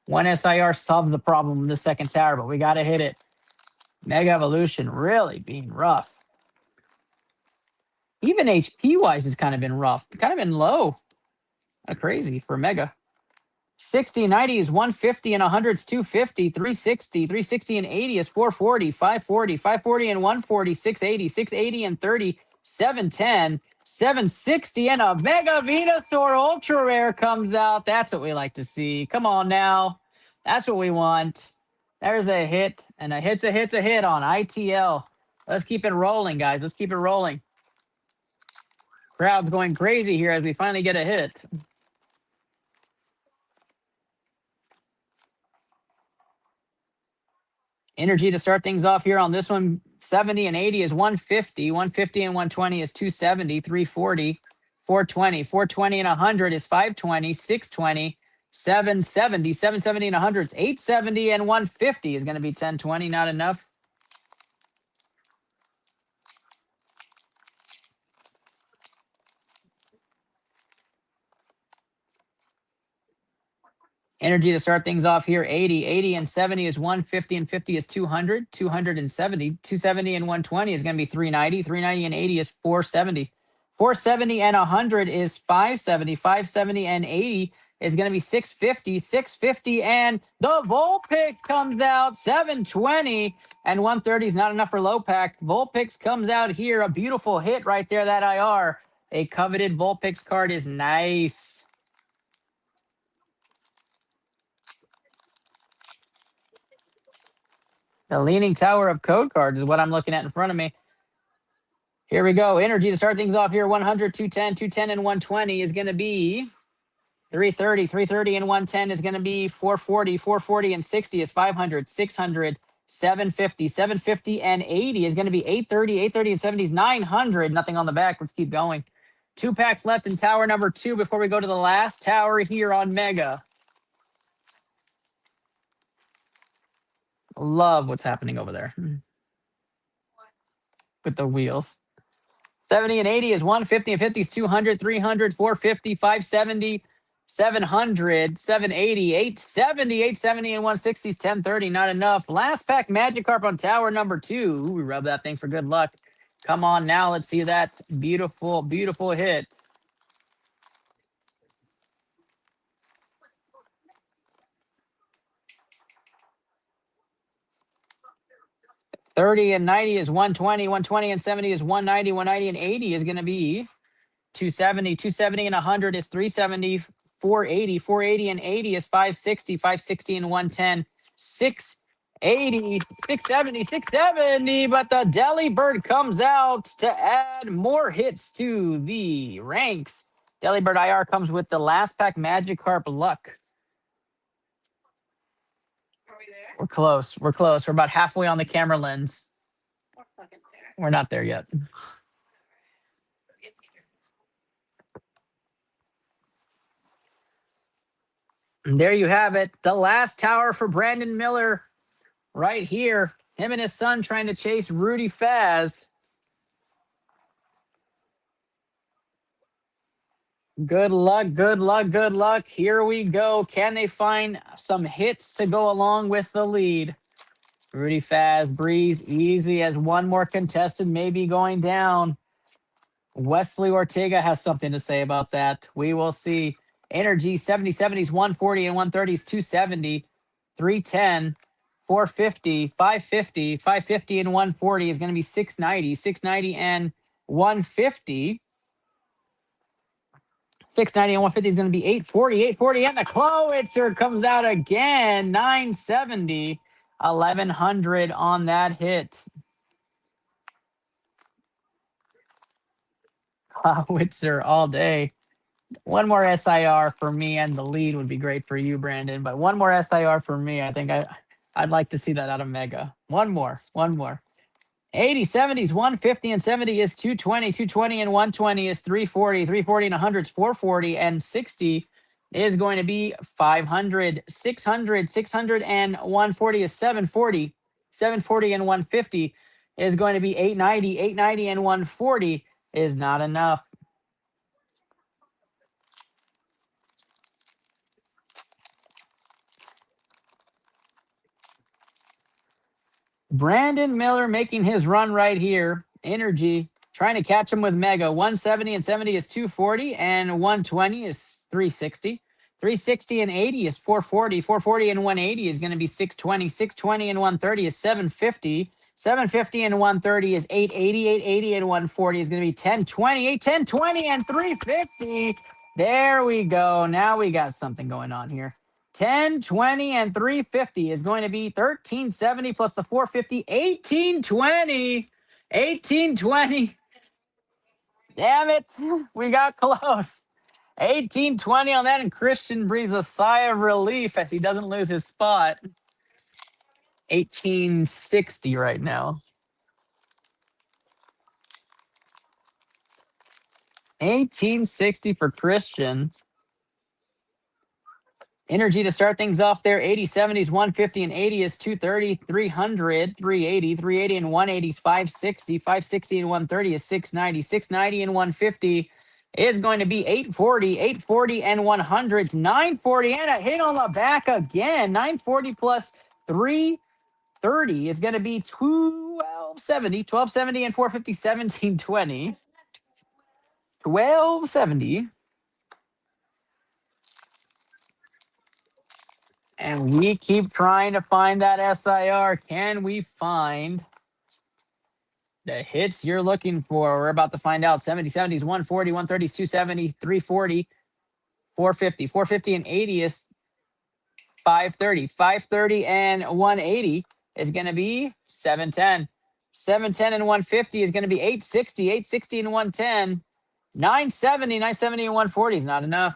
One SIR solved the problem in the second tower, but we got to hit it. Mega Evolution really being rough. Even HP wise has kind of been rough. Kind of been low. Kind of crazy for Mega. 60, 90 is 150 and 100 is 250. 360, 360 and 80 is 440. 540, 540 and 140. 680, 680 and 30. 710, 760 and a Mega Venusaur Ultra Rare comes out. That's what we like to see. Come on now. That's what we want. There's a hit, and a hit's a hit on iTL. Let's keep it rolling, guys. Let's keep it rolling. Crowd's going crazy here as we finally get a hit. Energy to start things off here on this one. 70 and 80 is 150. 150 and 120 is 270. 340, 420. 420 and 100 is 520. 620, 770. 770 and 100 is 870. And 150 is going to be 1020. Not enough. Energy to start things off here. 80. 80 and 70 is 150 and 50 is 200. 270. 270 and 120 is going to be 390. 390 and 80 is 470. 470 and 100 is 570. 570 and 80 is going to be 650. 650 and the Volpix comes out. 720 and 130 is not enough for low pack. Volpix comes out here. A beautiful hit right there, that IR. A coveted Volpix card is nice. The Leaning Tower of code cards is what I'm looking at in front of me. Here we go. Energy to start things off here. 100, 210, 210, and 120 is going to be 330. 330 and 110 is going to be 440. 440 and 60 is 500. 600, 750. 750 and 80 is going to be 830. 830 and 70 is 900. Nothing on the back. Let's keep going. 2 packs left in tower number 2 before we go to the last tower here on Mega. Love what's happening over there with the wheels. 70 and 80 is 150 and 50 is 200, 300, 450, 570, 700, 780, 870, 870 and 160 is 1030. Not enough. Last pack Magikarp on tower number 2. Ooh, we rub that thing for good luck. Come on now. Let's see that beautiful, beautiful hit. $30 and 90 is 120. 120 and 70 is 190. 190 and 80 is going to be 270. 270 and 100 is 370. 480. 480 and 80 is 560. 560 and 110. 680. 670. 670. But the Delibird comes out to add more hits to the ranks. Delibird IR comes with the last pack Magikarp Luck. Are we there? We're close. We're close. We're about halfway on the camera lens. We're fucking there. We're not there yet. And there you have it. The last tower for Brandon Miller right here. Him and his son trying to chase Rudy Faz. Good luck, good luck, good luck. Here we go. Can they find some hits to go along with the lead? Rudy Faz, Breeze, easy as one more contestant may be going down. Wesley Ortega has something to say about that. We will see. Energy 70, 70s, 140 and 130s, 270, 310, 450, 550, 550 and 140 is going to be 690, 690 and 150. 690 and 150 is going to be 840, 840, and the Clowitzer comes out again. 970, 1100 on that hit. Clowitzer all day. One more SIR for me, and the lead would be great for you, Brandon. But one more SIR for me. I think I'd like to see that out of Mega. One more. 80, 70s, 150 and 70 is 220. 220 and 120 is 340. 340 and 100 is 440. And 60 is going to be 500. 600, 600 and 140 is 740. 740 and 150 is going to be 890. 890 and 140 is not enough. Brandon Miller making his run right here. Energy trying to catch him with Mega. 170 and 70 is 240, and 120 is 360. 360 and 80 is 440. 440 and 180 is going to be 620. 620 and 130 is 750. 750 and 130 is 880. 880 and 140 is going to be 1020. 1020 and 350. There we go. Now we got something going on here. 1020 and 350 is going to be 1370 plus the 450, 1820. 1820. Damn it. We got close. 1820 on that, and Christian breathes a sigh of relief as he doesn't lose his spot. 1860 right now. 1860 for Christian. Energy to start things off there. 80, 70s, 150, and 80 is 230, 300, 380, 380 and 180 is 560, 560 and 130 is 690, 690 and 150 is going to be 840, 840 and 100, 940, and a hit on the back again. 940 plus 330 is going to be 1270, 1270 and 450, 1720, 1270. And we keep trying to find that SIR. Can we find the hits you're looking for? We're about to find out. 70, 70s, 140, 130s, 270, 340, 450. 450 and 80 is 530. 530 and 180 is going to be 710. 710 and 150 is going to be 860. 860 and 110. 970. 970 and 140 is not enough.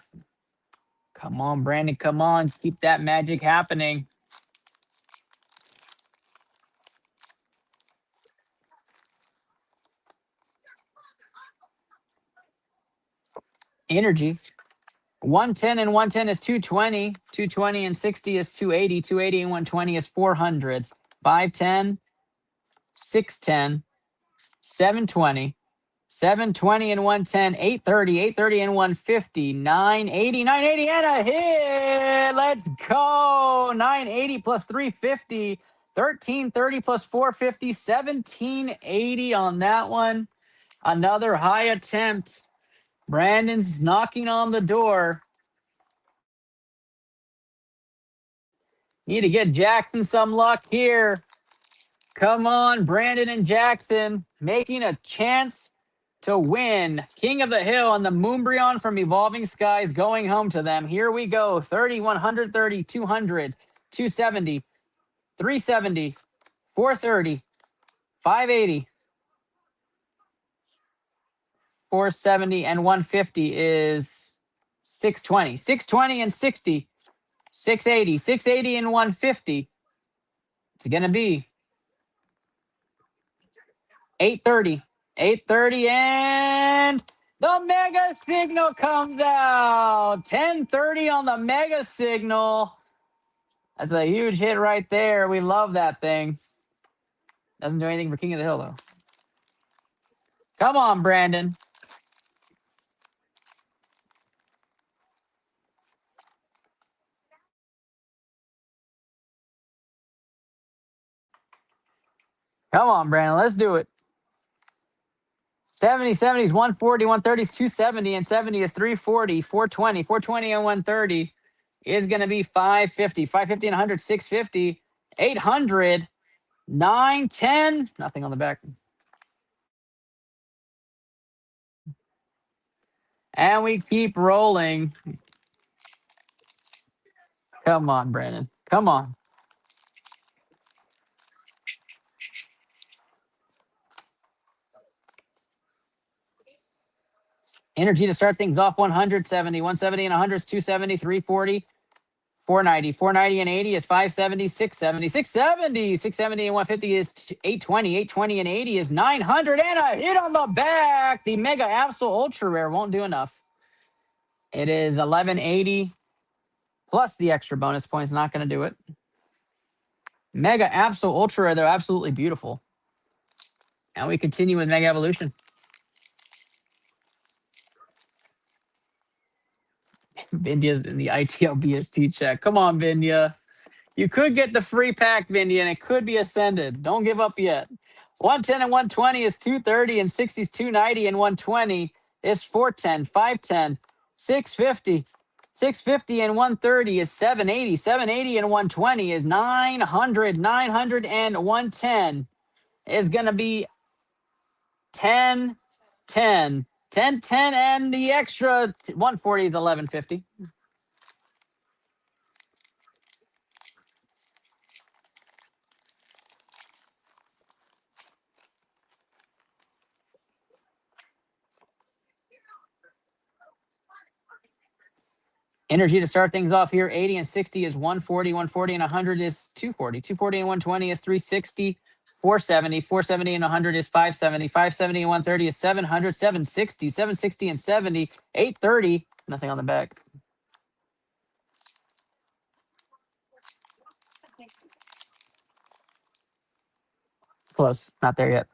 Come on, Brandon. Come on. Keep that magic happening. Energy. 110 and 110 is 220. 220 and 60 is 280. 280 and 120 is 400. 510, 610, 720. 720 and 110, 830, 830 and 150, 980, 980 and a hit. Let's go. 980 plus 350, 1330 plus 450, 1780 on that one. Another high attempt. Brandon's knocking on the door. Need to get Jackson some luck here. Come on, Brandon and Jackson making a chance to win. King of the Hill and the Moonbreon from Evolving Skies going home to them. Here we go. 30, 130, 200, 270, 370, 430, 580, 470, and 150 is 620. 620 and 60, 680, 680 and 150. It's going to be 830. 830 and the mega signal comes out. 1030 on the mega signal. That's a huge hit right there. We love that thing. Doesn't do anything for King of the Hill, though. Come on, Brandon. Come on, Brandon. Let's do it. 70, 70s, 140, 130s, 270, and 70 is 340, 420, 420, and 130 is going to be 550, 550 and 100, 650, 800, 910. Nothing on the back. And we keep rolling. Come on, Brandon. Come on. Energy to start things off 170, 170 and 100 is 270, 340, 490, 490 and 80 is 570, 670, 670, 670 and 150 is 820, 820 and 80 is 900 and a hit on the back. The Mega Absol Ultra Rare won't do enough. It is 1180 plus the extra bonus points. Not going to do it. Mega Absol Ultra Rare, they're absolutely beautiful. And we continue with Mega Evolution. Vindia's in the ITL BST chat. Come on, Vindia. You could get the free pack, Vindia, and it could be ascended. Don't give up yet. 110 and 120 is 230, and 60 is 290, and 120 is 410, 510, 650. 650 and 130 is 780. 780 and 120 is 900. 900 and 110 is going to be 10, 10. 10, 10, and the extra 140 is 1150. Energy to start things off here. 80 and 60 is 140. 140 and 100 is 240. 240 and 120 is 360. 470. 470 and 100 is 570. 570 and 130 is 700. 760. 760 and 70. 830. Nothing on the back. Close. Not there yet.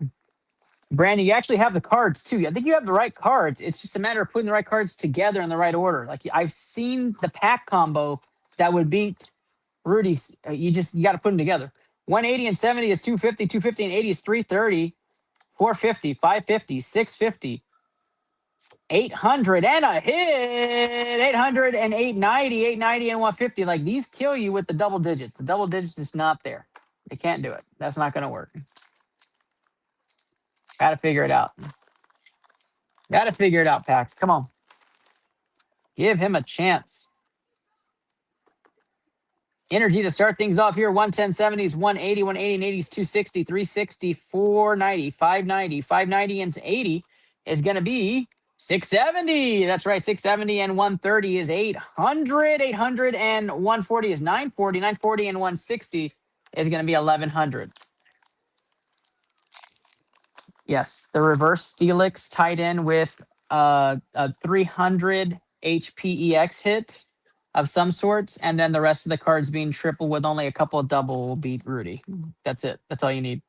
Brandon, you actually have the cards too. I think you have the right cards. It's just a matter of putting the right cards together in the right order. Like I've seen the pack combo that would beat Rudy's. You got to put them together. 180 and 70 is 250. 250 and 80 is 330. 450, 550, 650, 800 and a hit. 800 and 890, 890 and 150. Like these kill you with the double digits. The double digits is not there. They can't do it. That's not going to work. Got to figure it out. Got to figure it out, Pax. Come on. Give him a chance. Energy to start things off here. 110, 70s, 180, 180 and 80s, 260, 360, 490, 590, 590 and 80 is going to be 670. That's right. 670 and 130 is 800. 800 and 140 is 940. 940 and 160 is going to be 1100. Yes, the reverse Steelix tied in with a 300 HPEX hit of some sorts, and then the rest of the cards being triple with only a couple of double will beat Rudy. That's it. That's all you need.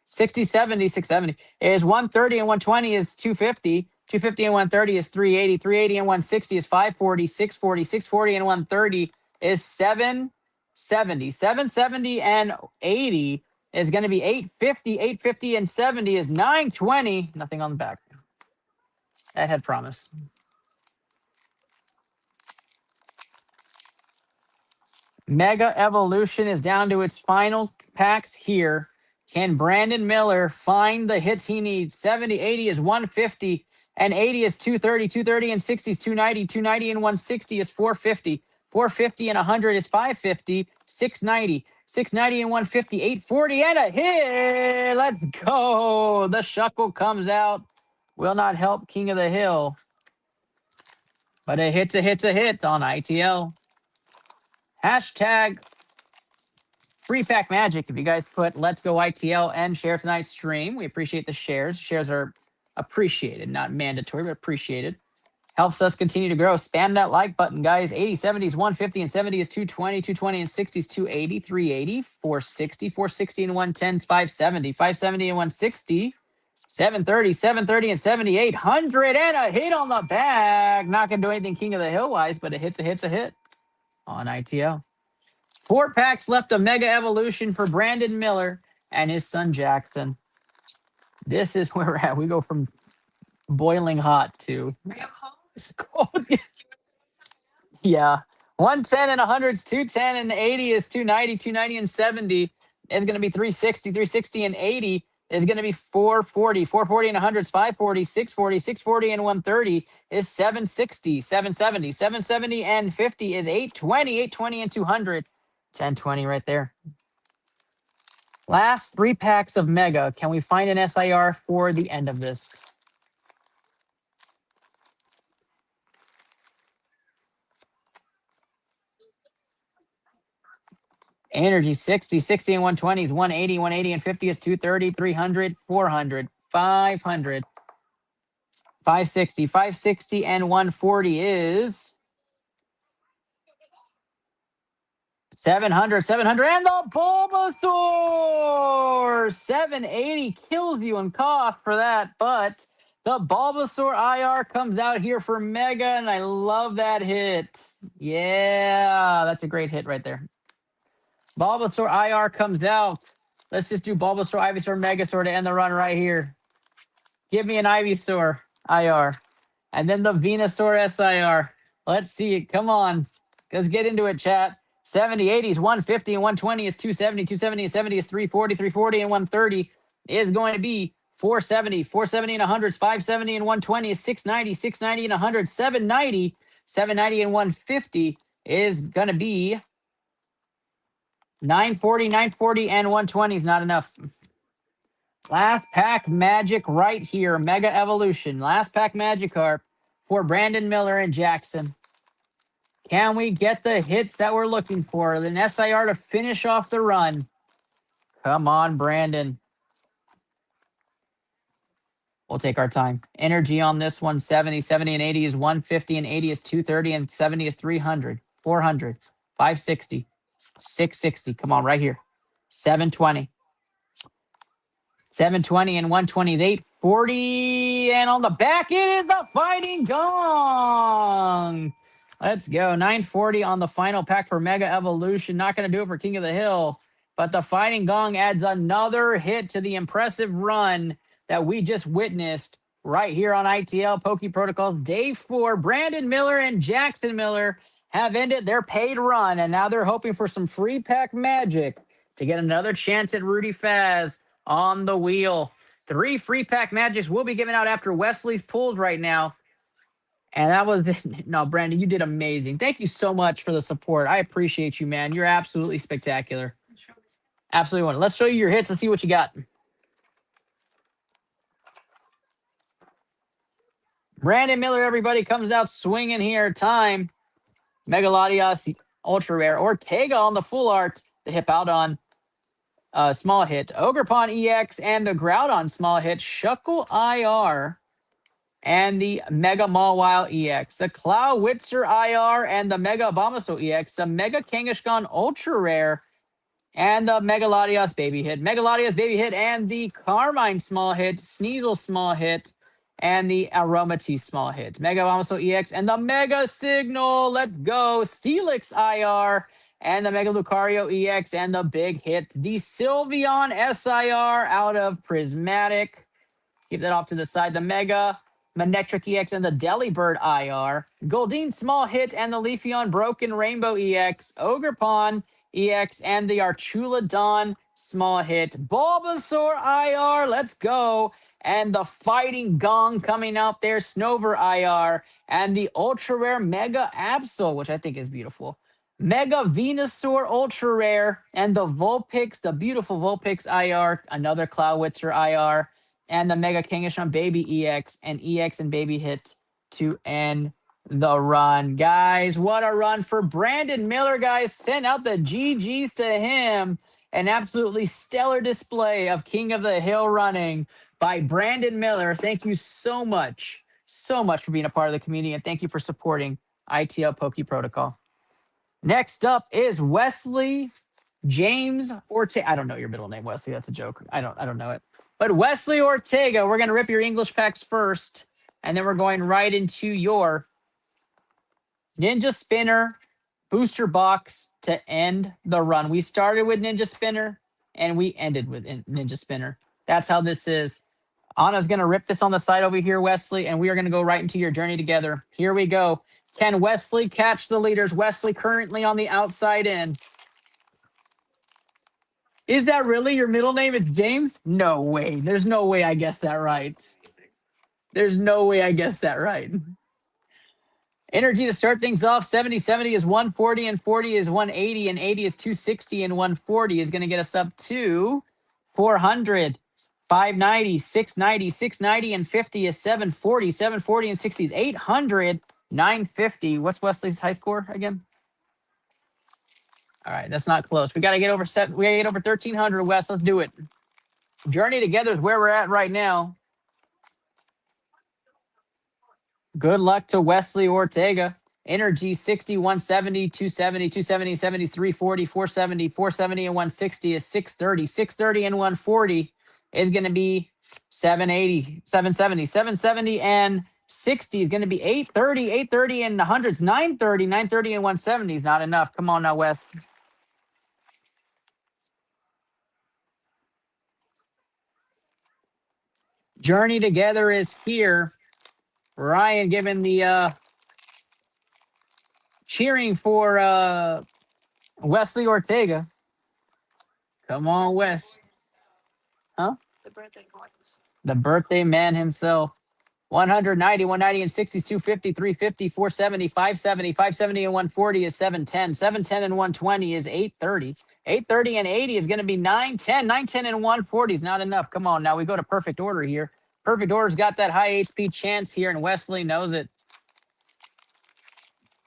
60, 70, 670 is 130 and 120 is 250. 250 and 130 is 380. 380 and 160 is 540. 640. 640 and 130 is 770. 770 and 80 is going to be 850. 850 and 70 is 920. Nothing on the back. That had promise. Mega Evolution is down to its final packs here. Can Brandon Miller find the hits he needs? 70, 80 is 150, and 80 is 230. 230 and 60 is 290. 290 and 160 is 450. 450 and 100 is 550. 690. 690 and 150. 840 and a hit. Let's go. The Shuckle comes out. Will not help King of the Hill. But a hit's a hit's a hit on ITL. Hashtag Free Pack Magic. If you guys put Let's Go ITL and share tonight's stream, we appreciate the shares. Shares are appreciated, not mandatory, but appreciated. Helps us continue to grow. Spam that like button, guys. 80, 70 is 150, and 70 is 220. 220 and 60 is 280, 380, 460. 460 and 110 is 570. 570 and 160. 730, 730 and 70, 800 and a hit on the bag. Not going to do anything King of the Hill wise, but a hit's a hit's a hit on ITL. 4 packs left of Mega Evolution for Brandon Miller and his son Jackson. This is where we're at. We go from boiling hot to it's cold. Yeah. 110 and 100 is 210 and 80 is 290. 290 and 70 is going to be 360. 360 and 80 is going to be 440. 440 and 100 is 540. 640. 640 and 130 is 760. 770. 770 and 50 is 820. 820 and 200. 1020 right there. Last 3 packs of Mega. Can we find an SIR for the end of this? Energy 60, 60 and 120 is 180, 180 and 50 is 230, 300, 400, 500, 560, 560 and 140 is 700, 700 and the Bulbasaur! 780 kills you and cough for that, but the Bulbasaur IR comes out here for Mega, and I love that hit. Yeah, that's a great hit right there. Bulbasaur IR comes out. Let's just do Bulbasaur, Ivysaur, Megasaur to end the run right here. Give me an Ivysaur IR. And then the Venusaur SIR. Let's see it. Come on. Let's get into it, chat. 70, 80 is 150, and 120 is 270. 270 and 70 is 340. 340 and 130 is going to be 470. 470 and 100 is 570, and 120 is 690. 690 and 100, 790. 790 and 150 is going to be 940, 940, and 120 is not enough. Last pack Magic right here. Mega Evolution. Last pack Magikarp for Brandon Miller and Jackson. Can we get the hits that we're looking for? An SIR to finish off the run. Come on, Brandon. We'll take our time. Energy on this one, 70. 70 and 80 is 150, and 80 is 230, and 70 is 300, 400, 560, 660. Come on, right here. 720. 720 and 120 is 840. And on the back, it is the Fighting Gong. Let's go. 940 on the final pack for Mega Evolution. Not going to do it for King of the Hill, but the Fighting Gong adds another hit to the impressive run that we just witnessed right here on ITL Poke Protocols. Day 4, Brandon Miller and Jackson Miller have ended their paid run, and now they're hoping for some free pack magic to get another chance at Rudy Faz on the wheel. 3 free pack magics will be given out after Wesley's pulls right now. And that was it. No, Brandon, you did amazing. Thank you so much for the support. I appreciate you, man. You're absolutely spectacular. Absolutely wonderful. Let's show you your hits. Let's see what you got. Brandon Miller, everybody, comes out swinging here. Time. Megalodios, Ultra Rare. Ortega on the full art. The hip out on small hit. Ogrepon EX and the Groudon small hit. Shuckle IR and the Mega Mawile EX. The Cloudwitzer IR and the Mega Abomasnow EX. The Mega Kangaskhan Ultra Rare and the Megalodios Baby Hit. Megalodios Baby Hit and the Carmine small hit. Sneasel small hit. And the Aromatisse small hit. Mega Abomasnow EX and the Mega Signal. Let's go. Steelix IR and the Mega Lucario EX and the big hit. The Sylveon SIR out of Prismatic. Keep that off to the side. The Mega Manectric EX and the Delibird IR. Goldeen small hit and the Leafeon Broken Rainbow EX. Ogrepon EX and the Archulodon small hit. Bulbasaur IR. Let's go. And the Fighting Gong coming out there. Snover IR. And the Ultra Rare Mega Absol, which I think is beautiful. Mega Venusaur Ultra Rare. And the Vulpix, the beautiful Vulpix IR. Another Cloudwitzer IR. And the Mega Kangaskhan Baby EX. And EX and Baby hit to end the run. Guys, what a run for Brandon Miller, guys. Send out the GGs to him. An absolutely stellar display of King of the Hill running by Brandon Miller. Thank you so much for being a part of the community, and thank you for supporting ITL Poke Protocol. Next up is Wesley James Ortega. I don't know your middle name, Wesley. That's a joke. I don't know it. But Wesley Ortega, we're going to rip your English packs first, and then we're going right into your Ninja Spinner booster box to end the run. We started with Ninja Spinner, and we ended with Ninja Spinner. That's how this is. Anna's going to rip this on the side over here, Wesley, and we are going to go right into your journey together. Here we go. Can Wesley catch the leaders? Wesley currently on the outside in. Is that really your middle name? It's James? No way. There's no way I guessed that right. There's no way I guessed that right. Energy to start things off. 70 is 140, and 40 is 180, and 80 is 260, and 140 is going to get us up to 400. 590, 690, 690, and 50 is 740. 740 and 60 is 800. 950. What's Wesley's high score again? All right, that's not close. We got to get over 1,300, Wes. Let's do it. Journey together is where we're at right now. Good luck to Wesley Ortega. Energy 60, 170, 270, 270, 70, 340, 470, 470, and 160 is 630. 630 and 140 is going to be 780, 770, 770 and 60 is going to be 830, 830 and the hundreds, 930, 930 and 170 is not enough. Come on now, Wes. Journey together is here. Ryan giving the cheering for Wesley Ortega. Come on, Wes. Huh? The birthday coins. The birthday man himself. 190, 190 and 60 is 250, 350, 470, 570, 570 and 140 is 710. 710 and 120 is 830. 830 and 80 is going to be 910. 910 and 140 is not enough. Come on, now we go to perfect order here. Perfect order's got that high HP chance here, and Wesley knows it.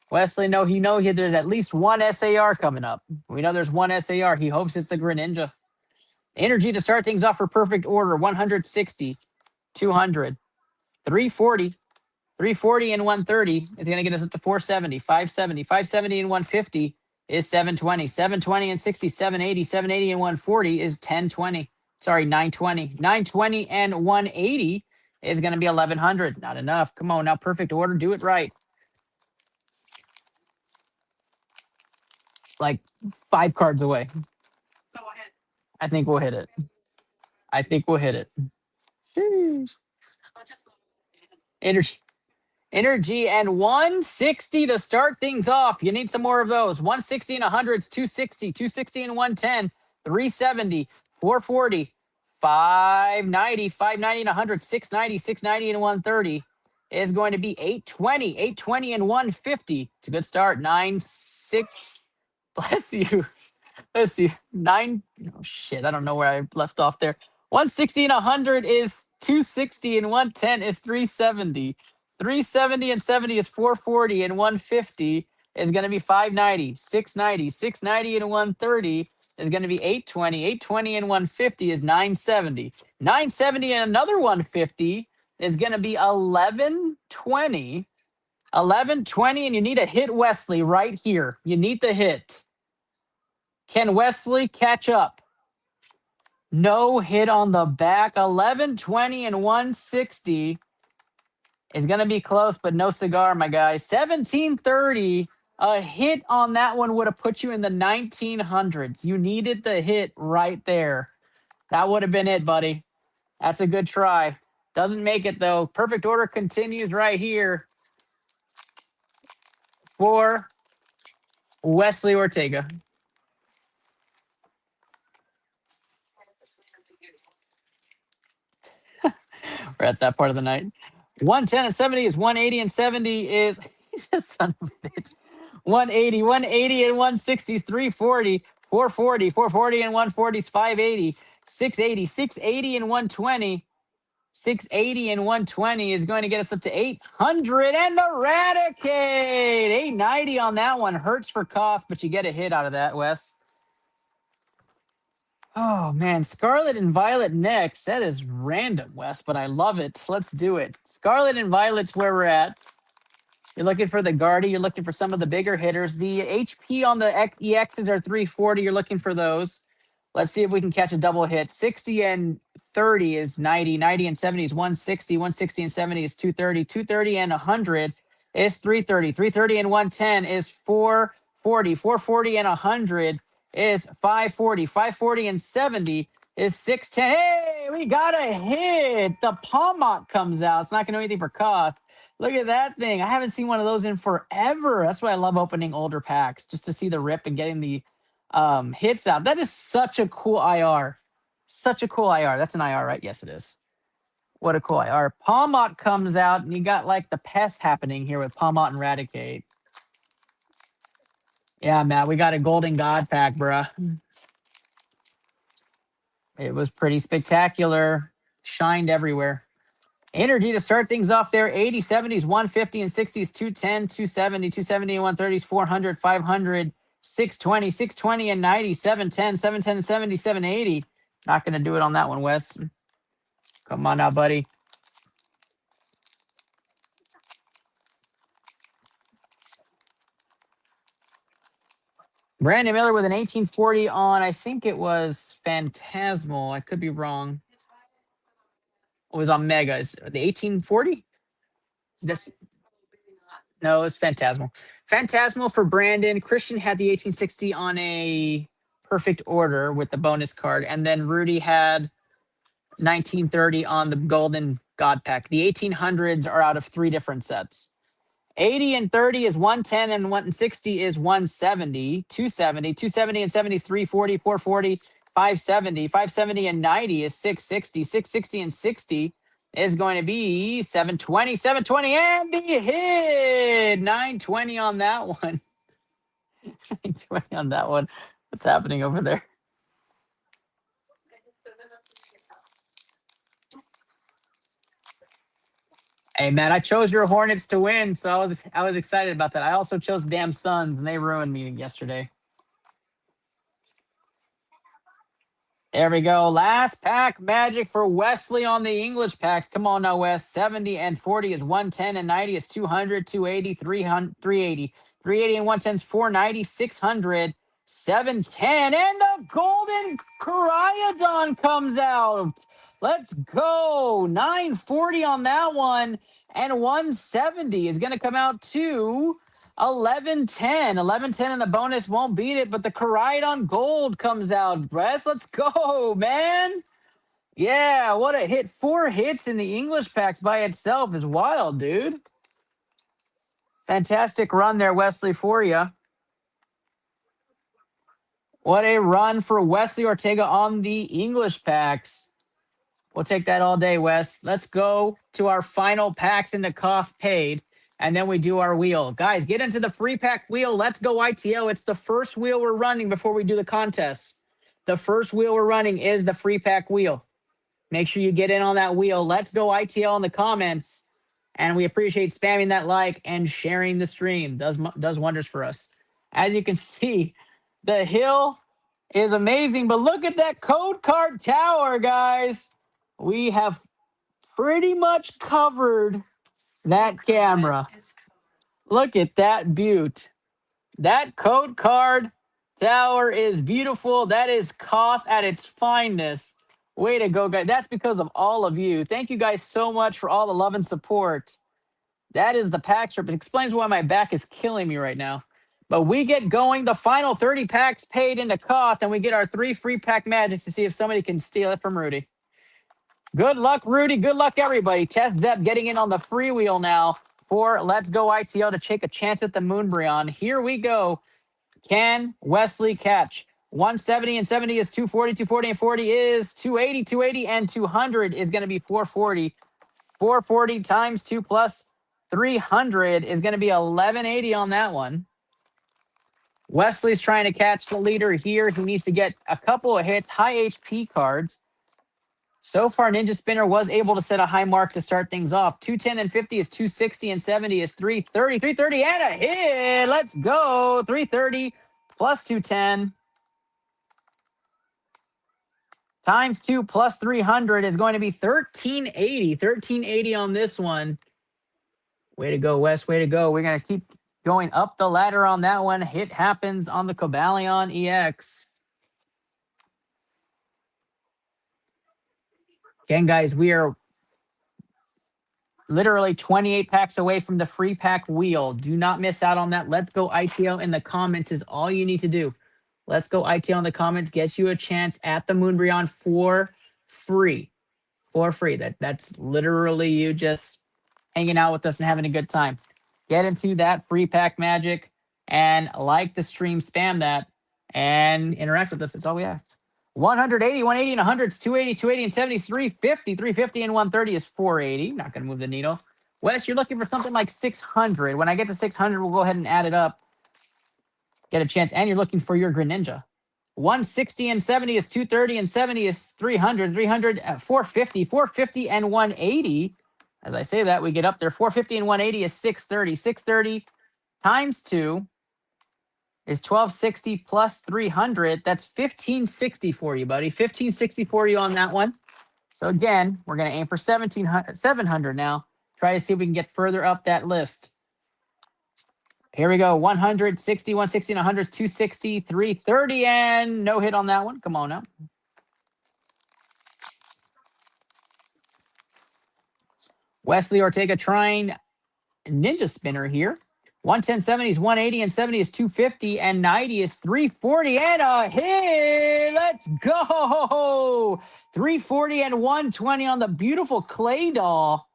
Wesley, there's at least one SAR coming up. We know there's one SAR. He hopes it's the Greninja. Energy to start things off for perfect order. 160, 200, 340, 340 and 130 is going to get us up to 470, 570, 570 and 150 is 720, 720 and 60, 780, 780 and 140 is 1020. Sorry, 920, 920 and 180 is going to be 1100. Not enough. Come on now, perfect order. Do it right. Like 5 cards away. So ahead. I think we'll hit it. I think we'll hit it. Energy. Energy and 160 to start things off. You need some more of those. 160 and 100s, 260, 260 and 110, 370, 440, 590, 590 and 100, 690, 690 and 130 is going to be 820, 820 and 150. It's a good start. 96. Bless you. Let's see. Oh shit. I don't know where I left off there. 160 and 100 is 260 and 110 is 370. 370 and 70 is 440 and 150 is going to be 590. 690. 690 and 130 is going to be 820. 820 and 150 is 970. 970 and another 150 is going to be 1120. 1120 and you need a hit Wesley right here. You need the hit. Can Wesley catch up? No hit on the back. 1120 and 160 is going to be close, but no cigar, my guys. 1730. A hit on that one would have put you in the 1900s. You needed the hit right there. That would have been it, buddy. That's a good try. Doesn't make it, though. Perfect order continues right here for Wesley Ortega. We're at that part of the night. 110 and 70 is 180 and 70 is he's a son of a bitch. 180, 180 and 160 is 340, 440, 440 and 140 is 580, 680, 680 and 120. 680 and 120 is going to get us up to 800 and Eradicate. 890 on that one. Hurts for cough, but you get a hit out of that, Wes. Oh, man. Scarlet and Violet next. That is random, Wes, but I love it. Let's do it. Scarlet and Violet's where we're at. You're looking for the Guardy. You're looking for some of the bigger hitters. The HP on the EXs are 340. You're looking for those. Let's see if we can catch a double hit. 60 and 30 is 90. 90 and 70 is 160. 160 and 70 is 230. 230 and 100 is 330. 330 and 110 is 440. 440 and 100 is 540. 540 and 70 is 610. Hey, we got a hit. The Palmont comes out. It's not going to do anything for cough. Look at that thing. I haven't seen one of those in forever. That's why I love opening older packs, just to see the rip and getting the hits out. That is such a cool IR. Such a cool IR. That's an IR, right? Yes, it is. What a cool IR. Palmont comes out, and you got like the pest happening here with Palmont and Eradicate. Yeah, Matt, we got a Golden God pack, bruh. It was pretty spectacular. Shined everywhere. Energy to start things off there. 80, 70s, 150, and 60s, 210, 270, 270, and 130s, 400, 500, 620, 620, and 90, 710, 710, and 70, 780. Not going to do it on that one, Wes. Come on now, buddy. Brandon Miller with an 1840 on, I think it was Phantasmal. I could be wrong. It was on Mega. Is the 1840? That's no, it's Phantasmal. Phantasmal for Brandon. Christian had the 1860 on a perfect order with the bonus card. And then Rudy had 1930 on the Golden God Pack. The 1800s are out of 3 different sets. 80 and 30 is 110 and 160 is 170. 270. 270 and 70 is 340. 440. 570. 570 and 90 is 660. 660 and 60 is going to be 720. 720 and the hit. 920 on that one. 920 on that one. What's happening over there? Hey, Matt, I chose your Hornets to win, so I was excited about that. I also chose damn Suns, and they ruined me yesterday. There we go. Last pack magic for Wesley on the English packs. Come on now, Wes. 70 and 40 is 110 and 90 is 200, 280, 300, 380. 380 and 110 is 490, 600, 710. And the golden Koraidon comes out. Let's go. 940 on that one. And 170 is going to come out to 1110. 1110 and the bonus won't beat it, but the Koraidon Gold comes out. Wes, let's go, man. Yeah, what a hit. 4 hits in the English packs by itself is wild, dude. Fantastic run there, Wesley, for you. What a run for Wesley Ortega on the English packs. We'll take that all day, Wes. Let's go to our final packs into Koth paid, and then we do our wheel. Guys, get into the free pack wheel. Let's go ITO. It's the first wheel we're running before we do the contest. The first wheel we're running is the free pack wheel. Make sure you get in on that wheel. Let's go ITL in the comments, and we appreciate spamming that like and sharing the stream. Does wonders for us. As you can see, the hill is amazing, but look at that code card tower, guys. We have pretty much covered that camera. Look at that beaut. That code card tower is beautiful. That is Koth at its finest. Way to go, guys. That's because of all of you. Thank you guys so much for all the love and support. That is the pack strip. It explains why my back is killing me right now. But we get going. The final 30 packs paid into Koth, and we get our 3 free pack magics to see if somebody can steal it from Rudy. Good luck, Rudy. Good luck, everybody. Test Zep getting in on the freewheel now for Let's Go ITO to take a chance at the Moonbreon. Here we go. Can Wesley catch? 170 and 70 is 240. 240 and 40 is 280. 280 and 200 is going to be 440. 440 times 2 plus 300 is going to be 1180 on that one. Wesley's trying to catch the leader here. He needs to get a couple of hits, high HP cards. So far, Ninja Spinner was able to set a high mark to start things off. 210 and 50 is 260 and 70 is 330. 330 and a hit. Let's go. 330 plus 210 times 2 plus 300 is going to be 1380. 1380 on this one. Way to go, Wes. Way to go. We're going to keep going up the ladder on that one. Hit happens on the Cobalion EX. Again, guys, we are literally 28 packs away from the free pack wheel. Do not miss out on that. Let's go ITL in the comments is all you need to do. Let's go ITL in the comments. Gets you a chance at the Moonbreon for free. For free. That's literally you just hanging out with us and having a good time. Get into that free pack magic and like the stream, spam that, and interact with us. That's all we ask. 180, 180, and 100 is 280, 280, and 70 is 350. 350 and 130 is 480. Not going to move the needle. Wes, you're looking for something like 600. When I get to 600, we'll go ahead and add it up. Get a chance. And you're looking for your Greninja. 160 and 70 is 230, and 70 is 300. 300, 450. 450 and 180. As I say that, we get up there. 450 and 180 is 630. 630 times 2 is 1260 plus 300. That's 1560 for you, buddy. 1560 for you on that one. So again, we're going to aim for 700 now. Try to see if we can get further up that list. Here we go. 160, 160, and 100 is 260, 330, and no hit on that one. Come on now. Wesley Ortega trying Ninja Spinner here. 110, 70 is 180, and 70 is 250, and 90 is 340, and a hit! Let's go! 340 and 120 on the beautiful Clay Doll.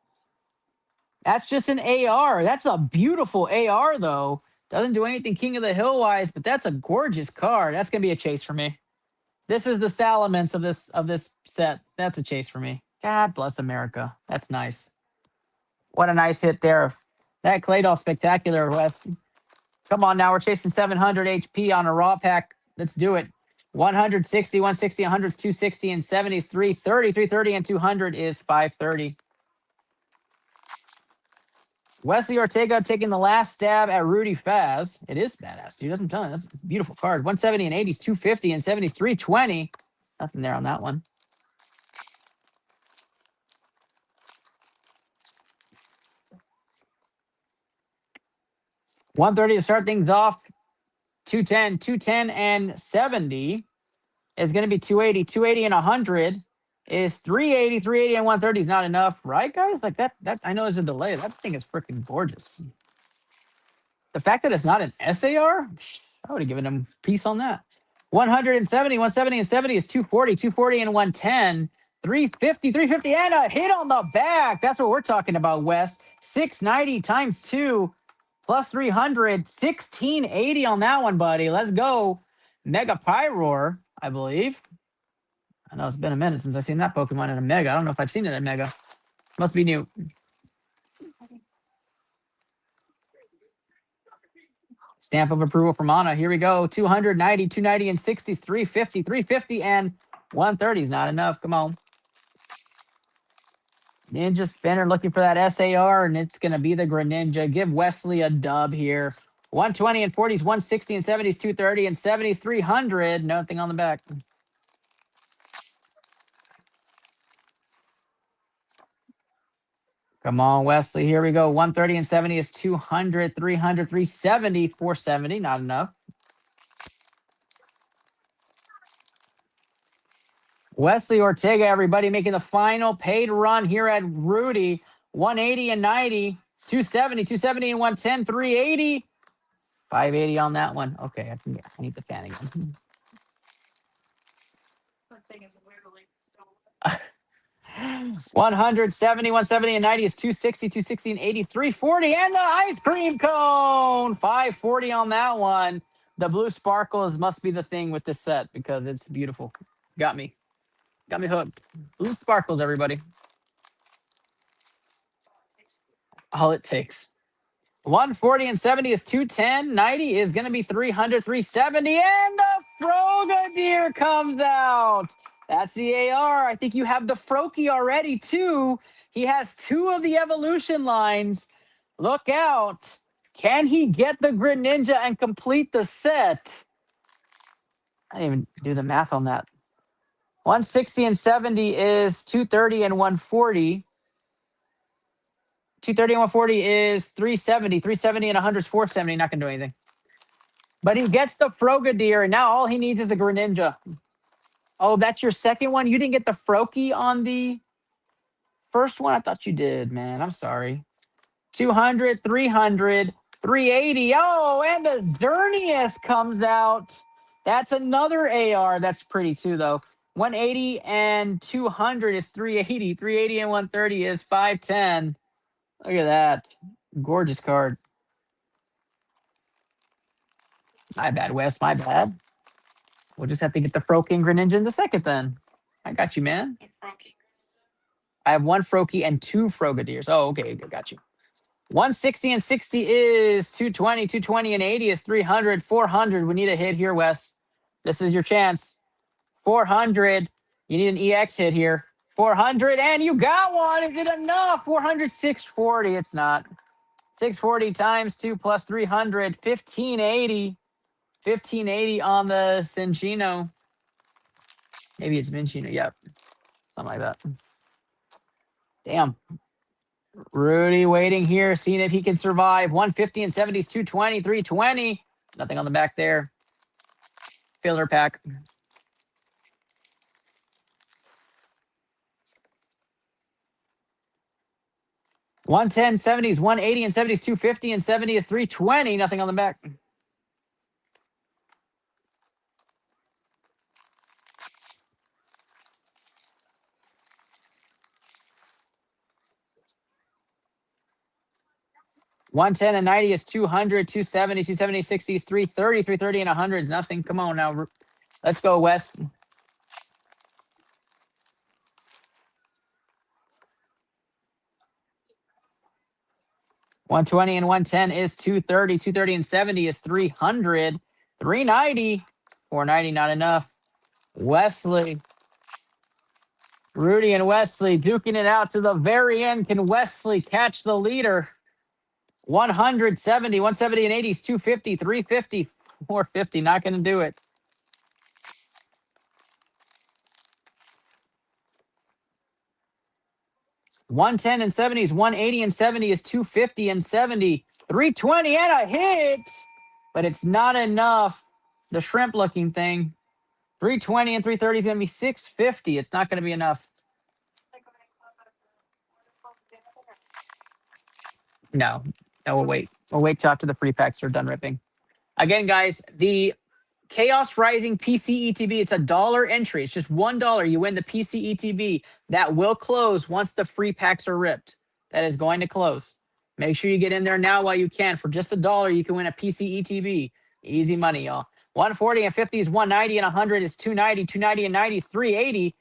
That's just an AR. That's a beautiful AR, though. Doesn't do anything King of the Hill-wise, but that's a gorgeous card. That's going to be a chase for me. This is the Salamence of this set. That's a chase for me. God bless America. That's nice. What a nice hit there. That Clay Doll spectacular, Wes. Come on now. We're chasing 700 HP on a raw pack. Let's do it. 160, 160, 100 is 260, and 70 is 330. 330 and 200 is 530. Wesley Ortega taking the last stab at Rudy Faz. It is badass, dude. I'm telling you, that's a beautiful card. 170 and 80s, 250 and 70s, 320. Nothing there on that one. $130 to start things off. 210 and 70 is going to be 280. 280 and 100 is 380. 380 and 130 is not enough, right, guys? Like that I know there's a delay. That thing is freaking gorgeous. The fact that it's not an SAR, I would have given him peace on that. 170, 170 and 70 is 240. 240 and 110. 350, 350 and a hit on the back. That's what we're talking about, Wes. 690 times 2 plus 300. 1680 on that one, buddy. Let's go. Mega Pyroar, I believe. I know it's been a minute since I've seen that Pokemon in a Mega. I don't know if I've seen it in Mega. Must be new. Stamp of approval from Anna. Here we go. 290, 290 and 60s, 350, 350 and 130 is not enough. Come on. Ninja Spinner looking for that SAR, and it's going to be the Greninja. Give Wesley a dub here. 120 and 40s, 160 and 70s, 230 and 70s, 300. Nothing on the back. Come on, Wesley. Here we go. 130 and 70 is 200, 300, 370, 470. Not enough. Wesley Ortega, everybody, making the final paid run here at Rudy. 180 and 90, 270, 270 and 110, 380. 580 on that one. Okay, I need the fan again. That thing is wiggling. 170, 170 and 90 is 260, 260 and 80, 340. And the ice cream cone. 540 on that one. The blue sparkles must be the thing with this set because it's beautiful. Got me. Got me hooked. Blue sparkles, everybody. All it takes. 140 and 70 is 210. 90 is going to be 300, 370. And the Frogadier comes out. That's the AR. I think you have the Froakie already, too. He has 2 of the evolution lines. Look out. Can he get the Greninja and complete the set? I didn't even do the math on that. 160 and 70 is 230 and 140. 230 and 140 is 370. 370 and 100 is 470. Not going to do anything. But he gets the Frogadier, and now all he needs is the Greninja. Oh, that's your second one? You didn't get the Froakie on the first one? I thought you did, man. I'm sorry. 200, 300, 380. Oh, and the Xerneas comes out. That's another AR. That's pretty, too, though. 180 and 200 is 380. 380 and 130 is 510. Look at that. Gorgeous card. My bad, Wes. My bad. We'll just have to get the Froakie and Greninja in the second then. I got you, man. I have 1 Froakie and 2 Frogadiers. Oh, okay. Got you. 160 and 60 is 220. 220 and 80 is 300. 400. We need a hit here, Wes. This is your chance. 400. You need an EX hit here. 400, and you got one. Is it enough? 400, 640. It's not. 640 times 2 plus 300. 1580. 1580 on the Cinchino. Maybe it's Minchino. Yep. Something like that. Damn. Rudy waiting here, seeing if he can survive. 150 and 70s, 220, 320. Nothing on the back there. Filler pack. $110, 70s, 180 and 70s, 250 and 70 is 320. Nothing on the back. $110 and 90 is 200, 270, 270, 60s, 330, 330 and 100 is nothing. Come on now. Let's go, Wes. $120 and 110 is 230. 230 and 70 is 300. 390. 490, not enough. Wesley. Rudy and Wesley duking it out to the very end. Can Wesley catch the leader? 170, 170 and 80s, 250, 350, 450. Not going to do it. $110 and 70s, 180 and 70 is 250 and 70, 320 and a hit, but it's not enough. The shrimp looking thing. 320 and 330 is going to be 650. It's not going to be enough. No, we'll wait. We'll wait till after the free packs are done ripping. Again, guys, the Chaos Rising PCETB, it's $1 entry. It's just $1. You win the PCETB. That will close once the free packs are ripped. That is going to close. Make sure you get in there now while you can. For just $1, you can win a PCETB. Easy money, y'all. 140 and 50 is 190 and 100 is 290. 290 and 90 is 380.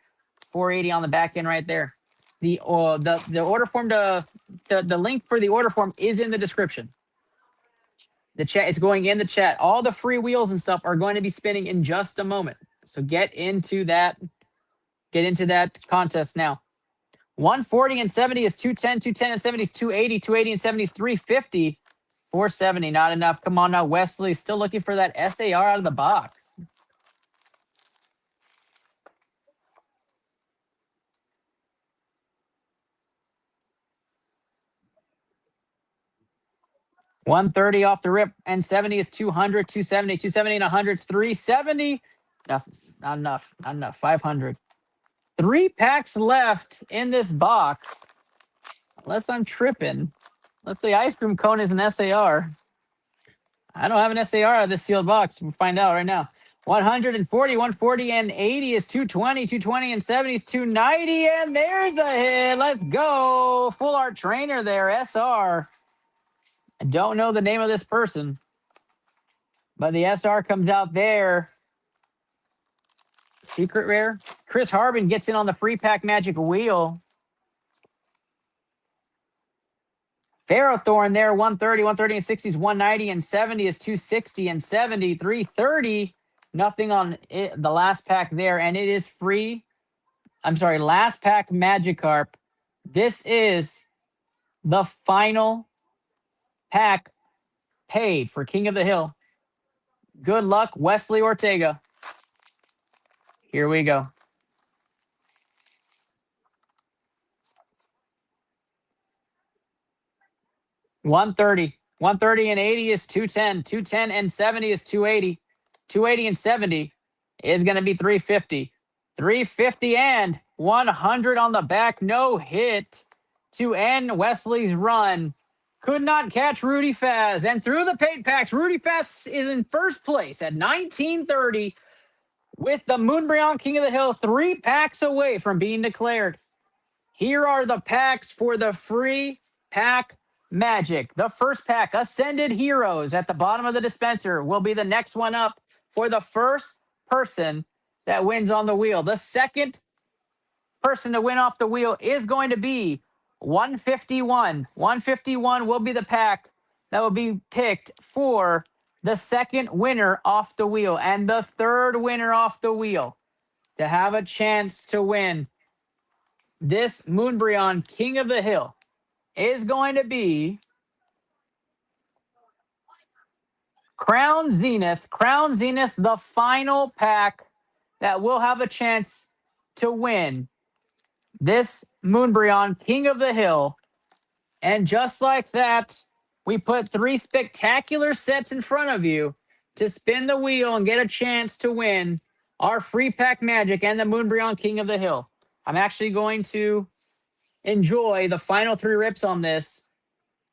480 on the back end right there. The order form to the link for the order form is in the description. The chat, it's going in the chat. All the free wheels and stuff are going to be spinning in just a moment. So get into that contest now. 140 and 70 is 210, 210 and 70 is 280, 280 and 70 is 350, 470, not enough. Come on now, Wesley, still looking for that SAR out of the box. $130 off the rip, and 70 is 200, 270, 270 and 100 is 370. Nothing, not enough, not enough. 500. 3 packs left in this box. Unless I'm tripping. Unless the ice cream cone is an SAR. I don't have an SAR out of this sealed box. We'll find out right now. 140, 140 and 80 is 220, 220 and 70 is 290, and there's a hit. Let's go. Full art trainer there, SR. I don't know the name of this person, but the SR comes out there. Secret rare. Chris Harbin gets in on the free pack magic wheel. Ferrothorn there, 130, 130 and 60 is 190 and 70 is 260 and 70, 330. Nothing on it, the last pack there, and it is free. I'm sorry, last pack Magikarp. This is the final pack paid for King of the Hill. Good luck, Wesley Ortega. Here we go. $130 and 80 is 210. 210 and 70 is 280. 280 and 70 is going to be 350. 350 and 100 on the back. No hit to end Wesley's run. Could not catch Rudy Faz. And through the paid packs, Rudy Faz is in first place at 1930 with the Moonbreon King of the Hill 3 packs away from being declared. Here are the packs for the free pack magic. The first pack, Ascended Heroes, at the bottom of the dispenser, will be the next one up for the first person that wins on the wheel. The second person to win off the wheel is going to be 151. 151 will be the pack that will be picked for the second winner off the wheel, and the third winner off the wheel to have a chance to win this Moonbreon King of the Hill is going to be Crown Zenith. Crown Zenith, the final pack that will have a chance to win this Moonbreon King of the Hill. And just like that, we put 3 spectacular sets in front of you to spin the wheel and get a chance to win our free pack magic and the Moonbreon King of the Hill. I'm actually going to enjoy the final 3 rips on this.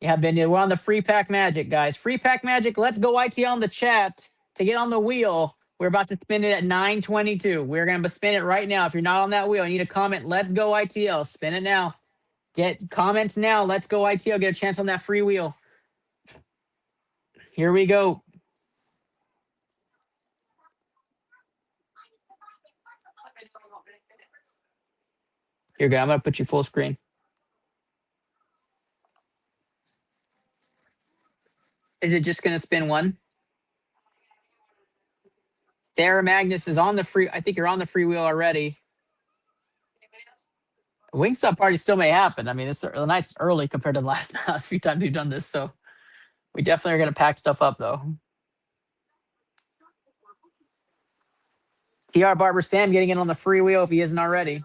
We're on the free pack magic, guys. Free pack magic. Let's go ITL in the chat to get on the wheel. We're about to spin it at 9:22. We're going to spin it right now. If you're not on that wheel, you need a comment. Let's go ITL. Spin it now. Get comments now. Let's go ITL. Get a chance on that free wheel. Here we go. You're good. I'm going to put you full screen. Is it just going to spin one? Sarah Magnus is on the free. I think you're on the free wheel already. Wingstop party still may happen. I mean, the night's early compared to the last few times we've done this. So We definitely are going to pack stuff up, though. TR Barber Sam getting in on the freewheel if he isn't already.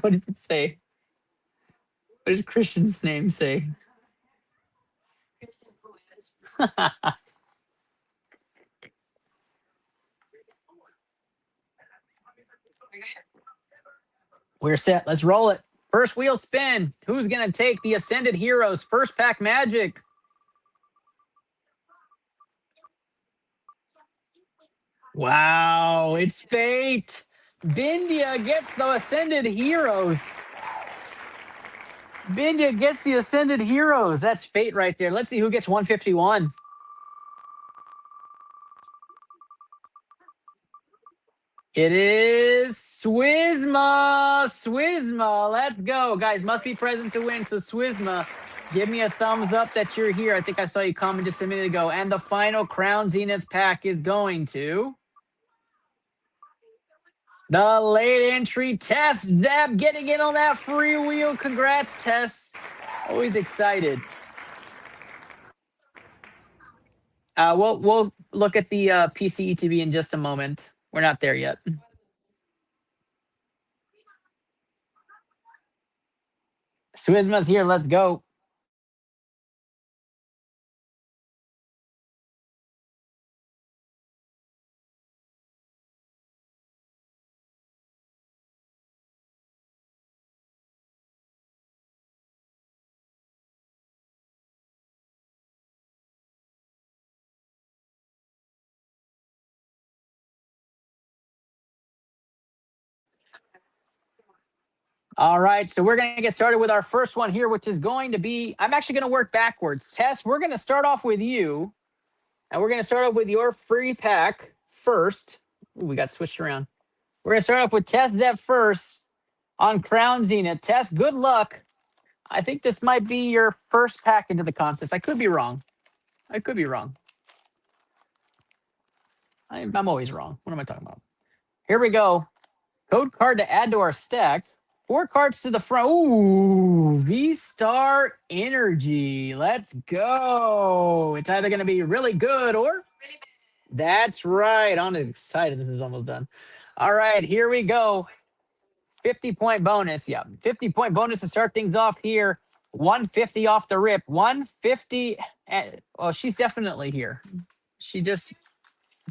What does it say? What does Christian's name say? We're set. Let's roll it. First wheel spin. Who's going to take the Ascended Heroes first pack magic? Wow, it's fate. Bindia gets the Ascended Heroes. Bindia gets the Ascended Heroes. That's fate right there. Let's see who gets 151. It is Swizma. Swizma. Let's go. Guys, must be present to win. So Swizma, give me a thumbs up that you're here. I think I saw you comment just a minute ago. And the final Crown Zenith pack is going to the late entry Tess Zeb getting in on that freewheel. Congrats, Tess. Always excited. We'll look at the PC ETV in just a moment. We're not there yet. Swizma's here. Let's go. All right, so we're going to get started with our first one here, which is going to be, I'm actually going to work backwards. Tess, we're going to start off with you, and we're going to start off with your free pack first. Ooh, we got switched around. We're going to start off with Tess Dev first on Crown Zenith. Tess, good luck. I think this might be your first pack into the contest. I could be wrong. I could be wrong. I'm always wrong. What am I talking about? Here we go. Code card to add to our stack. 4 cards to the front. Ooh, V-Star Energy. Let's go. It's either going to be really good or... That's right. I'm excited. This is almost done. All right, here we go. 50-point bonus. Yeah, 50-point bonus to start things off here. 150 off the rip. 150. Oh, she's definitely here. I'm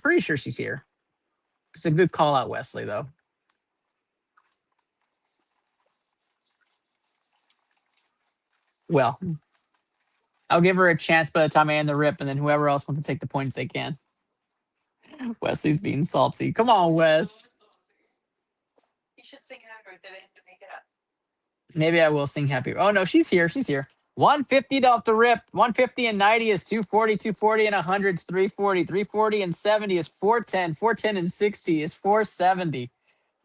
pretty sure she's here. It's a good call out, Wesley, though. Well, I'll give her a chance by the time I end the rip, and then whoever else wants to take the points, they can. Wesley's being salty. Come on, Wes. You should sing Happy Birthday to make it up. Maybe I will sing Happy. Oh, no, she's here. She's here. 150 off the rip. 150 and 90 is 240. 240 and 100 is 340. 340 and 70 is 410. 410 and 60 is 470.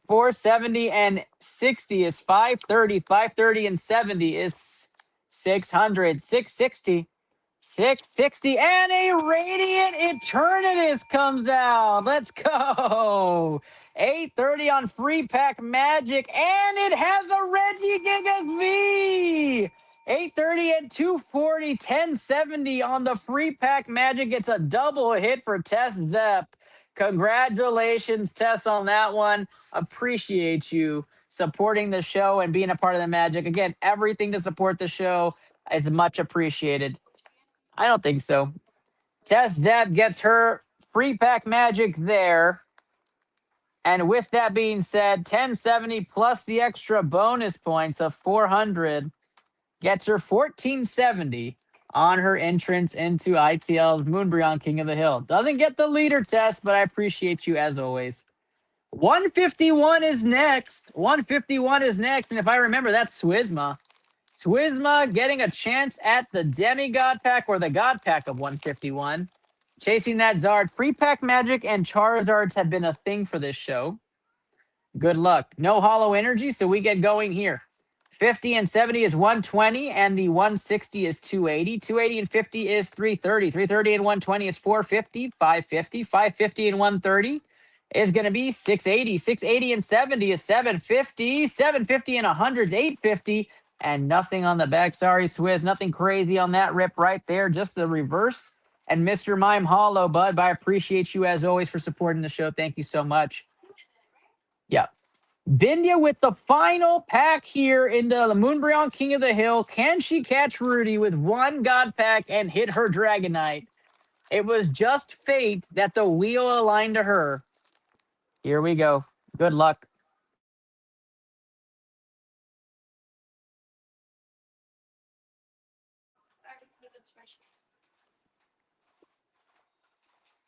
470 and 60 is 530. 530 and 70 is 600. 660. 660 and a Radiant Eternatus comes out. Let's go. 830 on free pack magic, and it has a Regigigas V. 830 and 240, 1070 on the free pack magic. It's a double hit for Tess Zepp. Congratulations, Tess, on that one. Appreciate you supporting the show and being a part of the magic. Again, everything to support the show is much appreciated. I don't think so. Tess Deb gets her free pack magic there. And with that being said, 1070 plus the extra bonus points of 400 gets her 1470 on her entrance into ITL's Moonbreon King of the Hill. Doesn't get the leader test, but I appreciate you as always. 151 is next. 151 is next. And if I remember, that's Swizma. Swizma getting a chance at the Demigod pack or the God pack of 151. Chasing that Zard. Free pack magic and Charizards have been a thing for this show. Good luck. No hollow energy, so we get going here. 50 and 70 is 120, and the 160 is 280. 280 and 50 is 330. 330 and 120 is 450. 550. 550 and 130 is going to be 680. 680 and 70 is 750. 750 and 100 is 850. And nothing on the back. Sorry, Swizz. Nothing crazy on that rip right there. Just the reverse. And Mr. Mime Hollow, bud. But I appreciate you as always for supporting the show. Thank you so much. Yeah. Bindya with the final pack here into the Moonbreon King of the Hill. Can she catch Rudy with one God pack and hit her Dragonite? It was just fate that the wheel aligned to her. Here we go. Good luck.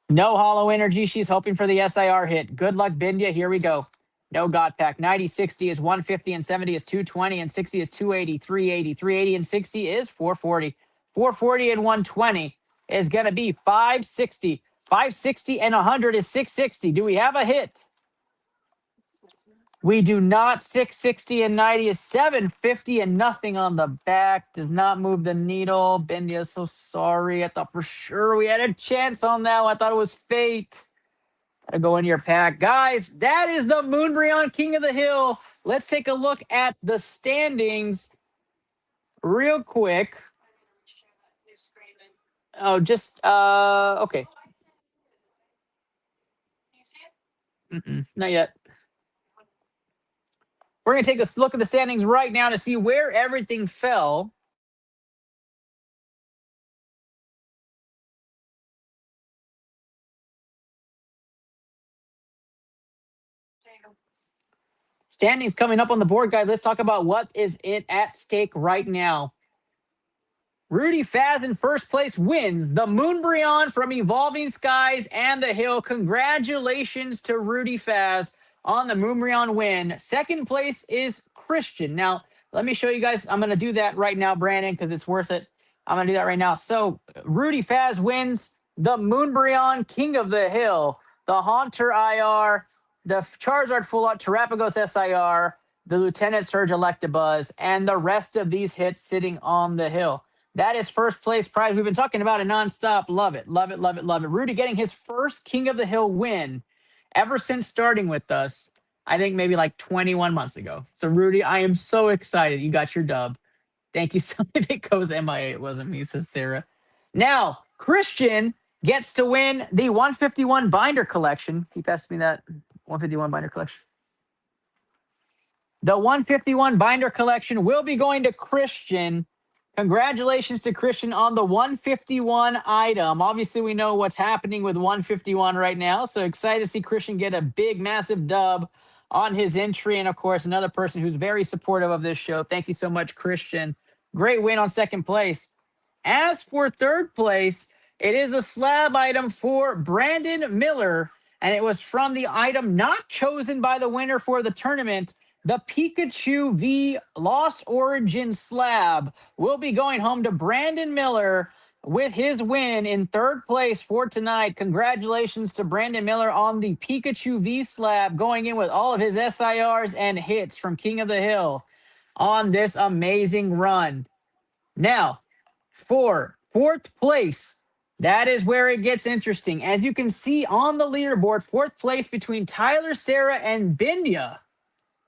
No hollow energy. She's hoping for the SIR hit. Good luck, Bindya. Here we go. No God pack. 90, 60 is 150, and 70 is 220, and 60 is 280, 380, 380, and 60 is 440. 440 and 120 is going to be 560. 560 and 100 is 660. Do we have a hit? We do not. 660 and 90 is 750 and nothing on the back. Does not move the needle. Bindya, so sorry. I thought for sure we had a chance on that one. I thought it was fate. Gotta go into your pack. Guys, that is the Moonbreon King of the Hill. Let's take a look at the standings real quick. Oh, just, okay. Not yet. We're going to take a look at the standings right now to see where everything fell. Standings coming up on the board, guys. Let's talk about what is at stake right now. Rudy Faz in first place wins the Moonbreon from Evolving Skies and the Hill. Congratulations to Rudy Faz on the Moonbreon win. Second place is Christian. Now, let me show you guys. I'm going to do that right now, Brandon, because it's worth it. I'm going to do that right now. So, Rudy Faz wins the Moonbreon King of the Hill, the Haunter IR, the Charizard Full Art Terapagos SIR, the Lieutenant Surge Electabuzz, and the rest of these hits sitting on the hill. That is first place prize. We've been talking about it nonstop. Love it, love it, love it, love it. Rudy getting his first King of the Hill win ever since starting with us. I think maybe like 21 months ago. So, Rudy, I am so excited you got your dub. Thank you so much. It goes MIA. It wasn't me, says Sarah. Now, Christian gets to win the 151 binder collection. Keep asking me that 151 binder collection. The 151 binder collection will be going to Christian. Congratulations to Christian on the 151 item. Obviously, we know what's happening with 151 right now. So excited to see Christian get a big, massive dub on his entry. And of course, another person who's very supportive of this show. Thank you so much, Christian. Great win on second place. As for third place, it is a slab item for Brandon Miller. And it was from the item not chosen by the winner for the tournament. The Pikachu V Lost Origin slab will be going home to Brandon Miller with his win in third place for tonight. Congratulations to Brandon Miller on the Pikachu V slab, going in with all of his SIRs and hits from King of the Hill on this amazing run. Now, for fourth place, that is where it gets interesting. As you can see on the leaderboard, fourth place between Tyler, Sarah, and Bindya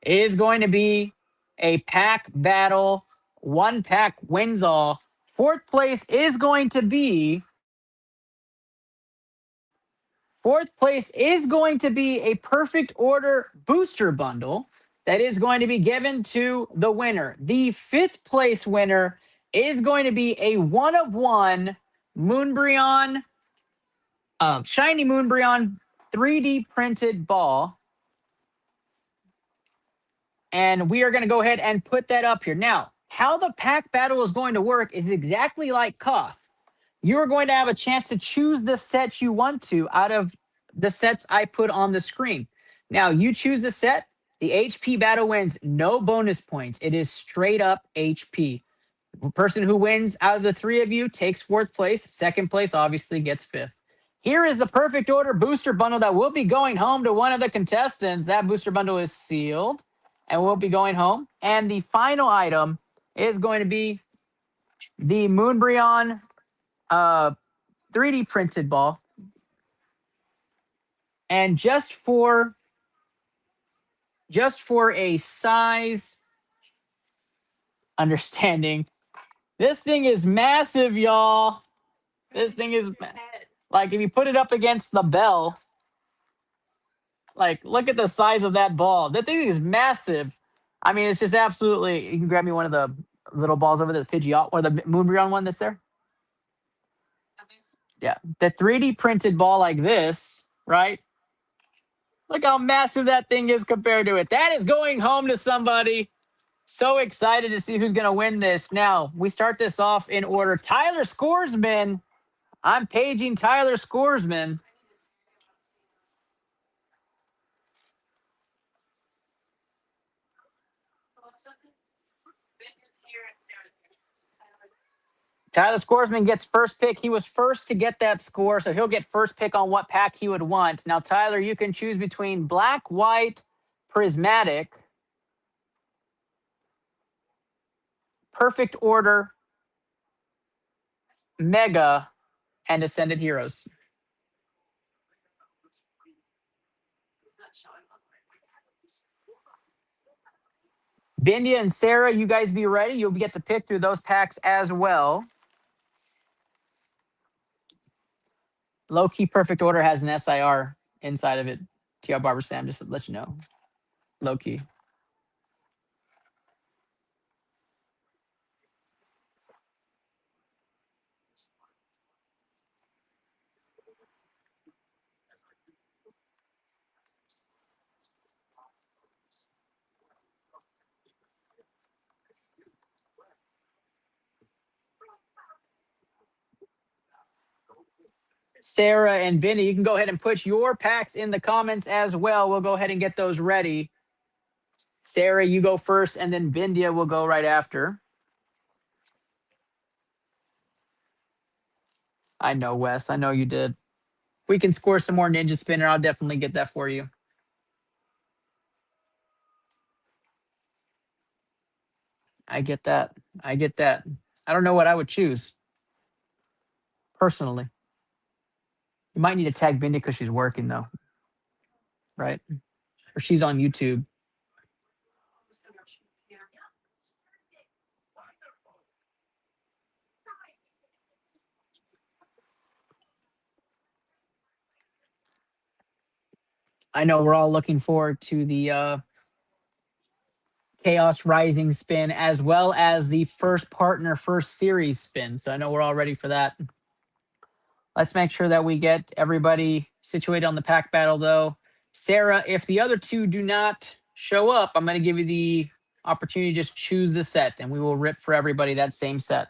is going to be a pack battle. One pack wins all. Fourth place is going to be a perfect order booster bundle that is going to be given to the winner. The fifth place winner is going to be a one-of-one Moonbreon, shiny Moonbreon 3D printed ball. And we are going to go ahead and put that up here. Now, how the pack battle is going to work is exactly like Koth. You're going to have a chance to choose the set you want to out of the sets I put on the screen. Now, you choose the set. The HP battle wins no bonus points. It is straight up HP. The person who wins out of the three of you takes fourth place. Second place obviously gets fifth. Here is the perfect order booster bundle that will be going home to one of the contestants. That booster bundle is sealed and will be going home. And the final item is going to be the Moonbreon 3D printed ball. And just for a size understanding. This thing is massive, y'all. This thing is like if you put it up against the bell, like look at the size of that ball. That thing is massive. I mean, it's just absolutely. You can grab me one of the little balls over there, the Pidgeot or the Moonbreon one that's there. Yeah, the 3D printed ball like this, right? Look how massive that thing is compared to it. That is going home to somebody. So excited to see who's going to win this. Now, we start this off in order. Tyler Scoresman. I'm paging Tyler Scoresman. Tyler Scoresman gets first pick. He was first to get that score, so he'll get first pick on what pack he would want. Now, Tyler, you can choose between black, white, prismatic, perfect order, mega, and ascended heroes. Bindia and Sarah, you guys be ready. You'll get to pick through those packs as well. Low-key perfect order has an SIR inside of it. TR Barber Sam, just to let you know. Low-key. Sarah and Vinny, you can go ahead and put your packs in the comments as well. We'll go ahead and get those ready. Sarah, you go first, and then Bindia will go right after. I know, Wes. I know you did. We can score some more Ninja Spinner. I'll definitely get that for you. I get that. I get that. I don't know what I would choose, personally. You might need to tag Bindia because she's working, though. Right? Or she's on YouTube. I know we're all looking forward to the Chaos Rising spin as well as the first partner, first series spin. So I know we're all ready for that. Let's make sure that we get everybody situated on the pack battle, though. Sarah, if the other two do not show up, I'm going to give you the opportunity to just choose the set, and we will rip for everybody that same set.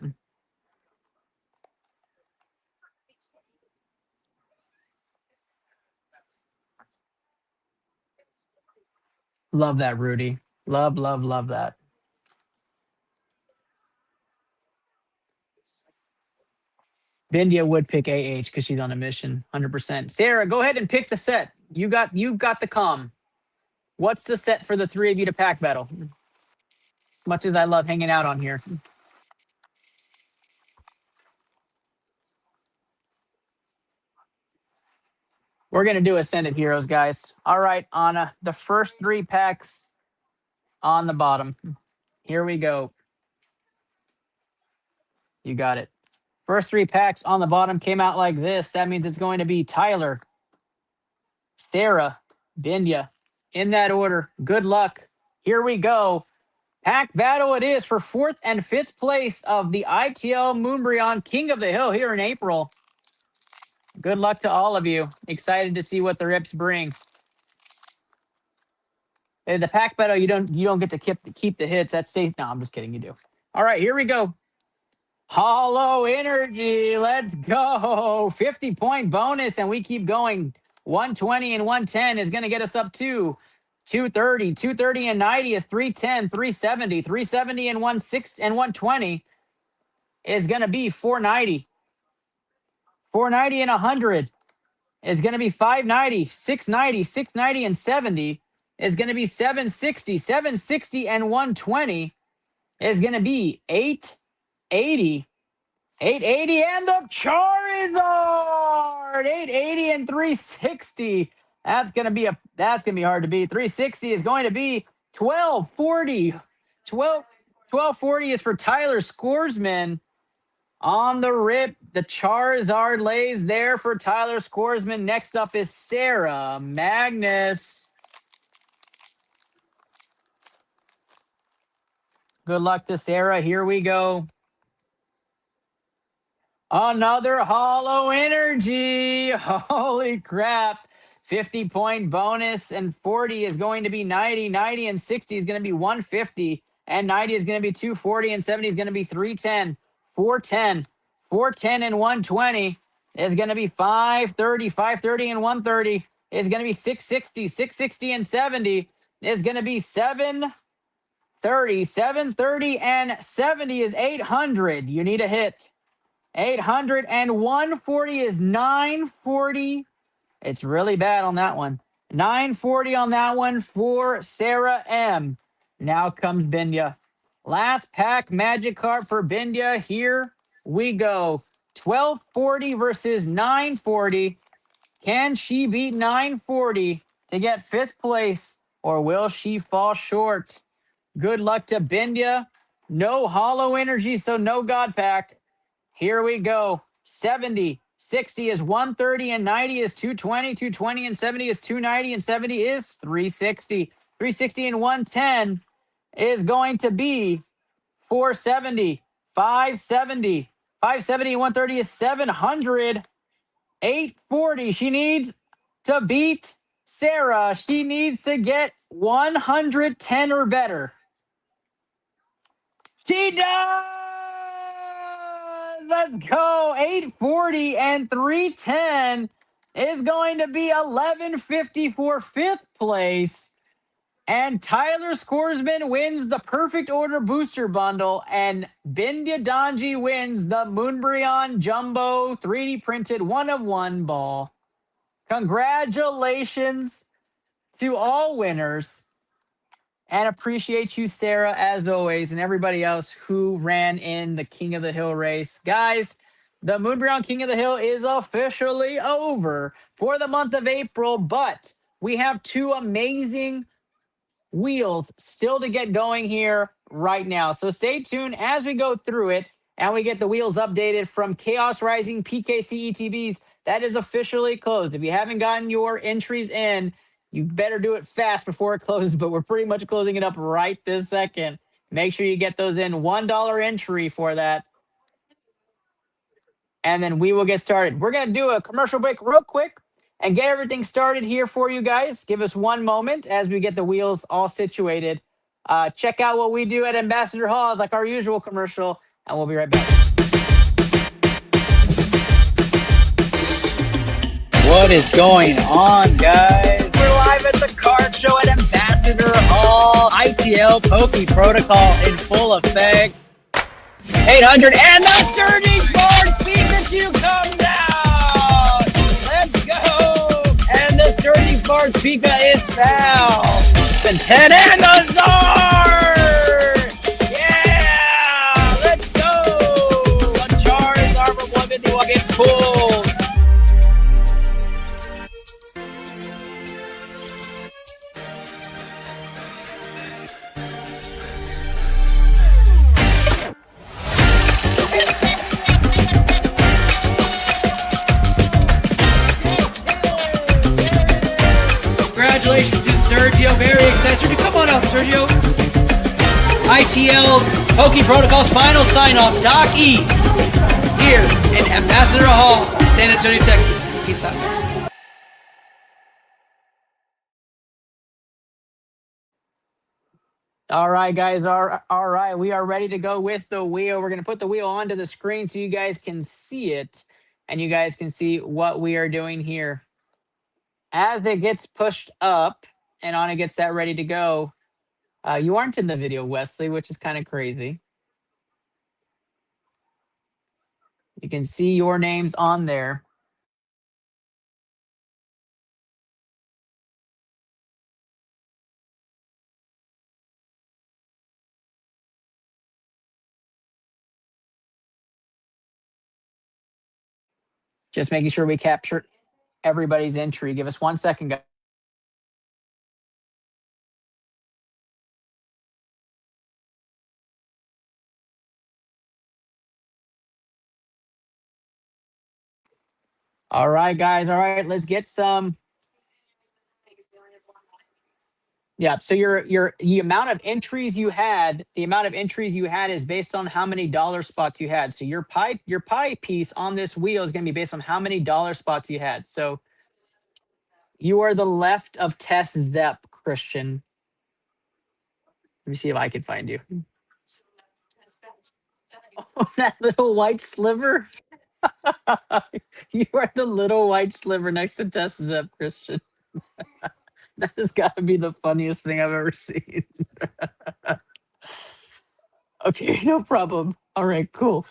Love that, Rudy. Love, love, love that. Bindia would pick AH because she's on a mission, 100%. Sarah, go ahead and pick the set. You got the comm. What's the set for the three of you to pack battle? As much as I love hanging out on here. We're going to do Ascended Heroes, guys. All right, Anna, the first three packs on the bottom. Here we go. You got it. First three packs on the bottom came out like this. That means it's going to be Tyler, Sarah, Bindia. In that order. Good luck. Here we go. Pack battle it is for 4th and 5th place of the ITL Moonbreon King of the Hill here in April. Good luck to all of you. Excited to see what the rips bring. The pack battle, you don't get to keep the hits. That's safe. No, I'm just kidding. You do. All right, here we go. Hollow Energy. Let's go. 50-point bonus, and we keep going. 120 and 110 is going to get us up to 230. 230 and 90 is 310. 370. 370 and 160 and 120 is going to be 490. 490 and 100 is going to be 590. 690. 690 and 70 is going to be 760. 760 and 120 is going to be 880. 880 and the Charizard. 880 and 360. That's gonna be hard to beat. 360 is going to be 1240. 12. 1240 is for Tyler Scoresman. On the rip, the Charizard lays there for Tyler Scoresman. Next up is Sarah Magnus. Good luck to Sarah. Here we go. Another Hollow Energy. Holy crap. 50-point bonus, and 40 is going to be 90. 90 and 60 is going to be 150. And 90 is going to be 240. And 70 is going to be 310. 410. 410 and 120 is going to be 530. 530 and 130 is going to be 660. 660 and 70 is going to be 730. 730 and 70 is 800. You need a hit. 800 and 140 is 940. It's really bad on that one. 940 on that one for Sarah M. Now comes Bindya. Last pack magic card for Bindya. Here we go. 1240 versus 940. Can she beat 940 to get 5th place, or will she fall short? Good luck to Bindya. No Hollow Energy, so no God Pack. Here we go. 70, 60 is 130, and 90 is 220. 220 and 70 is 290, and 70 is 360. 360 and 110 is going to be 470. 570. 570 and 130 is 700. 840. She needs to beat Sarah. She needs to get 110 or better. She does! Let's go. 840 and 310 is going to be 1150 for 5th place. And Tyler Scoresman wins the Perfect Order Booster Bundle, and Bindya Donji wins the Moonbreon Jumbo 3D printed 1-of-1 ball. Congratulations to all winners. And appreciate you, Sarah, as always, and everybody else who ran in the King of the Hill race. Guys, the Moonbreon King of the Hill is officially over for the month of April, but we have 2 amazing wheels still to get going here right now. So stay tuned as we go through it and we get the wheels updated from Chaos Rising PKC ETBs. That is officially closed. If you haven't gotten your entries in, you better do it fast before it closes, but we're pretty much closing it up right this second. Make sure you get those in. $1 entry for that. And then we will get started. We're going to do a commercial break real quick and get everything started here for you guys. Give us one moment as we get the wheels all situated. Check out what we do at Ambassador Hall, like our usual commercial, and we'll be right back. What is going on, guys? We're live at the card show at Ambassador Hall. iTL Poke Protocol in full effect. 800 and the surging forward Pikachu comes out. Let's go. And the surging forward Pika is found. And 10 and the Zard. Yeah. Let's go. A Charizard from 151 gets pulled. Congratulations to Sergio. Very excited. Come on up, Sergio. iTL's Poke Protocol's final sign-off. Doc E. Here in Ambassador Hall, San Antonio, Texas. Peace out, guys. All right, guys. All right. We are ready to go with the wheel. We're going to put the wheel onto the screen so you guys can see it and you guys can see what we are doing here. As it gets pushed up and Anna gets that ready to go, you aren't in the video, Wesley, which is kind of crazy. You can see your names on there. Just making sure we capture everybody's entry. Give us 1 second, guys. All right, guys. All right, let's get some. Yeah. So your the amount of entries you had, is based on how many dollar spots you had. So your pie piece on this wheel is going to be based on how many dollar spots you had. So you are the left of Tess Zepp, Christian. Let me see if I can find you. Oh, that little white sliver. You are the little white sliver next to Tess Zepp, Christian. That has got to be the funniest thing I've ever seen. Okay, no problem. All right, cool.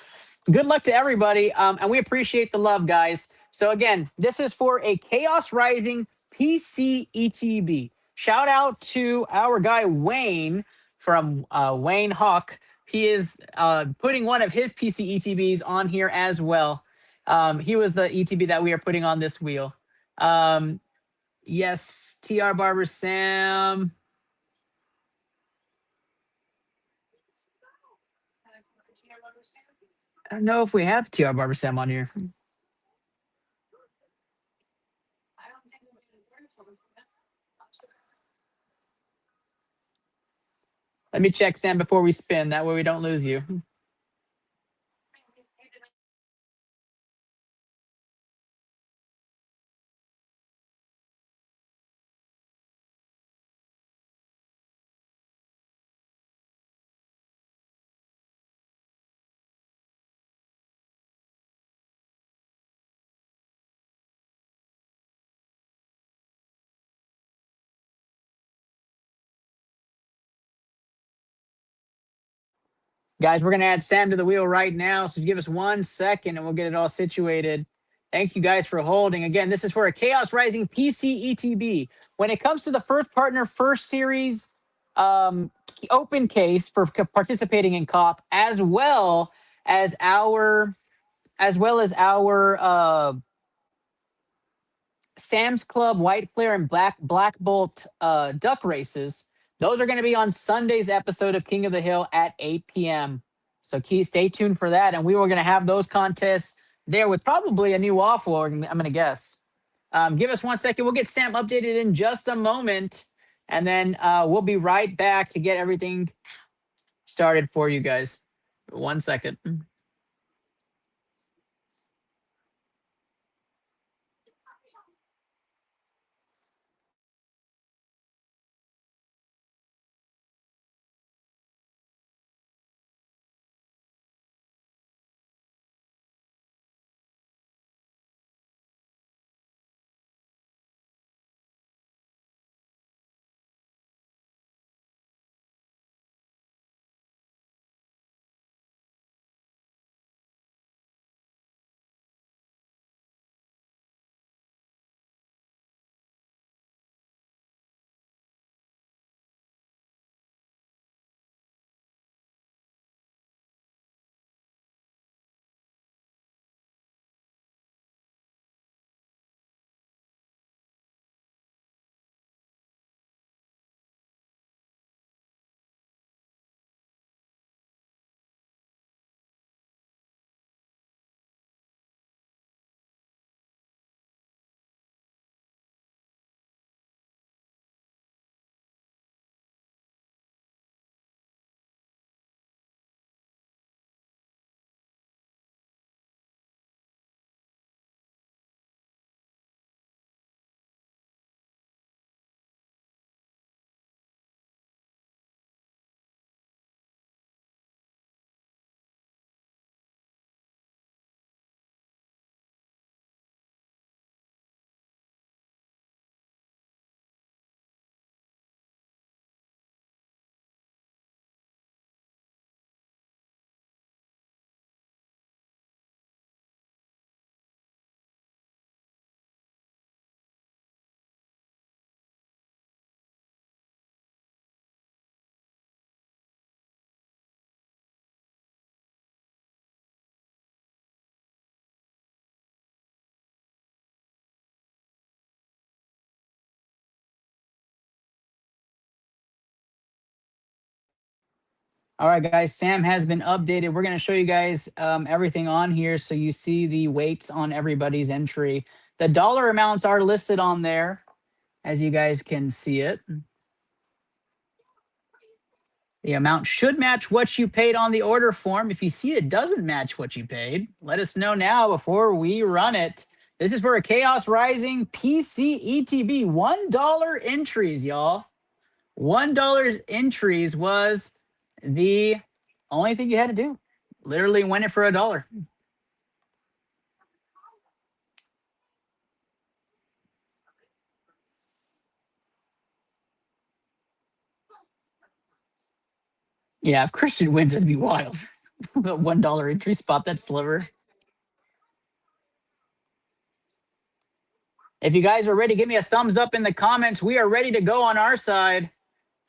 Good luck to everybody. And we appreciate the love, guys. So, again, this is for a Chaos Rising PC ETB. Shout out to our guy, Wayne, from Wayne Hawk. He is putting one of his PC ETBs on here as well. He was the ETB that we are putting on this wheel. Yes, TR Barber Sam. I don't know if we have TR Barber Sam on here. Let me check, Sam, before we spin. That way we don't lose you. Guys, we're going to add Sam to the wheel right now. So give us 1 second and we'll get it all situated. Thank you guys for holding. Again, this is for a Chaos Rising PC ETB. When it comes to the first partner, first series open case for participating in COP, as well as our Sam's Club, White Flare, and Black Bolt duck races. Those are going to be on Sunday's episode of King of the Hill at 8 p.m. So stay tuned for that. And we were going to have those contests there with probably a new waffle, I'm going to guess. Give us 1 second. We'll get Sam updated in just a moment. And then we'll be right back to get everything started for you guys. 1 second. All right, guys, Sam has been updated. We're going to show you guys everything on here so you see the weights on everybody's entry. The dollar amounts are listed on there, as you guys can see it. The amount should match what you paid on the order form. If you see it doesn't match what you paid, let us know now before we run it. This is for a Chaos Rising PC ETB. $1 entries, y'all. $1 entries was the only thing you had to do. Literally win it for $1. Yeah, if Christian wins, it'd be wild. $1 entry spot that sliver. If you guys are ready, give me a thumbs up in the comments. We are ready to go on our side.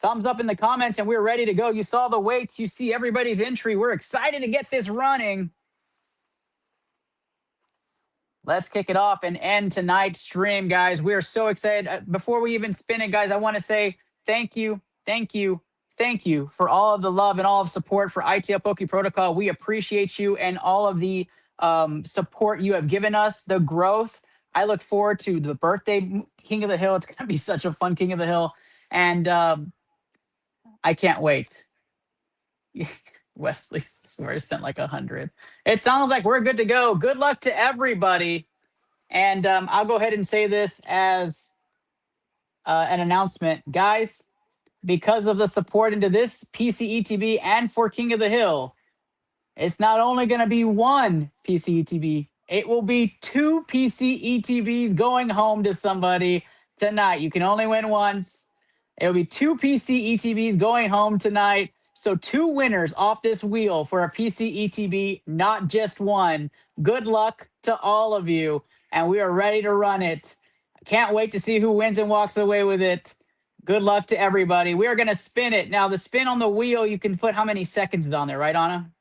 Thumbs up in the comments and we're ready to go. You saw the weights. You see everybody's entry. We're excited to get this running. Let's kick it off and end tonight's stream, guys. We are so excited. Before we even spin it, guys, I want to say thank you, thank you, thank you for all of the love and all of support for ITL Poke Protocol. We appreciate you and all of the support you have given us, the growth. I look forward to the birthday King of the Hill. It's going to be such a fun King of the Hill. And I can't wait. Wesley, I swear, I sent like 100. It sounds like we're good to go. Good luck to everybody. And I'll go ahead and say this as an announcement. Guys, because of the support into this PCETB and for King of the Hill, it's not only going to be one PCETB, it will be two PCETBs going home to somebody tonight. You can only win once. It'll be two PCETBs going home tonight. So 2 winners off this wheel for a PCETB, not just one. Good luck to all of you. And we are ready to run it. Can't wait to see who wins and walks away with it. Good luck to everybody. We are going to spin it. Now, the spin on the wheel, you can put how many seconds on there, right, Anna?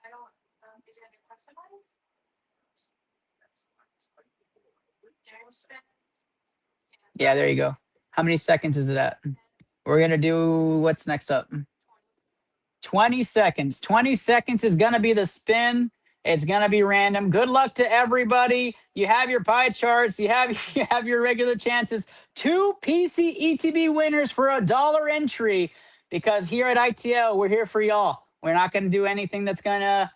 I don't. Is it customized? Yeah, there you go. How many seconds is it at? We're going to do what's next up. 20 seconds. 20 seconds is going to be the spin. It's going to be random. Good luck to everybody. You have your pie charts. You have your regular chances. 2 PC ETB winners for $1 entry because here at ITL, we're here for y'all. We're not going to do anything that's going to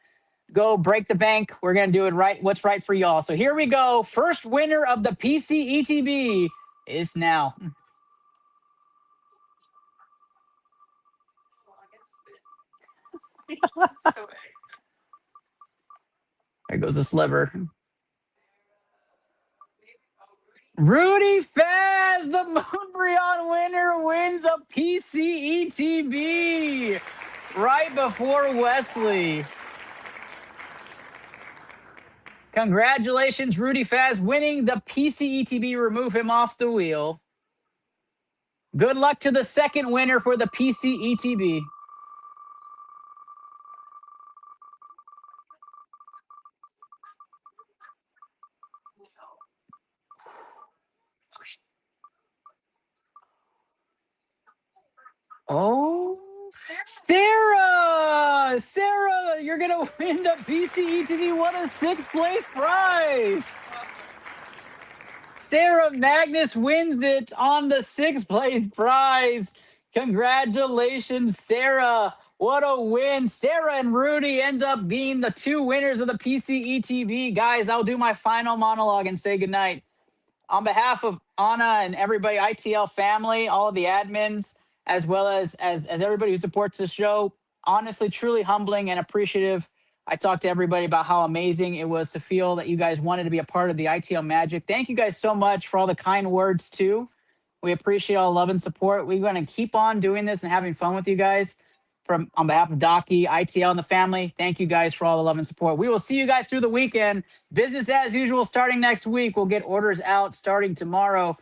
go break the bank. We're going to do it right. What's right for y'all. So here we go. First winner of the PC ETB is now. There goes the sliver. Rudy Faz, the Moonbreon winner, wins a PCETB right before Wesley. Congratulations, Rudy Faz, winning the PCETB. Remove him off the wheel. Good luck to the second winner for the PCETB. Oh, Sarah! Sarah, you're going to win the PCETV. What a 6th place prize! Sarah Magnus wins it on the 6th place prize. Congratulations, Sarah. What a win. Sarah and Rudy end up being the 2 winners of the PCETV. Guys, I'll do my final monologue and say goodnight. On behalf of Anna and everybody, ITL family, all of the admins, as well as everybody who supports the show, honestly, truly humbling and appreciative. I talked to everybody about how amazing it was to feel that you guys wanted to be a part of the ITL magic. Thank you guys so much for all the kind words, too. We appreciate all the love and support. We're going to keep on doing this and having fun with you guys. On behalf of Docky, ITL, and the family, thank you guys for all the love and support. We will see you guys through the weekend. Business as usual starting next week. We'll get orders out starting tomorrow.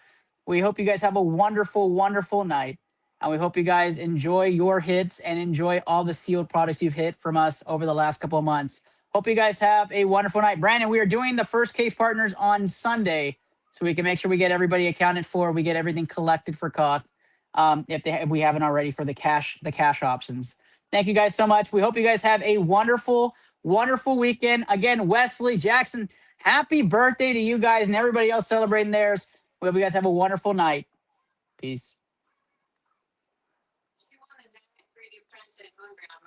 We hope you guys have a wonderful, wonderful night. And we hope you guys enjoy your hits and enjoy all the sealed products you've hit from us over the last couple of months. Hope you guys have a wonderful night. Brandon, we are doing the first case partners on Sunday, so we can make sure we get everybody accounted for. We get everything collected for Koth, if we haven't already, for the cash options. Thank you guys so much. We hope you guys have a wonderful weekend. Again, Wesley, Jackson, happy birthday to you guys and everybody else celebrating theirs. We hope you guys have a wonderful night. Peace. She wanted to 3D printed Moonbreon.